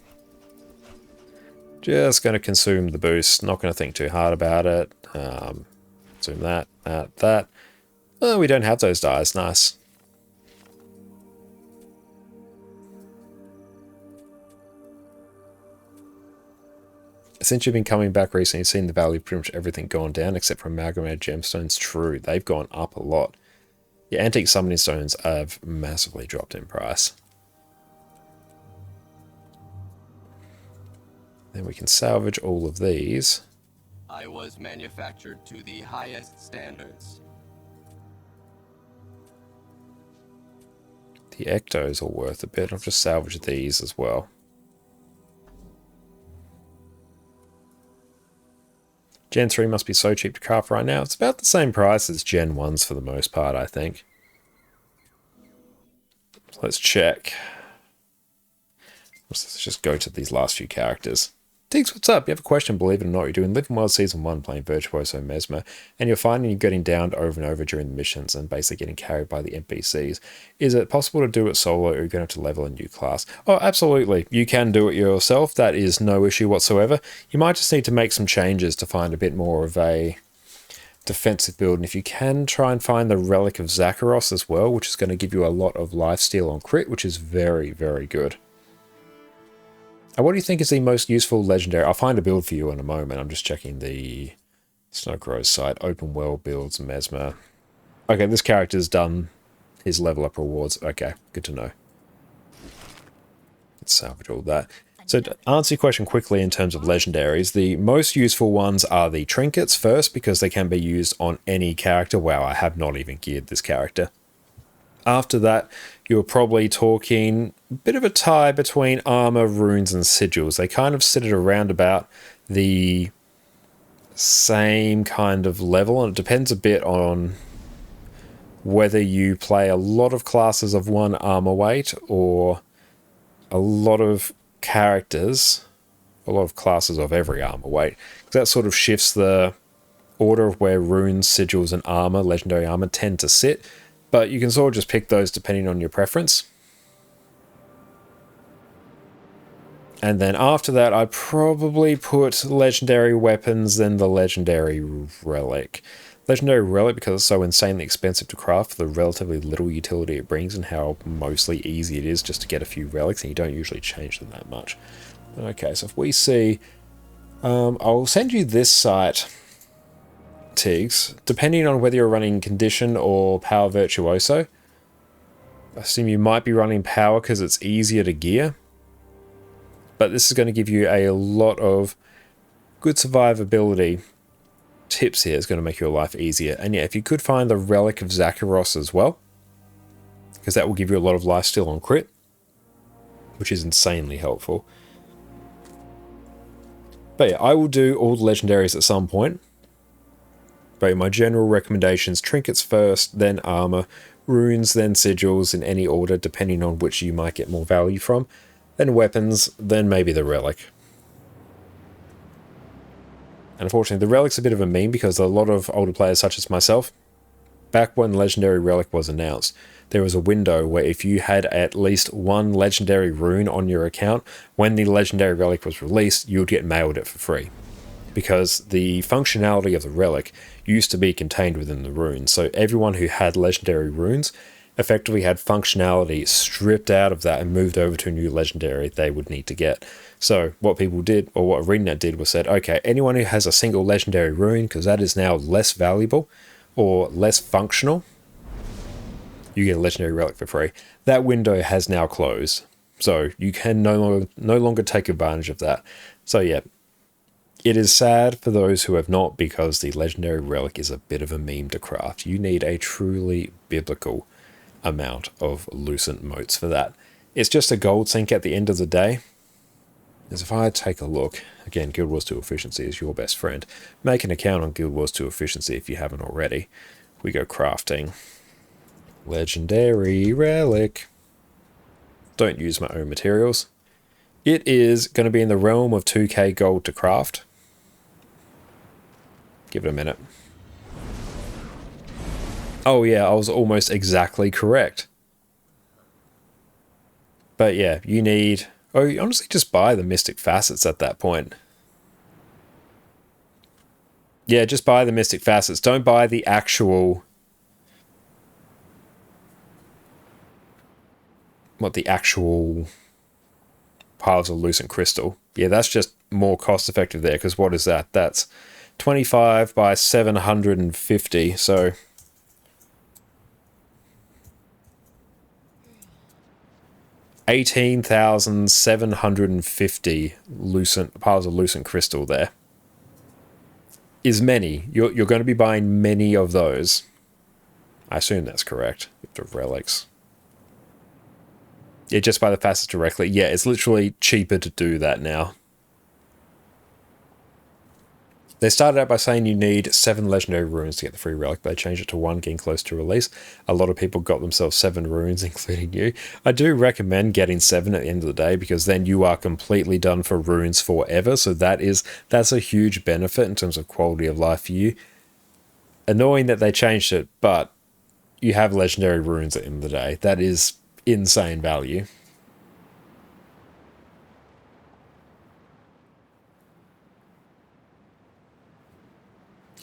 Just going to consume the boost. Not going to think too hard about it. Consume that. Oh, we don't have those dies. Nice. Since you've been coming back recently, you've seen the value of pretty much everything gone down except for amalgamated gemstones. True, they've gone up a lot. Yeah, antique summoning stones have massively dropped in price. Then we can salvage all of these. I was manufactured to the highest standards. The Ectos are worth a bit. I'll just salvage these as well. Gen 3 must be so cheap to craft right now. It's about the same price as Gen 1's for the most part, I think. So let's check. Let's just go to these last few characters. Tiggs, what's up? You have a question, believe it or not. You're doing Living Wild Season 1 playing Virtuoso Mesmer, and you're finding you're getting downed over and over during the missions and basically getting carried by the NPCs. Is it possible to do it solo, or are you going to have to level a new class? Oh, absolutely. You can do it yourself. That is no issue whatsoever. You might just need to make some changes to find a bit more of a defensive build. And if you can, try and find the Relic of Zakharos as well, which is going to give you a lot of lifesteal on crit, which is very, very good. And what do you think is the most useful legendary? I'll find a build for you in a moment. I'm just checking the Snowcrow's site. Open world builds, Mesmer. Okay, this character's done his level up rewards. Okay, good to know. Let's salvage all that. So to answer your question quickly in terms of legendaries, the most useful ones are the trinkets first, because they can be used on any character. Wow, I have not even geared this character. After that, you're probably talking a bit of a tie between armor, runes, and sigils. They kind of sit at around about the same kind of level, and it depends a bit on whether you play a lot of classes of one armor weight or a lot of characters, a lot of classes of every armor weight. That sort of shifts the order of where runes, sigils, and armor, legendary armor, tend to sit. But you can sort of just pick those depending on your preference. And then after that, I'd probably put legendary weapons, then the legendary relic. Legendary relic, because it's so insanely expensive to craft, for the relatively little utility it brings and how mostly easy it is just to get a few relics, and you don't usually change them that much. Okay, so if we see... I'll send you this site, Tiggs, depending on whether you're running Condition or Power Virtuoso. I assume you might be running Power because it's easier to gear. But this is going to give you a lot of good survivability tips here. It's going to make your life easier. And yeah, if you could find the Relic of Zakharos as well, because that will give you a lot of life steal on crit, which is insanely helpful. But yeah, I will do all the legendaries at some point. But my general recommendations, trinkets first, then armor, runes, then sigils in any order, depending on which you might get more value from, then weapons, then maybe the relic. And unfortunately, the relic's a bit of a meme because a lot of older players such as myself, back when Legendary Relic was announced, there was a window where if you had at least one legendary rune on your account, when the Legendary Relic was released, you would get mailed it for free. Because the functionality of the relic used to be contained within the runes. So everyone who had legendary runes effectively had functionality stripped out of that and moved over to a new legendary they would need to get. So what people did, or what ArenaNet did, was said, okay, anyone who has a single legendary rune, because that is now less valuable or less functional, you get a legendary relic for free. That window has now closed. So you can no longer take advantage of that. So yeah, it is sad for those who have not, because the legendary relic is a bit of a meme to craft. You need a truly biblical amount of Lucent motes for that. It's just a gold sink at the end of the day. As if I take a look, again, Guild Wars 2 Efficiency is your best friend. Make an account on Guild Wars 2 Efficiency if you haven't already. We go crafting. Legendary relic. Don't use my own materials. It is going to be in the realm of 2k gold to craft. Give it a minute. Oh yeah, I was almost exactly correct. But yeah, you need... Oh, you honestly just buy the Mystic Facets at that point. Yeah, just buy the Mystic Facets. Don't buy the actual... the actual piles of Lucent Crystal. Yeah, that's just more cost effective there, because what is that? That's 25 by 750, so... 18,750 piles of Lucent Crystal there. Is many. You're going to be buying many of those. I assume that's correct. The relics. Yeah, just buy the facets directly. Yeah, it's literally cheaper to do that now. They started out by saying you need 7 legendary runes to get the free relic, but they changed it to 1 getting close to release. A lot of people got themselves 7 runes, including you. I do recommend getting 7 at the end of the day, because then you are completely done for runes forever. So that's a huge benefit in terms of quality of life for you. Annoying that they changed it, but you have legendary runes at the end of the day. That is insane value.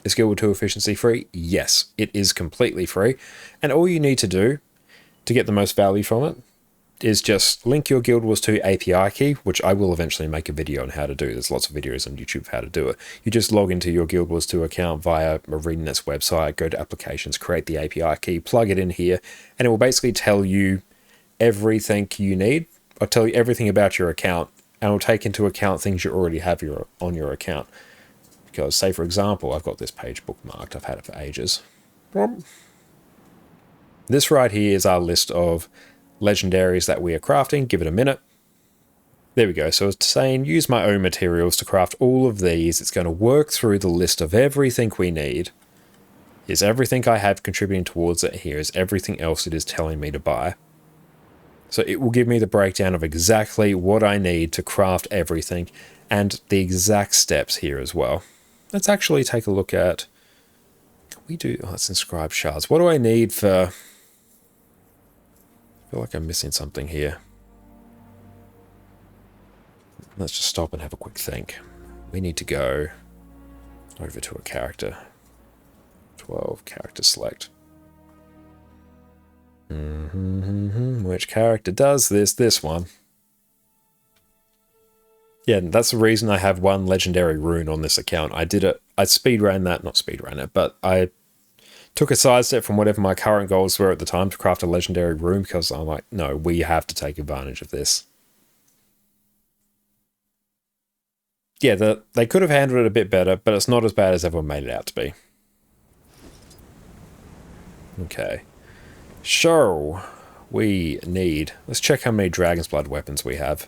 Is Guild Wars 2 efficiency free? Yes, it is completely free. And all you need to do to get the most value from it is just link your Guild Wars 2 API key, which I will eventually make a video on how to do. There's lots of videos on YouTube of how to do it. You just log into your Guild Wars 2 account via ArenaNet's website, go to applications, create the API key, plug it in here, and it will basically tell you everything you need. I'll tell you everything about your account, and it will take into account things you already have on your account. Because, say for example, I've got this page bookmarked. I've had it for ages. This right here is our list of legendaries that we are crafting. Give it a minute. There we go. So it's saying use my own materials to craft all of these. It's going to work through the list of everything we need. Here's everything I have contributing towards it. Here is everything else it is telling me to buy. So it will give me the breakdown of exactly what I need to craft everything and the exact steps here as well. Let's actually take a look at... let's inscribe shards. What do I need for... I feel like I'm missing something here. Let's just stop and have a quick think. We need to go over to a character. 12, character select. Which character does this? This one. Yeah, that's the reason I have 1 legendary rune on this account. I did it, I speedran that, not speedran it, but I took a side step from whatever my current goals were at the time to craft a legendary rune, because I'm like, no, we have to take advantage of this. Yeah, they could have handled it a bit better, but it's not as bad as everyone made it out to be. Okay. So, we need... Let's check how many Dragon's Blood weapons we have.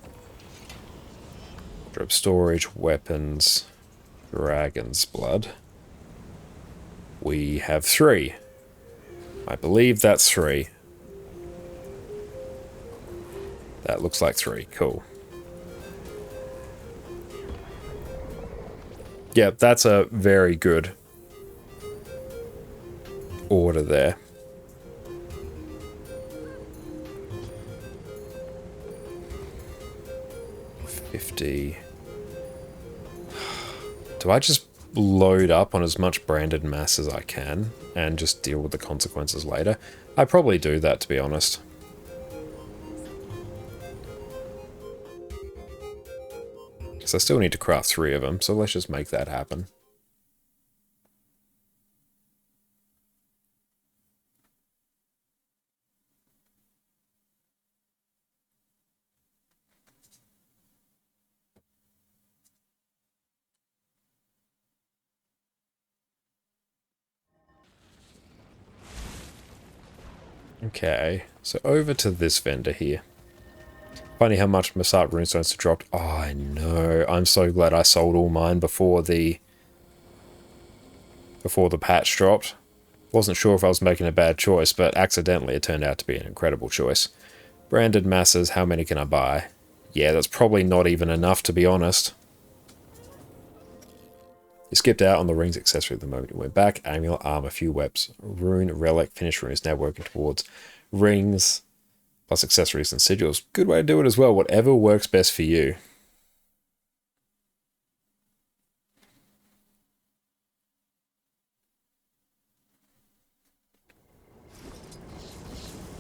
Drop storage, weapons, Dragon's Blood. We have 3. I believe that's 3. That looks like 3. Cool. Yeah, that's a very good order there. Do I just load up on as much branded mass as I can and just deal with the consequences later? I probably do that, to be honest. Because I still need to craft 3 of them, so let's just make that happen. Okay, so over to this vendor here. Funny how much Masat runestones have dropped. Oh, I know. I'm so glad I sold all mine before the patch dropped. Wasn't sure if I was making a bad choice, but accidentally it turned out to be an incredible choice. Branded masses, how many can I buy? Yeah, that's probably not even enough, to be honest. You skipped out on the rings accessory at the moment you went back. Amulet, armor, few webs. Rune, relic, finish runes. Now working towards rings, plus accessories and sigils. Good way to do it as well. Whatever works best for you.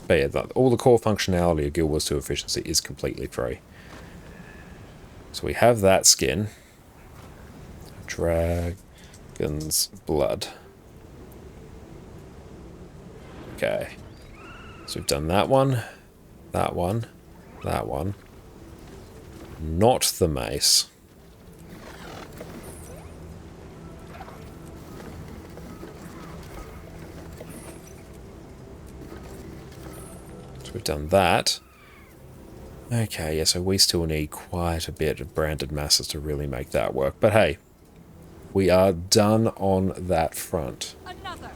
But yeah, all the core functionality of Guild Wars 2 efficiency is completely free. So we have that skin. Dragon's Blood. Okay. So we've done that one, that one, that one. Not the mace. So we've done that. Okay, yeah, so we still need quite a bit of branded masses to really make that work. But hey, we are done on that front. Another.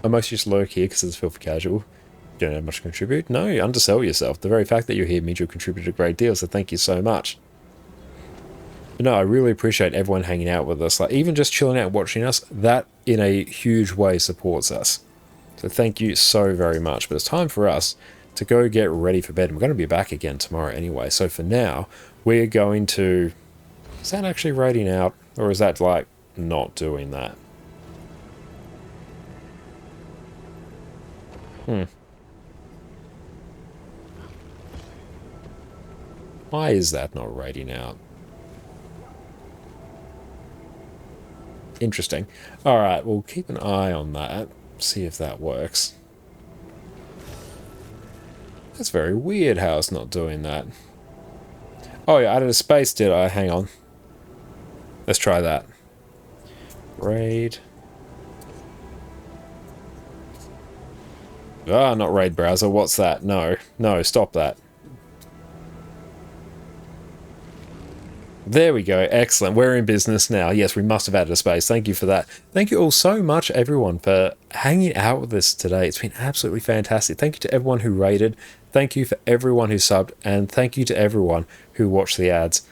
I mostly just lurk here because it's filthy casual. You don't have much to contribute. No, you undersell yourself. The very fact that you're here means you'll contribute a great deal, so thank you so much. But no, I really appreciate everyone hanging out with us. Like, even just chilling out and watching us, that in a huge way supports us. So thank you so very much. But it's time for us to go get ready for bed. And we're going to be back again tomorrow anyway. So for now, we're going to... Is that actually raiding out? Or is that, like, not doing that? Why is that not raiding out? Interesting. Alright, we'll keep an eye on that. See if that works. That's very weird how it's not doing that. Oh, yeah, I added a space, did I? Hang on. Let's try that. Raid. Ah, not raid browser. What's that? No. No, stop that. There we go. Excellent. We're in business now. Yes, we must have added a space. Thank you for that. Thank you all so much, everyone, for hanging out with us today. It's been absolutely fantastic. Thank you to everyone who rated. Thank you for everyone who subbed. And thank you to everyone who watched the ads.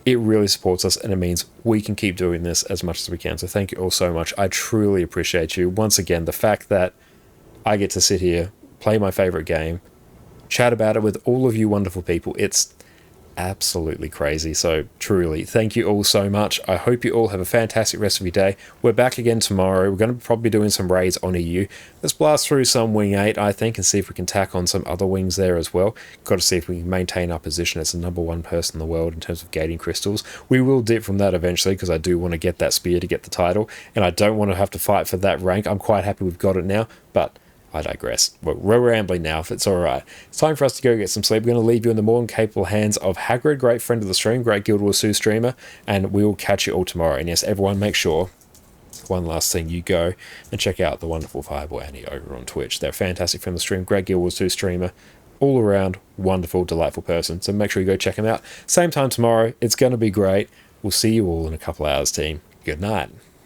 It really supports us, and it means we can keep doing this as much as we can. So thank you all so much. I truly appreciate you. Once again, the fact that I get to sit here, play my favorite game, chat about it with all of you wonderful people. It's absolutely crazy. So truly, thank you all so much. I hope you all have a fantastic rest of your day. We're back again tomorrow. We're going to probably be doing some raids on EU. Let's blast through some Wing 8, I think, and see if we can tack on some other wings there as well. Got to see if we can maintain our position as the #1 person in the world in terms of gating crystals. We will dip from that eventually because I do want to get that spear to get the title, and I don't want to have to fight for that rank. I'm quite happy we've got it now, but I digress. We're rambling now, if it's alright. It's time for us to go get some sleep. We're going to leave you in the more than capable hands of Hagrid, great friend of the stream, great Guild Wars 2 streamer, and we will catch you all tomorrow. And yes, everyone, make sure, one last thing, you go and check out the wonderful Fireball Annie over on Twitch. They're a fantastic friend of the stream, great Guild Wars 2 streamer, all around wonderful, delightful person. So make sure you go check him out. Same time tomorrow. It's going to be great. We'll see you all in a couple hours, team. Good night.